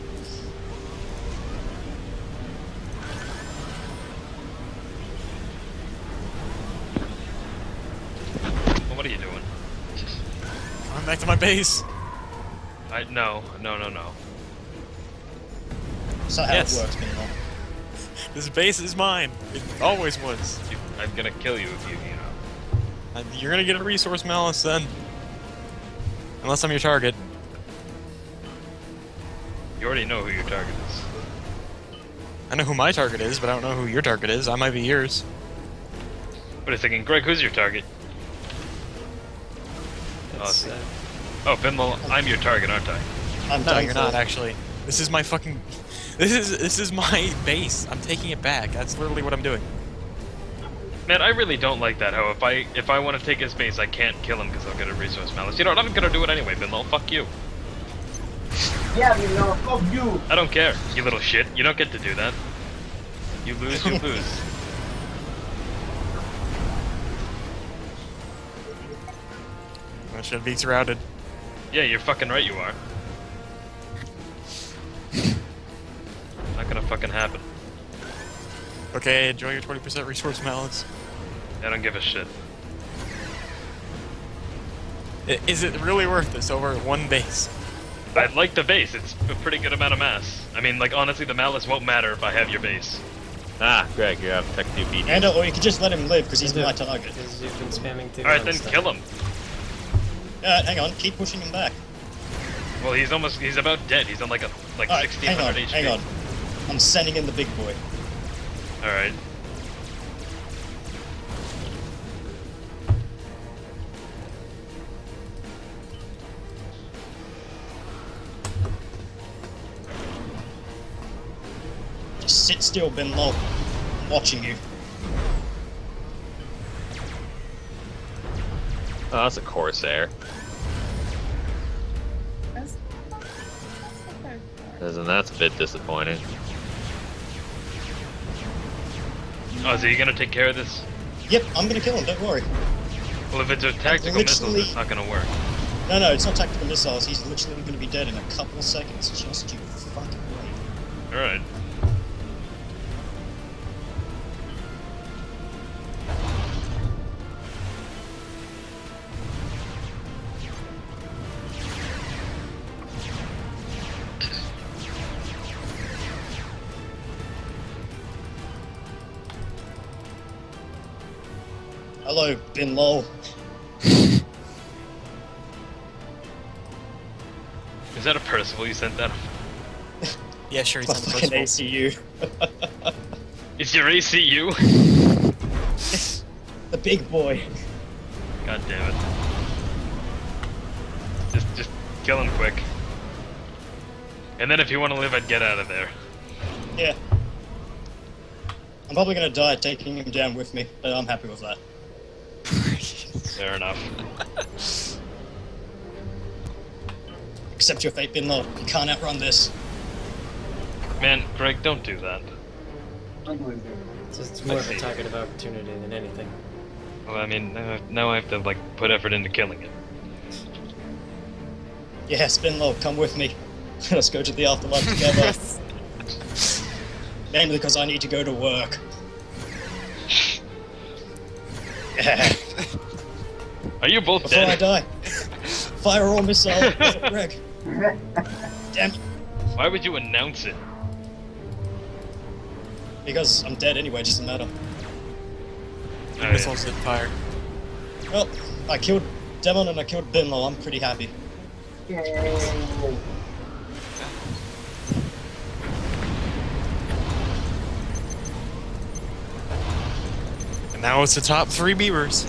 Well, what are you doing? I'm back to my base. No. That's not how Yes. it works, Ben Law. This base is mine. It always was. I'm gonna kill you if you know. And you're gonna get a resource malice then. Unless I'm your target. You already know who your target is. I know who my target is, but I don't know who your target is. I might be yours. Wait a second, Greg, who's your target? It's, Oh, Pinball, I'm your target, aren't I? No, you're not actually. This is my fucking. This is my base. I'm taking it back. That's literally what I'm doing. Man, I really don't like that. How if I want to take his base, I can't kill him because I'll get a resource malice. You know what? I'm gonna do it anyway, Pinball. Fuck you. Yeah, you know, fuck you. I don't care, you little shit. You don't get to do that. You lose, you lose. I should be surrounded. Yeah, you're fucking right. You are. Not gonna fucking happen. Okay, enjoy your 20% resource balance. I don't give a shit. Is it really worth this over one base? I like the base. It's a pretty good amount of mass. I mean, like, honestly, the malice won't matter if I have your base. Ah, Greg, you have Tech 2 PD. And or you could just let him live because he's my target. Because you've been spamming too. Alright, then kill him. Hang on, keep pushing him back. Well, he's about dead. He's on like 1600 HP. Hang on. I'm sending in the big boy. Alright. Just sit still, Ben Low. I'm watching you. Oh, that's a Corsair. Isn't that a bit disappointing? Oh, so you're gonna take care of this? Yep, I'm gonna kill him, don't worry. Well, if it's a tactical missile, it's not gonna work. No, it's not tactical missiles. He's literally gonna be dead in a couple of seconds. Just you fucking wait. Alright. Hello, Bin Lol. Is that a Percival you sent that? Yeah, sure, he's My on the fucking Percival. ACU. It's your ACU? The big boy. God damn it. Just kill him quick. And then if you want to live, I'd get out of there. Yeah. I'm probably gonna die taking him down with me, but I'm happy with that. Fair enough. Accept your fate, Bin Lol. You can't outrun this. Man, Greg, don't do that. It's more of a target of opportunity than anything. Well, I mean, now I have to, like, put effort into killing it. Yes, Bin Lol, come with me. Let's go to the afterlife together. Mainly because I need to go to work. Yeah. Are you both Before dead? I die, fire all missile. Greg. Damn. Why would you announce it? Because I'm dead anyway, it doesn't matter. Oh, Missiles didn't fire. Well, I killed Demon and I killed Bin Lol. I'm pretty happy. And now it's the top 3 beavers.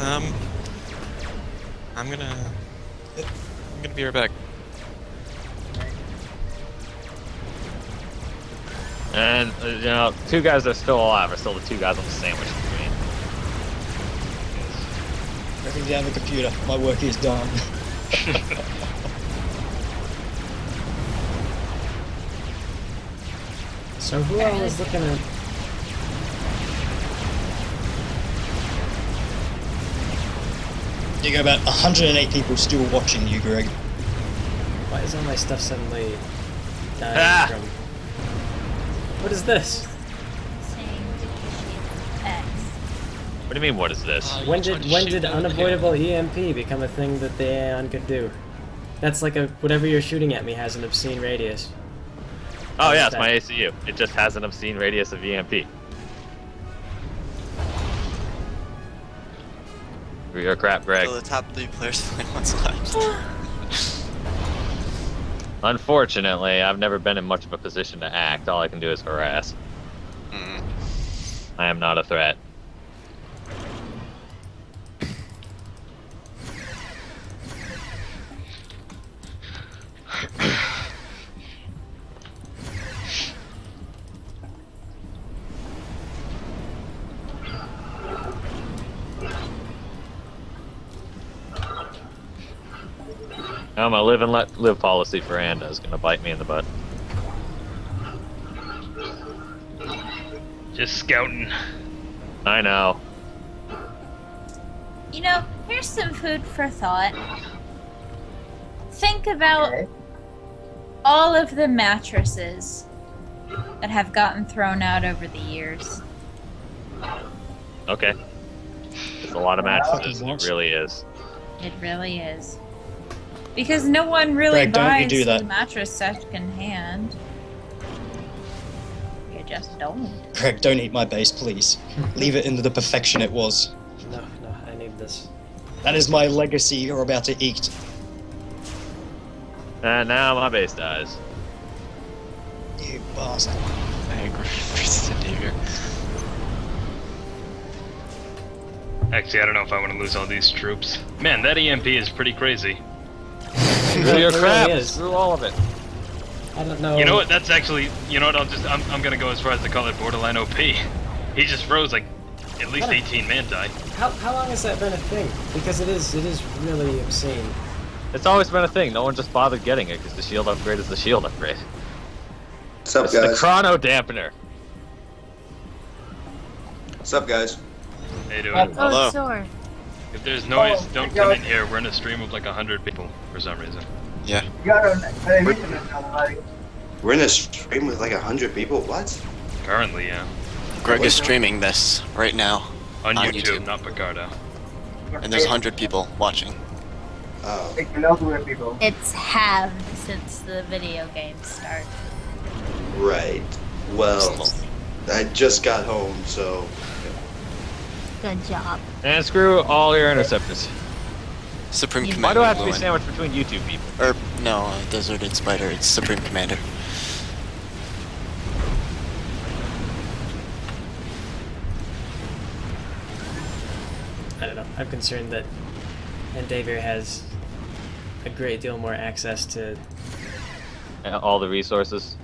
I'm gonna be right back. And, you know, 2 guys that are still alive are still the 2 guys on the sandwich between. Breaking down the computer. My work is done. So who all is looking at? You got about 108 people still watching you, Greg. Why is all my stuff suddenly dying from? What is this? What do you mean, what is this? When did unavoidable EMP become a thing that the Aeon could do? That's like whatever you're shooting at me has an obscene radius. Oh yeah, it's my ACU. It just has an obscene radius of EMP. You're crap, Greg. So the top 3 players only one's left. Unfortunately, I've never been in much of a position to act. All I can do is harass. I am not a threat. My live and let live policy for Anda is gonna bite me in the butt. Just scouting. I know. You know, here's some food for thought. Think about all of the mattresses that have gotten thrown out over the years. Okay. It's a lot of mattresses. It really is. It really is. Because no one really Greg, don't you buys do that. the mattress second hand. You just don't. Greg, don't eat my base, please. Leave it in the perfection it was. No, I need this. That is my legacy you're about to eat. And now my base dies. You bastard. I agree with Xavier. Actually, I don't know if I want to lose all these troops. Man, that EMP is pretty crazy. Really, It crap. really is. Screw all of it. I don't know. You know what? That's actually. You know what? I'm gonna go as far as to call it borderline OP. He just froze like at least 18 manti. How long has that been a thing? Because it is really obscene. It's always been a thing. No one just bothered getting it because the shield upgrade is the shield upgrade. What's up, It's guys? the chrono dampener. What's up, guys? Hey, doing? Oh, sore. If there's noise, don't come in here. We're in a stream of like 100 people for some reason. Yeah. We're in a stream with like 100 people. What? Currently, yeah. Greg is streaming this right now. On YouTube, not Picarto. And there's 100 people watching. Oh. It's halved since the video game started. Right. Well, I just got home, so. Good job. And screw all your interceptors. Supreme Why Commander. do I have to be will win. sandwiched between you two people? Or, no, Deserted Spider. It's Supreme Commander. I don't know. I'm concerned that Endeavor has a great deal more access to. All the resources.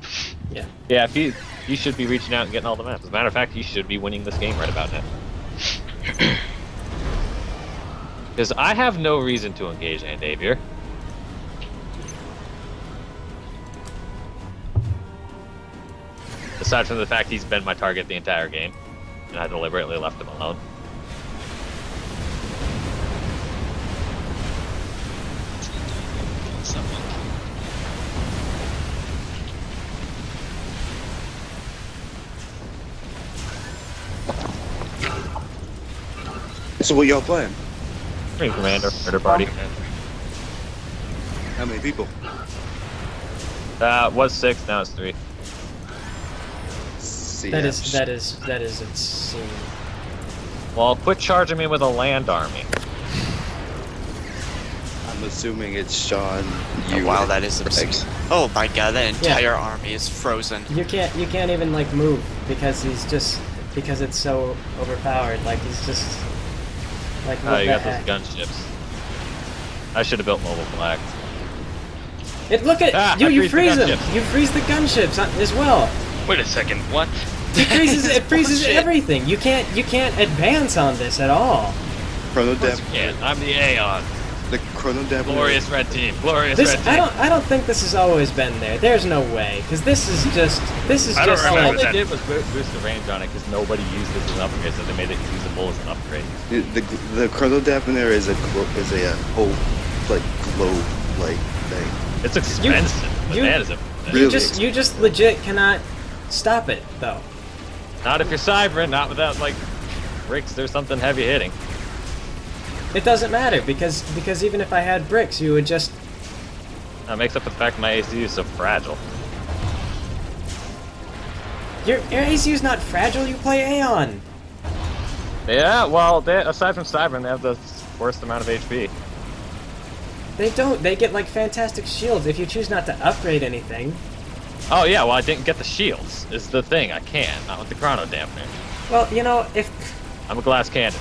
Yeah. Yeah, if you should be reaching out and getting all the maps. As a matter of fact, you should be winning this game right about now. Because I have no reason to engage Endeavor. Aside from the fact he's been my target the entire game, and I deliberately left him alone. So what y'all playing? Supreme Commander, Murder Party. How many people? Was 6, now it's 3. That is insane. Well, quit charging me with a land army. I'm assuming it's Sean. Oh, wow, that is obscene. Oh my god, that entire army is frozen. You can't even like move because because it's so overpowered. Like he's just like. Oh, you got those gunships. I should have built mobile flags. Look at you freeze them. You freeze the gunships as well. Wait a second, what? It freezes everything. You can't advance on this at all. Chrono I'm the Aeon. The Chrono Dampener. Glorious red team. Red team. I don't think this has always been there. There's no way, because this is just. All they did was boost the range on it because nobody used this as an upgrade, so they made it usable as an upgrade. The Chrono Dampener is a whole like globe like thing. It's expensive. You just legit cannot stop it though. Not if you're Cybran, not without like bricks or something heavy hitting. It doesn't matter because even if I had bricks, you would just. That makes up for the fact my AC is so fragile. Your AC is not fragile. You play Aeon. Yeah, well, aside from Cybran, they have the worst amount of HP. They don't. They get like fantastic shields if you choose not to upgrade anything. Oh yeah, well I didn't get the shields. Is the thing I can't, not with the chrono dampener. Well, you know if. I'm a glass cannon.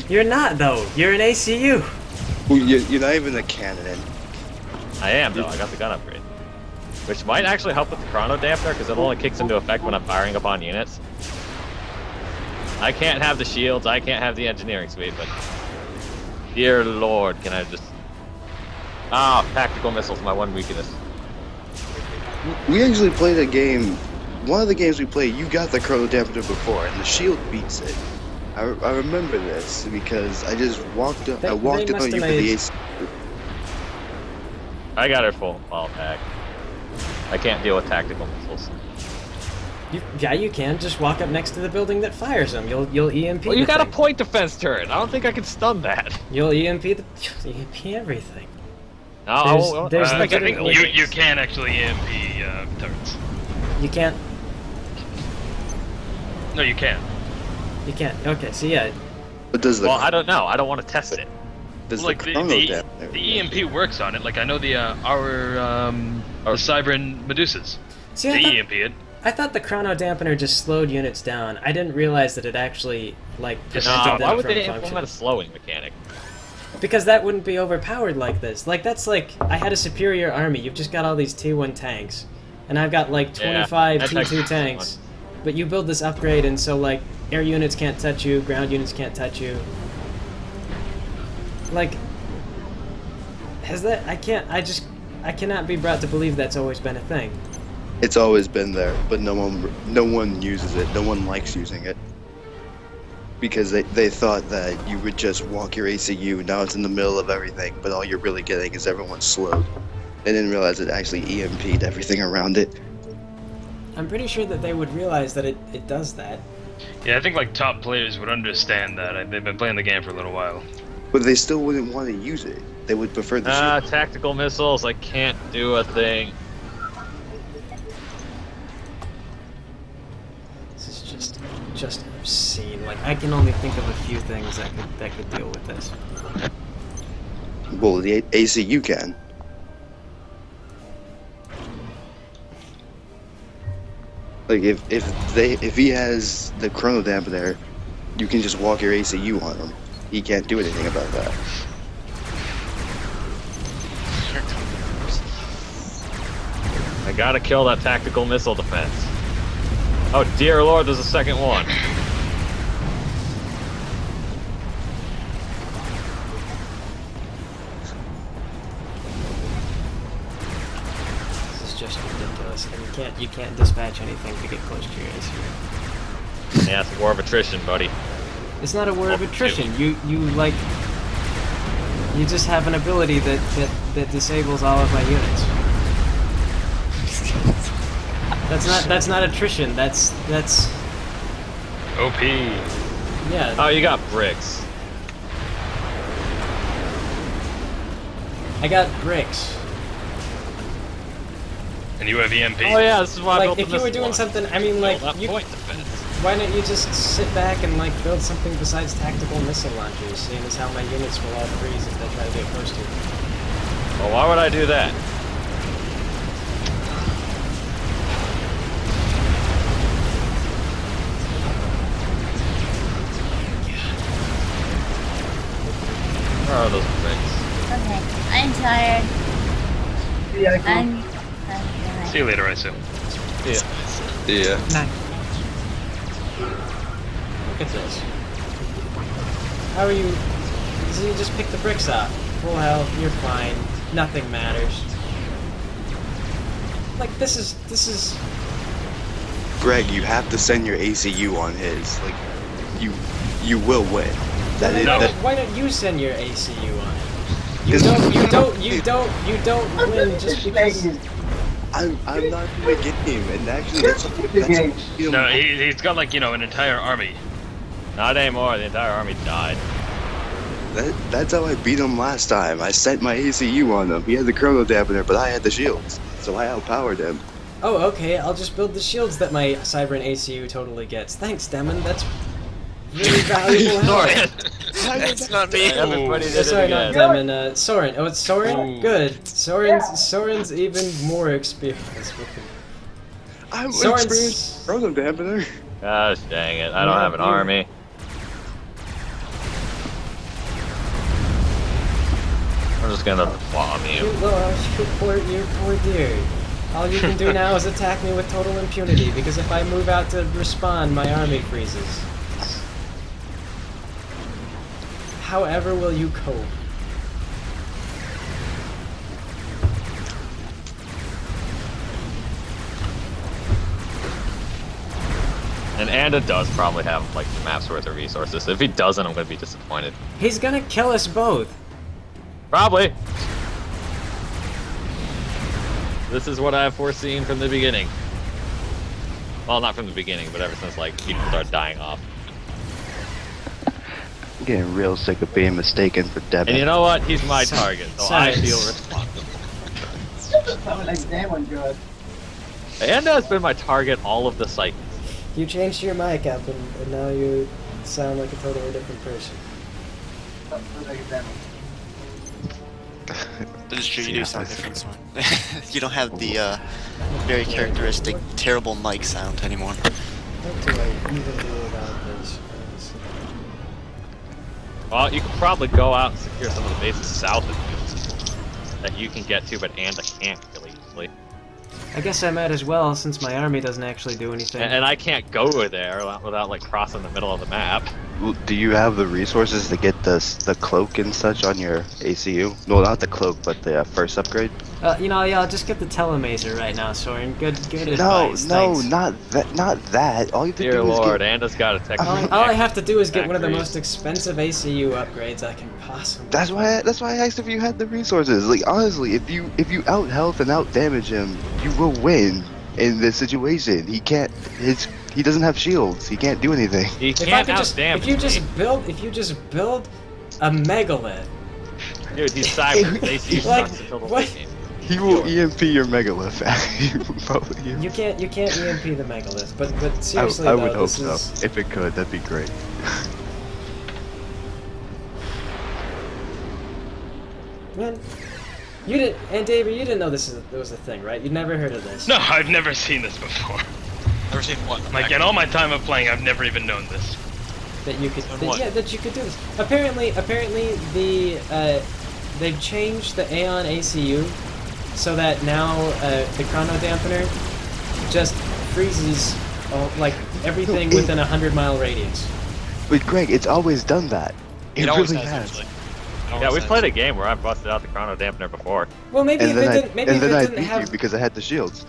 You're not though. You're an ACU. Well, you're not even a cannon. I am though. I got the gun upgrade, which might actually help with the chrono dampener because it only kicks into effect when I'm firing upon units. I can't have the shields. I can't have the engineering suite, but dear lord, can I just Ah, tactical missiles, my one weakness. We actually played a game. One of the games we played, you got the chrono dampener before, and the shield beats it. I remember this because I just walked up. I walked up on you for the AC. I got her full pack. I can't deal with tactical missiles. Yeah, you can. Just walk up next to the building that fires them. You'll EMP. Well, you got thing. a point defense turret. I don't think I can stun that. You'll EMP everything. No, I think you can actually EMP turrets. You can't. No, you can. You can't. Okay, so yeah. But does the? Well, I don't know. I don't want to test it. Does like the EMP works on it. Like I know the Cybran Medusas. See, they EMP it. I thought the chrono dampener just slowed units down. I didn't realize that it actually like prevented them why would from they functioning. implement a slowing mechanic? Because that wouldn't be overpowered like this. Like that's like I had a superior army. You've just got all these T1 tanks, and I've got like 25 T2 tanks. But you build this upgrade, and so like air units can't touch you, ground units can't touch you. Like, has that? I cannot be brought to believe that's always been a thing. It's always been there, but no one uses it. No one likes using it. Because they thought that you would just walk your ACU, now it's in the middle of everything, but all you're really getting is everyone slowed. They didn't realize it actually EMP'd everything around it. I'm pretty sure that they would realize that it does that. Yeah, I think like top players would understand that. They've been playing the game for a little while. But they still wouldn't want to use it. They would prefer the shield. Tactical missiles, I can't do a thing. This is just obscene. Like I can only think of a few things that could deal with this. Well, the ACU can. Like if he has the chrono dampener, you can just walk your ACU on him. He can't do anything about that. I gotta kill that tactical missile defense. Oh dear lord, there's a second one. This is just ridiculous. And you can't dispatch anything to get close to your ACU. Yeah, it's a war of attrition, buddy. It's not a war of attrition. You just have an ability that disables all of my units. That's not attrition. That's OP. Yeah. Oh, you got bricks. I got bricks. And you have EMP. Oh yeah, this is why I built if the you were doing something, I mean, like why don't you just sit back and like build something besides tactical missile launchers, seeing as how my units will all freeze if they try to get close to you? Well, why would I do that? Where are those bricks? Okay, I'm tired. See you later, I assume. Yeah. Nice. Look at this. How are you? So you just pick the bricks up. Full health, you're fine. Nothing matters. Like this is. Greg, you have to send your ACU on his. Like, you will win. Why don't you send your ACU on it? You don't win just because. I'm not in the game, and actually that's No, he's got like an entire army. Not anymore. The entire army died. That's how I beat him last time. I sent my ACU on him. He had the chrono dampener, but I had the shields, so I outpowered him. Oh, okay. I'll just build the shields that my Cybran ACU totally gets. Thanks, Demon. That's really valuable help. That's not me. Everybody did Sorry, it not again. Demon. Soren. Oh, it's Soren? Good. Soren's even more experienced with it. I'm experienced chrono dampener. Gosh dang it. I don't have an army. I'm just gonna bomb you. You poor dear. All you can do now is attack me with total impunity, because if I move out to respond, my army freezes. However will you cope? And Anda does probably have like the map's worth of resources. If he doesn't, I'm gonna be disappointed. He's gonna kill us both. Probably. This is what I've foreseen from the beginning. Well, not from the beginning, but ever since like people start dying off. I'm getting real sick of being mistaken for Devin. And you know what? He's my target, so I feel responsible. Sound like Demon God. Anda has been my target all of the cycles. You changed your mic up, and now you sound like a totally different person. Sound like Demon. That is true, you do sound different, Swan. You don't have the very characteristic terrible mic sound anymore. What do I even do about this? Well, you could probably go out and secure some of the bases south of you that you can get to, but Anda can't really easily. I guess I might as well, since my army doesn't actually do anything. And I can't go there without like crossing the middle of the map. Do you have the resources to get the cloak and such on your ACU? No, not the cloak, but the first upgrade. You know, yeah, I'll just get the telemaser right now, Soren. Good No, advice. no, Thanks. not that. All you have to Dear do Lord, is Anda's got a tech. All I have to do is get one of the most expensive ACU upgrades I can possibly. That's why I asked if you had the resources. Like honestly, if you out health and out damage him, you will win in this situation. He doesn't have shields. He can't do anything. He can't If you just build a megalith. Dude, he's cyber. ACU sucks until the late game. He will EMP your megalith. He will probably EMP. You can't EMP the megalith, but seriously I though, would hope this so. is... If it could, that'd be great. Man, you didn't, and David, you didn't know this was a thing, right? You'd never heard of this. No, I've never seen this before. Never seen what? Like in all my time of playing, I've never even known this. That you could, that you could do this. Apparently, they've changed the Aeon ACU so that now the chrono dampener just freezes like everything within a 100-mile radius. But Greg, it's always done that. It really has. Yeah, we played a game where I busted out the chrono dampener before. Well, maybe if it didn't beat have you because I had the shields.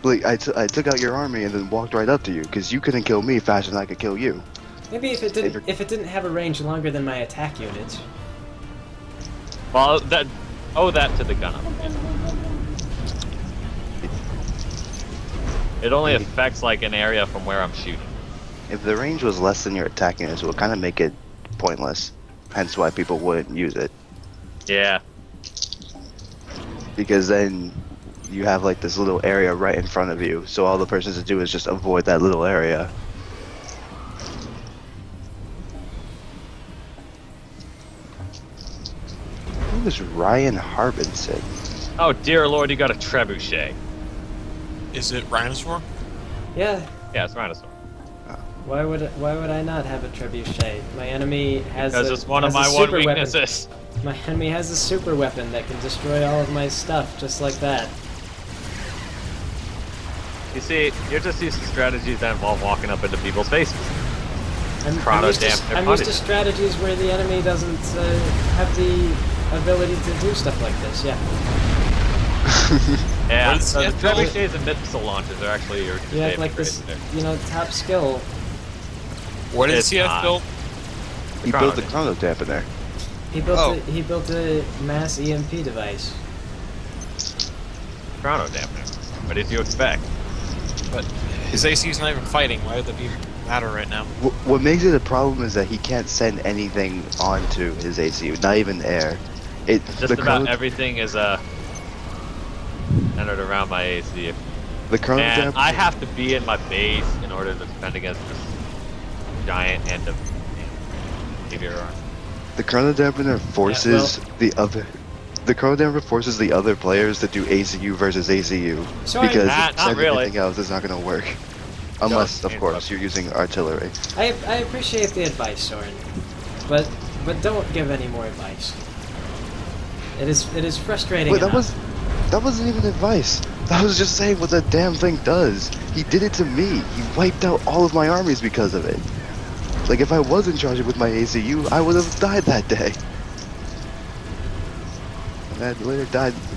Like I took out your army and then walked right up to you because you couldn't kill me faster than I could kill you. Maybe if it didn't have a range longer than my attack units. Well, owe that to the gun. It only affects like an area from where I'm shooting. If the range was less than your attack units, it would kind of make it pointless. Hence why people wouldn't use it. Yeah. Because then you have like this little area right in front of you, so all the person has to do is just avoid that little area. Who is Ryan Harbinson? Oh dear Lord, you got a trebuchet. Is it Rhinosaur? Yeah. Yeah, it's Rhinosaur. Why would I not have a trebuchet? My enemy has because it's one of my one weaknesses. My enemy has a super weapon that can destroy all of my stuff just like that. You see, you're just used to strategies that involve walking up into people's faces. I'm used to strategies where the enemy doesn't have the ability to do stuff like this. Yeah. Yeah. So the trebuchets and missile launchers are actually your. You have like this, top skill. What did CF build? He built the chrono dampener. He built a mass EMP device. Chrono dampener. What did you expect? But his AC's not even fighting. Why would that even matter right now? What makes it a problem is that he can't send anything onto his ACU, not even air. Just about everything is centered around my AC. The chrono and I have to be in my base in order to defend against this giant and meteor arm. The chrono dampener forces the chrono dampener forces the other players to do ACU versus ACU because anything else is not going to work, unless of course you're using artillery. I appreciate the advice, Soren, but don't give any more advice. It is frustrating. Wait, that wasn't even advice. That was just saying what that damn thing does. He did it to me. He wiped out all of my armies because of it. Like if I wasn't charging with my ACU, I would have died that day. And that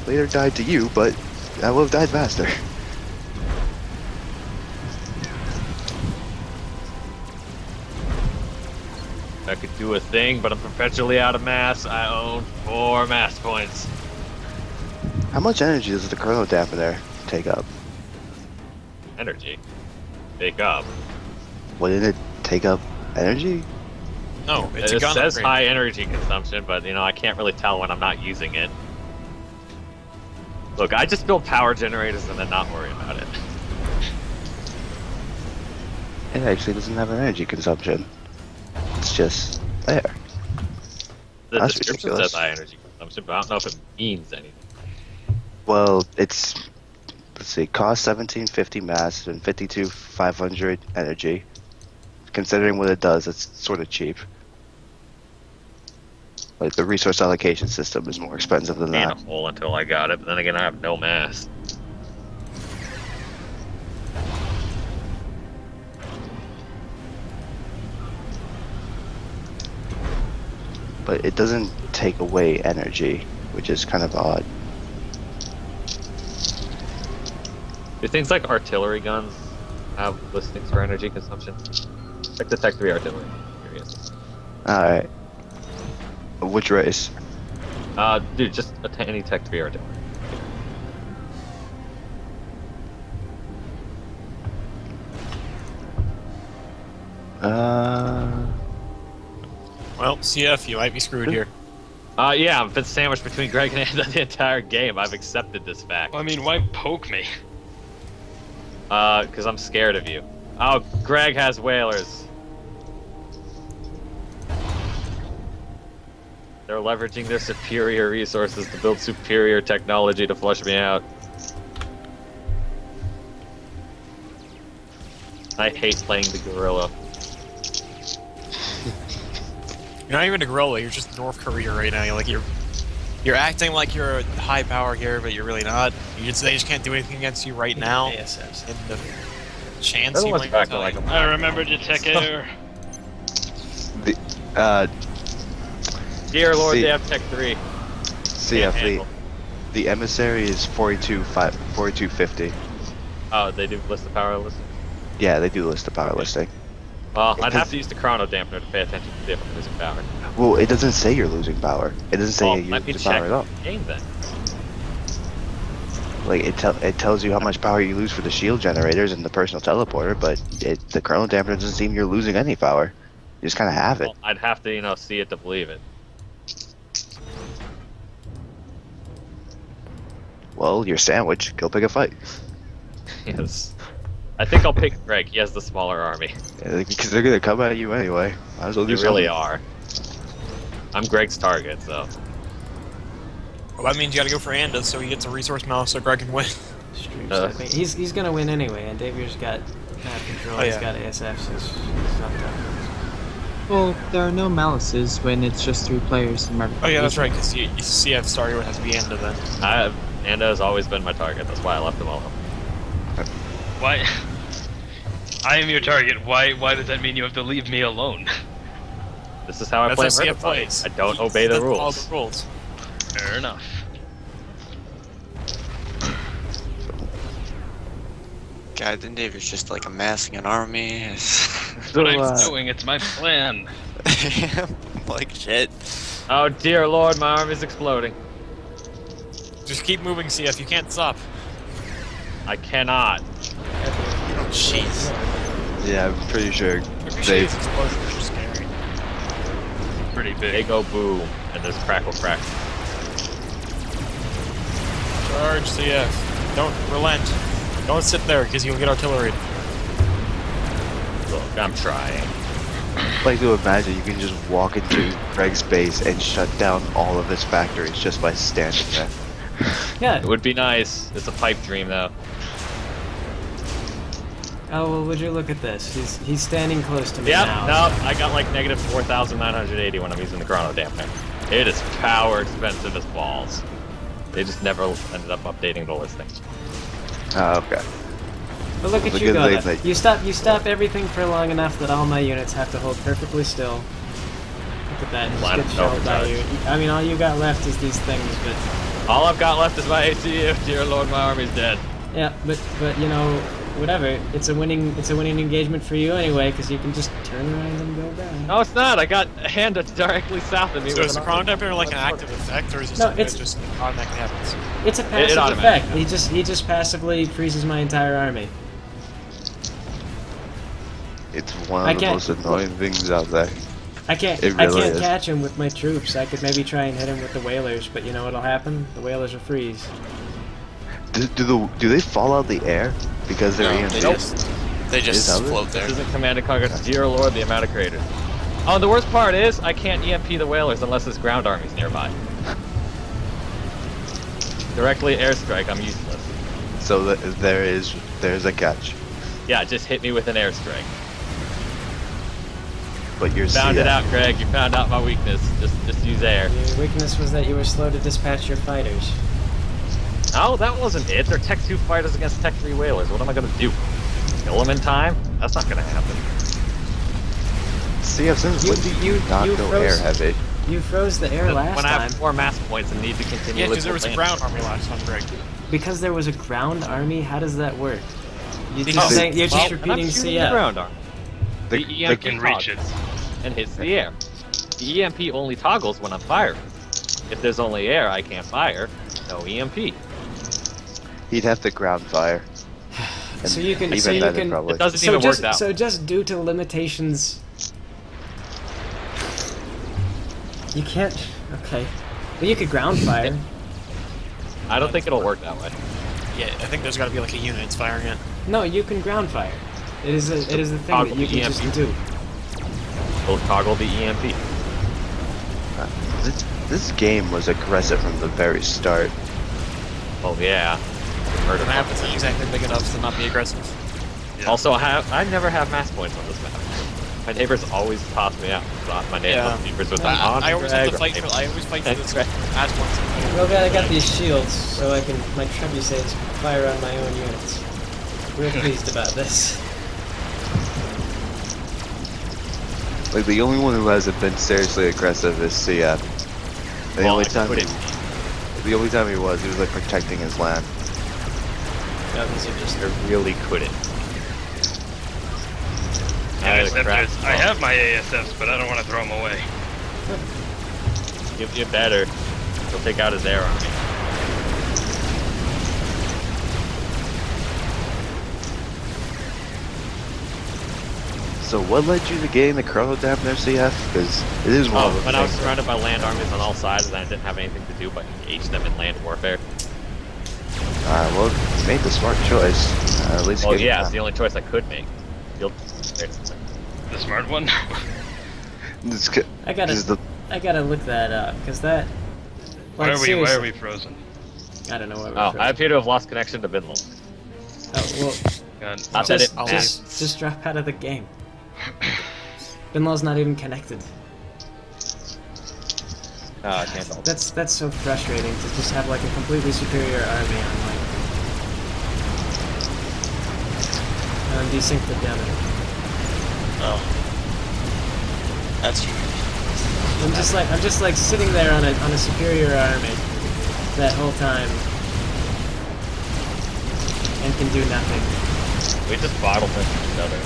later died to you, but I would have died faster. I could do a thing, but I'm perpetually out of mass. I own 4 mass points. How much energy does the chrono dampener take up? Energy. Take up. Wouldn't it take up energy? No, it's it a gun says upgrade. high energy consumption, but you know I can't really tell when I'm not using it. Look, I just build power generators and then not worry about it. It actually doesn't have an energy consumption. It's just there. The That's description ridiculous. says high energy consumption, but I don't know if it means anything. Well, it's, let's see, cost 1750 mass and 52,500 energy. Considering what it does, it's sort of cheap. Like the resource allocation system is more expensive than In a that. hole until I got it, but then again I have no mass. But it doesn't take away energy, which is kind of odd. Do things like artillery guns have listings for energy consumption? Like the Tech 3 artillery. Curious. Alright. Which race? Dude, just any Tech 3 artillery. Well, CF, you might be screwed here. Yeah, I've been sandwiched between Greg and Anda the entire game. I've accepted this fact. I mean, why poke me? Because I'm scared of you. Oh, Greg has whalers. They're leveraging their superior resources to build superior technology to flush me out. I hate playing the gorilla. You're not even a gorilla, you're just North Korea right now. You're acting like you're a high power here, but you're really not. They just can't do anything against you right now. ASFs. In the chance you might tell you. I remember to take air. Dear Lord, they have Tech 3. CF, the emissary is 4250. Oh, they do list the power listing? Yeah, they do list the power listing. Well, I'd have to use the chrono dampener to pay attention to see if I'm losing power. Well, it doesn't say you're losing power. It doesn't say you're let me losing power check at all. the game then. Like it tells you how much power you lose for the shield generators and the personal teleporter, but the chrono dampener doesn't seem you're losing any power. You just kind of have it. Well, I'd have to, see it to believe it. Well, you're sandwiched. Go pick a fight. Yes. I think I'll pick Greg. He has the smaller army. Yeah, because they're gonna come at you anyway. Might as well do They really something. are. I'm Greg's target, so. Well, that means you gotta go for Anda so he gets a resource mouse so Greg can win. He's gonna win anyway, and Davier's got map control. Oh, He's yeah. got ASF, so it's not that. Well, there are no malices when it's just 3 players. Oh yeah, that's right, because CF starter would have to be Anda then. Anda has always been my target. That's why I left him alone. Why? I am your target. Why does that mean you have to leave me alone? This is how I play That's how CF Murder plays. I don't He obey the doesn't follow rules. the rules. Fair enough. God, then David's just like amassing an army. That's what I'm doing. It's my plan. Like shit. Oh dear Lord, my army's exploding. Just keep moving, CF. You can't stop. I cannot. Jeez. Yeah, I'm pretty sure Appreciate these explosions are scary. Pretty big. They go boom, and there's crackle crack. Charge, CF. Don't relent. Don't sit there, because you'll get artillery. Look, I'm trying. I'd like to imagine you can just walk into Greg's base and shut down all of his factories just by standing there. Yeah. It would be nice. It's a pipe dream, though. Oh well, would you look at this? He's standing close to me Yep, now. no, I got like negative 4,980 when I'm using the chrono dampener. It is power expensive as balls. They just never ended up updating the listing. Oh, okay. But look at Look you at go. they- You stop everything for long enough that all my units have to hold perfectly still. Look at that. Just Line get of shelled by you. overcharge. I mean, all you got left is these things, but All I've got left is my ACU. Dear Lord, my army's dead. yeah, but you know, whatever. It's a winning engagement for you anyway, because you can just turn around and go back. No, it's not. I got a hand directly south of me. So is the chrono dampener like an active effect, or is it No, something it's- that just automatically happens? It's a passive automatically effect. He just passively freezes my entire army. It's one of the most annoying things out there. I can't catch him with my troops. I could maybe try and hit him with the whalers, but you know what'll happen? The whalers will freeze. Do they fall out the air because they're EMP? They just float there. This isn't Command and Conquer. Dear Lord, the amount of craters. Oh, the worst part is I can't EMP the whalers unless there's ground armies nearby. Directly airstrike, I'm useless. So there's a catch. Yeah, just hit me with an airstrike. But you're found it out, Greg. You found out my weakness. Just use air. Your weakness was that you were slow to dispatch your fighters. No, that wasn't it. They're Tech 2 fighters against Tech 3 whalers. What am I gonna do? Kill them in time? That's not gonna happen. See, since when do you not go air heavy? You froze the air last when time. I have 4 mass points and need to continue. Yeah, because there was a ground army last time, Greg. Because there was a ground army. How does that work? You're Because- just repeating I'm shooting CF. the ground army. The EMP can reach it and hits the air. The EMP only toggles when I'm firing. If there's only air, I can't fire. No EMP. He'd have to ground fire. So you can. Even So you then, can. probably. It doesn't even work out. So just due to limitations, you can't. Okay. Well, you could ground fire. I don't think it'll work that way. Yeah, I think there's got to be like a unit that's firing it. No, you can ground fire. It is a thing that you can just do. We'll toggle the EMP. This game was aggressive from the very start. Oh yeah. The map isn't exactly big enough to not be aggressive. Yeah. Also, I never have mass points on this map. My neighbors always toss me out. My neighbors with I always have to fight for. I always fight for this mass points. Well, glad I got these shields, so I can my trebuchets fire on my own units. Real pleased about this. Like the only one who hasn't been seriously aggressive is CF. The only time he was like protecting his land. No, these are just. I really couldn't. I have my ASFs, but I don't want to throw them away. You better. He'll take out his air army. So what led you to getting the chrono dampener CF? Because it is one of the when I was things. surrounded by land armies on all sides and I didn't have anything to do but engage them in land warfare. Well, you made the smart choice. At least. Well, get yeah, it's the only choice I could make. The smart one. I gotta look that up because that. Why Like, are we frozen? I don't know why we're frozen. I appear to have lost connection to Vinland. Oh well. Just drop out of the game. Binlaw's not even connected. I can't help. That's so frustrating to just have like a completely superior army on desync the demo. Oh. That's I'm just like sitting there on a superior army that whole time and can do nothing. We just bottleneck each other.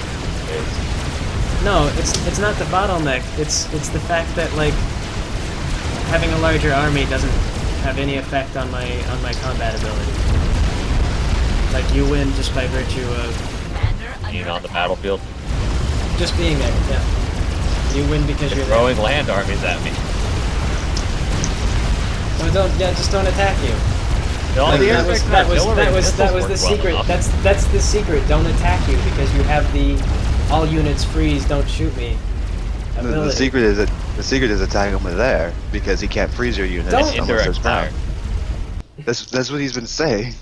No, it's not the bottleneck. It's the fact that like having a larger army doesn't have any effect on my combat ability. Like you win just by virtue of being on the battlefield. Just being there, yeah. You win because you're throwing there. land armies at me. Just don't attack you. Like, that was the secret. That's the secret. Don't attack you because you have the all units freeze. Don't shoot me. The secret is attacking him with air because he can't freeze your units unless there's power. That's what he's been saying.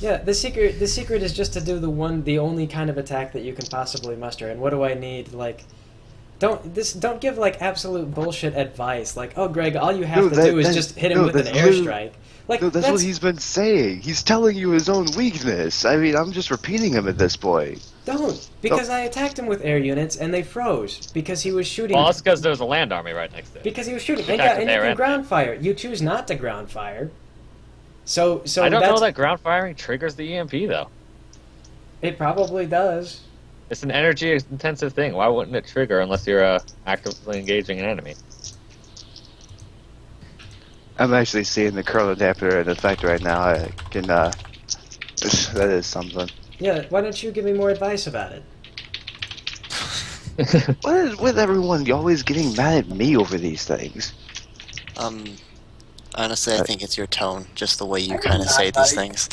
Yeah, the secret is just to do the only kind of attack that you can possibly muster. And what do I need? Like, don't give like absolute bullshit advice. Like, oh, Greg, all you have to do is just hit him with an airstrike. Like, that's what he's been saying. He's telling you his own weakness. I mean, I'm just repeating him at this point. Because I attacked him with air units and they froze because he was shooting. Well, that's because there's a land army right next to it. Because he was shooting. And you can ground fire. You choose not to ground fire. So I don't know that ground firing triggers the EMP though. It probably does. It's an energy-intensive thing. Why wouldn't it trigger unless you're actively engaging an enemy? I'm actually seeing the chrono dampener in effect right now. I can, that is something. Yeah, why don't you give me more advice about it? What is with everyone always getting mad at me over these things? Honestly, I think it's your tone, just the way you kind of say these things.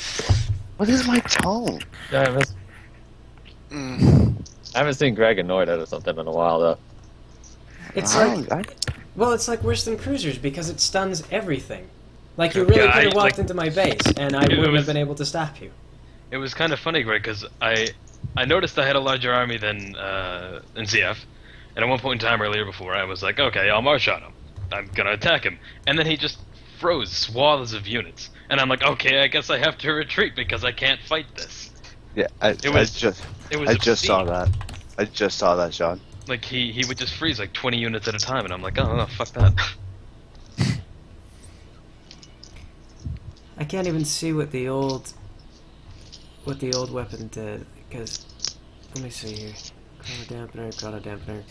What is my tone? Yeah, I haven't seen Greg annoyed at something in a while, though. It's well, it's like worse than cruisers because it stuns everything. Like, you really could have walked into my base, and I wouldn't have been able to stop you. It was kind of funny, Greg, because I noticed I had a larger army than CF, and at one point in time earlier before, I was like, okay, I'll march on him. I'm gonna attack him. And then he just froze swaths of units. And I'm like, okay, I guess I have to retreat because I can't fight this. Yeah, I just saw that. I just saw that, Sean. Like, he would just freeze like 20 units at a time, and I'm like, oh, fuck that. I can't even see what the old weapon did, because, let me see here. Chrono dampener.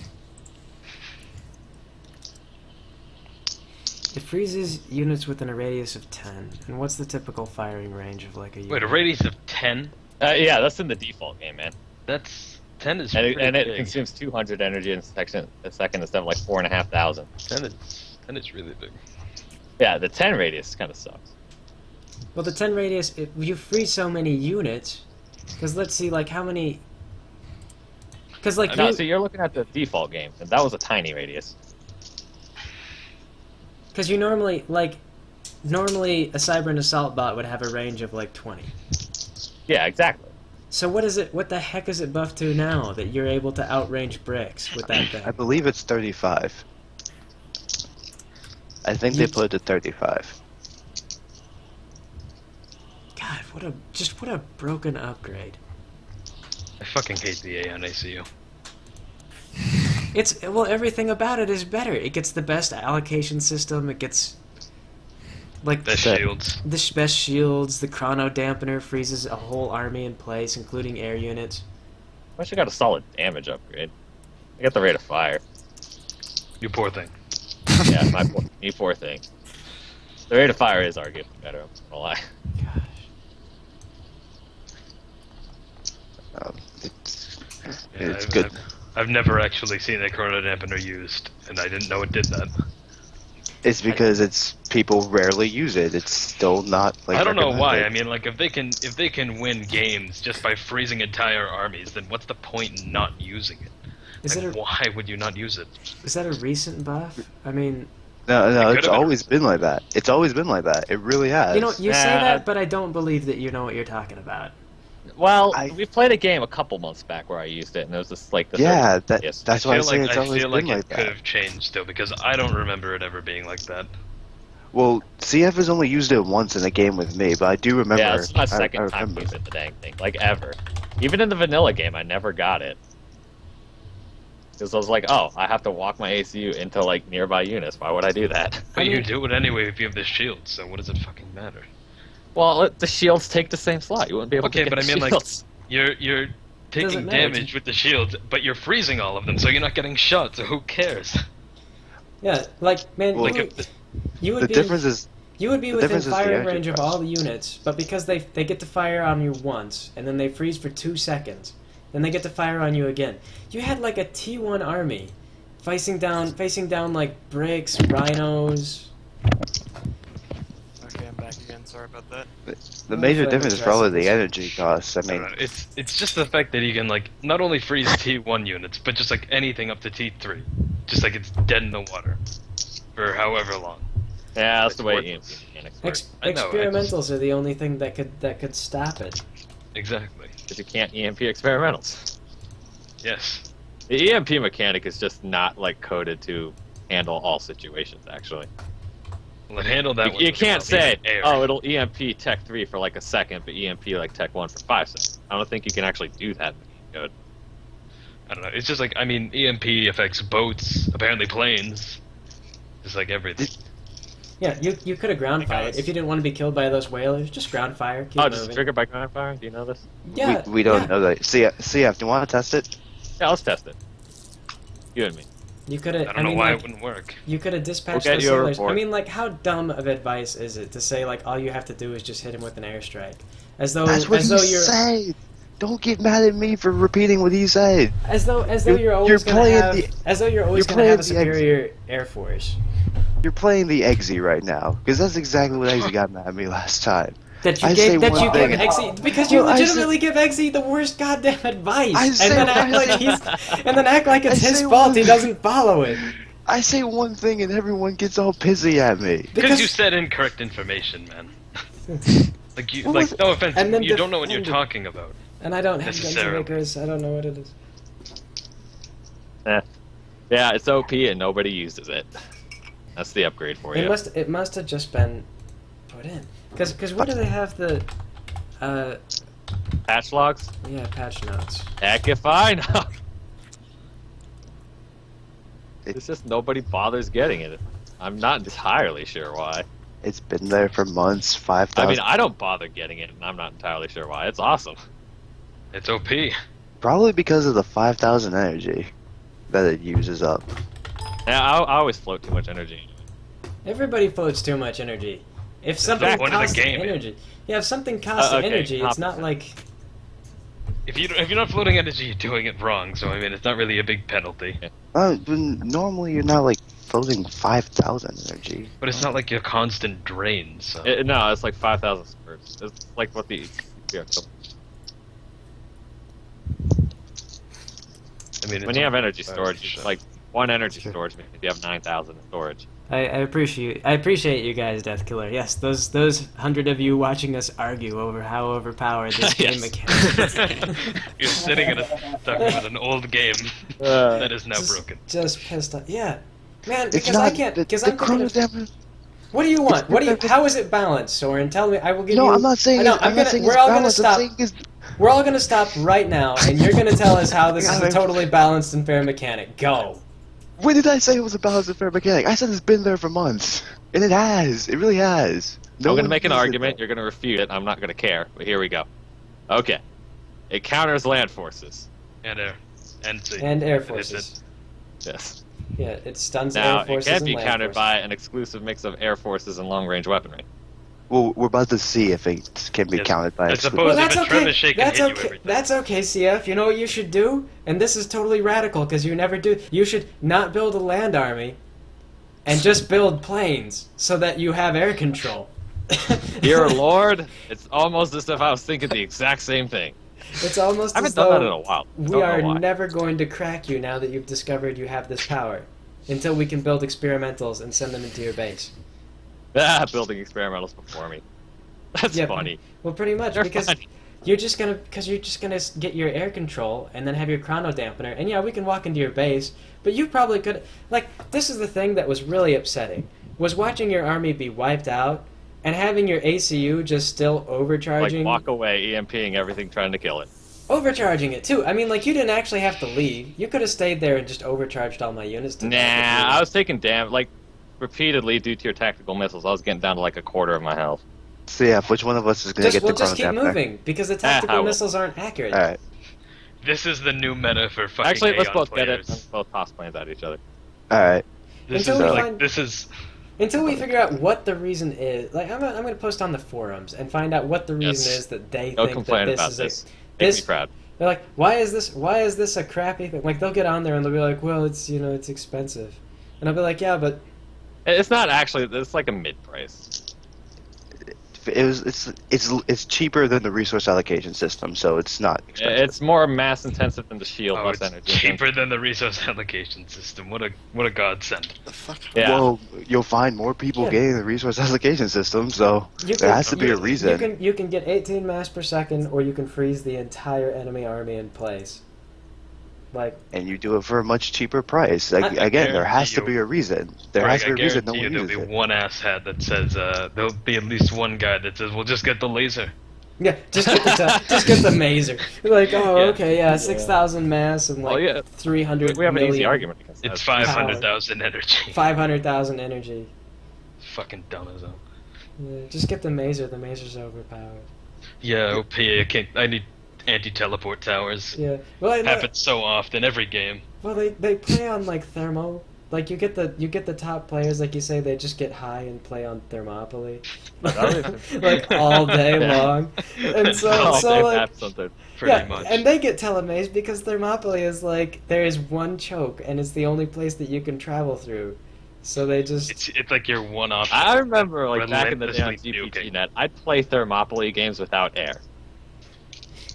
It freezes units within a radius of 10. And what's the typical firing range of like a unit? Wait, a radius of 10? Yeah, that's in the default game, man. That's 10 is and pretty it consumes 200 energy in a second instead of like 4,500. 10 is really big. Yeah, the 10 radius kind of sucks. Well, the 10 radius, you freeze so many units. Because let's see, like, how many... Because, like, no, so you're looking at the default game, and that was a tiny radius. Because you normally a Cyber and Assault bot would have a range of, like, 20. Yeah, exactly. So what the heck is it buffed to now, that you're able to outrange bricks with that thing? I believe it's 35. I think they put it at 35. God, what a broken upgrade. I fucking hate the A on ACU. Well, everything about it is better. It gets the best allocation system. It gets like best shields. The best shields. The chrono dampener freezes a whole army in place, including air units. I actually got a solid damage upgrade. I got the rate of fire. You poor thing. Yeah, me poor thing. The rate of fire is arguably better. I'm not gonna lie. It's good. I've never actually seen a chrono dampener used, and I didn't know it did that. It's because people rarely use it. It's still not like. I don't know why. I mean, like if they can win games just by freezing entire armies, then what's the point in not using it? Why would you not use it? Is that a recent buff? I mean. No, it's always been like that. It's always been like that. It really has. You know, you say that, but I don't believe that you know what you're talking about. Well, we played a game a couple months back where I used it, and it was just like the that's why I say it's always been like that. I feel like it could have changed still, because I don't remember it ever being like that. Well, CF has only used it once in a game with me, but I do remember. Yeah, it's my second time using the dang thing, like ever. Even in the vanilla game, I never got it. Because I was like, oh, I have to walk my ACU into like nearby units. Why would I do that? But you do it anyway if you have the shield, so what does it fucking matter? Well, the shields take the same slot. You wouldn't be able to get but I mean, shields. like, you're taking damage with the shields, but you're freezing all of them, so you're not getting shot. So who cares? Yeah, like man, well, you would be within firing range of all the units, but because they get to fire on you once, and then they freeze for 2 seconds, then they get to fire on you again. You had like a T1 army, facing down like bricks, rhinos. Okay, I'm back again. Sorry about that. The major difference is probably the energy costs. I mean, it's just the fact that you can like not only freeze T1 units, but just like anything up to T3, just like it's dead in the water for however long. Yeah, that's the way EMP mechanics work. Experimentals are the only thing that could stop it. Exactly. Because you can't EMP experimentals. Yes. The EMP mechanic is just not like coded to handle all situations. Actually. Well, it handled that. You can't say, oh, it'll EMP Tech 3 for like a second, but EMP like Tech 1 for 5 seconds. I don't think you can actually do that in the code. I don't know. It's just like, I mean, EMP affects boats, apparently planes, just like everything. Yeah, you could have ground fired. If you didn't want to be killed by those whalers, just ground fire. Keep just moving. triggered by ground fire? Do you know this? Yeah. We don't know that. CF, do you want to test it? Yeah, let's test it. You and me. You could have. I don't know why it wouldn't work. You could have dispatched We'll the get you a sailors. report. I mean, like, how dumb of advice is it to say like all you have to do is just hit him with an airstrike, as though That's what he you're said. Don't get mad at me for repeating what he said. as though you're always gonna have a the superior air force. You're playing the Eggsy right now, because that's exactly what Eggsy got mad at me last time. That you give Eggsy because you legitimately give Eggsy the worst goddamn advice, and then act like it's his fault he doesn't follow it. I say one thing and everyone gets all pissy at me. Because you said incorrect information, man. No offense, and then you don't know what you're talking about. And I don't have guns Necessarily. makers. I don't know what it is. Yeah, it's OP and nobody uses it. That's the upgrade for you. It must have just been put in. Because where do they have the patch logs? Yeah, patch notes. Heck if I know. It's just nobody bothers getting it. I'm not entirely sure why. It's been there for months, 5,000. I mean, I don't bother getting it, and I'm not entirely sure why. It's awesome. It's OP. Probably because of the 5,000 energy that it uses up. Yeah, I always float too much energy. Everybody floats too much energy. If something costs energy, if something costs energy, it's not like. If you're not floating energy, you're doing it wrong. So I mean, it's not really a big penalty. Normally you're not like floating 5,000 energy. But it's not like a constant drain. So. No, it's like 5,000 spurs. It's like what the. I mean, when you have energy storage, it's like one energy storage means you have 9,000 in storage. I appreciate you guys, Death Killer. Yes, those 100 of you watching us argue over how overpowered this game mechanic is. You're sitting in stuck with an old game that is now broken. Just pissed off. Yeah, man. It's Because not, I can't. Because I'm thinking. What do you want? How is it balanced, Soren? Tell me. I will give you. No, I'm not saying. We're all gonna stop. We're all gonna stop right now, and you're gonna tell us how this is a totally balanced and fair mechanic. Go. When did I say it was a balanced and fair mechanic? I said it's been there for months. And it has. It really has. I'm going to make an argument. You're going to refute it. I'm not going to care. But here we go. Okay. It counters land forces. And air. And sea. And air forces. Yes. Yeah, it stuns now, air forces it can be and land countered forces. by an exclusive mix of air forces and long-range weaponry. Well, we're about to see if it can be counted by. I suppose that's if a trebuchet can hit you every time. That's okay, CF. You know what you should do? And this is totally radical because you never do. You should not build a land army, and just build planes so that you have air control. Dear Lord, it's almost as if I was thinking the exact same thing. It's almost I haven't as done though that in a while. we are never going to crack you now that you've discovered you have this power, until we can build experimentals and send them into your base. Building experimentals before me. That's funny. Well, pretty much, because you're just gonna get your air control and then have your chrono dampener, and yeah, we can walk into your base, but you probably could. Like, this is the thing that was really upsetting, was watching your army be wiped out and having your ACU just still overcharging. Like, walk away, EMPing everything, trying to kill it. Overcharging it too. I mean, like, you didn't actually have to leave. You could have stayed there and just overcharged all my units. Nah, I was taking damage, like, repeatedly due to your tactical missiles. I was getting down to like a quarter of my health. CF, which one of us is going to get the chrono just keep dampener? moving, because the tactical missiles aren't accurate. Alright. This is the new meta for fucking Actually, let's Aeon both players. get it. Let's both toss planes at each other. Alright. Until we figure out what the reason is, like, I'm gonna post on the forums and find out what the reason is that they Don't think complain that about this is Make me proud. They're like, why is this a crappy thing? Like, they'll get on there and they'll be like, well, it's it's expensive, and I'll be like, yeah, but it's not actually. It's like a mid price. It's cheaper than the resource allocation system, so it's not expensive. It's more mass intensive than the shield, less it's energy. cheaper than the resource allocation system. What a godsend. Yeah. Well, you'll find more people getting the resource allocation system, so there has to be a reason. You can get 18 mass per second, or you can freeze the entire enemy army in place. Like, and you do it for a much cheaper price. Like, again, there has to be a reason. There has to be a reason no one There'll uses be it. one asshat that says, there'll be at least one guy that says, "We'll just get the laser." Yeah, just get the maser. You're like, oh, okay, yeah, 6,000 mass and like 300 We have an easy million argument against that. It's 500,000 energy. 500,000 energy. Fucking dumb as hell. Yeah, just get the mazer. The mazer's overpowered. Yeah, OP. I need anti-teleport towers. Yeah. Well, happens so often every game. Well, they play on like thermo. Like you get the top players, like you say, they just get high and play on Thermopylae, like all day long, and so like pretty much. And they get telemazed because Thermopylae is like there is one choke and it's the only place that you can travel through, so they just it's like your one option. I remember like back in the day on GPGNet, I'd play Thermopylae games without air.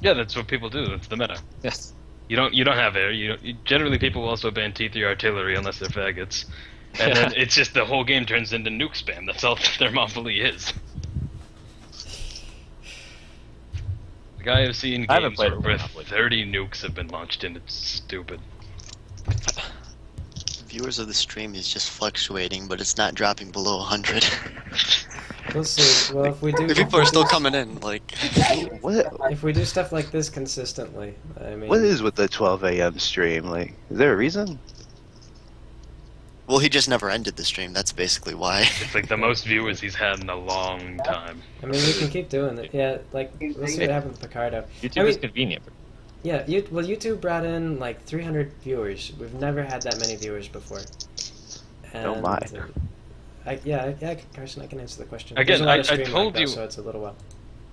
Yeah, that's what people do. That's the meta. Yes. You don't have air. Generally people will also ban T3 artillery unless they're faggots, and then it's just the whole game turns into nuke spam. That's all Thermopylae is. The guy I've seen games where 30 nukes have been launched in. It's stupid. Viewers of the stream is just fluctuating, but it's not dropping below 100. We'll see. Well, if we do, people are still coming in. Like, what? If we do stuff like this consistently, I mean, what is with the 12 a.m. stream? Like, is there a reason? Well, he just never ended the stream. That's basically why. It's like the most viewers he's had in a long time. I mean, we can keep doing it. Yeah, like we'll see what happens with Picarto. YouTube is convenient. Yeah, YouTube brought in like 300 viewers. We've never had that many viewers before. And, oh my. Yeah, Carson, I can answer the question. Again, I told you. So it's a little while.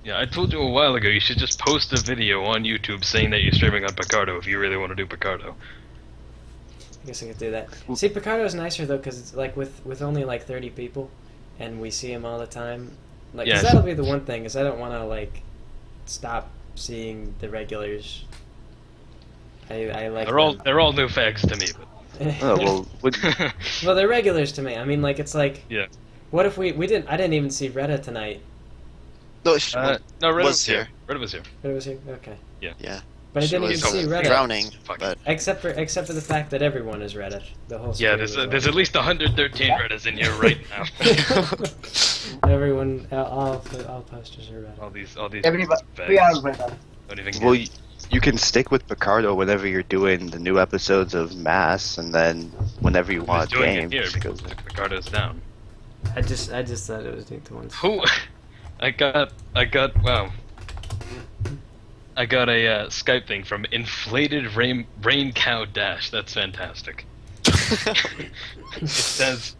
Yeah, I told you a while ago you should just post a video on YouTube saying that you're streaming on Picarto if you really want to do Picarto. I guess I could do that. See, Picarto's nicer though, because it's like with only like 30 people, and we see him all the time. Like, cause that'll be the one thing is I don't want to like stop seeing the regulars. I like. They're all new fags to me, but. Oh well. Well, they're regulars to me. I mean, like it's like. Yeah. What if we didn't? I didn't even see Retta tonight. No, Retta was here. Retta was here. Retta was here. Okay. Yeah. Yeah. But I didn't even see Reddit. Drowning, but except for the fact that everyone is Reddit. The whole yeah, there's at least 113 Reddits in here right now. Everyone, all posters are Reddit. All these. Everybody, we are Reddit. Don't even Well, you can stick with Picarto whenever you're doing the new episodes of Mass, and then whenever you want games. Here because Picarto's down. I just thought it was doing to one. Who? I got wow. I got a Skype thing from Inflated Rain Cow Dash. That's fantastic. It says,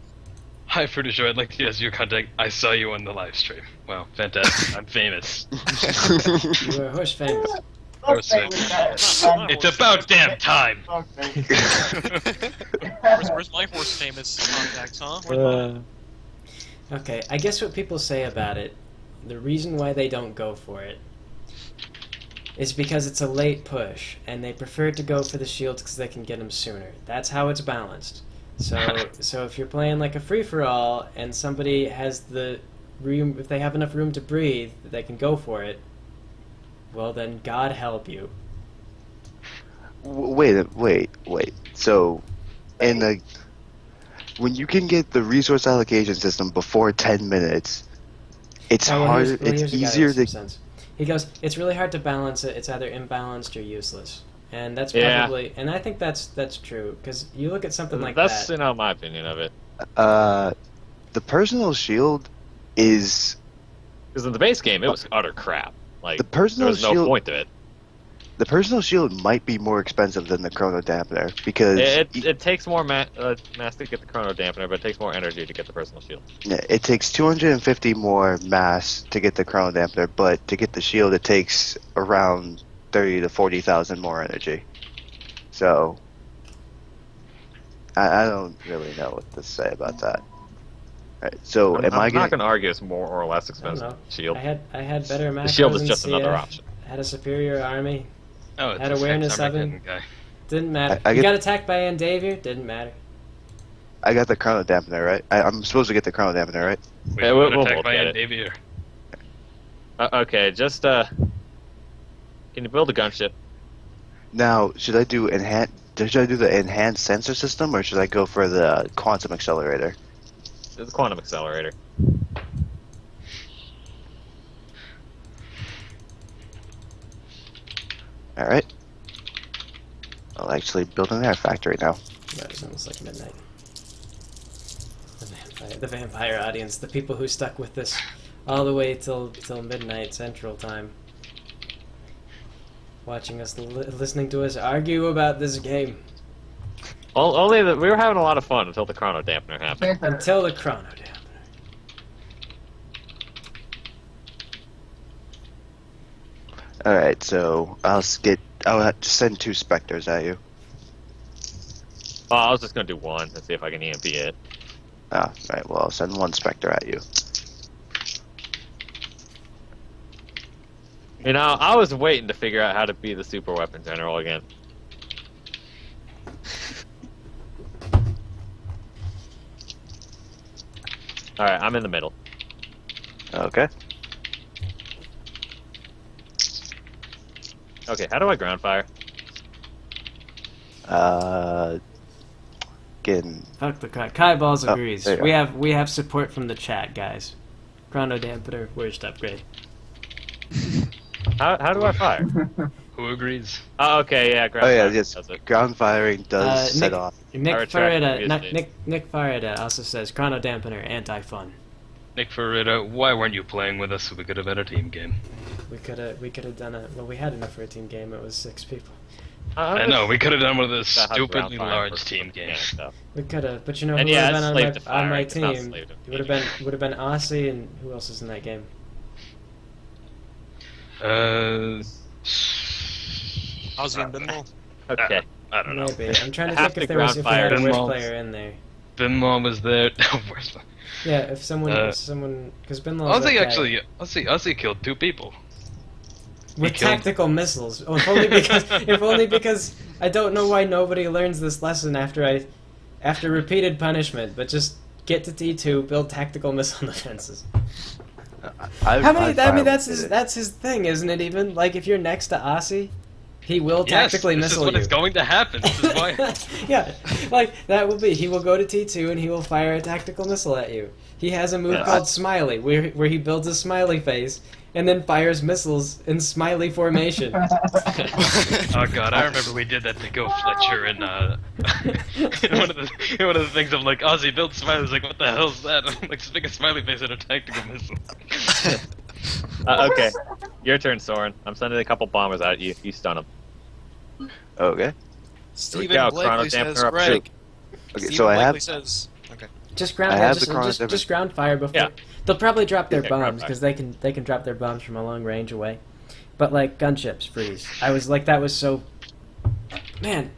"Hi, Fruity Show. I'd like to use your contact. I saw you on the live stream. Wow, fantastic. I'm famous." You are horse famous. Horse famous. It's about damn time. Where's my horse famous contacts, huh? Okay, I guess what people say about it, the reason why they don't go for it is because it's a late push, and they prefer to go for the shields because they can get them sooner. That's how it's balanced. So if you're playing like a free-for-all, and somebody has the room, if they have enough room to breathe, they can go for it, well then God help you. Wait. So, when you can get the resource allocation system before 10 minutes, it's hard. It's easier to. He goes, it's really hard to balance it. It's either imbalanced or useless, and that's probably. And I think that's true because you look at something like that. That's my opinion of it. The personal shield is. Because in the base game, it was utter crap. Like there was no point to it. The personal shield might be more expensive than the chrono dampener because it takes more mass to get the chrono dampener, but it takes more energy to get the personal shield. Yeah, it takes 250 more mass to get the chrono dampener, but to get the shield, it takes around 30 to 40,000 more energy. So I don't really know what to say about that. Right, so I'm not going to argue it's more or less expensive shield. I had better macros. The shield is in just CF, another option. Had a superior army. Oh, it's had awareness of it. Didn't matter. You got attacked by Andavier. Didn't matter. I got the chrono dampener, right? I'm supposed to get the chrono dampener, right? Wait, we'll attacked by Andavier. Okay, just can you build a gunship? Now, should I do the enhanced sensor system, or should I go for the quantum accelerator? The quantum accelerator. Alright. I'll actually build an air factory now. That is almost like midnight. The vampire audience, the people who stuck with this all the way till midnight Central Time, watching us, listening to us argue about this game. Well, only that we were having a lot of fun until the chrono dampener happened. Until the chrono dampener. All right, so I'll have to send 2 specters at you. Oh, I was just gonna do one and see if I can EMP it. Ah, right. Well, I'll send 1 specter at you. You know, I was waiting to figure out how to be the super weapon general again. Alright, I'm in the middle. Okay. Okay, how do I ground fire? Again. Fuck the Kai Balls Oh, agrees. there you We have support from the chat, guys. Chrono dampener, worst upgrade. How do I fire? Who agrees? Oh, okay, yeah, ground Oh fire yeah, yes. does it. Ground firing does set off. Nick retract Farida also says chrono dampener anti-fun. Nick Ferreira, why weren't you playing with us so we could have had a team game? We could have done it. Well, we had enough for a team game. It was 6 people. I know, we could have done one of those That has stupidly ground fire large for team games. We could have, but you know And who yeah, would it's have slave been to on my firing, it's not team? slave to It would have been Aussie, and who else is in that game? Ozzy and Binwall? Okay. I don't know. Maybe. I'm trying to Half think if the there was ground if we had a fire. worse Binwall's- player in there. Binlaw was there. Worst one. Yeah, if someone because Binlaw's Ozzy that guy. actually, Ozzy killed 2 people. With He killed- tactical missiles. Oh, if only because I don't know why nobody learns this lesson after repeated punishment, but just get to T2, build tactical missile defenses. How many? I mean, that's his thing, isn't it? Even like if you're next to Aussie, he will tactically this missile is what you. is going to happen. This is why. Yeah, like that will be. He will go to T2 and he will fire a tactical missile at you. He has a move called Smiley, where he builds a smiley face and then fires missiles in smiley formation. Oh god, I remember we did that to Go Fletcher in one of the things. I'm like, Ozzy built smiley. I was like, what the hell's that? I'm like, stick a smiley face in a tactical missile. Okay, your turn, Soren. I'm sending a couple bombers at you. You stun them. Okay. Stephen go, Blakely chrono says, dampener up Greg. two. Okay, Stephen so I have. Blakely says, okay. Just ground. I have just, the chrono just ground fire before. Yeah. They'll probably drop their Yeah, ground bombs fire. because they can drop their bombs from a long range away. But like gunships freeze. I was like that was so. Man,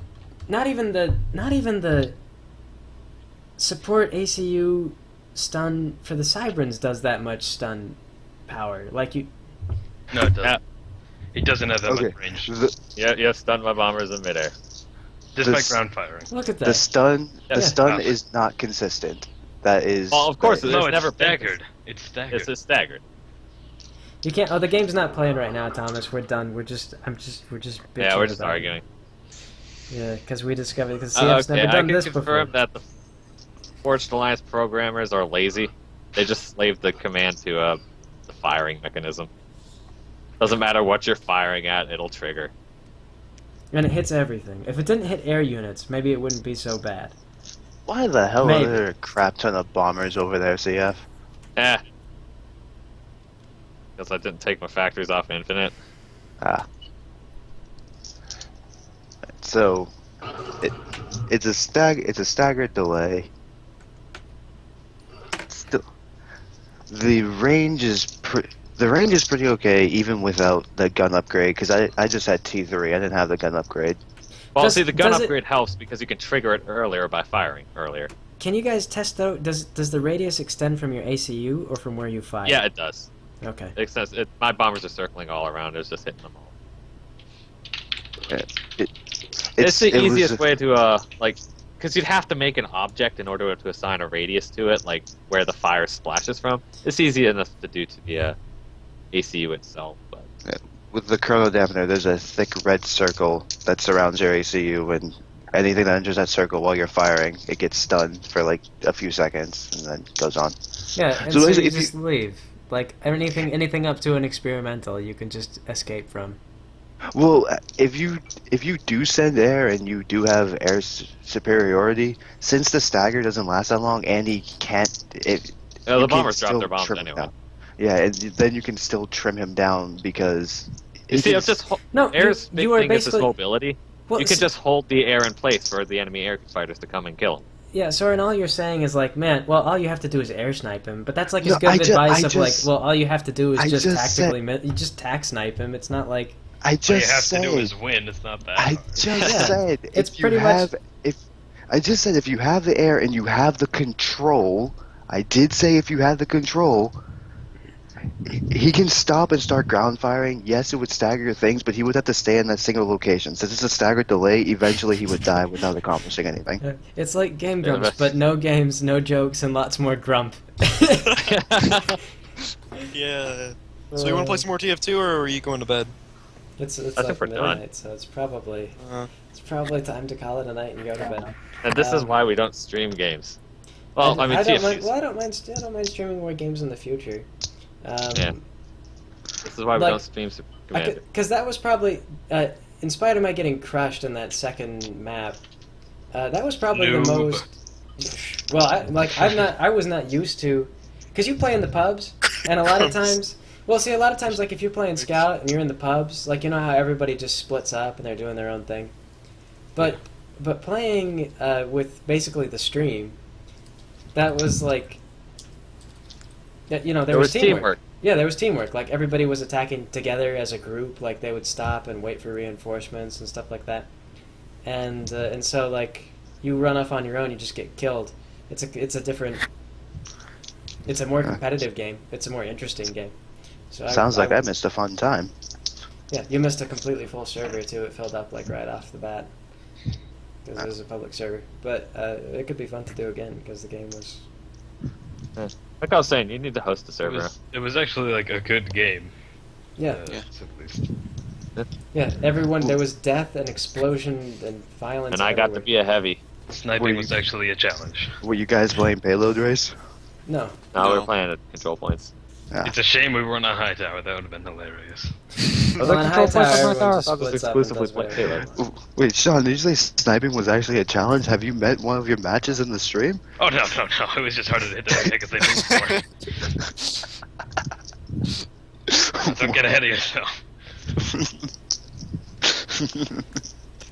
not even the support ACU stun for the Cybrans does that much stun power. Like you. No, it doesn't. He doesn't have that much range. Yeah, stun my bombers in midair. Just by ground firing. Look at that. The stun Yeah. is not consistent. That is. Well, of course, that it's No, it's never been staggered. It's staggered. It's just staggered. You can't. Oh, the game's not playing right now, Thomas. We're done. We're just bitching Yeah, we're just about it. arguing. Yeah, because we discovered because CF's Okay, never I done can this confirm before. that the Forged Alliance programmers are lazy. They just slave the command to the firing mechanism. Doesn't matter what you're firing at, it'll trigger. And it hits everything. If it didn't hit air units, maybe it wouldn't be so bad. Why the hell Maybe. are there a crap ton of bombers over there, CF? Because I didn't take my factories off Infinite. Ah. So, it's a staggered delay. Still, the range is pretty okay even without the gun upgrade because I just had T3. I didn't have the gun upgrade. Well, Does- see, the gun does it- upgrade helps because you can trigger it earlier by firing earlier. Can you guys test out? Does the radius extend from your ACU or from where you fire? Yeah, it does. Okay. It says my bombers are circling all around. It's just hitting them all. It's the easiest way to because you'd have to make an object in order to assign a radius to it, like where the fire splashes from. It's easy enough to do to the ACU itself, but With the chrono dampener, there's a thick red circle that surrounds your ACU, and anything that enters that circle while you're firing, it gets stunned for like a few seconds and then goes on. Yeah, and So so, basically, you if just leave. Like anything up to an experimental, you can just escape from. Well, if you do send air and you do have air superiority, since the stagger doesn't last that long, and he can't. The bombers drop their bombs anyway. Yeah, and then you can still trim him down because. You see, it's just air's big thing is his mobility. Well, you can just hold the air in place for the enemy air fighters to come and kill him. Yeah, Soren, all you're saying is like, man, well, all you have to do is air snipe him, but that's like as good advice of like, well, all you have to do is just tactically, you just tack snipe him. It's not like. All you have to do is win. It's not that. I just said it's pretty much. I just said if you have the air and you have the control, I did say if you have the control, he can stop and start ground firing. Yes, it would stagger things, but he would have to stay in that single location. Since it's a staggered delay, eventually he would die without accomplishing anything. It's like Game Grumps, but no games, no jokes, and lots more grump. Yeah. So you want to play some more TF2, or are you going to bed? It's like midnight, so it's probably time to call it a night and go to bed. And this is why we don't stream games. Well, I mean, I don't mind streaming more games in the future. Yeah. This is why we don't stream Super Commander. Because that was probably, in spite of my getting crushed in that second map, that was probably the most. Well, I was not used to, because you play in the pubs, and a lot of times. Well, see, a lot of times, like, if you're playing Scout and you're in the pubs, like, you know how everybody just splits up and they're doing their own thing? But playing with basically the stream, that was, like, you know, there was teamwork. Yeah, there was teamwork. Like, everybody was attacking together as a group. Like, they would stop and wait for reinforcements and stuff like that. And so, like, you run off on your own, you just get killed. It's a different... It's a more competitive game. It's a more interesting game. So Sounds like I missed a fun time. Yeah, you missed a completely full server too. It filled up like right off the bat because it was a public server. But it could be fun to do again because the game was. Like I was saying, you need to host a server. It was actually like a good game. Yeah. At least. Yeah, everyone. There was death and explosion and violence. And I got to be a heavy. Sniping was actually a challenge. Were you guys playing Payload Race? No. No, we were playing at control points. Yeah. It's a shame we weren't on High Tower. That would have been hilarious. Wait, Sean, did you say sniping was actually a challenge? Have you met one of your matches in the stream? Oh, no. It was just harder to hit them because they moved more. Don't get ahead of yourself.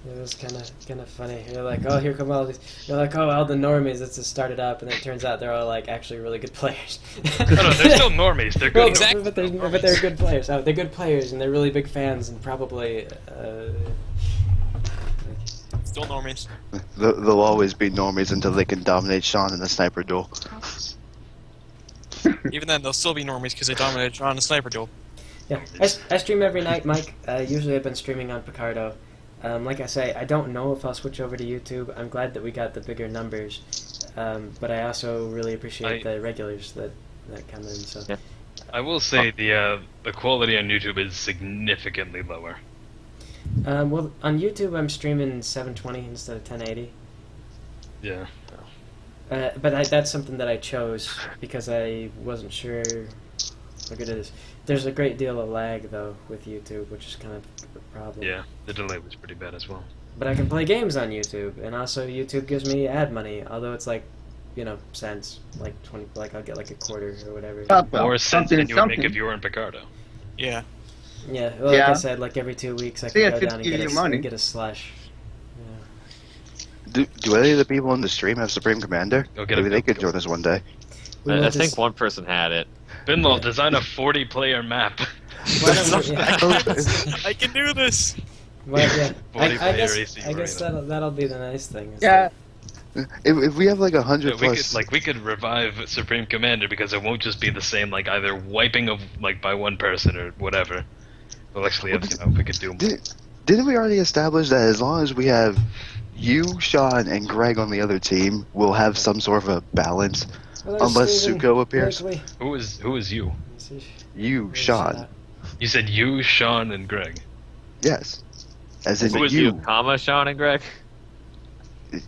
It was kind of funny. You're like, oh, here come all these. You're like, oh, all the normies. It's just started up, and then it turns out they're all like actually really good players. No, they're still normies. They're good. Exactly. But they're good players. Oh, they're good players, and they're really big fans, and probably. Still normies. They'll always be normies until they can dominate Sean in the sniper duel. Even then, they'll still be normies because they dominated Sean in a sniper duel. Yeah, I stream every night, Mike. Usually I've been streaming on Picarto. Like I say, I don't know if I'll switch over to YouTube. I'm glad that we got the bigger numbers, but I also really appreciate the regulars that come in. So, yeah. I will say the quality on YouTube is significantly lower. Well, on YouTube I'm streaming 720 instead of 1080. Yeah. But that's something that I chose because I wasn't sure how good it is. There's a great deal of lag though with YouTube, which is kind of a problem. Yeah, the delay was pretty bad as well. But I can play games on YouTube, and also YouTube gives me ad money, although it's like, you know, cents, like 20, like I'll get like a quarter or whatever. More cents than you would make if you were in Picarto. Yeah. Yeah, well, like I said, like every 2 weeks I can go down and get a slush. Do any of the people in the stream have Supreme Commander? Maybe they could join us one day. I think one person had it. Binlol, design a 40-player map. I can do this. Well, yeah. I guess that'll be the nice thing. Yeah. If we have like 100 plus, we could revive Supreme Commander because it won't just be the same, like either wiping of like by one person or whatever. We'll actually have, we could do. Didn't we already establish that as long as we have you, Sean, and Greg on the other team, we'll have some sort of a balance? Unless Suko appears. Who is you? You, Sean. You said you, Sean, and Greg. Yes. As in Who is you, comma, Sean and Greg?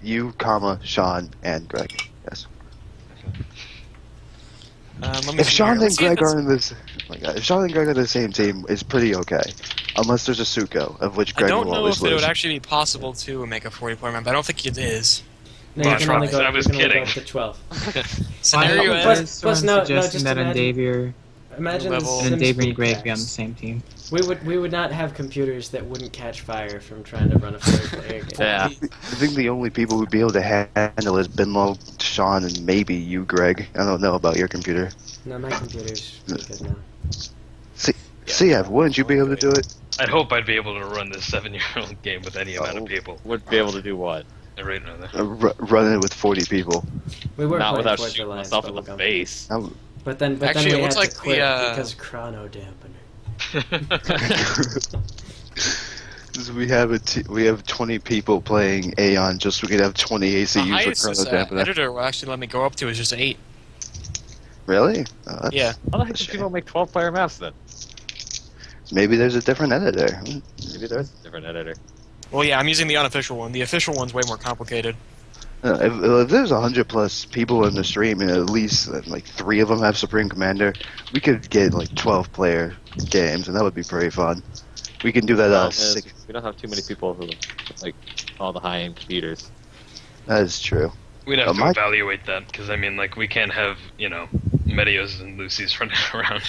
You, comma, Sean, and Greg. Yes. If Sean and Greg are in this, if Sean and Greg are the same team, it's pretty okay. Unless there's a Suko, of which I Greg don't will know always if it would lose. actually be possible to make a 40-player map. I don't think it is. No, you But can only go, I was you can only go kidding. up to 12. Scenario Plus, no, suggesting just that imagine, Endavier imagine level. the and Sims Endavier and beat Greg be on the packs. same team. We would not have computers that wouldn't catch fire from trying to run a 40-player game. Yeah. I think the only people who'd be able to handle is Binlo, Sean, and maybe you, Greg. I don't know about your computer. No, my computer's pretty good now. CF, wouldn't you be able to do it? I'd hope I'd be able to run this 7-year-old game with any amount of people. Would be able to do what? Right now. Run it with 40 people. We were Not playing without Forza shooting Alliance myself in the Bubblegum. face. But then Actually, it we looks had like to quit the, because chrono dampener. We have 20 people playing Aeon just so we could have 20 The ACUs for highest chrono dampener. editor will actually let me go up to is just 8. Really? Yeah. How the heck do people make 12-player maps then? Maybe there's a different editor. Maybe there's a different editor. Well, yeah, I'm using the unofficial one. The official one's way more complicated. If there's 100+ people in the stream and at least like 3 of them have Supreme Commander, we could get like 12-player games and that would be pretty fun. We can do that. We don't have too many people who like all the high-end computers. That is true. We'd have to evaluate that, because I mean, like, we can't have, Medios and Lucy's running around,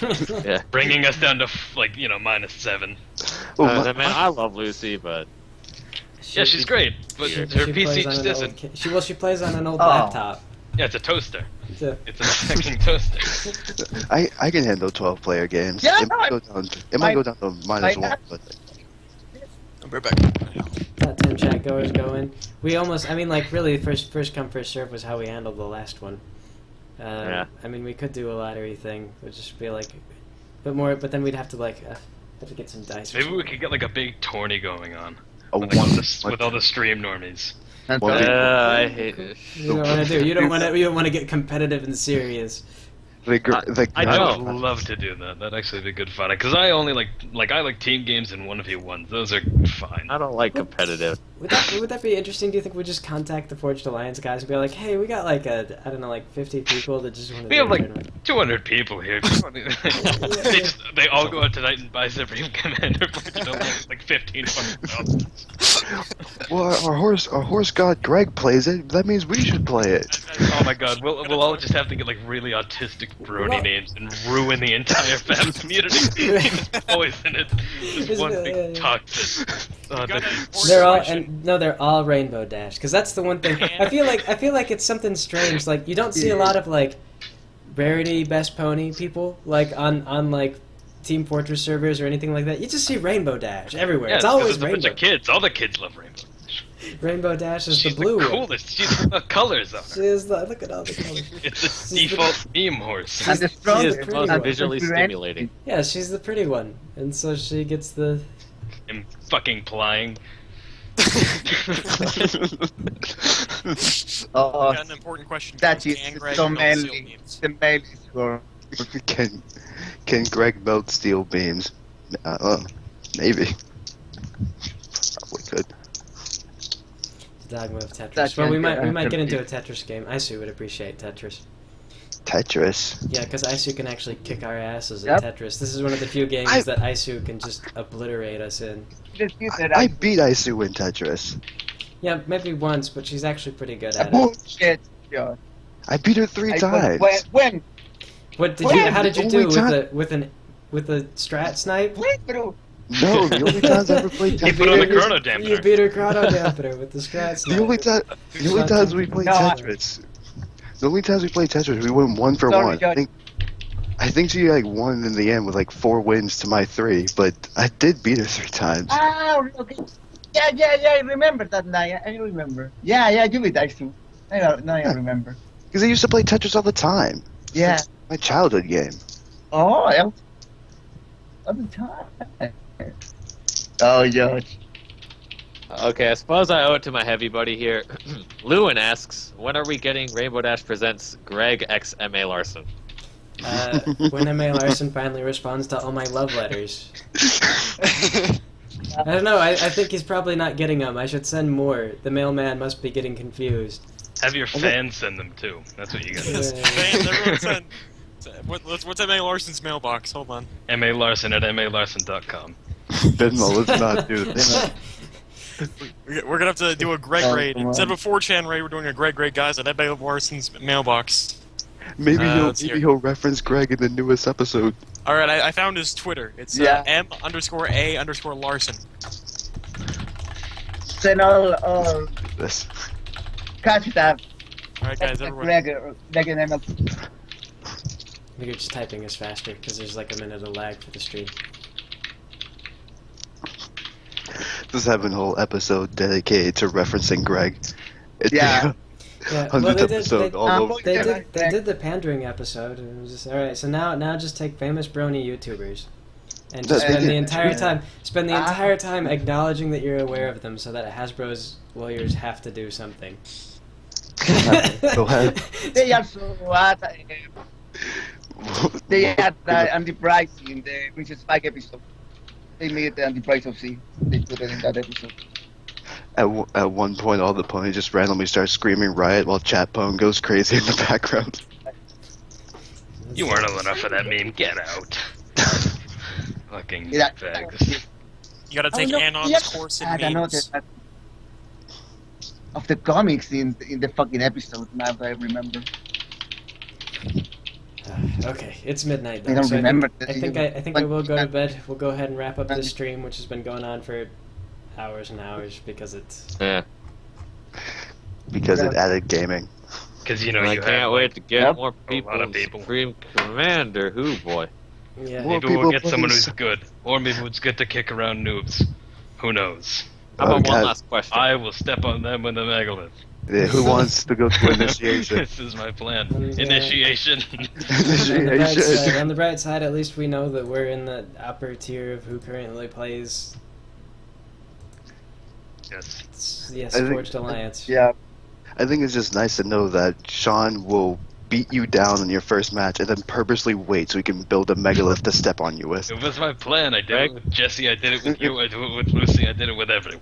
Yeah. bringing us down to, like, -7. Man, I love Lucy, but Yeah, she's great, but her PC just isn't. She plays on an old Oh. laptop. Yeah, it's a toaster. It's a fucking toaster. I can handle 12-player games. Yeah, it might go down to -1, but I'm right back. Got 10 chat goers going. We almost, I mean, like, really, first come, first serve was how we handled the last one. Yeah. I mean, we could do a lottery thing. It would just be like, but then we'd have to, like, have to get some dice. Maybe we could get, like, a big tourney going on. A With, like, with all the stream normies. I hate it. You don't want to do. You don't want to get competitive and serious. I would love to do that. That'd actually be good fun. Because I only I like team games and 1v1s. Those are fine. I don't like competitive. Would that be interesting? Do you think we just contact the Forged Alliance guys and be like, hey, we got like I don't know, like 50 people that just want to. We have like 200 people here. they all go out tonight and buy Supreme Commander Forged Alliance, like 15, 20,000. well, our horse god Greg plays it. That means we should play it. Oh my god, we'll all just have to get like really autistic Brody names and ruin the entire fan community. Just poison it. Just one big toxic. They're all Rainbow Dash, because that's the one thing. I feel like it's something strange. Like you don't see a lot of like Rarity Best Pony people like on like Team Fortress servers or anything like that. You just see Rainbow Dash everywhere. Yeah, it's always it's a bunch Rainbow. of kids. All the kids love Rainbow. Rainbow Dash is She's the blue the one. coolest. She's the colors of her. She is the, look at all the colors. It's the default meme horse. And the strongest, She is most visually stimulating. Yeah, she's the pretty one, and so she gets the. And fucking flying. Got an important question. That is Can Greg so melt many. steel beams? The mail is for. Can Greg melt steel beams? Maybe. Probably could. Dogma of Tetris. That's Well, we right. might get into a Tetris game. Isu would appreciate Tetris. Tetris. Yeah, because Isu can actually kick our asses Yep. at Tetris. This is one of the few games that Isu can just obliterate us in. I beat Isu in Tetris. Yeah, maybe once, but she's actually pretty good at it. Bullshit. Yeah. I beat her 3 times. When? What did When? you? How did you The do only with a strat snipe? No, the only times I ever played Tetris. He put on the chrono dampener. You beat her chrono dampener with the strat snipe. The only times we played Tetris. The only times we played Tetris, we went 1 for Sorry, 1. Johnny. I think she like won in the end with like 4 wins to my 3, but I did beat her 3 times. Ah, okay. Yeah, I remember that night. I remember. Yeah, you beat Isu. I remember. Because I used to play Tetris all the time. Yeah. It's my childhood game. Oh, yeah. All the time. Oh, George. Okay, I suppose I owe it to my heavy buddy here. Lewin asks, when are we getting Rainbow Dash Presents Greg x M.A. Larson? When M.A. Larson finally responds to all my love letters. I don't know, I think he's probably not getting them. I should send more. The mailman must be getting confused. Have your fans send them too. That's what you got. Fans, everyone send. What's M.A. Larson's mailbox? Hold on. MA Larson at MALarson.com. Venmo, let's not do this. We're gonna have to do a Greg raid. Instead of a 4chan raid, we're doing a Greg raid, guys, at Ed Larson's mailbox. Maybe he'll reference Greg in the newest episode. Alright, I found his Twitter. It's M_A_Larson. Send all this. catch it up. Alright, guys, everyone. Greg in ML. I think you're just typing is faster because there's like a minute of lag for the stream. Just having a whole episode dedicated to referencing Greg. Yeah, 100th episode all over. They did the pandering episode. And it was just alright. So now just take famous brony YouTubers, and just spend the entire time acknowledging that you're aware of them, so that Hasbro's lawyers have to do something. Go ahead. They also they had anti-price in the Princess Spike episode. They made the anti-price of C. They put it in that episode. At one point, all the ponies just randomly start screaming riot while Chat Pone goes crazy in the background. You weren't old enough for that meme. Get out. Fucking fags. You gotta take Anon's course in memes. Of the comics in the fucking episode, now that I remember. Okay, it's midnight though. I don't remember. I think I will go to bed. We'll go ahead and wrap up this stream, which has been going on for hours and hours because it's because it added gaming. Because you know I can't wait to get more people in Supreme Commander. Who boy? Yeah. Maybe we'll get someone who's good, or maybe it's good to kick around noobs. Who knows? How about one last question? I will step on them with a megalith. Yeah, who wants to go to initiation? This is my plan. Initiation. On the bright side, at least we know that we're in the upper tier of who currently plays. Yes, Forged Alliance. Yeah. I think it's just nice to know that Sean will beat you down in your first match and then purposely wait so he can build a megalith to step on you with. It was my plan. I did it with Jesse, I did it with you, I did it with Lucy, I did it with everyone.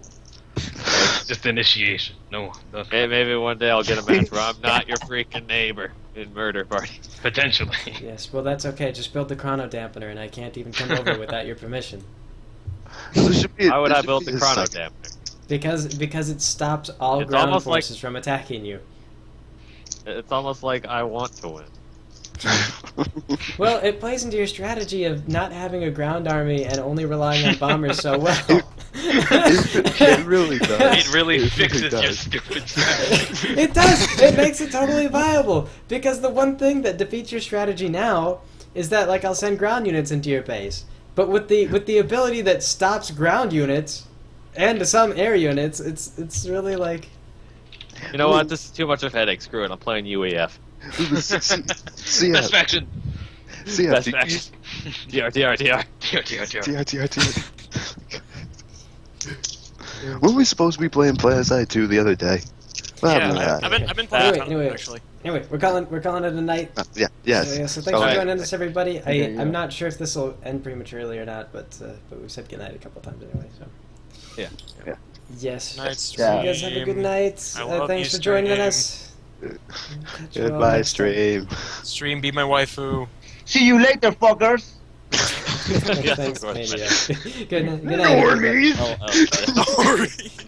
It's just initiation. No. Hey, maybe one day I'll get a match where I'm not your freaking neighbor in Murder Party. Potentially. Yes, well that's okay. Just build the chrono dampener and I can't even come over without your permission. Why would I build the chrono dampener? Because it stops all ground forces from attacking you. It's almost like I want to win. Well, it plays into your strategy of not having a ground army and only relying on bombers so well. It really does. It really fixes your stupid strategy. It does. It makes it totally viable. Because the one thing that defeats your strategy now is that, like, I'll send ground units into your base. But with the ability that stops ground units and some air units, it's really like. You know what? This is too much of a headache. Screw it. I'm playing UEF. Best faction. Best faction. TR. Weren't we supposed to be playing PlaySide 2 the other day? Yeah, I've been playing actually. Anyway, we're calling it a night. Yes. So thanks for joining us, everybody. I'm not sure if this will end prematurely or not, but we said goodnight a couple times anyway. So. Yeah. Yes. Night, you guys have a good night. Thanks for joining us. Goodbye, stream. Stream, be my waifu. See you later, fuckers. Thanks, Maniac. Good night. Normies. Normies.